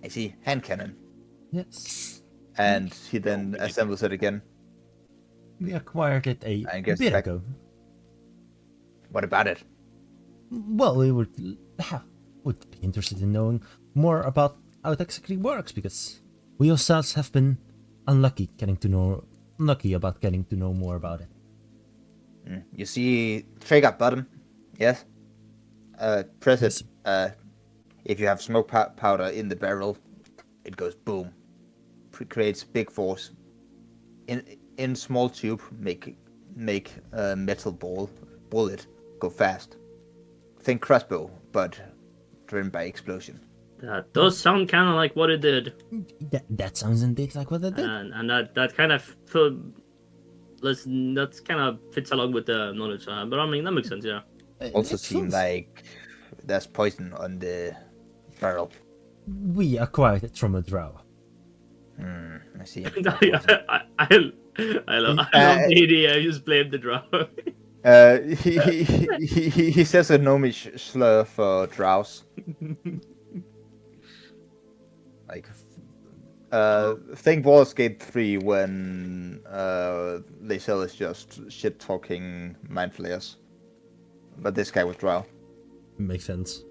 Speaker 1: I see hand cannon,
Speaker 2: Yes.
Speaker 1: and he then assembles it again.
Speaker 2: We acquired it a
Speaker 1: I guess
Speaker 2: bit
Speaker 1: back-
Speaker 2: ago.
Speaker 1: What about it?
Speaker 2: Well, we would be interested in knowing more about how it exactly works, because we ourselves have been unlucky about getting to know more about it.
Speaker 1: You see trigger button, yes? Press it. If you have smoke powder in the barrel, it goes boom. Creates big force. In small tube, make a metal bullet go fast. Think crossbow, but driven by explosion.
Speaker 3: That does sound kind of like what it did,
Speaker 2: That sounds indeed like what I did.
Speaker 3: and that kind of fits along with the knowledge I have. But I mean, that makes sense, yeah.
Speaker 1: Also
Speaker 2: It
Speaker 1: seem
Speaker 2: feels-
Speaker 1: like there's poison on the barrel.
Speaker 2: we acquired it from a drow.
Speaker 1: I see.
Speaker 3: I love the idea. You just blame the drama.
Speaker 1: He says a gnomish slur for drows. Think Baldur's Gate 3 when Lae'zel is just shit talking mind flayers. But this guy was drow.
Speaker 2: Makes sense.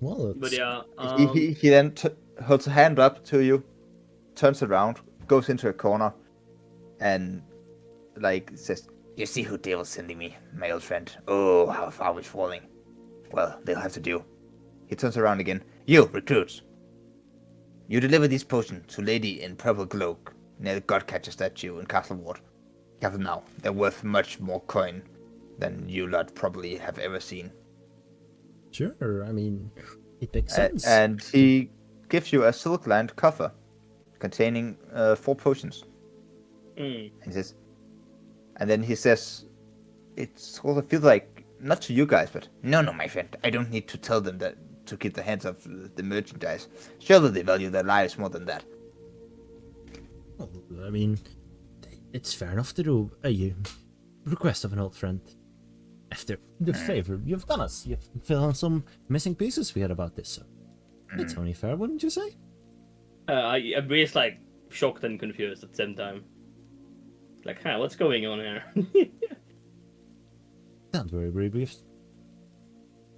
Speaker 2: Well,
Speaker 3: But yeah,
Speaker 1: He then holds a hand up to you, turns around, goes into a corner, and says, "You see who devil's sending me, my old friend? Oh, how far we're falling. Well, they'll have to do." He turns around again. "You, recruits. You deliver these potions to lady in purple cloak near the Godcatcher statue in Castle Ward. Have them now. They're worth much more coin than you lot probably have ever seen."
Speaker 2: sure. I mean, it makes sense.
Speaker 1: And he gives you a silk-lined coffer containing 4 potions.
Speaker 3: mm,
Speaker 1: He says, And then he says, it sort of feels like, not to you guys, but no, my friend, I don't need to tell them that to keep the hands of the merchandise. Surely they value their lives more than that.
Speaker 2: Well, I mean, it's fair enough to do a request of an old friend. After the favor you've done us, you've filled in some missing pieces we had about this, so it's only fair, wouldn't you say?
Speaker 3: I'm just like shocked and confused at the same time. Like, what's going on here?
Speaker 2: Don't worry, Bree.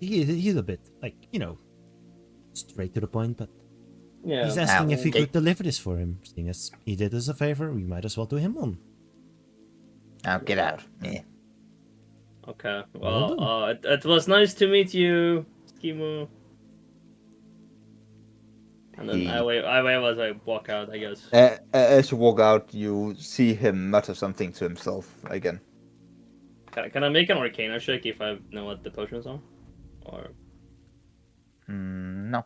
Speaker 2: He's a bit, like, straight to the point, but
Speaker 3: Yeah.
Speaker 2: he's asking if we
Speaker 1: okay.
Speaker 2: could deliver this for him. Seeing as he did us a favor, we might as well do him one.
Speaker 1: Now get out. Yeah.
Speaker 3: Okay.
Speaker 2: Well
Speaker 3: Well, it was nice to meet you, Skimo. And then I wave as I walk out, I guess.
Speaker 1: As you walk out, you see him mutter something to himself again.
Speaker 3: Can I make an Arcana check if I know what the potions are? Or
Speaker 1: No.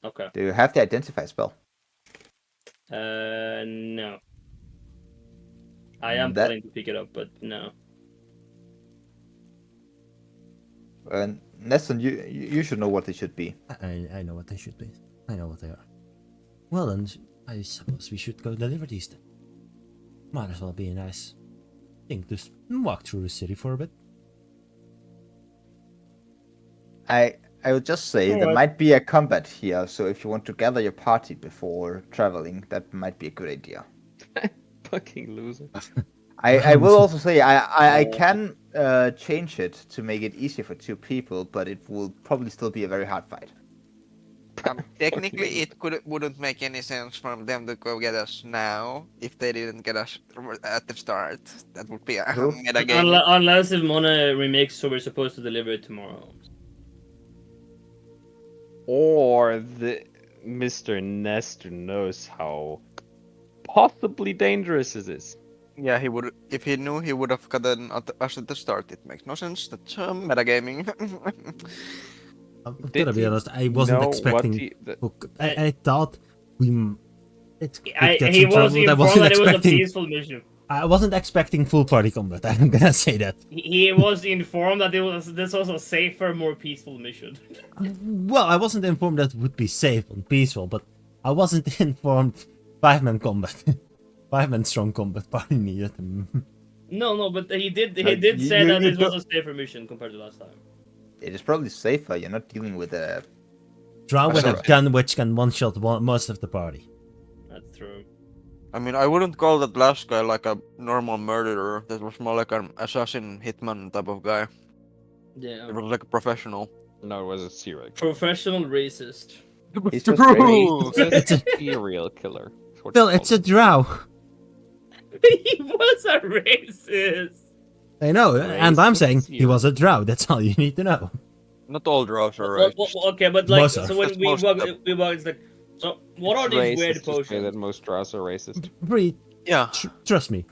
Speaker 3: okay.
Speaker 1: Do you have the identify spell?
Speaker 3: No. I am
Speaker 1: That-
Speaker 3: planning to pick it up, but no.
Speaker 1: Neston, you should know what they should be.
Speaker 2: I know what they should be. I know what they are. Well then, I suppose we should go deliver these then. Might as well be a nice thing to walk through the city for a bit.
Speaker 1: I would just say there
Speaker 3: Alright.
Speaker 1: might be a combat here, so if you want to gather your party before traveling, that might be a good idea.
Speaker 7: Fucking loser.
Speaker 1: I will also say I can change it to make it easier for 2 people, but it will probably still be a very hard fight.
Speaker 5: Technically, wouldn't make any sense for them to go get us now if they didn't get us at the start. That would be a
Speaker 1: True.
Speaker 5: meta game.
Speaker 3: Unless if Mona remakes, so we're supposed to deliver it tomorrow.
Speaker 7: Or the Mr. Nestor knows how possibly dangerous it is.
Speaker 5: Yeah, he would. If he knew, he would have gotten us at the start. It makes no sense. That's metagaming.
Speaker 2: I'm
Speaker 7: Did
Speaker 2: gonna be
Speaker 7: he
Speaker 2: honest, I wasn't
Speaker 7: know what
Speaker 2: expecting. I thought it could get
Speaker 3: He
Speaker 2: some
Speaker 3: was
Speaker 2: trouble. I
Speaker 3: informed
Speaker 2: wasn't
Speaker 3: that it was a
Speaker 2: expecting.
Speaker 3: peaceful mission.
Speaker 2: I wasn't expecting full party combat. I'm gonna say that.
Speaker 3: He was informed that this was a safer, more peaceful mission.
Speaker 2: Well, I wasn't informed that it would be safe and peaceful, but I wasn't informed 5-man combat, 5-man strong combat party needed.
Speaker 3: No, but he did
Speaker 1: you-
Speaker 3: say that
Speaker 1: you
Speaker 3: this was a safer mission compared to last time.
Speaker 1: It is probably safer. You're not dealing with a.
Speaker 2: Draw with a
Speaker 5: Sorry.
Speaker 2: gun which can one-shot most of the party.
Speaker 3: That's true.
Speaker 5: I mean, I wouldn't call that last guy like a normal murderer. That was more like an assassin, hitman type of guy.
Speaker 3: Yeah.
Speaker 5: It was like a professional.
Speaker 7: No, it was a serial killer.
Speaker 3: Professional racist.
Speaker 1: He's just
Speaker 7: It's a serial killer. That's what
Speaker 2: Bill,
Speaker 7: you
Speaker 2: it's a
Speaker 7: call
Speaker 2: drow.
Speaker 3: He was a racist.
Speaker 2: I know, and I'm saying he
Speaker 7: Racist.
Speaker 2: was a drow. That's all you need to know.
Speaker 5: Not all draws are
Speaker 3: Well,
Speaker 5: right.
Speaker 3: okay, but like,
Speaker 2: Most are.
Speaker 3: so when
Speaker 5: That's
Speaker 3: we
Speaker 5: most
Speaker 3: walk,
Speaker 5: of them.
Speaker 3: it's like, so what are
Speaker 7: It's
Speaker 3: these
Speaker 7: racist
Speaker 3: weird
Speaker 7: to say
Speaker 3: potions?
Speaker 7: that most draws are racist.
Speaker 2: Bree,
Speaker 5: Yeah.
Speaker 2: trust me.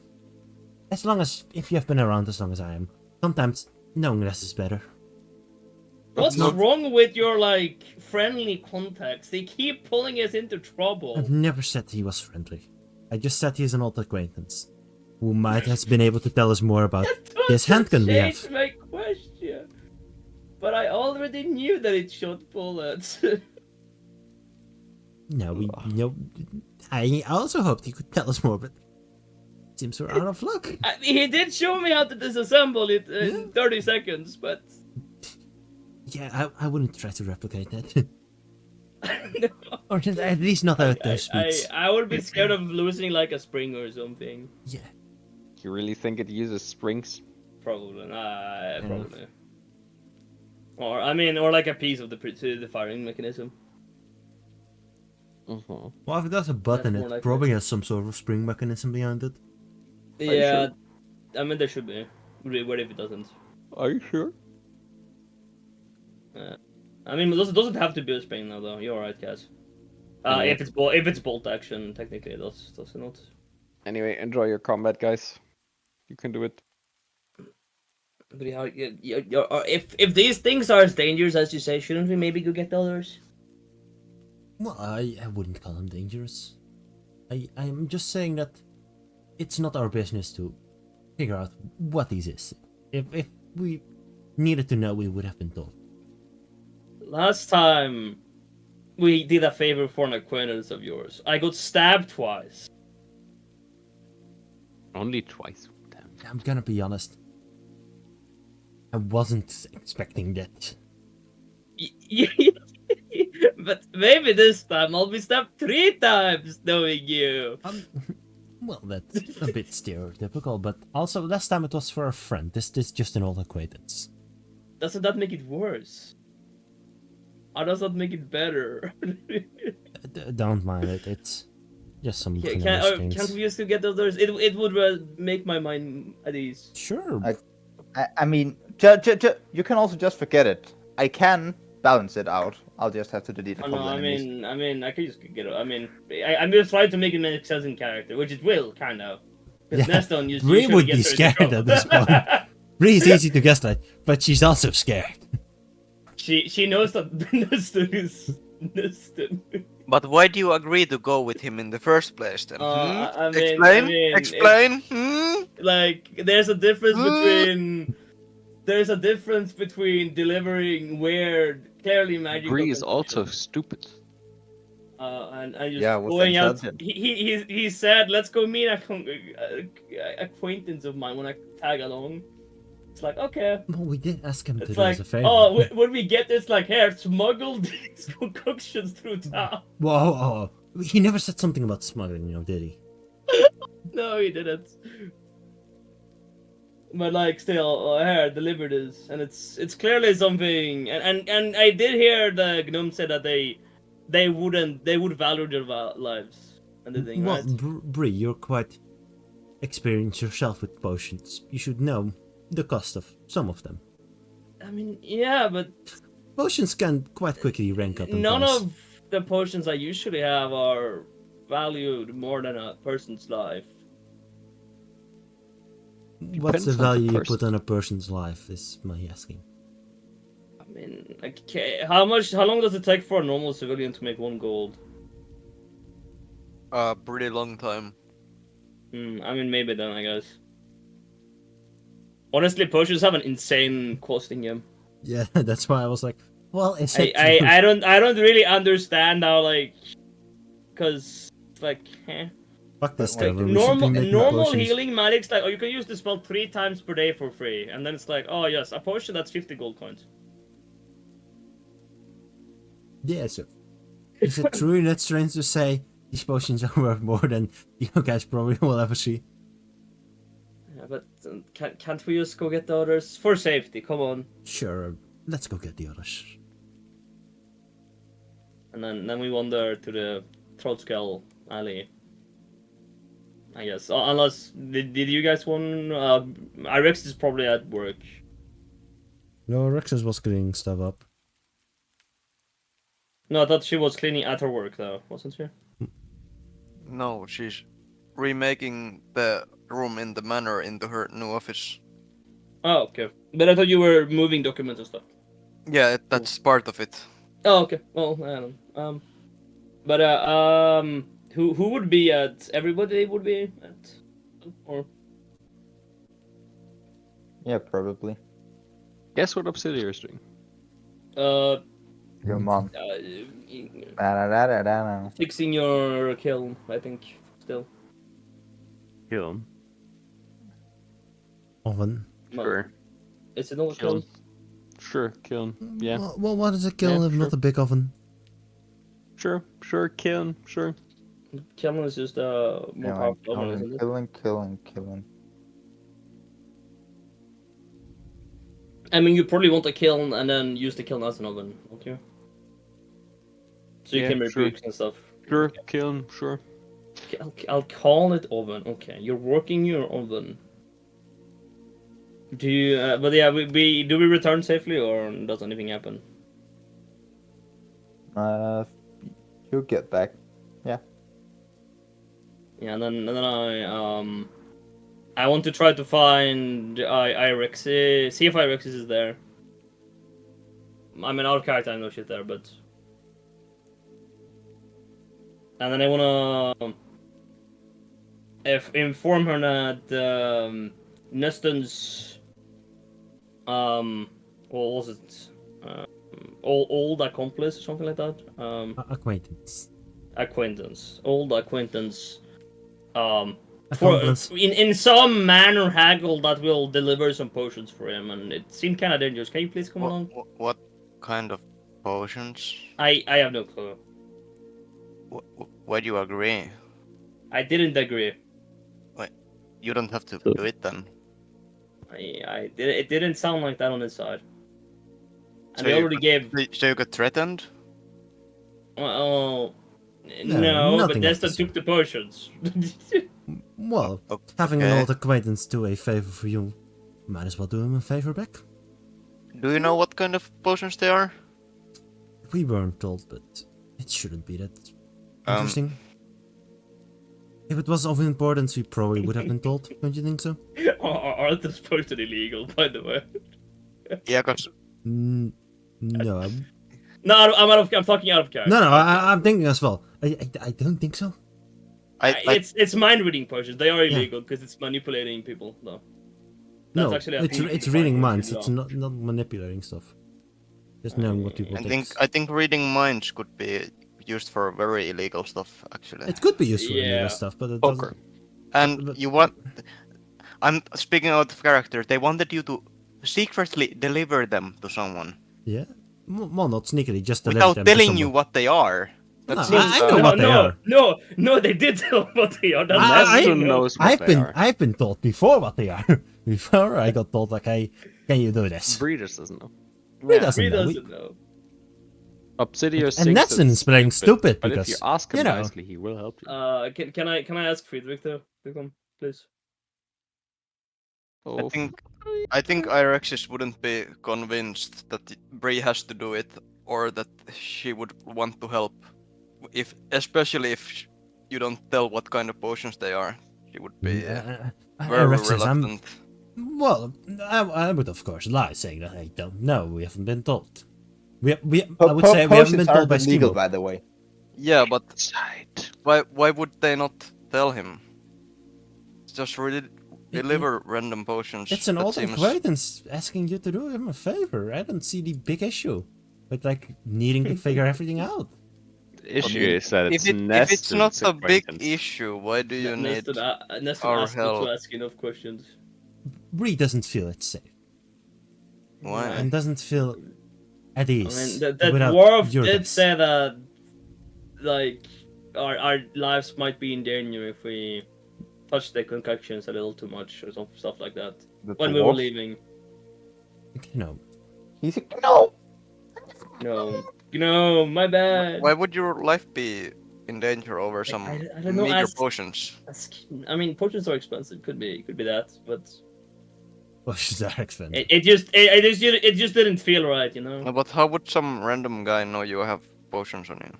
Speaker 2: As long as if you've been around as long as I am, sometimes knowing less is better.
Speaker 3: What's
Speaker 5: not-
Speaker 3: wrong with your like friendly contacts? They keep pulling us into trouble.
Speaker 2: I've never said he was friendly. I just said he's an old acquaintance who might have been able to tell us more about this handgun we have.
Speaker 3: Change my question. But I already knew that it shot bullets.
Speaker 2: No, I also hoped he could tell us more, but seems we're out of luck.
Speaker 3: He did show me how to disassemble it in 30 seconds, but
Speaker 2: Yeah, I wouldn't try to replicate that.
Speaker 3: no.
Speaker 2: Or at least not out those speeds.
Speaker 3: I would be scared of losing like a spring or something.
Speaker 2: Yeah.
Speaker 7: You really think it uses springs?
Speaker 3: Probably. Probably. Or I mean, or like a piece of the firing mechanism.
Speaker 7: Mm-hmm.
Speaker 2: Well, if it has a button,
Speaker 3: more
Speaker 2: it
Speaker 3: likely.
Speaker 2: probably has some sort of spring mechanism behind it.
Speaker 7: you
Speaker 3: Yeah, I mean there should be. What if it doesn't?
Speaker 7: Are you sure?
Speaker 3: I mean, it doesn't have to be a spring now, though. You're right, Kaz.
Speaker 7: Yeah.
Speaker 3: If it's bolt action, technically it does not.
Speaker 7: Anyway, enjoy your combat, guys. You can do it.
Speaker 3: But yeah, if these things are as dangerous as you say, shouldn't we maybe go get the others?
Speaker 2: Well, I wouldn't call them dangerous. I'm just saying that it's not our business to figure out what this is. If we needed to know, we would have been told.
Speaker 3: Last time we did a favor for an acquaintance of yours, I got stabbed twice.
Speaker 7: Only twice. Damn.
Speaker 2: I'm gonna be honest. I wasn't expecting that.
Speaker 3: But maybe this time I'll be stabbed 3 times knowing you.
Speaker 2: Well, that's a bit stereotypical, but also last time it was for a friend. This is just an old acquaintance.
Speaker 3: Doesn't that make it worse? Or does that make it better?
Speaker 2: Don't mind it. It's just some
Speaker 3: Can't
Speaker 2: vanilla strings.
Speaker 3: we just get others? It would make my mind at ease.
Speaker 2: Sure.
Speaker 1: I mean, you can also just forget it. I can balance it out. I'll just have to delete a
Speaker 3: Oh,
Speaker 1: couple
Speaker 3: no,
Speaker 1: enemies.
Speaker 3: I mean, I could just get it. I mean, I'm just trying to make it make sense in character, which it will, kind of.
Speaker 2: Yeah,
Speaker 3: Neston usually
Speaker 2: Bree would be
Speaker 3: gets her
Speaker 2: scared
Speaker 3: into
Speaker 2: at this point. Bree's easy to guess that, but she's also scared.
Speaker 3: She knows that Neston is Neston.
Speaker 5: But why do you agree to go with him in the first place then?
Speaker 3: I mean,
Speaker 5: Explain?
Speaker 3: I mean,
Speaker 5: Explain? Hmm?
Speaker 3: Like, there's a difference between delivering weird, clearly magical.
Speaker 7: Bree is also stupid.
Speaker 3: And just
Speaker 1: Yeah, what's
Speaker 3: going
Speaker 1: that
Speaker 3: out.
Speaker 1: intelligent?
Speaker 3: He said, "Let's go meet a acquaintance of mine when I tag along." It's like, okay.
Speaker 2: Well, we did ask him to
Speaker 3: It's
Speaker 2: do
Speaker 3: like,
Speaker 2: us a favor.
Speaker 3: oh, when we get this, like, here, smuggle these concoctions through town.
Speaker 2: Whoa. He never said something about smuggling, did he?
Speaker 3: No, he didn't. But like, still, here, deliver this, and it's clearly something. And I did hear the gnome say that they would value their lives and the thing,
Speaker 2: Well,
Speaker 3: right?
Speaker 2: Bree, you're quite experienced yourself with potions. You should know the cost of some of them.
Speaker 3: I mean, yeah, but
Speaker 2: Potions can quite quickly rank up in
Speaker 3: none
Speaker 2: price.
Speaker 3: of the potions I usually have are valued more than a person's life.
Speaker 2: What's the
Speaker 7: Depends on the
Speaker 2: value you
Speaker 7: person.
Speaker 2: put on a person's life, is my asking.
Speaker 3: I mean, okay, how long does it take for a normal civilian to make 1 gold?
Speaker 5: Pretty long time.
Speaker 3: I mean, maybe then, I guess. Honestly, potions have an insane costing game.
Speaker 2: Yeah, that's why I was like, well, is it
Speaker 3: I don't really understand how, like, cause like
Speaker 2: Fuck this
Speaker 1: Like,
Speaker 2: server, we should be making
Speaker 3: normal
Speaker 2: potions.
Speaker 3: healing magics, like, oh, you can use the spell 3 times per day for free, and then it's like, oh yes, a potion that's 50 gold coins.
Speaker 2: Yeah, so is it truly that strange to say these potions are worth more than you guys probably will ever see?
Speaker 3: Yeah, but can't we just go get the others for safety? Come on.
Speaker 2: Sure, let's go get the others.
Speaker 3: And then we wander to the throat skull alley. I guess, unless did you guys want? Irex is probably at work.
Speaker 2: No, Rexus was cleaning stuff up.
Speaker 3: No, I thought she was cleaning at her work though, wasn't she?
Speaker 5: No, she's remaking the room in the manor into her new office.
Speaker 3: Oh, okay. But I thought you were moving documents and stuff.
Speaker 5: Yeah, that's part of it.
Speaker 3: Oh, okay. Well, I don't know. But who would be at? Everybody would be at, or
Speaker 1: Yeah, probably.
Speaker 7: Guess what Obsidian is doing?
Speaker 1: Your mom.
Speaker 3: Fixing your kiln, I think. Still.
Speaker 7: Kill him.
Speaker 2: Oven.
Speaker 3: No.
Speaker 7: Sure.
Speaker 3: Is it not a
Speaker 7: Kill
Speaker 3: kiln?
Speaker 7: him. Sure, kill him. Yeah.
Speaker 2: Well, what is a kiln
Speaker 7: Yeah,
Speaker 2: if
Speaker 7: sure.
Speaker 2: not a big oven?
Speaker 7: Sure, kill him. Sure.
Speaker 3: Kiln is just more powerful oven, isn't it?
Speaker 1: Killing.
Speaker 3: I mean, you probably want a kiln and then use the kiln as an oven, don't you? So you
Speaker 7: Yeah,
Speaker 3: can make
Speaker 7: sure.
Speaker 3: bricks and stuff.
Speaker 7: Sure, kill him. Sure.
Speaker 3: Okay, I'll call it oven. Okay, you're working your oven. Do you? But yeah, do we return safely or does anything happen?
Speaker 1: You'll get back.
Speaker 3: Yeah, and then I want to try to find Irexis. See if Irexis is there. I mean, our character, I know shit there, but. And then I wanna inform her that Neston's what was it? Old accomplice or something like that.
Speaker 2: Acquaintance.
Speaker 3: Old acquaintance. For
Speaker 2: Accomplice.
Speaker 3: in some manner haggle that will deliver some potions for him, and it seemed kind of dangerous. Can you please come along?
Speaker 5: What kind of potions?
Speaker 3: I have no clue.
Speaker 5: Why do you agree?
Speaker 3: I didn't agree.
Speaker 5: You don't have to
Speaker 6: So-
Speaker 5: do it then.
Speaker 3: It didn't sound like that on his side. And
Speaker 5: So
Speaker 3: they
Speaker 5: you
Speaker 3: already gave.
Speaker 5: So you got threatened?
Speaker 3: Well,
Speaker 2: No,
Speaker 3: no, but
Speaker 2: nothing of
Speaker 3: Neston
Speaker 2: the sort.
Speaker 3: took the potions.
Speaker 2: Well,
Speaker 5: Okay.
Speaker 2: having an old acquaintance do a favor for you, might as well do him a favor back.
Speaker 5: Do you know what kind of potions they are?
Speaker 2: We weren't told, but it shouldn't be that
Speaker 5: Um,
Speaker 2: interesting. If it was of importance, we probably would have been told. Don't you think so?
Speaker 3: Aren't those potions illegal, by the way?
Speaker 5: Yeah, cause
Speaker 2: No,
Speaker 3: No, I'm talking out of character.
Speaker 2: no. I'm thinking as well. I don't think so.
Speaker 3: It's mind reading potions. They are illegal because it's manipulating people, though. That's
Speaker 2: No,
Speaker 3: actually a
Speaker 2: it's
Speaker 3: thing you
Speaker 2: it's
Speaker 3: can
Speaker 2: reading
Speaker 3: find
Speaker 2: minds.
Speaker 3: potions
Speaker 2: It's
Speaker 3: on.
Speaker 2: not manipulating stuff. Just knowing what people think.
Speaker 5: I think reading minds could be used for very illegal stuff actually.
Speaker 2: It could be useful in
Speaker 3: Yeah.
Speaker 2: illegal stuff, but it
Speaker 7: Poker.
Speaker 2: doesn't.
Speaker 5: And
Speaker 2: but-
Speaker 5: you want I'm speaking out of character. They wanted you to secretly deliver them to someone
Speaker 2: Yeah. Well, not sneakily, just to let
Speaker 5: without
Speaker 2: them to
Speaker 5: telling you
Speaker 2: someone.
Speaker 5: what they are. That
Speaker 2: No,
Speaker 5: seems,
Speaker 2: I know what they are.
Speaker 3: No, they did tell what they are. That's
Speaker 2: I-
Speaker 3: what we
Speaker 7: Neston
Speaker 3: know.
Speaker 7: knows what they are.
Speaker 2: I've been told before what they are. Before I got told like, hey, can you do this?
Speaker 7: Breeders doesn't know.
Speaker 2: He
Speaker 3: Yeah,
Speaker 2: doesn't
Speaker 3: he
Speaker 2: know.
Speaker 3: doesn't know.
Speaker 7: Obsidious
Speaker 2: And
Speaker 7: thinks
Speaker 2: Neston
Speaker 7: it's
Speaker 2: is playing stupid
Speaker 7: but
Speaker 2: because,
Speaker 7: if you ask him
Speaker 2: you know.
Speaker 7: nicely, he will help you.
Speaker 3: Can I ask Friedrich to come, please?
Speaker 7: Oh,
Speaker 5: I think Irexis wouldn't be convinced that Bree has to do it or that she would want to help. Especially if you don't tell what kind of potions they are, she would be very
Speaker 2: Alexis,
Speaker 5: reluctant.
Speaker 2: well, I would of course lie saying that I don't know. We haven't been told. I would say we haven't been
Speaker 1: Potions
Speaker 2: told
Speaker 1: aren't
Speaker 2: by
Speaker 1: illegal,
Speaker 2: Skimo.
Speaker 1: by the way.
Speaker 5: Yeah, but
Speaker 7: side.
Speaker 5: why would they not tell him? Just really deliver random potions.
Speaker 2: It's an
Speaker 5: That
Speaker 2: old
Speaker 5: seems-
Speaker 2: acquaintance asking you to do him a favor. I don't see the big issue with like needing to figure everything out.
Speaker 7: The issue is that it's
Speaker 5: If it's not
Speaker 7: Neston's
Speaker 5: a big
Speaker 7: acquaintance.
Speaker 5: issue, why do you need?
Speaker 3: Neston
Speaker 5: our
Speaker 3: asked me to
Speaker 5: help?
Speaker 3: ask enough questions.
Speaker 2: Bree doesn't feel it's safe
Speaker 5: Why?
Speaker 2: and doesn't feel at
Speaker 3: I
Speaker 2: ease
Speaker 3: mean, that
Speaker 2: without
Speaker 3: dwarf
Speaker 2: your
Speaker 3: did
Speaker 2: guidance.
Speaker 3: say that, like, our lives might be in danger if we touch the concoctions a little too much or some stuff like that
Speaker 1: The
Speaker 3: when we were
Speaker 1: dwarf?
Speaker 3: leaving.
Speaker 2: You know,
Speaker 1: He's like, no!
Speaker 3: No, my bad.
Speaker 5: Why would your life be in danger over some
Speaker 3: I don't know,
Speaker 5: meager
Speaker 3: as-
Speaker 5: potions?
Speaker 3: I mean, potions are expensive. Could be that, but
Speaker 2: potions are expensive.
Speaker 3: it just didn't feel right, you know.
Speaker 5: But how would some random guy know you have potions on you?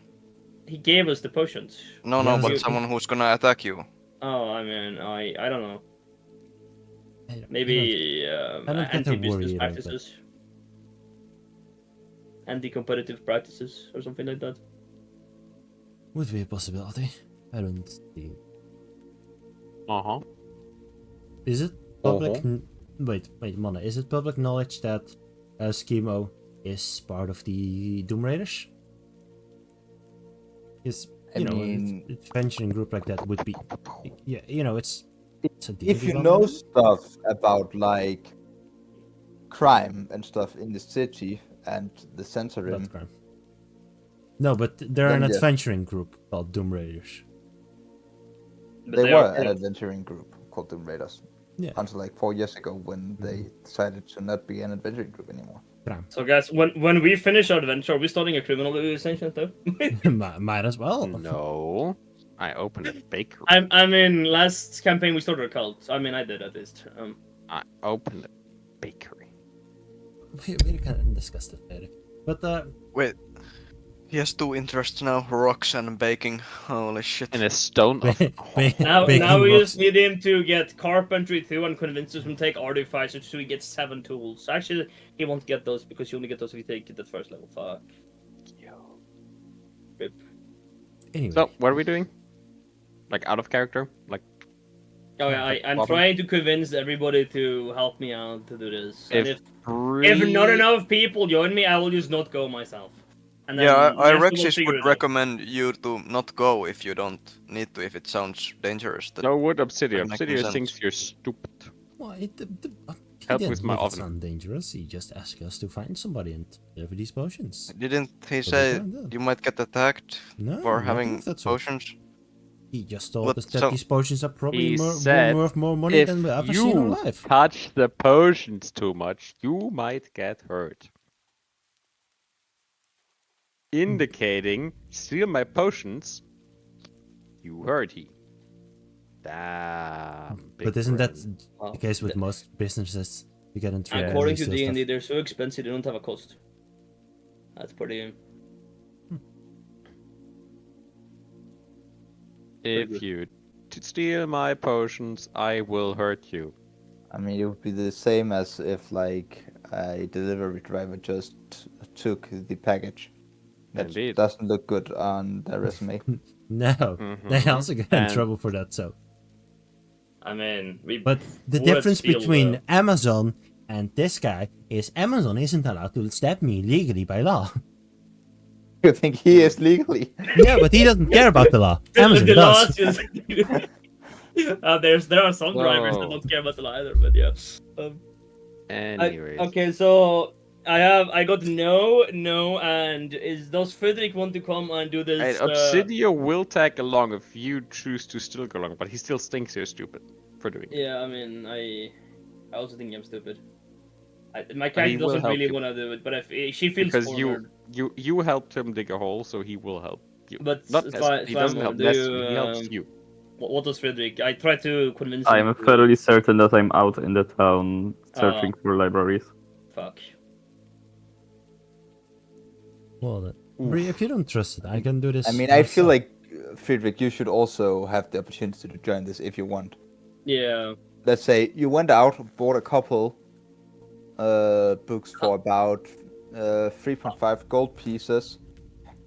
Speaker 3: He gave us the potions.
Speaker 5: No,
Speaker 2: Yeah,
Speaker 5: but
Speaker 3: you-
Speaker 5: someone who's gonna attack you.
Speaker 3: Oh, I mean, I don't know.
Speaker 2: I don't-
Speaker 3: Maybe
Speaker 2: I don't get the
Speaker 3: anti-business
Speaker 2: worry about that.
Speaker 3: practices, anti-competitive practices, or something like that.
Speaker 2: would be a possibility. I don't see.
Speaker 7: Uh-huh.
Speaker 2: Is it public? Wait, Mona. Is it public knowledge that Skimo is part of the Doom Raiders? Because
Speaker 1: I
Speaker 2: you know,
Speaker 1: mean-
Speaker 2: it's venturing group like that would be, yeah, you know, it's a
Speaker 1: If you
Speaker 2: deity
Speaker 1: know
Speaker 2: government.
Speaker 1: stuff about, like, crime and stuff in the city and the censoring,
Speaker 2: Not crime. No, but they're an
Speaker 1: Then, yeah.
Speaker 2: adventuring group called Doom Raiders.
Speaker 3: But
Speaker 1: they
Speaker 3: they
Speaker 1: were
Speaker 3: are
Speaker 1: an
Speaker 3: part of-
Speaker 1: adventuring group called the Raiders.
Speaker 2: Yeah.
Speaker 1: Until like 4 years ago when they decided to not be an adventuring group anymore.
Speaker 3: So, guys, when we finish our adventure, are we starting a criminal organization too?
Speaker 2: Might as well.
Speaker 7: No. I opened a bakery.
Speaker 3: I mean, last campaign we started a cult. I mean, I did at least.
Speaker 7: I opened a bakery.
Speaker 2: We can discuss that later. But
Speaker 5: Wait, he has two interests now: rocks and baking. Holy shit!
Speaker 7: In a stone of
Speaker 3: Now
Speaker 2: baking
Speaker 3: we
Speaker 2: rocks.
Speaker 3: just need him to get carpentry too and convince us to take artificers so he gets 7 tools. Actually, he won't get those because you only get those if you take it at first level. Fuck. Rip.
Speaker 2: Anyway,
Speaker 7: So, what are we doing? Like, out of character? Like,
Speaker 3: Oh, yeah, I'm
Speaker 4: Bottom.
Speaker 3: trying to convince everybody to help me out to do this. And
Speaker 4: If
Speaker 3: if not
Speaker 4: Bree-
Speaker 3: enough people join me, I will just not go myself. And then
Speaker 5: Yeah, I
Speaker 3: Nestor will
Speaker 5: Rexis
Speaker 3: figure
Speaker 5: would
Speaker 3: it out.
Speaker 5: recommend you to not go if you don't need to, if it sounds dangerous. That
Speaker 7: No wood Obsidian.
Speaker 5: doesn't make any
Speaker 7: Obsidian
Speaker 5: sense.
Speaker 7: thinks you're stupid.
Speaker 2: Well, he
Speaker 7: Help
Speaker 2: didn't
Speaker 7: with my
Speaker 2: make it
Speaker 7: oven.
Speaker 2: sound dangerous. He just asked us to find somebody and deliver these potions.
Speaker 5: Didn't he
Speaker 2: So
Speaker 5: say
Speaker 2: we found out.
Speaker 5: you might get attacked
Speaker 2: No,
Speaker 5: for
Speaker 2: nothing
Speaker 5: having
Speaker 2: of that sort.
Speaker 5: potions?
Speaker 2: He just told
Speaker 5: What,
Speaker 2: us that
Speaker 5: so-
Speaker 2: these potions are probably
Speaker 7: He
Speaker 2: more
Speaker 7: said,
Speaker 2: worth more money
Speaker 7: if
Speaker 2: than we ever seen in our
Speaker 7: you
Speaker 2: life.
Speaker 7: touch the potions too much, you might get hurt. Indicating, steal my potions, you hurt he. Damn.
Speaker 2: But
Speaker 7: big
Speaker 2: isn't that
Speaker 7: brain.
Speaker 3: Well,
Speaker 2: the case with most businesses? You get into trouble
Speaker 3: according
Speaker 2: when
Speaker 3: to
Speaker 2: you steal
Speaker 3: D&D,
Speaker 2: stuff.
Speaker 3: they're so expensive they don't have a cost. That's pretty.
Speaker 7: If you steal my potions, I will hurt you.
Speaker 1: I mean, it would be the same as if, like, a delivery driver just took the package. That
Speaker 7: Indeed.
Speaker 1: doesn't look good on their resume.
Speaker 2: No, they
Speaker 7: Mhm.
Speaker 2: also get in
Speaker 7: And-
Speaker 2: trouble for that. So,
Speaker 3: I mean, we.
Speaker 2: but the
Speaker 3: would
Speaker 2: difference
Speaker 3: steal
Speaker 2: between
Speaker 3: the-
Speaker 2: Amazon and this guy is Amazon isn't allowed to stab me legally by law.
Speaker 1: You think he is legally?
Speaker 2: Yeah, but he doesn't care about the law. Amazon
Speaker 3: the law
Speaker 2: does.
Speaker 3: is just. There are some drivers that
Speaker 7: Whoa.
Speaker 3: don't care about the law either, but yeah.
Speaker 7: Anyways.
Speaker 3: Okay, so I got no, and does Frederick want to come and do this?
Speaker 7: And Obsidian will tag along if you choose to still go along, but he still thinks you're stupid for doing it.
Speaker 3: Yeah, I mean, I also think I'm stupid. My
Speaker 7: he
Speaker 3: character
Speaker 7: will
Speaker 3: doesn't
Speaker 7: help
Speaker 3: really
Speaker 7: you.
Speaker 3: want to do it, but if she feels
Speaker 7: Because
Speaker 3: cornered.
Speaker 7: you helped him dig a hole, so he will help you.
Speaker 3: But
Speaker 7: Not he doesn't
Speaker 3: Simon,
Speaker 7: help
Speaker 3: do
Speaker 7: Nestor,
Speaker 3: you,
Speaker 7: he helps you.
Speaker 3: What does Frederick? I tried to convince
Speaker 6: I
Speaker 3: him.
Speaker 6: am
Speaker 3: to-
Speaker 6: fairly certain that I'm out in the town searching for libraries.
Speaker 3: Fuck.
Speaker 2: Well, Bree, if you don't trust it, I can do this.
Speaker 1: I mean, I feel
Speaker 2: myself.
Speaker 1: like, Friedrich, you should also have the opportunity to join this if you want.
Speaker 3: Yeah.
Speaker 1: Let's say you went out, bought a couple books for about 3.5 gold pieces,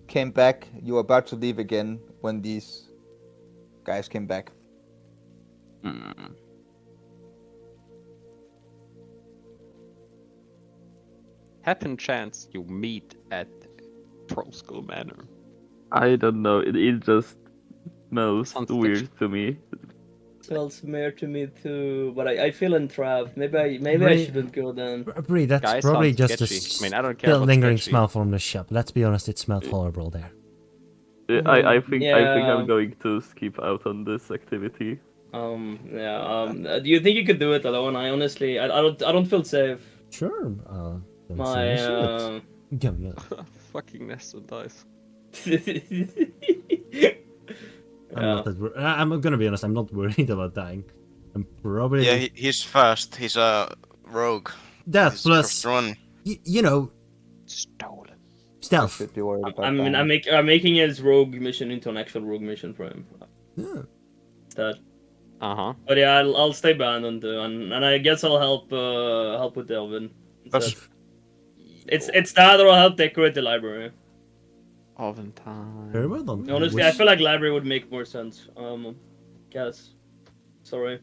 Speaker 1: came back, you were about to leave again when these guys came back.
Speaker 6: Hmm.
Speaker 7: Happen chance you meet at Trollskull Manor.
Speaker 6: I don't know. It just smells
Speaker 7: Sounds
Speaker 6: weird
Speaker 7: sketchy.
Speaker 6: to me.
Speaker 3: Smells mere to me too, but I feel entrapped. Maybe I
Speaker 2: Really?
Speaker 3: shouldn't go then.
Speaker 2: Bree, that's
Speaker 7: Guys
Speaker 2: probably
Speaker 7: sound
Speaker 2: just a
Speaker 7: sketchy. I mean, I don't care
Speaker 2: still
Speaker 7: about
Speaker 2: lingering
Speaker 7: sketchy.
Speaker 2: smell from the shop. Let's be honest, it smelled horrible there.
Speaker 6: I think
Speaker 3: Yeah.
Speaker 6: I'm going to skip out on this activity.
Speaker 3: Do you think you could do it alone? I honestly, I don't feel safe.
Speaker 2: Sure, don't
Speaker 3: My
Speaker 2: see any shit. Yeah.
Speaker 7: Fucking Nestor dies.
Speaker 2: I'm not that I'm gonna be honest, I'm not worried about dying. I'm probably
Speaker 5: Yeah, he's fast. He's a rogue.
Speaker 2: that
Speaker 5: He's
Speaker 2: plus
Speaker 5: first run.
Speaker 2: you know
Speaker 7: Stolen.
Speaker 2: stealth.
Speaker 1: Should be worried about
Speaker 3: I mean,
Speaker 1: that.
Speaker 3: I'm making his rogue mission into an actual rogue mission for him.
Speaker 2: Yeah.
Speaker 3: Instead.
Speaker 7: Uh-huh.
Speaker 3: But yeah, I'll stay behind and I guess I'll help with the oven. instead. It's that or I'll help decorate the library.
Speaker 7: Oven time.
Speaker 2: Very well done.
Speaker 3: Honestly, I feel like library would make more sense. Guess. Sorry.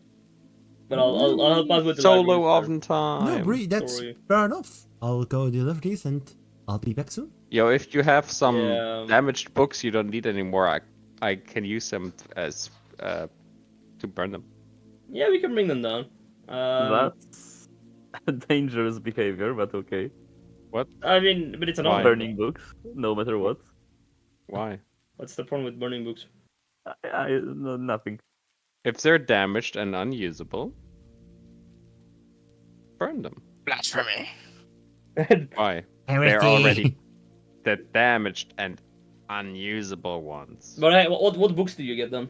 Speaker 3: But I'll help out with the
Speaker 7: Solo
Speaker 3: library.
Speaker 7: oven time.
Speaker 2: No, Bree, that's
Speaker 3: Sorry.
Speaker 2: fair enough. I'll go deliver these and I'll be back soon.
Speaker 7: Yo, if you have some
Speaker 3: Yeah.
Speaker 7: damaged books you don't need anymore, I can use them as to burn them.
Speaker 3: Yeah, we can bring them down.
Speaker 6: That's dangerous behavior, but okay.
Speaker 3: I mean, but it's an
Speaker 7: Why?
Speaker 3: oven.
Speaker 6: Burning books, no matter what.
Speaker 7: Why?
Speaker 3: What's the problem with burning books?
Speaker 6: No, nothing.
Speaker 7: If they're damaged and unusable, burn them.
Speaker 5: Blasphemy.
Speaker 7: Why? They're already the damaged and unusable ones.
Speaker 3: But hey, what books do you get then?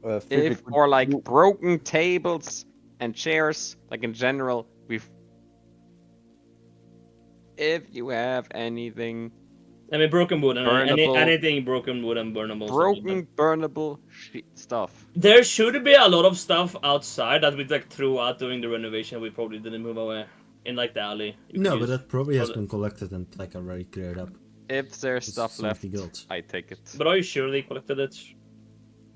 Speaker 7: If
Speaker 1: Friedrich,
Speaker 7: or like broken tables and chairs, like in general, if you have anything
Speaker 3: I mean, broken wood and
Speaker 7: Burnable.
Speaker 3: anything broken wood and burnable.
Speaker 7: broken, burnable stuff.
Speaker 3: There should be a lot of stuff outside that we like threw out during the renovation. We probably didn't move away in like the alley. You
Speaker 2: No,
Speaker 3: could
Speaker 2: but
Speaker 3: use.
Speaker 2: that probably has
Speaker 3: Well,
Speaker 2: been collected and like already cleared up.
Speaker 7: If there's
Speaker 2: It's
Speaker 7: stuff left,
Speaker 2: 70 gold.
Speaker 7: I take it.
Speaker 3: But are you sure they collected it?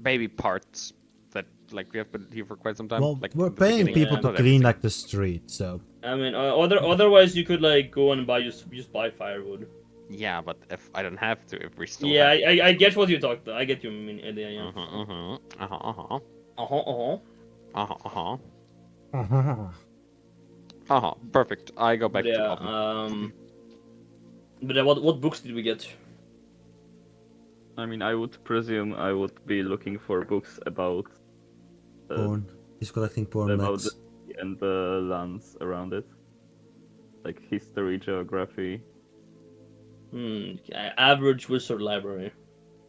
Speaker 7: baby parts that like we have been here for quite some time.
Speaker 2: Well,
Speaker 7: like
Speaker 2: we're
Speaker 7: the
Speaker 2: paying
Speaker 7: beginning,
Speaker 2: people to
Speaker 7: not
Speaker 2: clean
Speaker 7: everything.
Speaker 2: like the street, so
Speaker 3: I mean, otherwise you could like go and buy just buy firewood.
Speaker 7: Yeah, but if I don't have to, if we still
Speaker 3: Yeah,
Speaker 7: have.
Speaker 3: I get what you talked. I get your idea. Yeah.
Speaker 7: Uh-huh.
Speaker 3: Uh huh.
Speaker 7: Perfect. I go
Speaker 3: But
Speaker 7: back to the
Speaker 3: yeah,
Speaker 7: oven.
Speaker 3: but what books did we get?
Speaker 6: I mean, I would presume I would be looking for books about
Speaker 2: porn. He's collecting porn
Speaker 6: about
Speaker 2: mechs.
Speaker 6: and the lands around it, like history, geography.
Speaker 3: Average wizard library.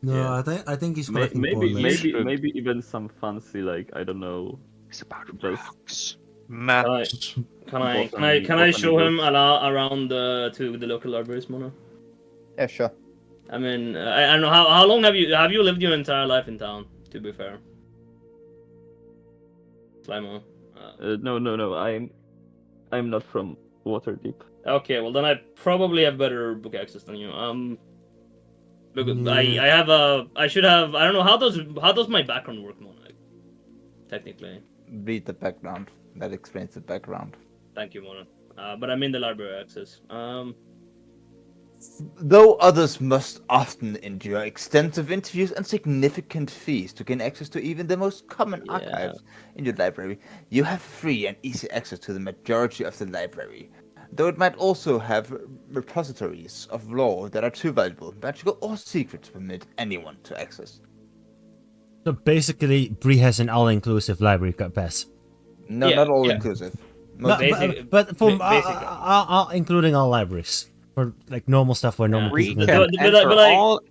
Speaker 2: No,
Speaker 6: Yeah.
Speaker 2: I think he's collecting porn
Speaker 6: Maybe
Speaker 2: mechs.
Speaker 7: should-
Speaker 6: maybe even some fancy, like, I don't know,
Speaker 7: It's about
Speaker 6: just
Speaker 7: rocks.
Speaker 5: Maps.
Speaker 3: Can I
Speaker 6: Botany
Speaker 3: show him
Speaker 6: books.
Speaker 3: around to the local libraries, Mona?
Speaker 1: Yeah, sure.
Speaker 3: I mean, I don't know how long have you lived your entire life in town? To be fair, Slimo.
Speaker 6: No. I'm not from Waterdeep.
Speaker 3: Okay, well then I probably have better book access than you. Look,
Speaker 2: Yeah.
Speaker 3: I should have. I don't know how does my background work, Mona? Technically,
Speaker 1: Read the background. That explains the background.
Speaker 3: thank you, Mona. But I'm in the library access.
Speaker 1: Though others must often endure extensive interviews and significant fees to gain access to even the most common
Speaker 3: Yeah.
Speaker 1: archives in your library, you have free and easy access to the majority of the library. Though it might also have repositories of lore that are too valuable, magical, or secret to permit anyone to access.
Speaker 2: So basically, Bree has an all-inclusive library pass.
Speaker 1: No,
Speaker 3: Yeah,
Speaker 1: not all
Speaker 3: yeah.
Speaker 1: inclusive.
Speaker 2: But,
Speaker 3: Basic-
Speaker 2: but for
Speaker 3: basically.
Speaker 2: including all libraries for like normal stuff where normal
Speaker 7: We
Speaker 2: people
Speaker 3: But-
Speaker 7: can
Speaker 2: can.
Speaker 3: but-
Speaker 7: enter
Speaker 3: like-
Speaker 7: all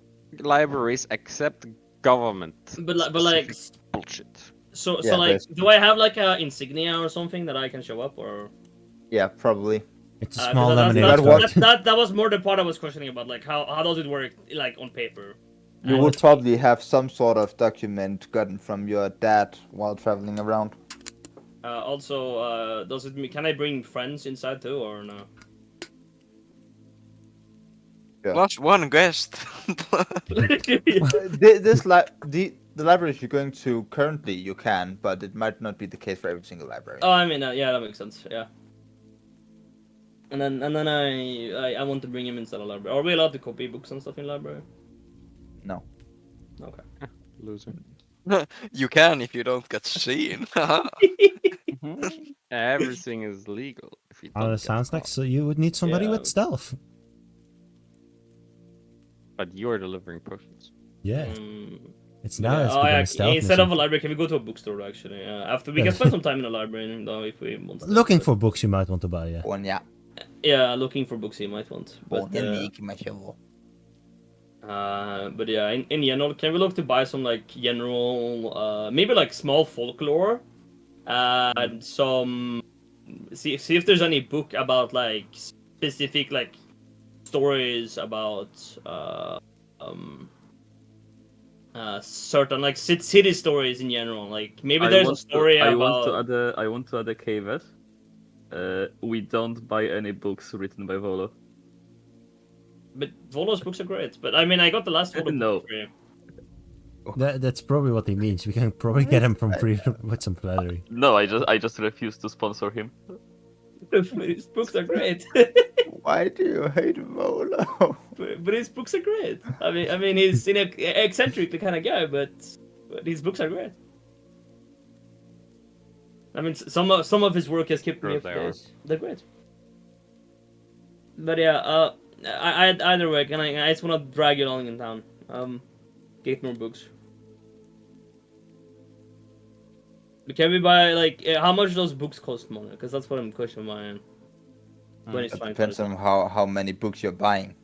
Speaker 7: libraries except government.
Speaker 3: But like,
Speaker 7: specific bullshit.
Speaker 3: so
Speaker 1: Yeah,
Speaker 3: like,
Speaker 1: basically.
Speaker 3: do I have like a insignia or something that I can show up or?
Speaker 1: Yeah, probably.
Speaker 2: It's a
Speaker 3: 'Cause
Speaker 2: small
Speaker 3: that's-
Speaker 2: laminated
Speaker 3: that's-
Speaker 2: card.
Speaker 3: that was more the part I was questioning about, like how does it work like on paper?
Speaker 1: You would probably have some sort of document gotten from your dad while traveling around.
Speaker 3: Also, can I bring friends inside too or no?
Speaker 1: Yeah.
Speaker 5: Plus one guest.
Speaker 1: The libraries you're going to currently, you can, but it might not be the case for every single library.
Speaker 3: Oh, I mean, yeah, that makes sense. Yeah. And then I want to bring him inside the library. Are we allowed to copy books and stuff in library?
Speaker 1: No.
Speaker 3: Okay.
Speaker 7: Loser.
Speaker 5: You can if you don't get seen.
Speaker 7: Everything is legal. If you don't
Speaker 2: It
Speaker 7: get
Speaker 2: sounds like
Speaker 7: caught.
Speaker 2: so you would need somebody
Speaker 3: Yeah.
Speaker 2: with stealth.
Speaker 7: But you're delivering potions.
Speaker 2: Yeah, it's now
Speaker 3: Yeah,
Speaker 2: it's become a stealth
Speaker 3: instead of a
Speaker 2: mission.
Speaker 3: library, can we go to a bookstore actually? After we can spend some time in a library though if we want.
Speaker 2: Looking for books you might want to buy. Yeah.
Speaker 1: One, yeah.
Speaker 3: Yeah, looking for books you might want. But but yeah, in general, can we look to buy some like general, maybe like small folklore, and some see if there's any book about like specific like stories about certain like city stories in general. Like maybe there's a story
Speaker 6: I
Speaker 3: about.
Speaker 6: want to add a caveat. We don't buy any books written by Volo.
Speaker 3: But Volo's books are great. But I mean, I got the last Volo
Speaker 6: No.
Speaker 3: book for free.
Speaker 2: That's probably what he means. We can probably get him from free with some flattery.
Speaker 6: No, I just refuse to sponsor him.
Speaker 3: His books are great.
Speaker 1: Why do you hate Volo?
Speaker 3: but his books are great. I mean, he's an eccentric kind of guy, but his books are great. I mean, some of his work has kept me
Speaker 7: Sure
Speaker 3: up
Speaker 7: they
Speaker 3: to
Speaker 7: are.
Speaker 3: date. They're great. But yeah, I either way, I just want to drag you along in town. Get more books. But can we buy like how much do those books cost, Mona? Because that's what I'm questioning my end. When it's
Speaker 1: It
Speaker 3: trying
Speaker 1: depends
Speaker 3: to.
Speaker 1: on how many books you're buying.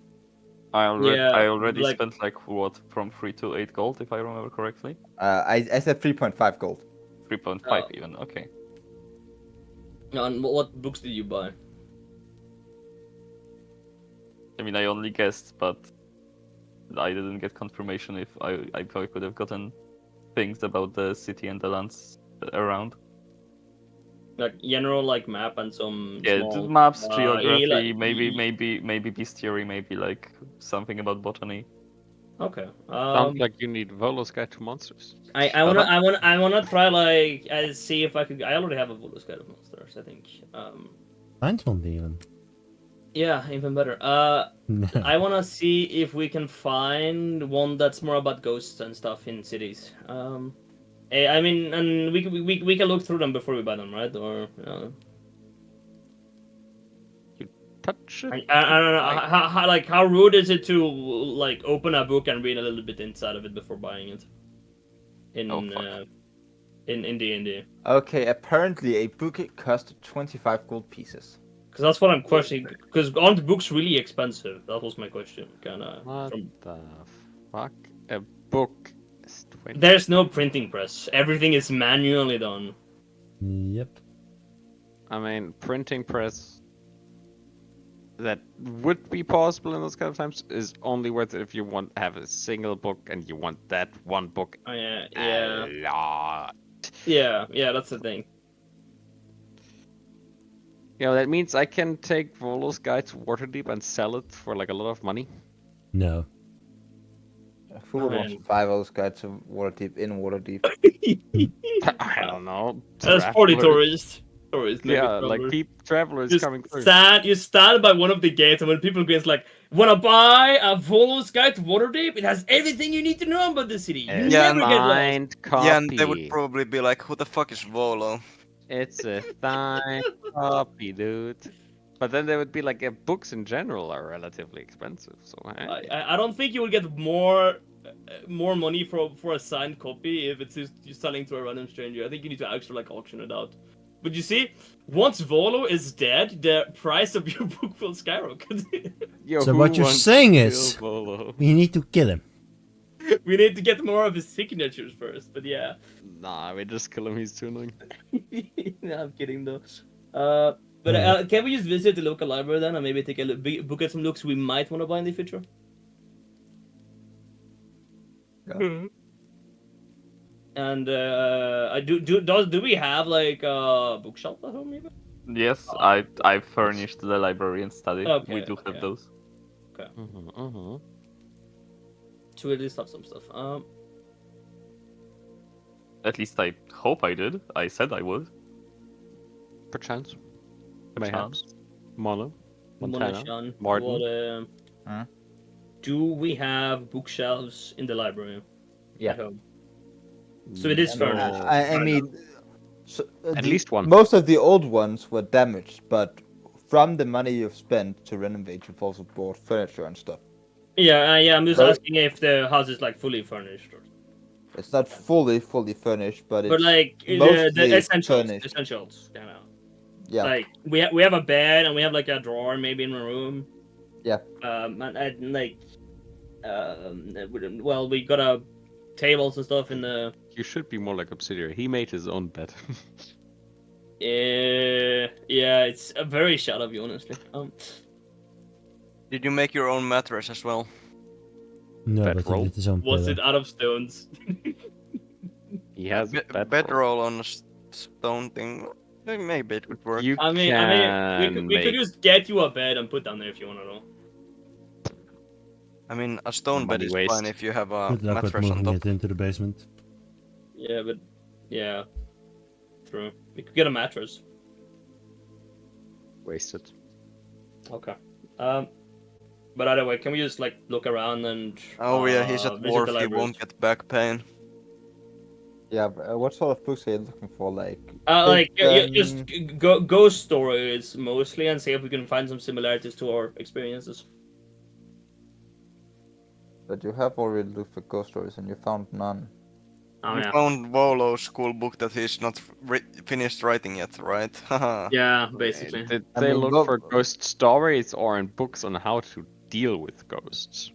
Speaker 6: I
Speaker 3: Yeah,
Speaker 6: already
Speaker 3: like-
Speaker 6: spent like what from 3 to 8 gold if I remember correctly.
Speaker 1: I said 3.5 gold.
Speaker 6: 3.5
Speaker 3: Oh.
Speaker 6: even. Okay.
Speaker 3: And what books did you buy?
Speaker 6: I mean, I only guessed, but I didn't get confirmation if I could have gotten things about the city and the lands around.
Speaker 3: Like general like map and some
Speaker 6: Yeah,
Speaker 3: small,
Speaker 6: maps,
Speaker 3: any,
Speaker 6: geography,
Speaker 3: like,
Speaker 6: maybe bestiary, maybe like something about botany.
Speaker 3: Okay.
Speaker 7: Sounds like you need Volo's Guide to Monsters.
Speaker 3: I wanna try like see if I could. I already have a Voodoo Guide of Monsters. I think.
Speaker 2: Find one even.
Speaker 3: Yeah, even better. I wanna see if we can find one that's more about ghosts and stuff in cities. I mean, and we can look through them before we buy them, right? Or
Speaker 7: Touch it.
Speaker 3: I don't know. How rude is it to like open a book and read a little bit inside of it before buying it? In
Speaker 6: Oh, fuck.
Speaker 3: in D&D.
Speaker 1: Okay, apparently a book cost 25 gold pieces.
Speaker 3: Because that's what I'm questioning. Because aren't the books really expensive? That was my question.
Speaker 7: What the fuck? A book is 20.
Speaker 3: There's no printing press. Everything is manually done.
Speaker 2: Yep.
Speaker 7: I mean, printing press that would be possible in those kind of times is only worth it if you want to have a single book and you want that one book
Speaker 3: Oh yeah,
Speaker 7: a lot.
Speaker 3: yeah. That's the thing.
Speaker 7: You know, that means I can take Volo's Guide to Waterdeep and sell it for like a lot of money.
Speaker 2: No.
Speaker 1: Who would want to
Speaker 3: Man.
Speaker 1: buy those guides of Waterdeep in Waterdeep?
Speaker 7: I don't know.
Speaker 3: That's 40
Speaker 7: travelers.
Speaker 3: tourists. Tourists, maybe
Speaker 7: Yeah, like
Speaker 3: travelers.
Speaker 7: travelers
Speaker 3: Just
Speaker 7: coming through.
Speaker 3: you stand by one of the gates, and when people go, it's like, wanna buy a Volo's Guide to Waterdeep? It has everything you need to know about the city. You
Speaker 5: Yeah,
Speaker 3: never get lost.
Speaker 7: Signed copy.
Speaker 5: Yeah, and they would probably be like, who the fuck is Volo?
Speaker 7: It's a signed copy, dude. But then there would be like books in general are relatively expensive. So
Speaker 3: I don't think you will get more money for a signed copy if it's just you selling to a random stranger. I think you need to actually like auction it out. But you see, once Volo is dead, the price of your book will skyrocket.
Speaker 7: Yo,
Speaker 2: So
Speaker 7: who
Speaker 2: what you're
Speaker 7: wants
Speaker 2: saying
Speaker 7: to
Speaker 2: is-
Speaker 7: kill Volo?
Speaker 2: We need to kill him.
Speaker 3: We need to get more of his signatures first. But yeah,
Speaker 7: Nah, we just kill him. He's too annoying.
Speaker 3: no, I'm kidding though. But can we just visit the local library then, and maybe take a book at some looks we might want to buy in the future?
Speaker 1: Yeah.
Speaker 3: And do we have like a bookshelf at home maybe?
Speaker 6: Yes, I furnished the library and study.
Speaker 3: Okay,
Speaker 6: We do have
Speaker 3: okay.
Speaker 6: those.
Speaker 3: So we at least have some stuff.
Speaker 6: At least I hope I did. I said I would.
Speaker 7: Perchance.
Speaker 6: Perchance.
Speaker 7: Mayhaps. Mono. Montana.
Speaker 3: Monishan,
Speaker 7: Martin.
Speaker 3: what, do we have bookshelves in the library?
Speaker 1: Yeah.
Speaker 3: At home? So it is
Speaker 7: No.
Speaker 3: furnished.
Speaker 1: I mean, so,
Speaker 7: At least one.
Speaker 1: Most of the old ones were damaged, but from the money you've spent to renovate, you've also bought furniture and stuff.
Speaker 3: Yeah. I'm just
Speaker 1: So-
Speaker 3: asking if the house is like fully furnished.
Speaker 1: It's not fully furnished, but it's
Speaker 3: But like
Speaker 1: mostly
Speaker 3: the essentials,
Speaker 1: furnished.
Speaker 3: essentials, you know.
Speaker 1: Yeah.
Speaker 3: Like we have a bed and we have like a drawer maybe in a room.
Speaker 1: Yeah.
Speaker 3: And like, well, we got a tables and stuff in the.
Speaker 7: You should be more like Obsidian. He made his own bed.
Speaker 3: Yeah, it's a very shot of you, honestly.
Speaker 5: Did you make your own mattress as well?
Speaker 2: No, but
Speaker 7: Bedroll.
Speaker 2: he did his own
Speaker 3: Was
Speaker 2: pillow.
Speaker 3: it out of stones?
Speaker 7: He has a bed.
Speaker 5: Bedroll on a stone thing. Maybe it would work.
Speaker 7: You
Speaker 3: I mean,
Speaker 7: can
Speaker 3: we could
Speaker 7: make-
Speaker 3: just get you a bed and put down there if you want to know.
Speaker 5: I mean, a stone bed
Speaker 7: Money
Speaker 5: is
Speaker 7: waste.
Speaker 5: fine if you have a
Speaker 2: Good luck with
Speaker 5: mattress on
Speaker 2: moving
Speaker 5: top.
Speaker 2: it into the basement.
Speaker 3: Yeah, but yeah, true. We could get a mattress.
Speaker 7: wasted.
Speaker 3: Okay. But either way, can we just like look around and?
Speaker 5: Oh yeah, he's at
Speaker 3: visit the
Speaker 5: war. He
Speaker 3: libraries?
Speaker 5: won't get back pain.
Speaker 1: Yeah, but, what sort of books are you looking for? Like,
Speaker 3: Like
Speaker 1: big,
Speaker 3: just ghost stories mostly, and see if we can find some similarities to our experiences.
Speaker 1: But you have already looked for ghost stories and you found none.
Speaker 3: Oh
Speaker 5: We
Speaker 3: yeah.
Speaker 5: found Volo's school book that he's not finished writing yet, right? Haha.
Speaker 3: Yeah, basically.
Speaker 7: Did
Speaker 1: I
Speaker 7: they
Speaker 1: mean,
Speaker 7: look
Speaker 1: well-
Speaker 7: for ghost stories or in books on how to deal with ghosts?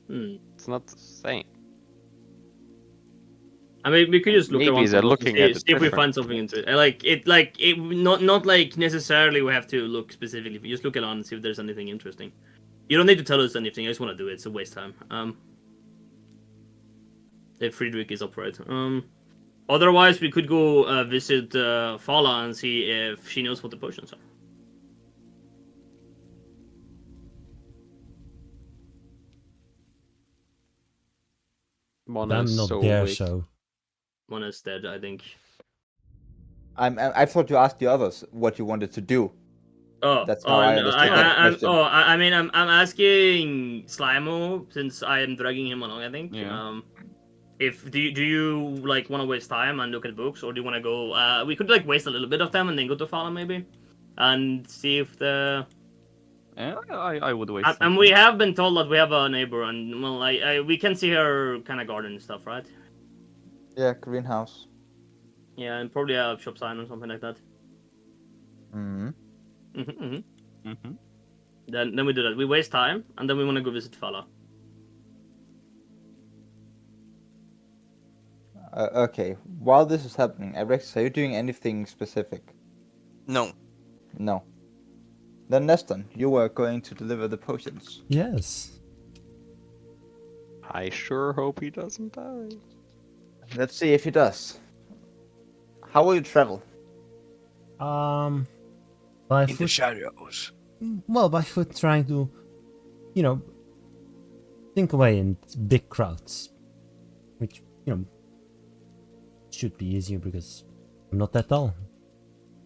Speaker 3: Hmm.
Speaker 7: It's not the same.
Speaker 3: I mean, we could just look
Speaker 7: Maybe
Speaker 3: around
Speaker 7: they're
Speaker 3: some books
Speaker 7: looking
Speaker 3: and
Speaker 7: at
Speaker 3: see
Speaker 7: it
Speaker 3: if we
Speaker 7: different.
Speaker 3: find something into it. Like it not like necessarily we have to look specifically. We just look around and see if there's anything interesting. You don't need to tell us anything. I just want to do it. It's a waste of time. If Friedrich is up for it. Otherwise, we could go visit Fala and see if she knows what the potions are.
Speaker 7: Mona
Speaker 2: I'm
Speaker 7: is
Speaker 2: not
Speaker 7: so
Speaker 2: there,
Speaker 7: weak.
Speaker 2: so
Speaker 3: One is dead, I think.
Speaker 1: I thought you asked the others what you wanted to do.
Speaker 3: Oh,
Speaker 1: That's how I
Speaker 3: no,
Speaker 1: understood that question.
Speaker 3: I mean, I'm asking Slimo since I am dragging him along. I think.
Speaker 6: Yeah.
Speaker 3: If do you like want to waste time and look at books, or do you want to go? We could like waste a little bit of time and then go to Fala maybe, and see if the.
Speaker 6: Yeah, I would waste some
Speaker 3: And we
Speaker 6: time.
Speaker 3: have been told that we have a neighbor, and well, we can see her kind of garden and stuff, right?
Speaker 1: Yeah, greenhouse.
Speaker 3: Yeah, and probably a shop sign or something like that.
Speaker 1: Hmm.
Speaker 6: Mm-hmm.
Speaker 3: Then we do that. We waste time, and then we want to go visit Fala.
Speaker 1: Okay. While this is happening, Rex, are you doing anything specific?
Speaker 5: No.
Speaker 1: No. Then Neston, you were going to deliver the potions.
Speaker 2: yes.
Speaker 7: I sure hope he doesn't die.
Speaker 1: Let's see if he does. How will you travel?
Speaker 2: By
Speaker 5: In the
Speaker 2: foot.
Speaker 5: shadows.
Speaker 2: Well, by foot, trying to, you know, think away in big crowds, which should be easier because I'm not that tall.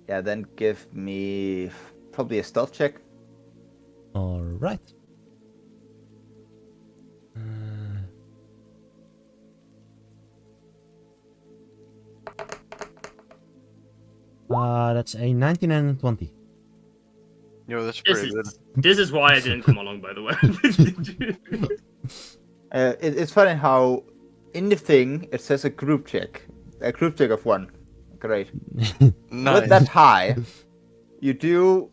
Speaker 1: Yeah, then give me probably a stealth check.
Speaker 2: All right. That's a 19 and a 20.
Speaker 5: Yo, that's
Speaker 3: This
Speaker 5: pretty good.
Speaker 3: this is why I didn't come along, by the way.
Speaker 1: It's funny how in the thing it says a group check of 1. Great.
Speaker 5: Nice.
Speaker 1: With that high, you do.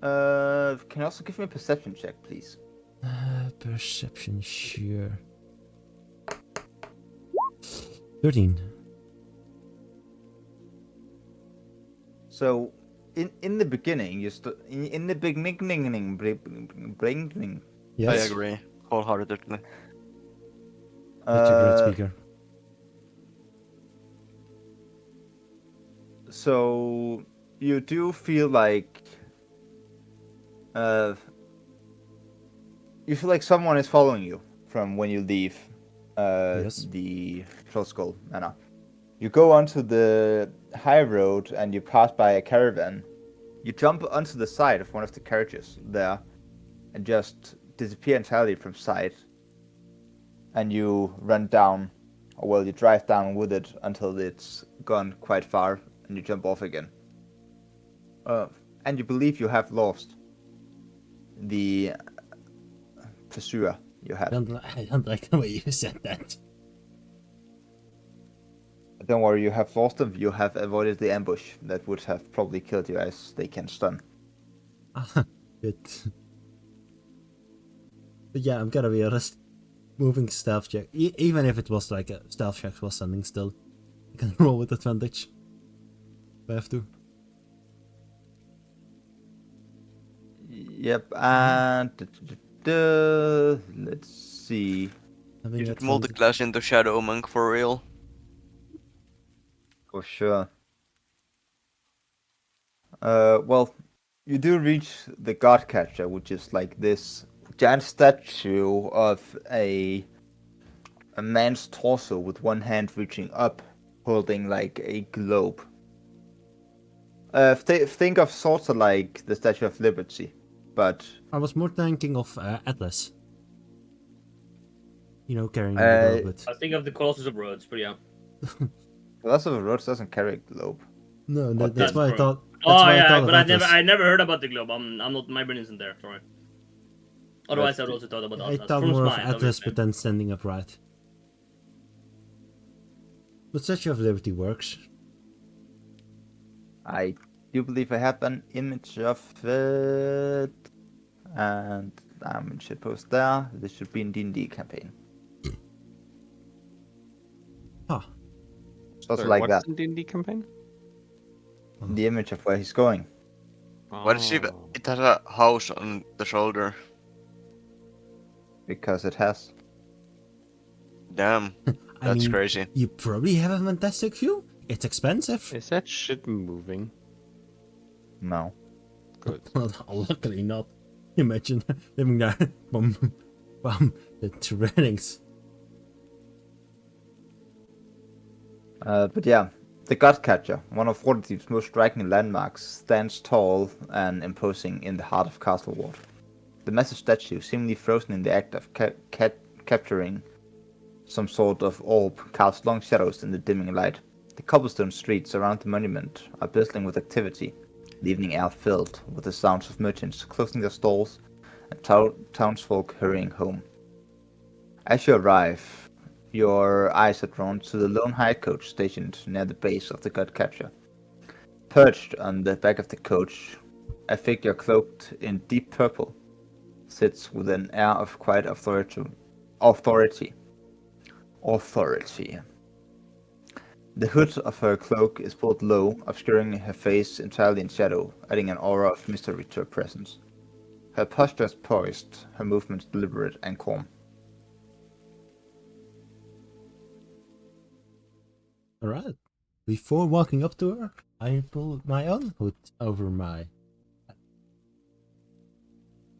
Speaker 1: Can you also give me a perception check, please?
Speaker 2: Perception, sure. 13.
Speaker 1: So, in the beginning, in the beginning,
Speaker 2: Yes.
Speaker 5: I agree wholeheartedly.
Speaker 2: That's a great speaker.
Speaker 1: So you do feel like you feel like someone is following you from when you leave
Speaker 2: Yes.
Speaker 1: the Troll Skull Manor. You go onto the high road and you pass by a caravan. You jump onto the side of one of the carriages there and just disappear entirely from sight. And you run down, or well, you drive down with it until it's gone quite far and you jump off again. And you believe you have lost the pursuer you had.
Speaker 2: I don't like the way you said that.
Speaker 1: Don't worry, you have lost them. You have avoided the ambush that would have probably killed you, as they can stun.
Speaker 2: Good. But yeah, I'm gonna be honest. Moving stealth check, even if it was like a stealth check was standing still, I can roll with advantage. If I have to.
Speaker 1: Yep, and let's see.
Speaker 2: Having
Speaker 5: You should
Speaker 2: advantage-
Speaker 5: multi-class into Shadow Monk for real.
Speaker 1: For sure. Well, you do reach the God Catcher, which is like this giant statue of a man's torso with one hand reaching up, holding like a globe. Think of sort of like the Statue of Liberty, but
Speaker 2: I was more thinking of Atlas. You know, carrying the globe.
Speaker 3: I think of the Colossus of Rhodes, but yeah.
Speaker 1: Philosopher Rhodes doesn't carry a globe.
Speaker 2: No,
Speaker 1: Oh,
Speaker 2: that's why I
Speaker 3: true.
Speaker 2: thought. That's
Speaker 3: Oh
Speaker 2: why I
Speaker 3: yeah,
Speaker 2: thought
Speaker 3: but
Speaker 2: of
Speaker 3: I
Speaker 2: Atlas.
Speaker 3: never heard about the globe. I'm not, my brain isn't there. Sorry. Otherwise, I'd also thought about
Speaker 2: I
Speaker 3: Atlas.
Speaker 2: thought
Speaker 3: From
Speaker 2: more of
Speaker 3: Smite,
Speaker 2: Atlas,
Speaker 3: obviously.
Speaker 2: but then standing upright. But Statue of Liberty works.
Speaker 1: I do believe I have an image of it, and I'm should post there. This should be in D&D campaign.
Speaker 2: Huh.
Speaker 1: Something
Speaker 7: Sorry,
Speaker 1: like
Speaker 7: what's
Speaker 1: that.
Speaker 7: in D&D campaign?
Speaker 1: The image of where he's going.
Speaker 5: What is it?
Speaker 7: Oh.
Speaker 5: It has a house on the shoulder.
Speaker 1: Because it has.
Speaker 5: Damn,
Speaker 2: I
Speaker 5: that's
Speaker 2: mean,
Speaker 5: crazy.
Speaker 2: you probably have a fantastic view. It's expensive.
Speaker 7: Is that shit moving?
Speaker 1: No.
Speaker 7: Good.
Speaker 2: Well, luckily not. Imagine living there. Bum, bum, the trainings.
Speaker 1: But yeah, the Godcatcher, one of Waterdeep's most striking landmarks, stands tall and imposing in the heart of Castle Ward. The massive statue, seemingly frozen in the act of capturing some sort of orb, casts long shadows in the dimming light. The cobblestone streets around the monument are bustling with activity, the evening air filled with the sounds of merchants closing their stalls and townsfolk hurrying home. As you arrive, your eyes are drawn to the lone hire coach stationed near the base of the Godcatcher. Perched on the back of the coach, a figure cloaked in deep purple sits with an air of quiet authority. The hood of her cloak is pulled low, obscuring her face entirely in shadow, adding an aura of mystery to her presence. Her posture is poised, her movements deliberate and calm.
Speaker 2: Alright. Before walking up to her, I pull my own hood over my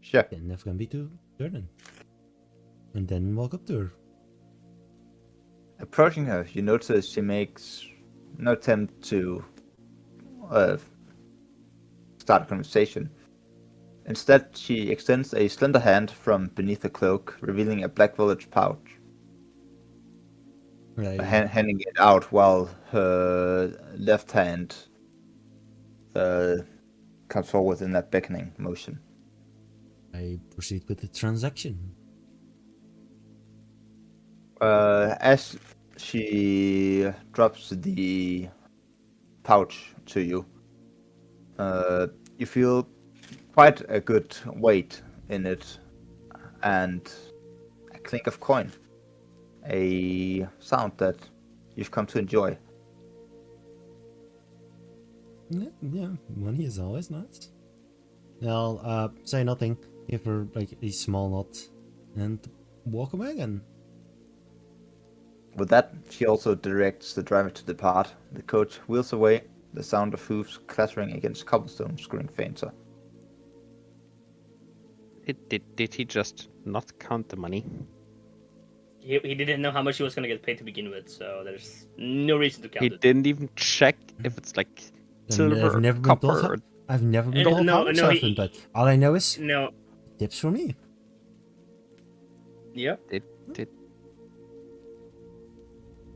Speaker 1: Sure.
Speaker 2: then if can be to Jordan. And then walk up to her.
Speaker 1: Approaching her, you notice she makes no attempt to start a conversation. Instead, she extends a slender hand from beneath her cloak, revealing a black velvet pouch, handing it out while her left hand comes forward in that beckoning motion.
Speaker 2: I proceed with the transaction.
Speaker 1: As she drops the pouch to you, you feel quite a good weight in it, and a clink of coin. A sound that you've come to enjoy.
Speaker 2: Yeah, money is always nice. I'll say nothing, give her like a small nod, and walk away again.
Speaker 1: With that, she also directs the driver to depart. The coach wheels away, the sound of hooves clattering against cobblestones growing fainter.
Speaker 7: Did he just not count the money?
Speaker 3: He didn't know how much he was gonna get paid to begin with, so there's no reason to count
Speaker 7: He
Speaker 3: it.
Speaker 7: didn't even check if it's like silver,
Speaker 2: I've never
Speaker 7: or
Speaker 2: been told
Speaker 7: copper.
Speaker 2: I've never been
Speaker 3: No,
Speaker 2: told how
Speaker 3: no,
Speaker 2: much
Speaker 3: no,
Speaker 2: I've been paid. All I know is
Speaker 3: No.
Speaker 2: tips for me.
Speaker 3: Yeah.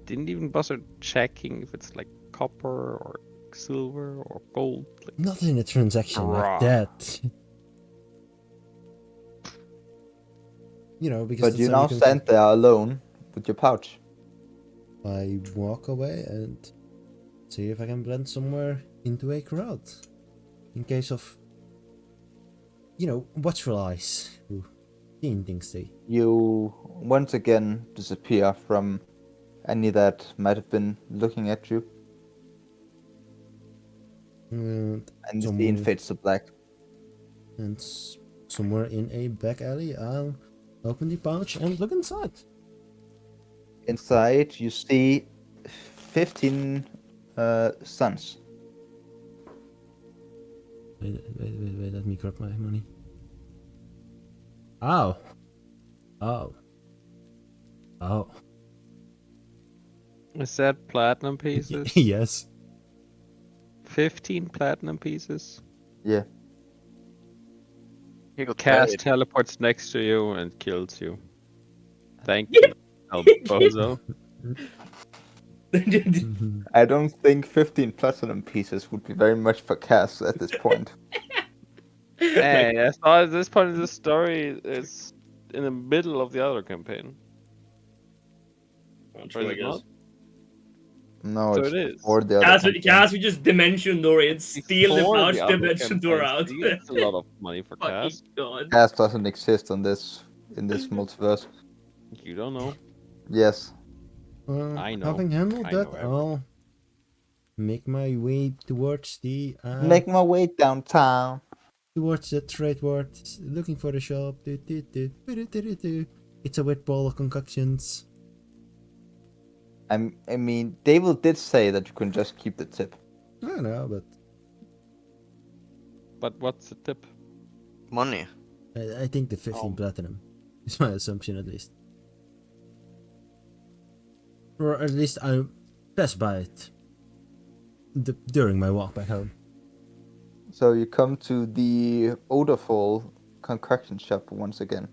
Speaker 7: Didn't even bother checking if it's like copper or silver or gold. Like,
Speaker 2: Not in a transaction like
Speaker 7: Bruh.
Speaker 2: that. You know, because
Speaker 1: But you
Speaker 2: that's
Speaker 1: now
Speaker 2: how can-
Speaker 1: stand there alone with your pouch.
Speaker 2: I walk away and see if I can blend somewhere into a crowd. In case of, watchful eyes who seeing things they.
Speaker 1: You once again disappear from any that might have been looking at you,
Speaker 2: And
Speaker 1: and the scene
Speaker 2: somewhere,
Speaker 1: fades to black.
Speaker 2: somewhere in a back alley, I'll open the pouch and look inside.
Speaker 1: Inside, you see 15 suns.
Speaker 2: Wait, let me grab my money. Oh.
Speaker 7: is that platinum pieces?
Speaker 2: Yes.
Speaker 7: 15 platinum pieces.
Speaker 1: Yeah.
Speaker 5: He got
Speaker 7: Cast
Speaker 5: paid.
Speaker 7: teleports next to you and kills you. Thank you, El Bozo.
Speaker 1: I don't think 15 platinum pieces would be very much for Cass at this point.
Speaker 7: Hey, I thought this part of the story is in the middle of the other campaign.
Speaker 3: I'm
Speaker 7: Or
Speaker 3: sure,
Speaker 7: is
Speaker 3: I
Speaker 7: it
Speaker 3: guess.
Speaker 7: not?
Speaker 1: No,
Speaker 7: So
Speaker 1: it's
Speaker 7: it is.
Speaker 1: before the other
Speaker 3: Cass, we just dimension door in, steal the
Speaker 7: Before
Speaker 3: pouch,
Speaker 7: other
Speaker 3: dimension door
Speaker 7: campaign,
Speaker 3: out.
Speaker 7: so it's a lot of money for
Speaker 3: Fucking
Speaker 7: Cass.
Speaker 3: god.
Speaker 1: Cass doesn't exist in this multiverse.
Speaker 7: You don't know.
Speaker 1: Yes.
Speaker 7: I know.
Speaker 2: Having handled
Speaker 7: I
Speaker 2: that,
Speaker 7: know everything.
Speaker 2: I'll make my way towards the
Speaker 1: Make my way downtown.
Speaker 2: towards the trade ward, looking for the shop. It's a wet ball of concoctions.
Speaker 1: I mean, David did say that you can just keep the tip.
Speaker 2: I don't know, but
Speaker 7: But what's the tip?
Speaker 5: Money.
Speaker 2: I think the 15 platinum is my assumption, at least. Or at least pass by it during my walk back home.
Speaker 1: So you come to the odorful concoction shop once again.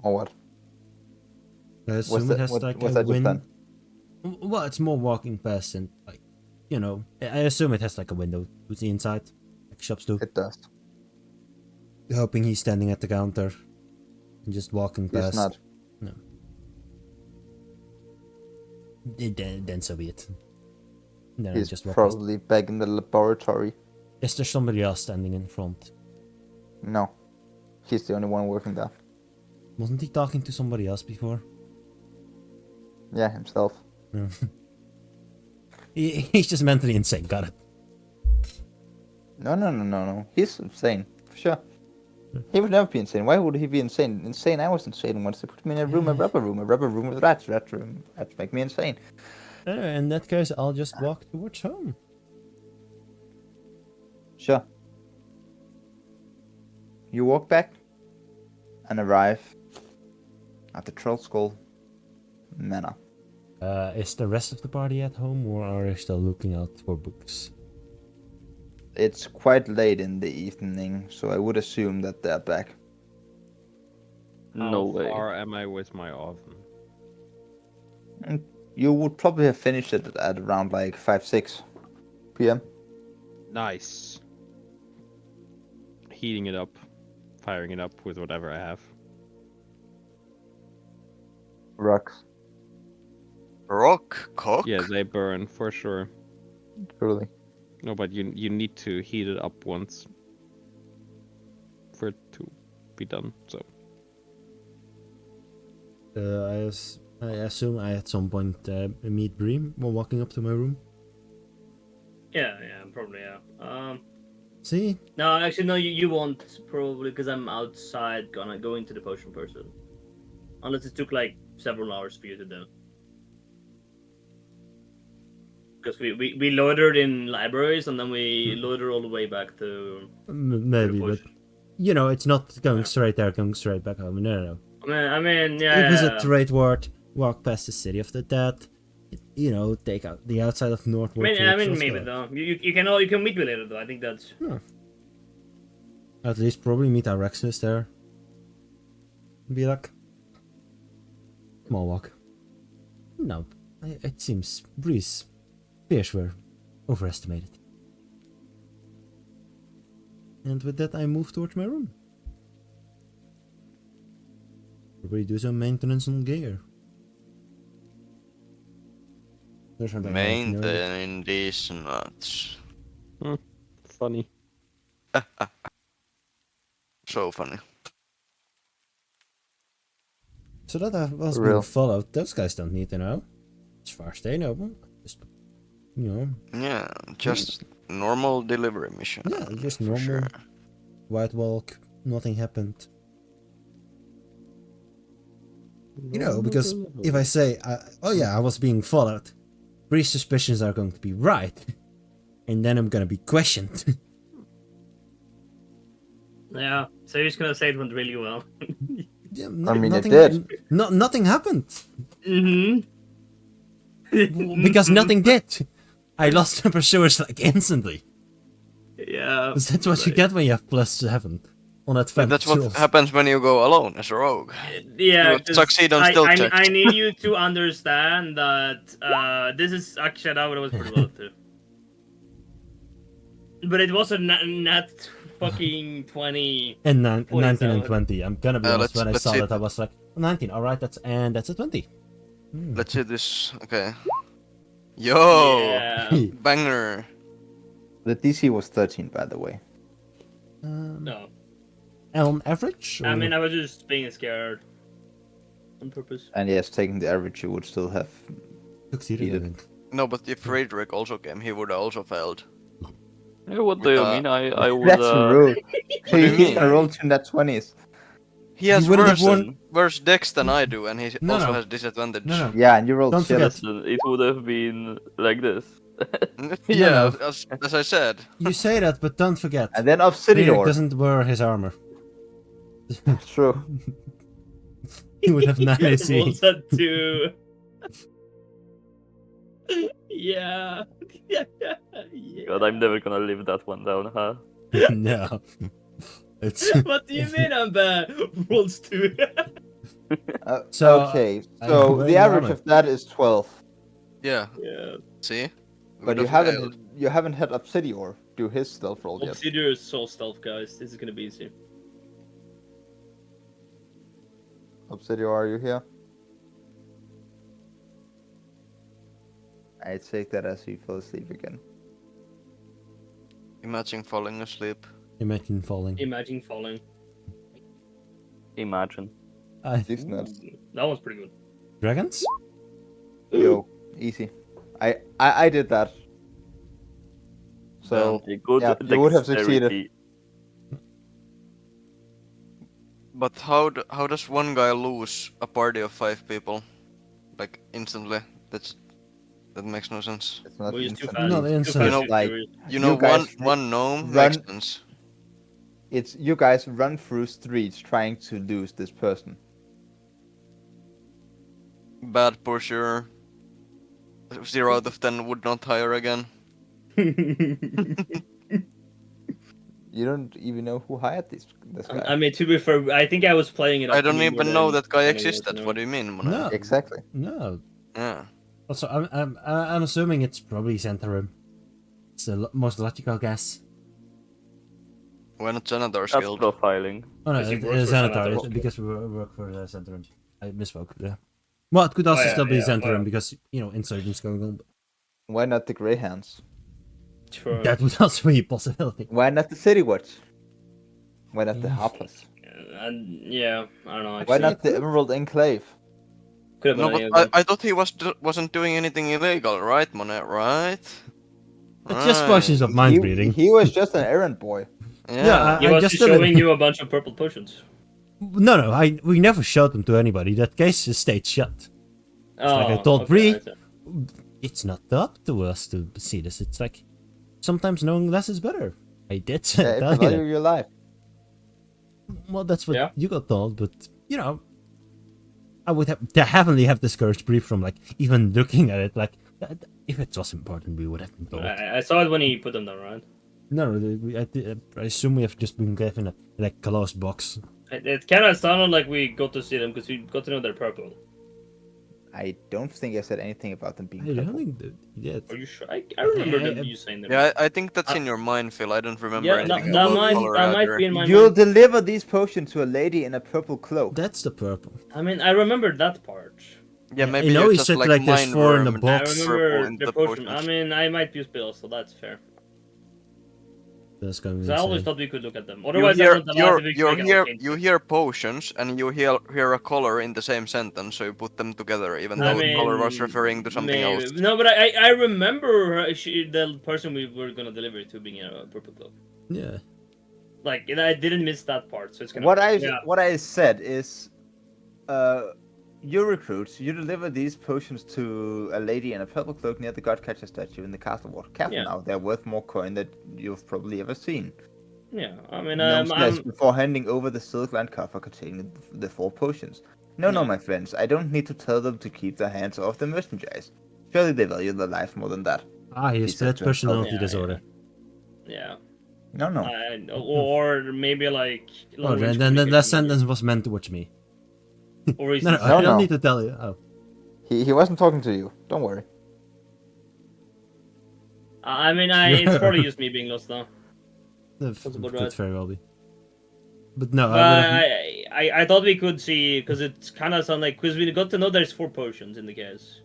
Speaker 1: Or what?
Speaker 2: I assume it has
Speaker 1: was
Speaker 2: like
Speaker 1: that
Speaker 2: a
Speaker 1: your plan?
Speaker 2: Well, it's more walking past and like, you know, I assume it has like a window to the inside, like shops do.
Speaker 1: It does.
Speaker 2: Hoping he's standing at the counter and just walking
Speaker 1: It's
Speaker 2: past.
Speaker 1: not.
Speaker 2: No. Then so be it. Then I
Speaker 1: He's
Speaker 2: just walk past.
Speaker 1: probably back in the laboratory.
Speaker 2: Is there somebody else standing in front?
Speaker 1: No. He's the only one working there.
Speaker 2: Wasn't he talking to somebody else before?
Speaker 1: Yeah, himself.
Speaker 2: No. He's just mentally insane, got it.
Speaker 1: No. He's insane, for sure. He would never be insane. Why would he be insane? Insane, I was insane once they put me in a rubber room with rats. Rats make me insane.
Speaker 2: In that case, I'll just walk towards home.
Speaker 1: Sure. You walk back and arrive at the Troll Skull Manor.
Speaker 2: Is the rest of the party at home, or are they still looking out for books?
Speaker 1: It's quite late in the evening, so I would assume that they're back.
Speaker 6: No
Speaker 7: How
Speaker 6: way.
Speaker 7: far am I with my oven?
Speaker 1: You would probably have finished it at around like 5-6 p.m.
Speaker 7: Nice. Heating it up, firing it up with whatever I have.
Speaker 1: Rocks,
Speaker 5: Rock cock?
Speaker 7: Yeah, they burn for sure.
Speaker 1: truly.
Speaker 7: No, but you need to heat it up once for it to be done. So
Speaker 2: I assume I at some point meet Bream while walking up to my room.
Speaker 3: Yeah, probably, yeah.
Speaker 2: See?
Speaker 3: No, actually, no, you won't, probably, because I'm outside gonna go into the potion person. Unless it took, like, several hours for you to do. Because we loitered in libraries, and then we loitered all the way back to...
Speaker 2: Maybe, but... You know, it's not going straight there, going straight back home. No.
Speaker 3: I mean, yeah.
Speaker 2: Visit Trade Ward, walk past the City of the Dead, you know, take out the outside of Northwood.
Speaker 3: I mean, maybe though. You can meet me later though. I think that's.
Speaker 2: Yeah. At least probably meet Arexis there. Be like, small walk. No, it seems Bree's fears were overestimated. And with that, I move towards my room. Probably do some maintenance on gear. There's something else, you know?
Speaker 5: Maintaining these nuts.
Speaker 7: funny.
Speaker 5: So funny.
Speaker 2: So that I was
Speaker 1: Real.
Speaker 2: being followed, those guys don't need to know. As far as they know. Just, you know.
Speaker 5: Yeah, just normal delivery mission.
Speaker 2: Yeah, just
Speaker 5: for
Speaker 2: normal.
Speaker 5: sure.
Speaker 2: White walk, nothing happened. You know, because if I say, oh yeah, I was being followed, Bree's suspicions are going to be right. And then I'm gonna be questioned.
Speaker 3: Yeah, so you're just gonna say it went really well.
Speaker 2: Yeah,
Speaker 1: I mean, it
Speaker 2: nothing,
Speaker 1: did.
Speaker 2: Nothing happened.
Speaker 3: Mm-hmm.
Speaker 2: Because nothing did. I lost the pursuers like instantly.
Speaker 3: Yeah.
Speaker 2: Because that's what you get when you have +7 on
Speaker 5: But
Speaker 2: advantage.
Speaker 5: that's what happens when you go alone as a rogue.
Speaker 3: Yeah,
Speaker 5: You succeed on stealth checks.
Speaker 3: I need you to understand that this is actually that was pretty well too. But it was a nat fucking 20.
Speaker 2: And 19 and
Speaker 3: 47.
Speaker 2: 20. I'm gonna be honest, when I
Speaker 5: let's
Speaker 2: saw
Speaker 5: see.
Speaker 2: that I was like, 19, alright, that's a 20.
Speaker 5: Let's see this. Okay. Yo!
Speaker 3: Yeah.
Speaker 5: Banger.
Speaker 1: The DC was 13, by the way.
Speaker 3: No.
Speaker 2: On average?
Speaker 3: I
Speaker 2: or-
Speaker 3: mean, I was just being scared. On purpose.
Speaker 1: And yes, taking the average, you would still have.
Speaker 2: Succeeded, I
Speaker 1: Needed.
Speaker 2: think.
Speaker 5: No, but if Frederick also came, he would have also failed.
Speaker 6: What do you mean? I would.
Speaker 1: That's rude.
Speaker 5: do you
Speaker 1: He's
Speaker 5: mean?
Speaker 1: gonna roll 2 nat 20s.
Speaker 5: He has
Speaker 2: wouldn't have won-
Speaker 5: worse dex than I do, and he
Speaker 2: No,
Speaker 5: also
Speaker 2: no.
Speaker 5: has disadvantage.
Speaker 2: No.
Speaker 1: Yeah, and you rolled
Speaker 2: Don't
Speaker 1: shit.
Speaker 2: forget.
Speaker 6: Listen, it would have been like this.
Speaker 5: Yeah,
Speaker 2: No.
Speaker 5: as I said.
Speaker 2: You say that, but don't forget.
Speaker 1: And then
Speaker 2: Frederick
Speaker 1: Obsidian.
Speaker 2: doesn't wear his armor.
Speaker 1: True.
Speaker 2: He would have 9 AC.
Speaker 3: Rolls at 2. Yeah. Yeah.
Speaker 6: God, I'm never gonna live that one down, huh?
Speaker 2: No. It's
Speaker 3: What do you mean I'm bad? Rolls 2.
Speaker 2: So,
Speaker 1: Okay,
Speaker 2: I'm
Speaker 1: so
Speaker 2: wearing
Speaker 1: the average
Speaker 2: armor.
Speaker 1: of that is 12.
Speaker 5: Yeah.
Speaker 3: Yeah.
Speaker 5: See.
Speaker 1: But
Speaker 5: Would
Speaker 1: you
Speaker 5: have failed.
Speaker 1: haven't had Obsidior do his stealth roll yet.
Speaker 3: Obsidian is so stealth, guys. This is gonna be easy.
Speaker 1: Obsidior, are you here? I take that as he fell asleep again.
Speaker 5: Imagine falling asleep.
Speaker 2: Imagine falling.
Speaker 3: Imagine falling.
Speaker 6: Imagine.
Speaker 1: These nuts.
Speaker 3: That one's pretty good.
Speaker 2: Dragons?
Speaker 1: Yo, easy. I did that. So
Speaker 6: A good
Speaker 1: yeah, you would have succeeded.
Speaker 6: dexterity.
Speaker 5: But how does one guy lose a party of 5 people, like instantly? That makes no sense.
Speaker 1: It's not
Speaker 3: We're just too
Speaker 1: instantly.
Speaker 3: fast.
Speaker 2: No,
Speaker 3: Too
Speaker 2: the
Speaker 3: fast,
Speaker 2: inside.
Speaker 1: You know,
Speaker 3: too
Speaker 1: like-
Speaker 3: furious.
Speaker 5: You know,
Speaker 1: guys
Speaker 5: one gnome
Speaker 1: run-
Speaker 5: makes sense.
Speaker 1: It's you guys run through streets trying to lose this person.
Speaker 5: Bad pusher. 0 out of 10 would not hire again.
Speaker 1: You don't even know who hired this guy.
Speaker 3: I mean, to be fair, I think I was playing it. Up
Speaker 5: I
Speaker 3: to
Speaker 5: don't
Speaker 3: me
Speaker 5: even
Speaker 3: more
Speaker 5: know
Speaker 3: than
Speaker 5: that guy
Speaker 3: anyone else,
Speaker 5: existed.
Speaker 3: you know?
Speaker 5: What do you mean, Mona?
Speaker 2: No.
Speaker 1: Exactly.
Speaker 2: No.
Speaker 5: Yeah.
Speaker 2: Also, I'm assuming it's probably center room. It's the most logical guess.
Speaker 5: Why not Janitor's
Speaker 6: That's
Speaker 5: Guild?
Speaker 6: profiling.
Speaker 2: Oh no,
Speaker 3: Because he
Speaker 2: it
Speaker 3: works
Speaker 2: is
Speaker 3: for
Speaker 2: Xanatar,
Speaker 3: Xanatar.
Speaker 2: it's because we work for the center room. I misspoke. Yeah. Well, it could also
Speaker 3: yeah,
Speaker 2: still be
Speaker 3: yeah,
Speaker 2: center
Speaker 3: oh,
Speaker 2: room
Speaker 3: yeah.
Speaker 2: because insurgents going on. But
Speaker 1: Why not the Greyhounds?
Speaker 3: Sure.
Speaker 2: that would also be a possibility.
Speaker 1: Why not the City Watch? Why not the Hoppers?
Speaker 3: And yeah, I don't know.
Speaker 1: Why
Speaker 3: Actually,
Speaker 1: not the Emerald Enclave?
Speaker 3: could have been
Speaker 5: No,
Speaker 3: any of
Speaker 5: but
Speaker 3: them.
Speaker 5: I thought he wasn't doing anything illegal, right, Monet? Right?
Speaker 2: It's just potions of mind reading.
Speaker 1: He was just an errand boy.
Speaker 5: Yeah.
Speaker 3: He
Speaker 2: I
Speaker 3: was
Speaker 2: just
Speaker 3: just
Speaker 2: didn't-
Speaker 3: showing you a bunch of purple potions.
Speaker 2: No, we never showed them to anybody. That case is stayed shut. like I told Bree.
Speaker 3: I see.
Speaker 2: It's not up to us to see this. It's like sometimes knowing less is better. I did
Speaker 1: Yeah,
Speaker 2: tell
Speaker 1: it's
Speaker 2: you
Speaker 1: value
Speaker 2: that.
Speaker 1: your life.
Speaker 2: Well, that's what
Speaker 3: Yeah.
Speaker 2: you got told, but I would have definitely have discouraged Bree from like even looking at it. Like if it was important, we would have been told.
Speaker 3: I saw it when he put them down, right?
Speaker 2: No, I assume we have just been given a like closed box.
Speaker 3: It kind of sounded like we got to see them because we got to know they're purple.
Speaker 1: I don't think I said anything about them being
Speaker 2: I don't
Speaker 1: purple.
Speaker 2: think that yet.
Speaker 3: Are you sure? I remember
Speaker 2: Yeah,
Speaker 3: you saying that.
Speaker 5: Yeah, I think that's in your mind, Phil. I don't remember
Speaker 3: Yeah, that,
Speaker 5: anything
Speaker 3: that
Speaker 5: about
Speaker 3: might
Speaker 5: color
Speaker 3: that might
Speaker 5: either.
Speaker 3: be in my
Speaker 1: You'll
Speaker 3: mind.
Speaker 1: deliver these potions to a lady in a purple cloak.
Speaker 2: That's the purple.
Speaker 3: I mean, I remember that part.
Speaker 5: Yeah, maybe
Speaker 2: I know
Speaker 5: you
Speaker 2: he
Speaker 5: just
Speaker 2: said,
Speaker 5: like
Speaker 2: like, there's
Speaker 5: mind
Speaker 2: 4 in the
Speaker 5: wormed
Speaker 3: I
Speaker 2: box.
Speaker 5: purple
Speaker 3: remember
Speaker 5: into
Speaker 3: the potion.
Speaker 5: potions.
Speaker 3: I mean, I might use pills, so that's fair.
Speaker 2: That's going
Speaker 3: Because I always
Speaker 2: insane.
Speaker 3: thought we could look at them.
Speaker 5: You
Speaker 3: Otherwise,
Speaker 5: hear,
Speaker 3: I'm not alive if we can make an
Speaker 5: you
Speaker 3: arcane
Speaker 5: hear potions and you hear a color in the same sentence, so you put them together, even
Speaker 3: I
Speaker 5: though the color was
Speaker 3: mean,
Speaker 5: referring to something
Speaker 3: maybe.
Speaker 5: else.
Speaker 3: No, but I remember the person we were gonna deliver it to being a purple cloak.
Speaker 2: Yeah.
Speaker 3: Like, I didn't miss that part, so it's gonna.
Speaker 1: What
Speaker 3: yeah.
Speaker 1: I said is, you recruits, you deliver these potions to a lady in a purple cloak near the Godcatcher statue in the castle wall. Careful
Speaker 3: Yeah.
Speaker 1: now, they're worth more coin than you've probably ever seen.
Speaker 3: Yeah, I mean,
Speaker 1: Gnomes nest
Speaker 3: I'm.
Speaker 1: before handing over the silk-lined coffer containing the 4 potions. No,
Speaker 3: Yeah.
Speaker 1: my friends, I don't need to tell them to keep their hands off the merchandise. Surely they value their life more than that.
Speaker 2: He
Speaker 1: He
Speaker 2: has
Speaker 1: said
Speaker 2: split
Speaker 1: to
Speaker 2: personality
Speaker 3: himself.
Speaker 2: disorder.
Speaker 3: Yeah.
Speaker 1: No.
Speaker 3: Or maybe like.
Speaker 2: Oh,
Speaker 3: low-range
Speaker 2: then that
Speaker 3: communication
Speaker 2: sentence was meant towards me.
Speaker 3: Or is
Speaker 2: No,
Speaker 3: it-
Speaker 2: I
Speaker 1: No,
Speaker 2: don't
Speaker 1: no.
Speaker 2: need to tell you. Oh.
Speaker 1: He wasn't talking to you. Don't worry.
Speaker 3: I mean, it's probably just me being lost now.
Speaker 2: Could
Speaker 3: right.
Speaker 2: very well be. But no,
Speaker 3: But
Speaker 2: I would have...
Speaker 3: I thought we could see because it's kind of sound like because we got to know there's 4 potions in the case.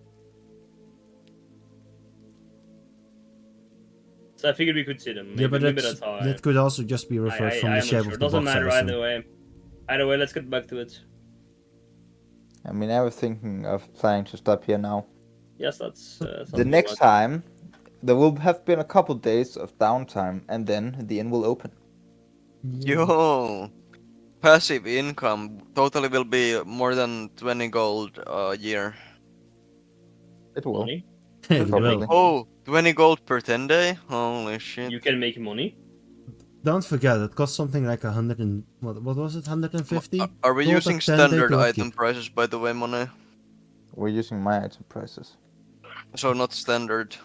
Speaker 3: So I figured we could see them. Maybe,
Speaker 2: Yeah, but
Speaker 3: maybe
Speaker 2: that's,
Speaker 3: that's how
Speaker 2: that could also just be referred from
Speaker 3: I
Speaker 2: the
Speaker 3: am
Speaker 2: shape
Speaker 3: not sure.
Speaker 2: of the
Speaker 3: Doesn't
Speaker 2: box.
Speaker 3: matter
Speaker 2: I
Speaker 3: either
Speaker 2: assume.
Speaker 3: way. Either way, let's get back to it.
Speaker 1: I mean, I was thinking of planning to stop here now.
Speaker 3: Yes, that's
Speaker 1: The next time, there will have been a couple days of downtime, and then the inn will open.
Speaker 5: Yo, passive income totally will be more than 20 gold a year.
Speaker 1: It will.
Speaker 3: money.
Speaker 2: It
Speaker 1: Probably.
Speaker 2: will.
Speaker 5: Oh, 20 gold per 10 day? Holy shit.
Speaker 3: You can make money.
Speaker 2: Don't forget, it costs something like 100 and... What was it, 150?
Speaker 5: Are we
Speaker 2: Gold
Speaker 5: using
Speaker 2: per 10 day
Speaker 5: standard
Speaker 2: to
Speaker 5: item
Speaker 2: upkeep.
Speaker 5: prices, by the way, Monet?
Speaker 1: We're using my item prices.
Speaker 5: So not standard.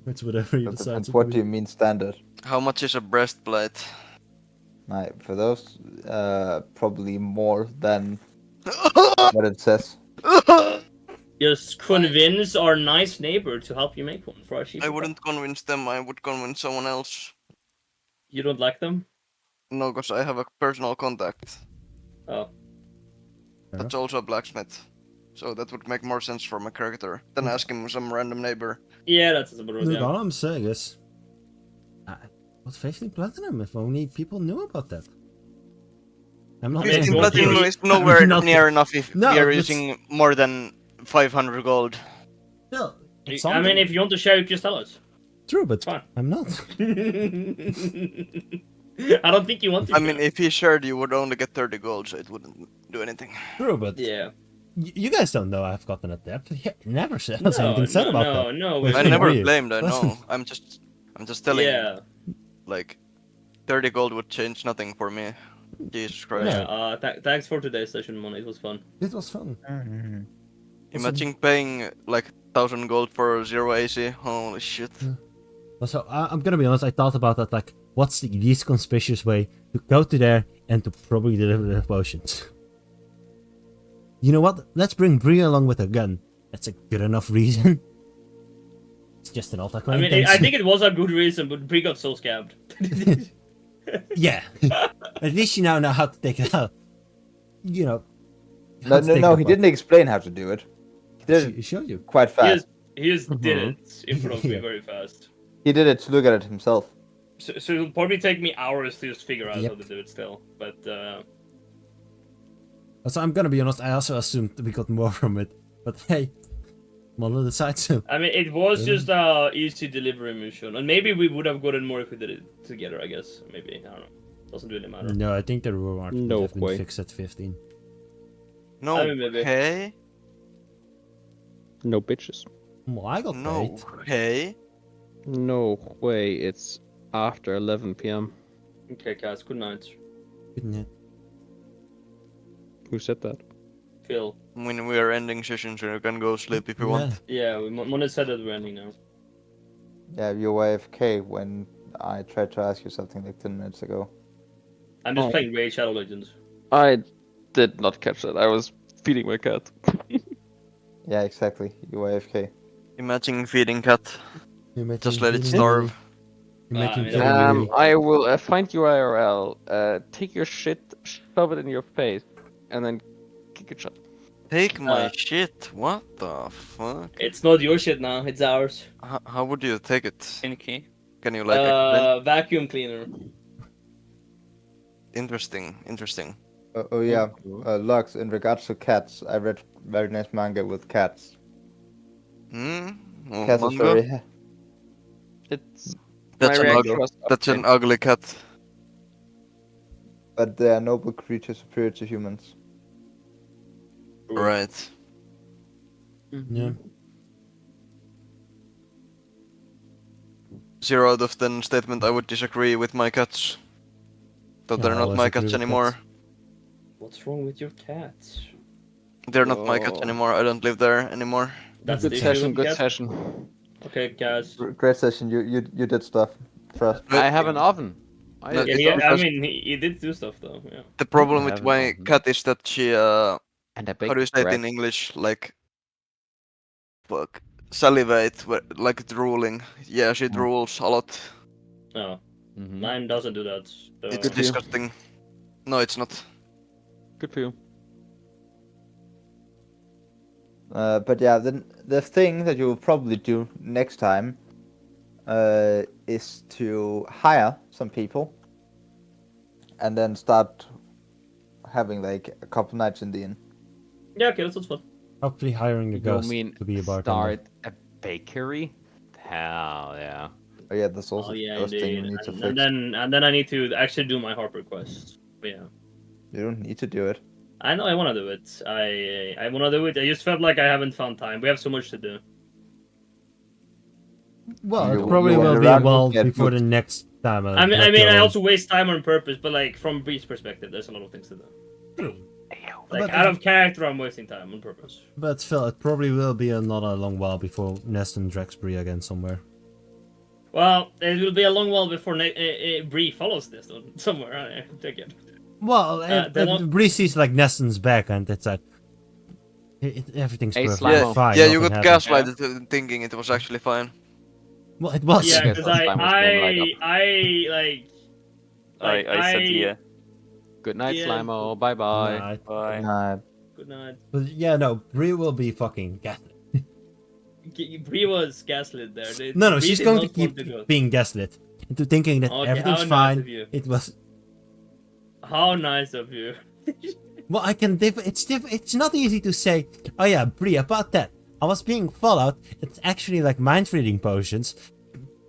Speaker 2: It's whatever you
Speaker 1: That
Speaker 2: decide
Speaker 1: depends.
Speaker 2: to
Speaker 1: What
Speaker 2: be.
Speaker 1: do you mean standard?
Speaker 5: How much is a breastplate?
Speaker 1: For those, probably more than what it says.
Speaker 3: Just convince our nice neighbor to help you make one for a cheaper
Speaker 5: I
Speaker 3: price.
Speaker 5: wouldn't convince them, I would convince someone else.
Speaker 3: You don't like them?
Speaker 5: No, because I have a personal contact.
Speaker 3: Oh.
Speaker 5: That's also a blacksmith. So that would make more sense for my character than asking some random neighbor.
Speaker 3: Yeah, that's about right.
Speaker 2: Look,
Speaker 3: Yeah.
Speaker 2: all I'm saying is, I was 15 platinum. If only people knew about that. I'm not
Speaker 3: I mean,
Speaker 2: saying
Speaker 5: 15
Speaker 3: don't
Speaker 2: that
Speaker 3: you-
Speaker 5: platinum
Speaker 2: yours.
Speaker 5: is nowhere
Speaker 2: I'm not-
Speaker 5: near enough if
Speaker 2: No,
Speaker 5: we are
Speaker 2: but
Speaker 5: using more than 500 gold.
Speaker 2: Still, it's
Speaker 3: I mean,
Speaker 2: something.
Speaker 3: if you want to share, just tell us.
Speaker 2: True, but
Speaker 3: fine.
Speaker 2: I'm not.
Speaker 3: I don't think you want to.
Speaker 5: I mean, if he shared, you would only get 30 gold, so it wouldn't do anything.
Speaker 2: True, but
Speaker 3: yeah.
Speaker 2: you guys don't know I've gotten a depth. He never says
Speaker 3: No,
Speaker 2: anything said
Speaker 3: no,
Speaker 2: about
Speaker 3: no,
Speaker 2: that.
Speaker 3: no.
Speaker 2: Well,
Speaker 5: I
Speaker 2: Hey,
Speaker 5: never
Speaker 2: Bree,
Speaker 5: blamed, I
Speaker 2: listen.
Speaker 5: know. I'm just telling,
Speaker 3: Yeah.
Speaker 5: like, 30 gold would change nothing for me. Jesus Christ.
Speaker 3: Yeah. Thanks for today's session, Mon. It was fun.
Speaker 2: It was fun.
Speaker 5: Imagine paying, like, 1000 gold for 0 AC. Holy shit.
Speaker 2: Also, I'm gonna be honest, I thought about that, like, what's the least conspicuous way to go to there and to probably deliver the potions? You know what? Let's bring Bree along with a gun. That's a good enough reason. It's just an old
Speaker 3: I mean, I think it was a good reason, but Brie got so scammed.
Speaker 2: Yeah. At least you now know how to take it out. You know. how
Speaker 1: No,
Speaker 2: to
Speaker 1: no,
Speaker 2: take
Speaker 1: no.
Speaker 2: it
Speaker 1: He
Speaker 2: apart.
Speaker 1: didn't explain how to do it. He did
Speaker 2: He
Speaker 1: it
Speaker 2: showed you.
Speaker 1: quite
Speaker 3: he
Speaker 1: fast.
Speaker 3: just did
Speaker 2: Mhm.
Speaker 3: it in front of me very fast.
Speaker 1: He did it to look at it himself.
Speaker 3: So it'll probably take me hours to just figure out
Speaker 2: Yep.
Speaker 3: how to do it still. But
Speaker 2: Also, I'm gonna be honest, I also assumed we got more from it. But hey, Mono decides to.
Speaker 3: I mean, it was
Speaker 2: Yeah.
Speaker 3: just a easy delivery mission, and maybe we would have gotten more if we did it together. I guess maybe I don't know. Doesn't really matter.
Speaker 2: No, I think the reward would
Speaker 7: No
Speaker 2: have been
Speaker 7: way.
Speaker 2: fixed at 15.
Speaker 5: No,
Speaker 3: I mean, maybe.
Speaker 5: hey,
Speaker 7: No bitches.
Speaker 2: Well, I got
Speaker 5: no,
Speaker 2: paid.
Speaker 5: hey.
Speaker 7: No way. It's after 11 p.m.
Speaker 3: Okay, guys. Good night.
Speaker 2: Couldn't it?
Speaker 7: Who said that?
Speaker 3: Phil.
Speaker 5: When we are ending session, so you can go sleep if you want.
Speaker 3: Yeah, Mona said that we're ending now.
Speaker 1: Yeah, you were AFK when I tried to ask you something like 10 minutes ago.
Speaker 3: I'm just
Speaker 7: Oh.
Speaker 3: playing Raid Shadow Legends.
Speaker 7: I did not catch that. I was feeding my cat.
Speaker 1: Yeah, exactly. You were AFK.
Speaker 5: Imagine feeding cat.
Speaker 2: You made
Speaker 5: Just
Speaker 2: him
Speaker 5: let it
Speaker 2: really-
Speaker 5: starve.
Speaker 2: You made
Speaker 3: Ah,
Speaker 2: him
Speaker 3: I mean,
Speaker 2: really- really-
Speaker 7: I will find URL. Take your shit, shove it in your face, and then kick it shut.
Speaker 5: Take my
Speaker 3: Uh,
Speaker 5: shit. What the fuck?
Speaker 3: It's not your shit now. It's ours.
Speaker 5: How would you take it?
Speaker 6: Pinky.
Speaker 5: Can you like explain?
Speaker 3: Vacuum cleaner.
Speaker 5: Interesting.
Speaker 1: Oh yeah, Lux, in regards to cats, I read very nice manga with cats.
Speaker 5: Hmm. Oh,
Speaker 1: Cats are
Speaker 5: manga?
Speaker 1: very...
Speaker 7: It's
Speaker 5: That's
Speaker 7: my
Speaker 5: an
Speaker 7: reaction
Speaker 5: ugly.
Speaker 7: was
Speaker 5: That's an
Speaker 7: okay.
Speaker 5: ugly cat.
Speaker 1: But they are noble creatures superior to humans.
Speaker 5: Right.
Speaker 2: Yeah.
Speaker 5: 0 out of 10 statement. I would disagree with my cats. That
Speaker 2: Yeah,
Speaker 5: they're
Speaker 2: I
Speaker 5: not
Speaker 2: always
Speaker 5: my
Speaker 2: agree
Speaker 5: cats
Speaker 2: with
Speaker 5: anymore.
Speaker 2: cats.
Speaker 3: What's wrong with your cats?
Speaker 5: They're not my cats
Speaker 7: Oh.
Speaker 5: anymore. I don't live there anymore.
Speaker 3: That's
Speaker 7: Good
Speaker 3: the issue
Speaker 7: session,
Speaker 3: with
Speaker 7: good
Speaker 3: cats?
Speaker 7: session.
Speaker 3: Okay, guys.
Speaker 1: Great session. You did stuff for us.
Speaker 7: I have an oven.
Speaker 5: No,
Speaker 3: Yeah,
Speaker 5: it's
Speaker 3: I
Speaker 5: because
Speaker 3: mean, he did do stuff though. Yeah.
Speaker 5: the problem
Speaker 7: I
Speaker 5: with
Speaker 7: have an
Speaker 5: my
Speaker 7: oven.
Speaker 5: cat is that she
Speaker 7: And a
Speaker 5: how do you
Speaker 7: big
Speaker 5: say it
Speaker 7: bread.
Speaker 5: in English? Like, fuck, salivate, like drooling. Yeah, she drools a lot.
Speaker 3: No,
Speaker 7: Mhm.
Speaker 3: mine doesn't do that. So...
Speaker 5: It's
Speaker 7: Good for you.
Speaker 5: disgusting. No, it's not.
Speaker 7: Good for you.
Speaker 1: But yeah, the thing that you will probably do next time is to hire some people and then start having like a couple nights in the inn.
Speaker 3: Yeah, okay, that sounds fun.
Speaker 2: Hopefully hiring a
Speaker 7: You
Speaker 2: ghost
Speaker 7: mean
Speaker 2: to be a bartender.
Speaker 7: start a bakery? Hell yeah.
Speaker 1: Oh yeah, that's also
Speaker 3: Oh
Speaker 1: the
Speaker 3: yeah,
Speaker 1: first thing
Speaker 3: indeed.
Speaker 1: we need to
Speaker 3: And,
Speaker 1: fix.
Speaker 3: and then I need to actually do my harp request. But yeah,
Speaker 1: You don't need to do it.
Speaker 3: I know I want to do it. I want to do it. I just felt like I haven't found time. We have so much to do.
Speaker 2: Well,
Speaker 1: You-
Speaker 2: it probably
Speaker 1: you
Speaker 2: will
Speaker 1: wanna
Speaker 2: be a
Speaker 1: run,
Speaker 2: while
Speaker 1: get
Speaker 2: before the
Speaker 1: booked.
Speaker 2: next time.
Speaker 3: I mean, I also waste time on purpose, but like from Bree's perspective, there's a lot of things to do. Like
Speaker 2: But-
Speaker 3: out of character, I'm wasting time on purpose.
Speaker 2: But Phil, it probably will be another long while before Neston drags Bree again somewhere.
Speaker 3: Well, it will be a long while before Bree follows this somewhere. I take it.
Speaker 2: Well,
Speaker 3: they're not-
Speaker 2: Bree sees like Neston's back and it's like everything's
Speaker 7: Hey,
Speaker 2: perfectly
Speaker 7: Slimo.
Speaker 2: fine.
Speaker 5: Yeah, you
Speaker 2: nothing
Speaker 5: got
Speaker 2: happened.
Speaker 5: gaslighted thinking it was actually fine.
Speaker 2: Well, it was.
Speaker 3: Yeah,
Speaker 7: guess
Speaker 3: because
Speaker 7: that's time was being light
Speaker 6: I said yeah.
Speaker 7: Good night,
Speaker 3: Yeah.
Speaker 7: Slimo. Bye bye.
Speaker 2: Nah,
Speaker 6: Bye.
Speaker 1: Nah,
Speaker 3: Good night.
Speaker 2: but yeah, no, Bree will be fucking gaslit.
Speaker 3: Bree was gaslit there.
Speaker 2: No,
Speaker 3: Bree
Speaker 2: she's
Speaker 3: did
Speaker 2: going to
Speaker 3: not
Speaker 2: keep
Speaker 3: want go.
Speaker 2: being gaslit into thinking that
Speaker 3: Okay,
Speaker 2: everything's
Speaker 3: how nice
Speaker 2: fine.
Speaker 3: of you.
Speaker 2: It was.
Speaker 3: How nice of you.
Speaker 2: Well, I can. It's not easy to say. Oh yeah, Bree, about that. I was being followed. It's actually like mind reading potions.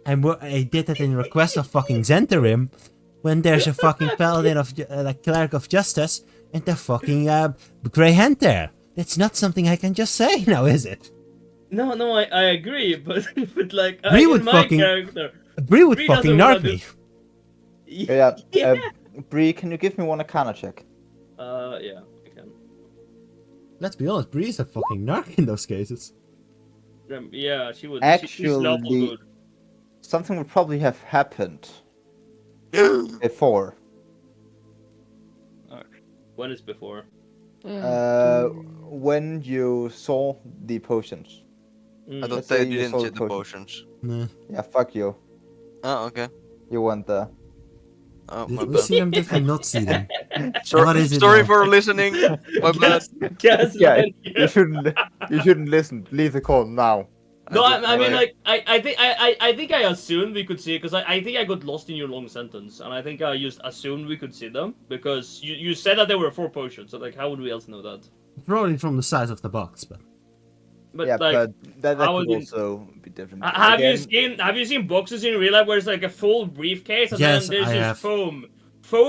Speaker 2: I did that in request of fucking Zentarim. When there's a fucking paladin of like cleric of justice and the fucking grey hand there. That's not something I can just say now, is it?
Speaker 3: No, I agree, but like
Speaker 2: Bree
Speaker 3: in
Speaker 2: would
Speaker 3: my
Speaker 2: fucking-
Speaker 3: character.
Speaker 2: Bree would
Speaker 3: Bree
Speaker 2: fucking
Speaker 3: doesn't wanna
Speaker 2: narc me.
Speaker 1: yeah.
Speaker 3: Yeah.
Speaker 1: Bree, can you give me one Arcana check?
Speaker 3: Yeah, I can.
Speaker 2: Let's be honest, Bree is a fucking narc in those cases.
Speaker 3: Yeah, she would. She's lawful
Speaker 1: Actually,
Speaker 3: good.
Speaker 1: something would probably have happened before.
Speaker 3: When is before?
Speaker 1: When you saw the potions.
Speaker 3: Mm.
Speaker 5: I thought
Speaker 1: Let's
Speaker 5: they
Speaker 1: say you
Speaker 5: didn't
Speaker 1: saw
Speaker 5: see
Speaker 1: the
Speaker 5: the potions.
Speaker 2: Nah.
Speaker 1: Yeah, fuck you.
Speaker 5: Oh, okay.
Speaker 1: You went there.
Speaker 5: Oh,
Speaker 2: Did
Speaker 5: my
Speaker 2: we
Speaker 5: bad.
Speaker 2: see them? Did we not see them?
Speaker 5: Sorry,
Speaker 2: What is it
Speaker 5: sorry
Speaker 2: now?
Speaker 5: for listening. My bad.
Speaker 1: Yeah,
Speaker 3: Gaslight.
Speaker 1: you shouldn't listen. Leave the call now.
Speaker 3: No,
Speaker 5: I
Speaker 3: I mean,
Speaker 5: did-
Speaker 3: like, I think I assumed we could see it because I think I got lost in your long sentence, and I think I just assumed we could see them because you said that there were 4 potions. So like, how would we else know that?
Speaker 2: Probably from the size of the box, but
Speaker 3: But
Speaker 1: Yeah,
Speaker 3: like,
Speaker 1: but that
Speaker 3: how
Speaker 1: could
Speaker 3: would you-
Speaker 1: also be different.
Speaker 3: have
Speaker 1: Again,
Speaker 3: you seen boxes in real life where it's like a full briefcase and
Speaker 2: Yes,
Speaker 3: then there's
Speaker 2: I
Speaker 3: just
Speaker 2: have.
Speaker 3: foam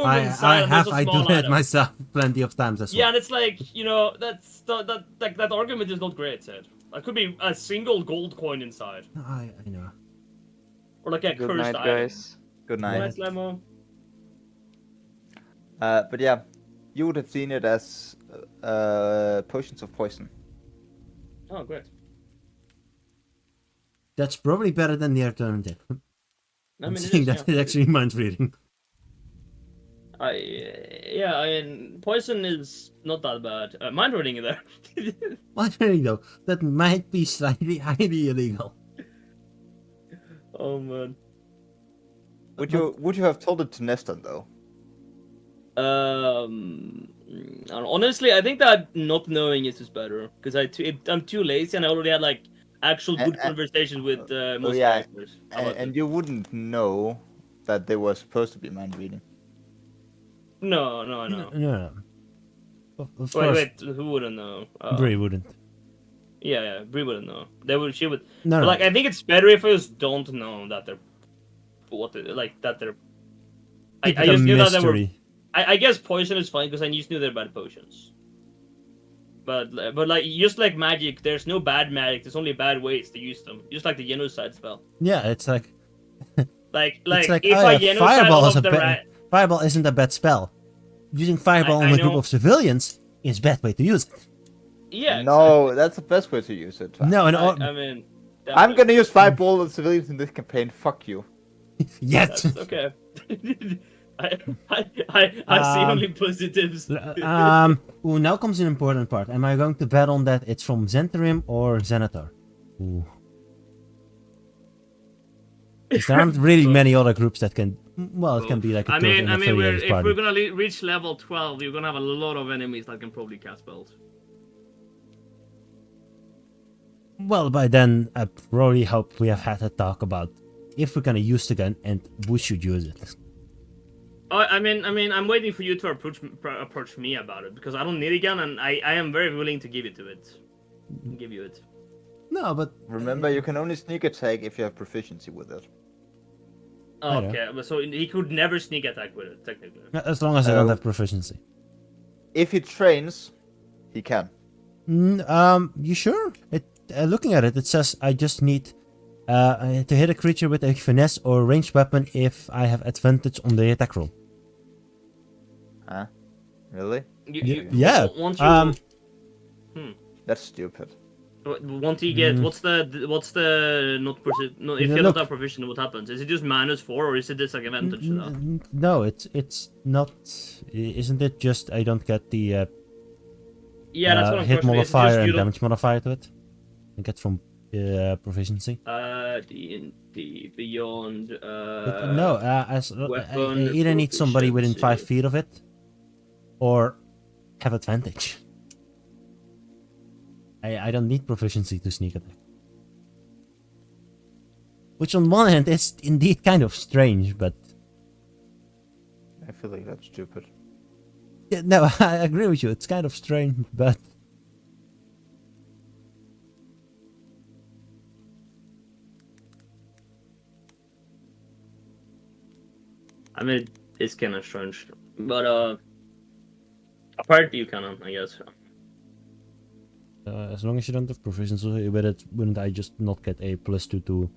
Speaker 2: I
Speaker 3: inside and
Speaker 2: have.
Speaker 3: there's a
Speaker 2: I do
Speaker 3: small
Speaker 2: that
Speaker 3: item.
Speaker 2: myself plenty of times as well.
Speaker 3: Yeah, and it's like, you know, that argument is not great, Ted. That could be a single gold coin inside,
Speaker 2: I know.
Speaker 3: or like a
Speaker 6: Good
Speaker 3: cursed
Speaker 6: night,
Speaker 3: item.
Speaker 6: guys.
Speaker 1: good night.
Speaker 3: Nice, Lemo.
Speaker 1: But yeah, you would have seen it as potions of poison.
Speaker 3: Oh, great.
Speaker 2: That's probably better than the alternative.
Speaker 3: I
Speaker 2: I'm
Speaker 3: mean, it
Speaker 2: saying
Speaker 3: is,
Speaker 2: that
Speaker 3: yeah.
Speaker 2: is actually mind reading.
Speaker 3: I mean, poison is not that bad. Mind reading there.
Speaker 2: Mind reading though, that might be slightly highly illegal.
Speaker 3: Oh man.
Speaker 1: Would you have told it to Neston though?
Speaker 3: Honestly, I think that not knowing it is better because I'm too lazy and I already had like actual good conversations with most
Speaker 1: yeah,
Speaker 3: characters. about
Speaker 1: And
Speaker 3: it.
Speaker 1: you wouldn't know that they were supposed to be mind reading.
Speaker 3: No.
Speaker 2: No. Of
Speaker 3: Wait,
Speaker 2: course,
Speaker 3: who wouldn't know?
Speaker 2: Bree wouldn't.
Speaker 3: Yeah, Brie wouldn't know. She would.
Speaker 2: No,
Speaker 3: But,
Speaker 2: no.
Speaker 3: like, I think it's better if I just don't know that they're I
Speaker 2: Keep it a
Speaker 3: just knew that they were.
Speaker 2: mystery.
Speaker 3: I guess poison is fine because I just knew they're bad potions. But like just like magic, there's no bad magic. There's only bad ways to use them. Just like the genocide spell.
Speaker 2: Yeah, it's like
Speaker 3: Like
Speaker 2: it's like
Speaker 3: if
Speaker 2: oh,
Speaker 3: I
Speaker 2: yeah,
Speaker 3: genocide
Speaker 2: fireball
Speaker 3: all
Speaker 2: is a
Speaker 3: of the
Speaker 2: bad. Fireball isn't a bad spell. Using fireball
Speaker 3: I
Speaker 2: on a group
Speaker 3: know.
Speaker 2: of civilians is a bad way to use it.
Speaker 3: yeah.
Speaker 1: No, that's the best way to use it.
Speaker 2: No, and
Speaker 3: Exactly. I mean,
Speaker 1: I'm gonna use fireball on civilians in this campaign. Fuck you.
Speaker 2: yet.
Speaker 3: That's okay. I see only positives.
Speaker 2: Ooh, now comes an important part. Am I going to bet on that it's from Zentarim or Xenator? Ooh. 'Cause there aren't really many other groups that can. Well, it can be like a
Speaker 3: I
Speaker 2: third
Speaker 3: mean,
Speaker 2: and affiliated
Speaker 3: if
Speaker 2: party.
Speaker 3: we're gonna reach level 12, you're gonna have a lot of enemies that can probably cast spells.
Speaker 2: Well, by then, I probably hope we have had a talk about if we're gonna use the gun and we should use it.
Speaker 3: I mean, I'm waiting for you to approach me about it because I don't need a gun and I am very willing to give you it.
Speaker 2: No, but
Speaker 1: Remember, you can only sneak attack if you have proficiency with it.
Speaker 2: I know.
Speaker 3: Okay, but so he could never sneak attack with it, technically.
Speaker 2: as long as I don't
Speaker 1: Oh.
Speaker 2: have proficiency.
Speaker 1: If he trains, he can.
Speaker 2: You sure? Looking at it, it says I just need to hit a creature with a finesse or ranged weapon if I have advantage on the attack roll.
Speaker 1: Huh? Really?
Speaker 2: Yeah.
Speaker 3: Once you
Speaker 1: That's stupid.
Speaker 3: once you get what's the not no, if
Speaker 2: Yeah,
Speaker 3: you
Speaker 2: look.
Speaker 3: don't have proficiency, what happens? Is it just -4 or is it disadvantage to that?
Speaker 2: No, it's not. Isn't it just I don't get the
Speaker 3: Yeah, that's what I'm
Speaker 2: hit
Speaker 3: questioning. Is it just
Speaker 2: modifier
Speaker 3: you
Speaker 2: and
Speaker 3: don't
Speaker 2: damage modifier to it? I get from proficiency.
Speaker 3: D&D Beyond
Speaker 2: No, I
Speaker 3: weapon
Speaker 2: either need somebody within 5
Speaker 3: proficiency.
Speaker 2: feet of it, or have advantage. I don't need proficiency to sneak attack. Which on one hand is indeed kind of strange, but
Speaker 1: I feel like that's stupid.
Speaker 2: yeah, no, I agree with you. It's kind of strange, but
Speaker 3: I mean, it's kind of strange, but apparently you can, I guess.
Speaker 2: as long as you don't have proficiency with it, wouldn't I just not get a +2 to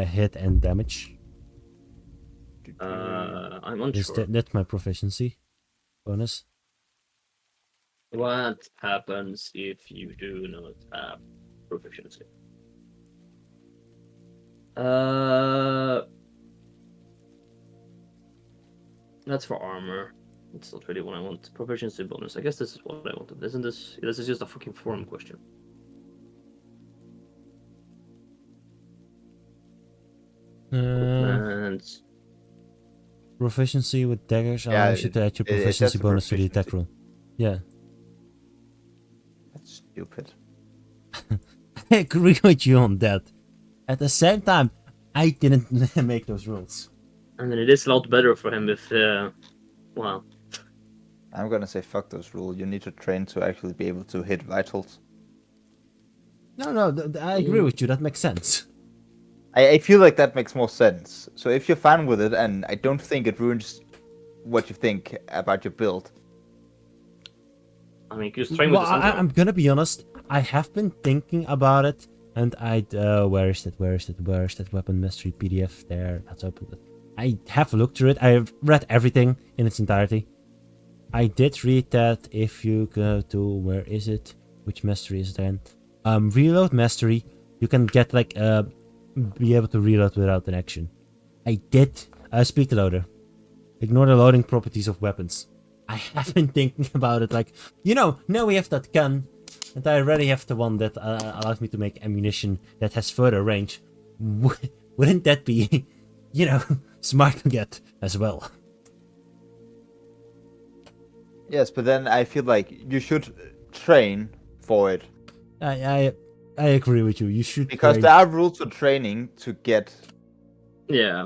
Speaker 2: hit and damage?
Speaker 3: I'm unsure.
Speaker 2: That's my proficiency bonus.
Speaker 3: What happens if you do not have proficiency? That's for armor. That's not really what I want. Proficiency bonus. I guess this is what I wanted. Isn't this? This is just a fucking form question. And
Speaker 2: Proficiency with daggers
Speaker 1: Yeah,
Speaker 2: allows you to add your
Speaker 1: it does
Speaker 2: proficiency
Speaker 1: the
Speaker 2: bonus to the attack
Speaker 1: proficiency.
Speaker 2: roll. Yeah.
Speaker 1: That's stupid.
Speaker 2: I agree with you on that. At the same time, I didn't make those rules.
Speaker 3: I mean, it is a lot better for him if, well,
Speaker 1: I'm gonna say fuck those rules. You need to train to actually be able to hit vitals.
Speaker 2: No, I agree with you. That makes sense.
Speaker 1: I feel like that makes more sense. So if you're fine with it, and I don't think it ruins what you think about your build.
Speaker 3: I mean, you just train with
Speaker 2: Well,
Speaker 3: the center.
Speaker 2: I'm gonna be honest. I have been thinking about it, and where is that weapon mastery PDF? There, let's open it. I have looked through it. I've read everything in its entirety. I did read that if you go to where is it? Which mastery is it then? Reload mastery. You can get like be able to reload without an action. I did speak to loader. Ignore the loading properties of weapons. I have been thinking about it. Like now we have that gun, and I already have the one that allows me to make ammunition that has further range. Wouldn't that be, smart to get as well?
Speaker 1: Yes, but then I feel like you should train for it.
Speaker 2: I agree with you. You should
Speaker 1: Because
Speaker 2: train.
Speaker 1: there are rules for training to get
Speaker 3: Yeah.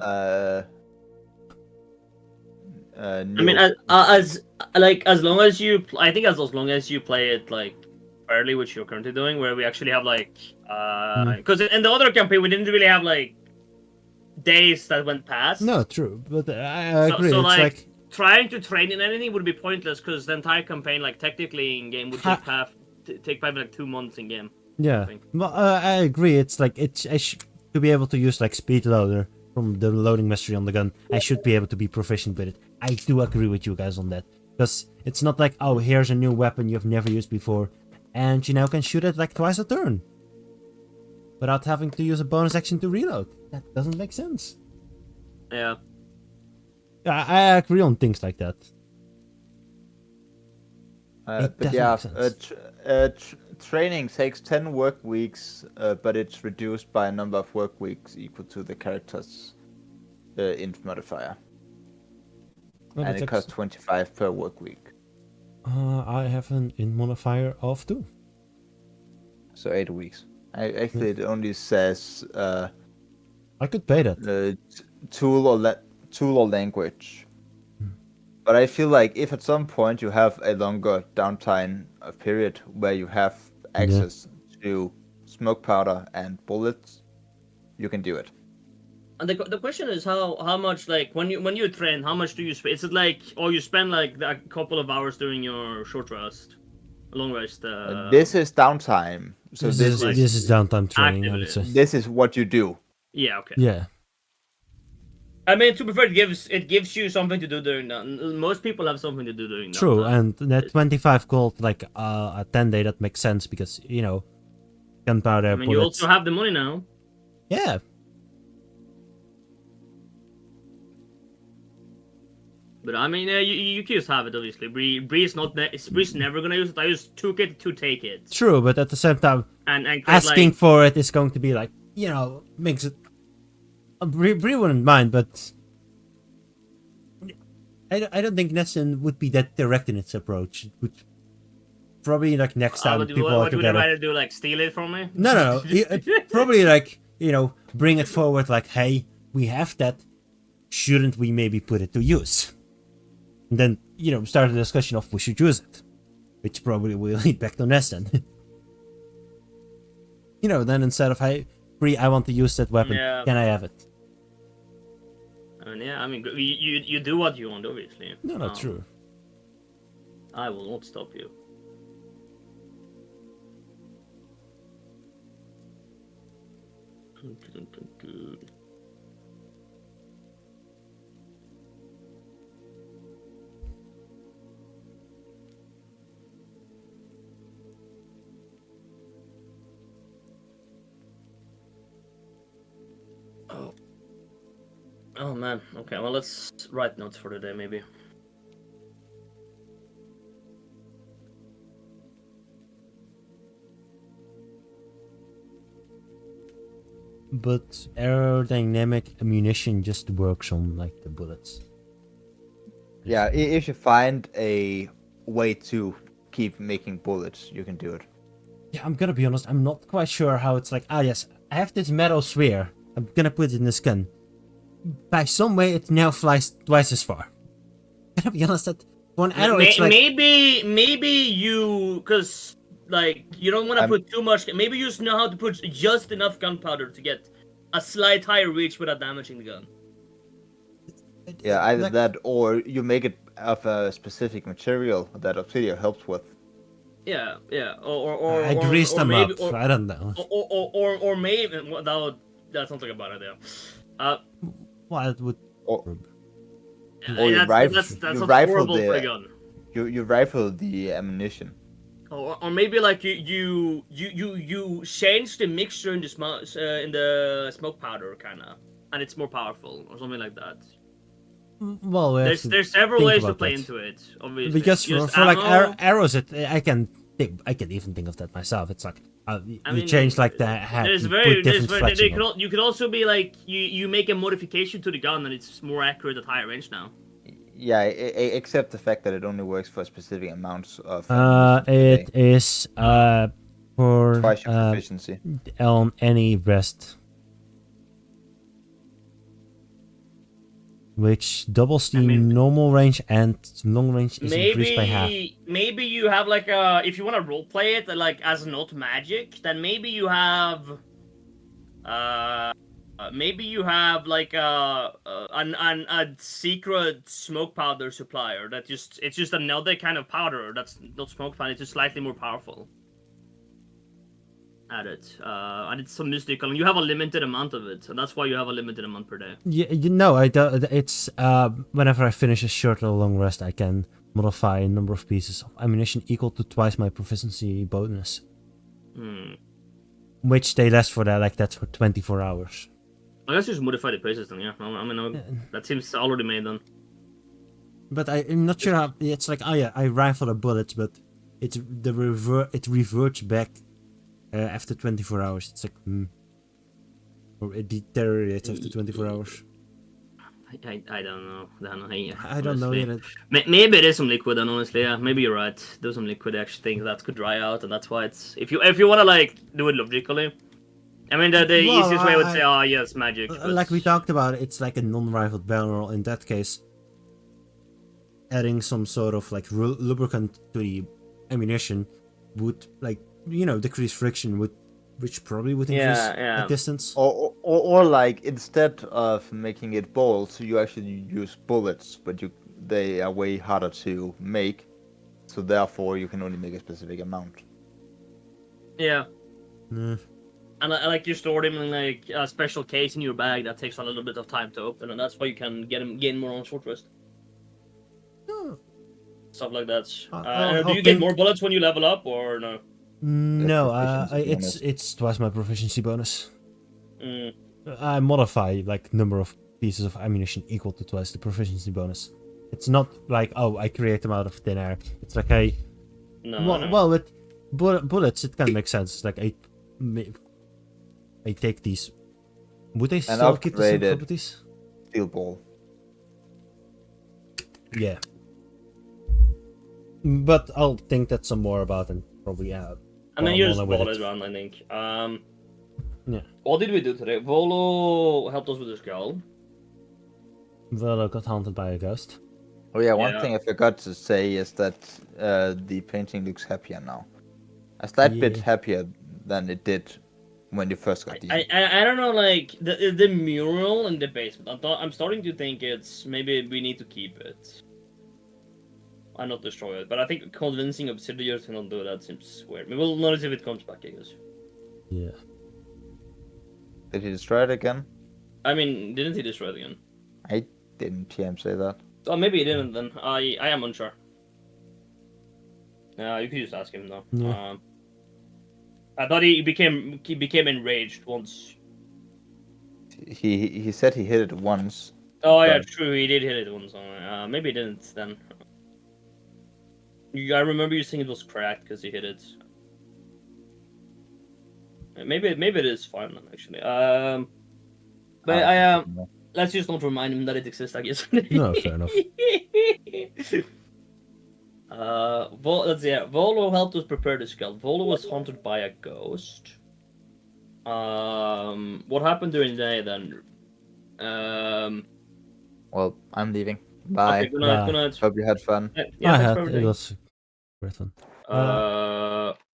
Speaker 1: I
Speaker 3: I mean, as long as you, I think as long as you play it like fairly, which you're currently doing, where we actually have like, because in the other campaign we didn't really have like days that went past.
Speaker 2: No, true, but I agree.
Speaker 3: So
Speaker 2: It's like
Speaker 3: trying to train in anything would be pointless because the entire campaign, like technically in game, would take probably like 2 months in game.
Speaker 2: yeah.
Speaker 3: think.
Speaker 2: Well, I agree. It's like to be able to use like speed loader from the loading mastery on the gun. I should be able to be proficient with it. I do agree with you guys on that because it's not like, oh, here's a new weapon you've never used before, and you now can shoot it like twice a turn without having to use a bonus action to reload. That doesn't make sense.
Speaker 3: Yeah.
Speaker 2: I agree on things like that. It
Speaker 1: but
Speaker 2: doesn't
Speaker 1: yeah,
Speaker 2: make sense.
Speaker 1: training takes 10 work weeks, but it's reduced by a number of work weeks equal to the character's int modifier.
Speaker 2: Well,
Speaker 1: And
Speaker 2: that's
Speaker 1: it costs 25 per work week.
Speaker 2: I have an int modifier of 2.
Speaker 1: So 8 weeks. Actually, it only says
Speaker 2: I could pay that.
Speaker 1: tool or language. But I feel like if at some point you have a longer downtime period where you have access to smoke powder and bullets, you can do it.
Speaker 3: And the question is how much, like when you train, how much do you spend? Is it like, or you spend like a couple of hours during your short rest, long rest?
Speaker 1: This is downtime. So
Speaker 2: this is downtime training, I would say.
Speaker 3: activity.
Speaker 1: This is what you do.
Speaker 3: Yeah. Okay.
Speaker 2: Yeah.
Speaker 3: I mean, to be fair, it gives you something to do during that. Most people have something to do during that.
Speaker 2: True,
Speaker 3: time.
Speaker 2: and that 25 gold, like a 10-day, that makes sense because gunpowder,
Speaker 3: I mean, you
Speaker 2: bullets.
Speaker 3: also have the money now.
Speaker 2: Yeah,
Speaker 3: But I mean, you can just have it obviously. Bree's never gonna use it. I just took it to take it.
Speaker 2: true, but at the same time,
Speaker 3: And create,
Speaker 2: asking
Speaker 3: like,
Speaker 2: for it is going to be like makes it. Bree wouldn't mind, but I don't think Nessun would be that direct in its approach. It would probably like next time people are
Speaker 3: what would you
Speaker 2: together.
Speaker 3: rather do? Like steal it from me?
Speaker 2: No. Probably like bring it forward. Like, hey, we have that. Shouldn't we maybe put it to use? And then start a discussion of we should use it, which probably will lead back to Nessun. Then instead of hey, Bree, I want to use that weapon.
Speaker 3: Yeah.
Speaker 2: Can I have it?
Speaker 3: I mean, yeah. I mean, you do what you want, obviously.
Speaker 2: No, true.
Speaker 3: I will not stop you. Oh man. Okay. Well, let's write notes for today, maybe.
Speaker 2: But aerodynamic ammunition just works on like the bullets.
Speaker 1: Yeah, if you find a way to keep making bullets, you can do it.
Speaker 2: Yeah, I'm gonna be honest, I'm not quite sure how it's like, yes, I have this metal sphere. I'm gonna put it in this gun. By some way, it now flies twice as far. Gonna be honest, that one arrow, it's like...
Speaker 3: Maybe you, because like you don't want to put too much. Maybe you just know how to put just enough gunpowder to get a slight higher reach without damaging the gun.
Speaker 1: Yeah, either that or you make it of a specific material that Obsidian helps with.
Speaker 3: Yeah, or
Speaker 2: I greased them
Speaker 3: maybe,
Speaker 2: up. I don't know.
Speaker 3: Or maybe that sounds like a bad idea.
Speaker 2: Well, it would.
Speaker 1: Or
Speaker 3: you that's
Speaker 1: you
Speaker 3: a
Speaker 1: rifle
Speaker 3: horrible for a gun.
Speaker 1: You rifle the ammunition.
Speaker 3: Or maybe like you change the mixture in the smoke powder kinda, and it's more powerful or something like that.
Speaker 2: Well,
Speaker 3: there's several ways to play into it, obviously.
Speaker 2: Because for like arrows, I can even think of that myself. It's like you change like the head.
Speaker 3: You could also be like you make a modification to the gun and it's more accurate at higher range now.
Speaker 1: Yeah, except the fact that it only works for specific amounts of.
Speaker 2: It is for
Speaker 1: twice your proficiency
Speaker 2: on any rest, which doubles the normal range and long range is increased by half.
Speaker 3: Maybe you have like if you want to roleplay it like as not magic, then maybe you have like a secret smoke powder supplier that it's just another kind of powder that's not smoke powder. It's just slightly more powerful. Add it. And it's some mystical, and you have a limited amount of it, and that's why you have a limited amount per day.
Speaker 2: Yeah, I don't. It's whenever I finish a short or long rest, I can modify a number of pieces of ammunition equal to twice my proficiency bonus. Which they last for that, like that's for 24 hours.
Speaker 3: I guess just modify the pieces then, yeah. I mean, that seems already made then.
Speaker 2: But I'm not sure how. It's like, I rifle the bullets, but it reverts back after 24 hours. It's like, or it deteriorates after 24 hours.
Speaker 3: I don't know.
Speaker 2: I don't know yet.
Speaker 3: Maybe it is some liquid, and honestly, yeah, maybe you're right. There's some liquid I actually think that could dry out, and that's why it's if you want to like do it logically. I mean, the easiest way would say, yes, magic. But...
Speaker 2: Like we talked about, it's like a non-rifled barrel. In that case, adding some sort of like lubricant to the ammunition would like decrease friction, which probably would increase the distance.
Speaker 1: Or like instead of making it bolts, you actually use bullets, but they are way harder to make, so therefore you can only make a specific amount.
Speaker 3: Yeah. And like you stored him in like a special case in your bag that takes a little bit of time to open, and that's why you can gain more on short rest.
Speaker 2: Oh,
Speaker 3: Stuff like that.
Speaker 2: I'll
Speaker 3: Do you get
Speaker 2: think-
Speaker 3: more bullets when you level up, or no?
Speaker 2: No,
Speaker 1: proficiency bonus.
Speaker 2: it's twice my proficiency bonus.
Speaker 3: Mm.
Speaker 2: I modify like number of pieces of ammunition equal to twice the proficiency bonus. It's not like, oh, I create them out of thin air. It's like, hey,
Speaker 3: No, no.
Speaker 2: well, with bullets, it kind of makes sense. It's like I take these. Would they still keep the same
Speaker 1: upgraded.
Speaker 2: properties?
Speaker 1: Steel ball.
Speaker 2: Yeah. But I'll think that some more about and probably
Speaker 3: And then
Speaker 2: Well,
Speaker 3: you
Speaker 2: I'm
Speaker 3: just
Speaker 2: all with
Speaker 3: ball
Speaker 2: it.
Speaker 3: it around, I think.
Speaker 2: Yeah.
Speaker 3: What did we do today? Volo helped us with his girl.
Speaker 2: Velo got haunted by a ghost.
Speaker 1: Oh yeah, one
Speaker 3: Yeah.
Speaker 1: thing I forgot to say is that the painting looks happier now. A slight bit
Speaker 2: Yeah.
Speaker 1: happier than it did when you first got the.
Speaker 3: I don't know, like the mural in the basement. I'm starting to think it's maybe we need to keep it. I not destroy it, but I think convincing Obsidian to not do that seems weird. We'll notice if it comes back, I guess.
Speaker 2: Yeah.
Speaker 1: Did he destroy it again?
Speaker 3: I mean, didn't he destroy it again?
Speaker 1: I didn't hear him say that.
Speaker 3: Oh, maybe he didn't then. I am unsure. You could just ask him though.
Speaker 2: Yeah.
Speaker 3: I thought he became enraged once.
Speaker 1: He said he hit it once.
Speaker 3: Oh yeah,
Speaker 1: But-
Speaker 3: true. He did hit it once. Maybe he didn't then. I remember you saying it was cracked because he hit it. Maybe it is fine then actually. But let's just not remind him that it exists, I guess.
Speaker 2: No, fair enough.
Speaker 3: Volo helped us prepare the skull. Volo was haunted by a ghost. What happened during the day then?
Speaker 1: Well, I'm leaving. Bye.
Speaker 3: Okay, good night,
Speaker 2: Bye.
Speaker 3: good night.
Speaker 1: Hope you had fun.
Speaker 3: Yeah,
Speaker 2: I
Speaker 3: thanks
Speaker 2: had
Speaker 3: for
Speaker 2: it
Speaker 3: everything.
Speaker 2: was great fun.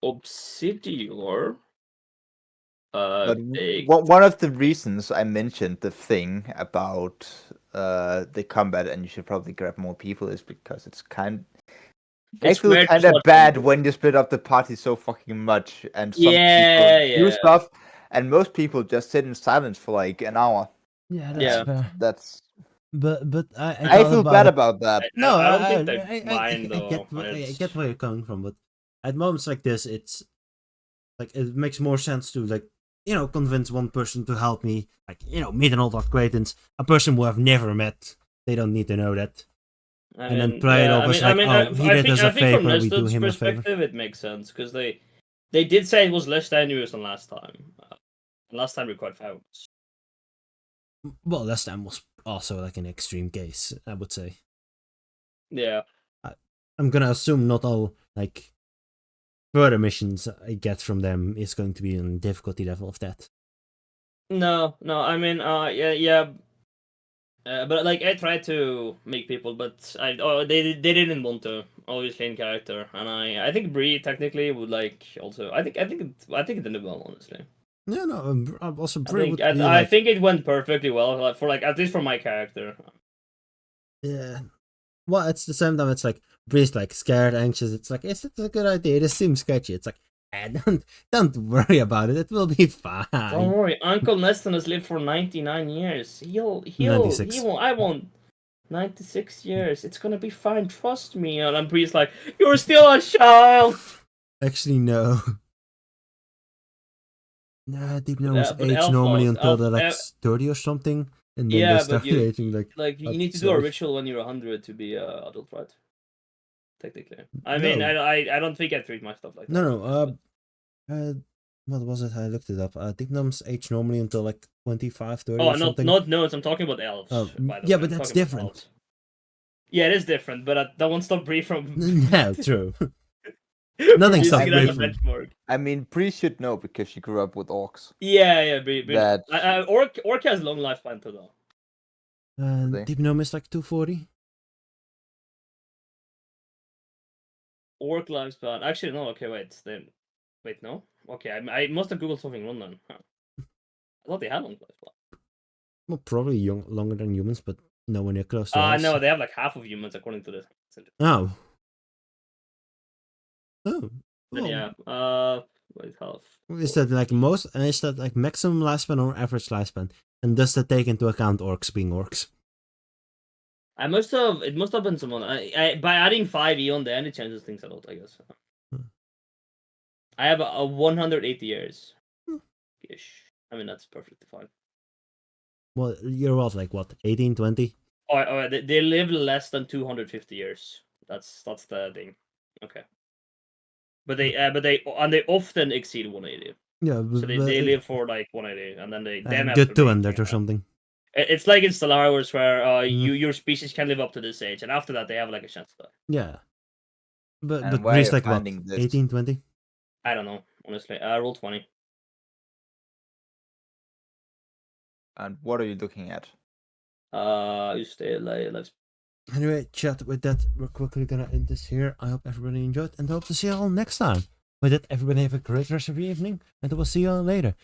Speaker 3: Obsidior.
Speaker 1: But
Speaker 3: Big.
Speaker 1: one of the reasons I mentioned the thing about the combat and you should probably grab more people is because it's I
Speaker 3: It's
Speaker 1: feel
Speaker 3: weird to
Speaker 1: kind of
Speaker 3: start
Speaker 1: bad
Speaker 3: doing
Speaker 1: when you split up the party so fucking much and some
Speaker 3: Yeah,
Speaker 1: people do
Speaker 3: yeah.
Speaker 1: stuff and most people just sit in silence for like an hour.
Speaker 2: Yeah, that's
Speaker 3: Yeah.
Speaker 2: fair.
Speaker 1: That's
Speaker 2: But I
Speaker 1: I
Speaker 2: thought
Speaker 1: feel
Speaker 2: about
Speaker 1: bad
Speaker 2: it.
Speaker 1: about that.
Speaker 2: No,
Speaker 3: I don't think they
Speaker 2: I
Speaker 3: mind though.
Speaker 2: get I get where you're coming from, but at moments like this, it's like it makes more sense to like convince one person to help me, like meet an old acquaintance, a person who I've never met. They don't need to know that. And then play it off as like, oh, he did us a favor,
Speaker 3: from
Speaker 2: we do
Speaker 3: Nestor's
Speaker 2: him a favor.
Speaker 3: perspective, it makes sense because they did say it was less dangerous than last time. Last time required 5 hours.
Speaker 2: Well, last time was also like an extreme case, I would say.
Speaker 3: Yeah.
Speaker 2: I'm gonna assume not all like further missions I get from them is going to be on difficulty level of that.
Speaker 3: No. I mean, yeah. But like I tried to make people, but they didn't want to, obviously in character, and I think Bree technically would like also. I think it did well, honestly.
Speaker 2: Yeah, no, also
Speaker 3: I
Speaker 2: Brie
Speaker 3: think
Speaker 2: would be
Speaker 3: I
Speaker 2: like,
Speaker 3: think it went perfectly well, like, for like at least for my character.
Speaker 2: yeah. Well, it's the same time. It's like Bree's like scared, anxious. It's like, is it a good idea? This seems sketchy. It's like, don't worry about it. It will be fine.
Speaker 3: Don't worry, Uncle Neston has lived for 99 years. He'll
Speaker 2: 96.
Speaker 3: I won't. 96 years. It's gonna be fine. Trust me. And then Bree's like, you're still a child.
Speaker 2: Actually, no. Nah, Deep Gnomes
Speaker 3: but
Speaker 2: age
Speaker 3: elf
Speaker 2: normally
Speaker 3: laws-
Speaker 2: until
Speaker 3: elf-
Speaker 2: they're like
Speaker 3: elf-
Speaker 2: 30 or something, and then
Speaker 3: Yeah,
Speaker 2: they
Speaker 3: but
Speaker 2: start
Speaker 3: you-
Speaker 2: aging like.
Speaker 3: Like you
Speaker 2: That's
Speaker 3: need to do a
Speaker 2: sorry.
Speaker 3: ritual when you're 100 to be adult, right? Technically. I mean,
Speaker 2: No.
Speaker 3: I don't think I treat my stuff like that.
Speaker 2: No. What was it? I looked it up. Deep Gnomes age normally until like 25, 30
Speaker 3: Oh,
Speaker 2: or something.
Speaker 3: not gnomes. I'm talking about elves.
Speaker 2: Oh,
Speaker 3: by the
Speaker 2: yeah,
Speaker 3: way.
Speaker 2: but
Speaker 3: I'm
Speaker 2: that's
Speaker 3: talking about
Speaker 2: different.
Speaker 3: elves. Yeah, it is different, but that won't stop Bree from.
Speaker 2: Yeah, true.
Speaker 3: from
Speaker 2: Nothing
Speaker 3: using
Speaker 2: stops
Speaker 3: it
Speaker 2: Bree
Speaker 3: as a
Speaker 2: from-
Speaker 3: benchmark.
Speaker 1: I mean, Bree should know because she grew up with orcs.
Speaker 3: Yeah, Bree.
Speaker 1: That-
Speaker 3: Orc has long lifespan too, though.
Speaker 1: They-
Speaker 2: Deep Gnome is like 240.
Speaker 3: Orc lifespan. Actually, no. Okay, wait, no. Okay, I must have googled something wrong then. Huh. I thought they had long lifespan.
Speaker 2: Well, probably longer than humans, but nowhere near close to us.
Speaker 3: No, they have like half of humans according to this.
Speaker 2: Oh. Oh.
Speaker 3: Then
Speaker 2: Oh.
Speaker 3: yeah. Wait, half.
Speaker 2: Is that like is that like maximum lifespan or average lifespan? And does that take into account orcs being orcs?
Speaker 3: It must have been someone. By adding 5 on there, it changes things a lot, I guess. I have a 180 years. Ish. I mean, that's perfectly fine.
Speaker 2: Well, you're what, like what, 18, 20?
Speaker 3: Oh, they live less than 250 years. That's the thing. Okay. But they often exceed 180.
Speaker 2: Yeah,
Speaker 3: So they live for like 180, and then they then have
Speaker 2: good
Speaker 3: to
Speaker 2: 200 or something.
Speaker 3: It's like in Stellar Wars where your species can live up to this age, and after that they have like a chance to die.
Speaker 2: Yeah. But
Speaker 1: And why
Speaker 2: Bree's
Speaker 1: are you
Speaker 2: like what,
Speaker 1: finding this?
Speaker 2: 18, 20?
Speaker 3: I don't know, honestly. I rolled 20.
Speaker 1: And what are you looking at?
Speaker 3: You stay life.
Speaker 2: Anyway, chat, with that, we're quickly gonna end this here. I hope everybody enjoyed and hope to see you all next time. With that, everybody have a great rest of your evening, and we'll see you all later.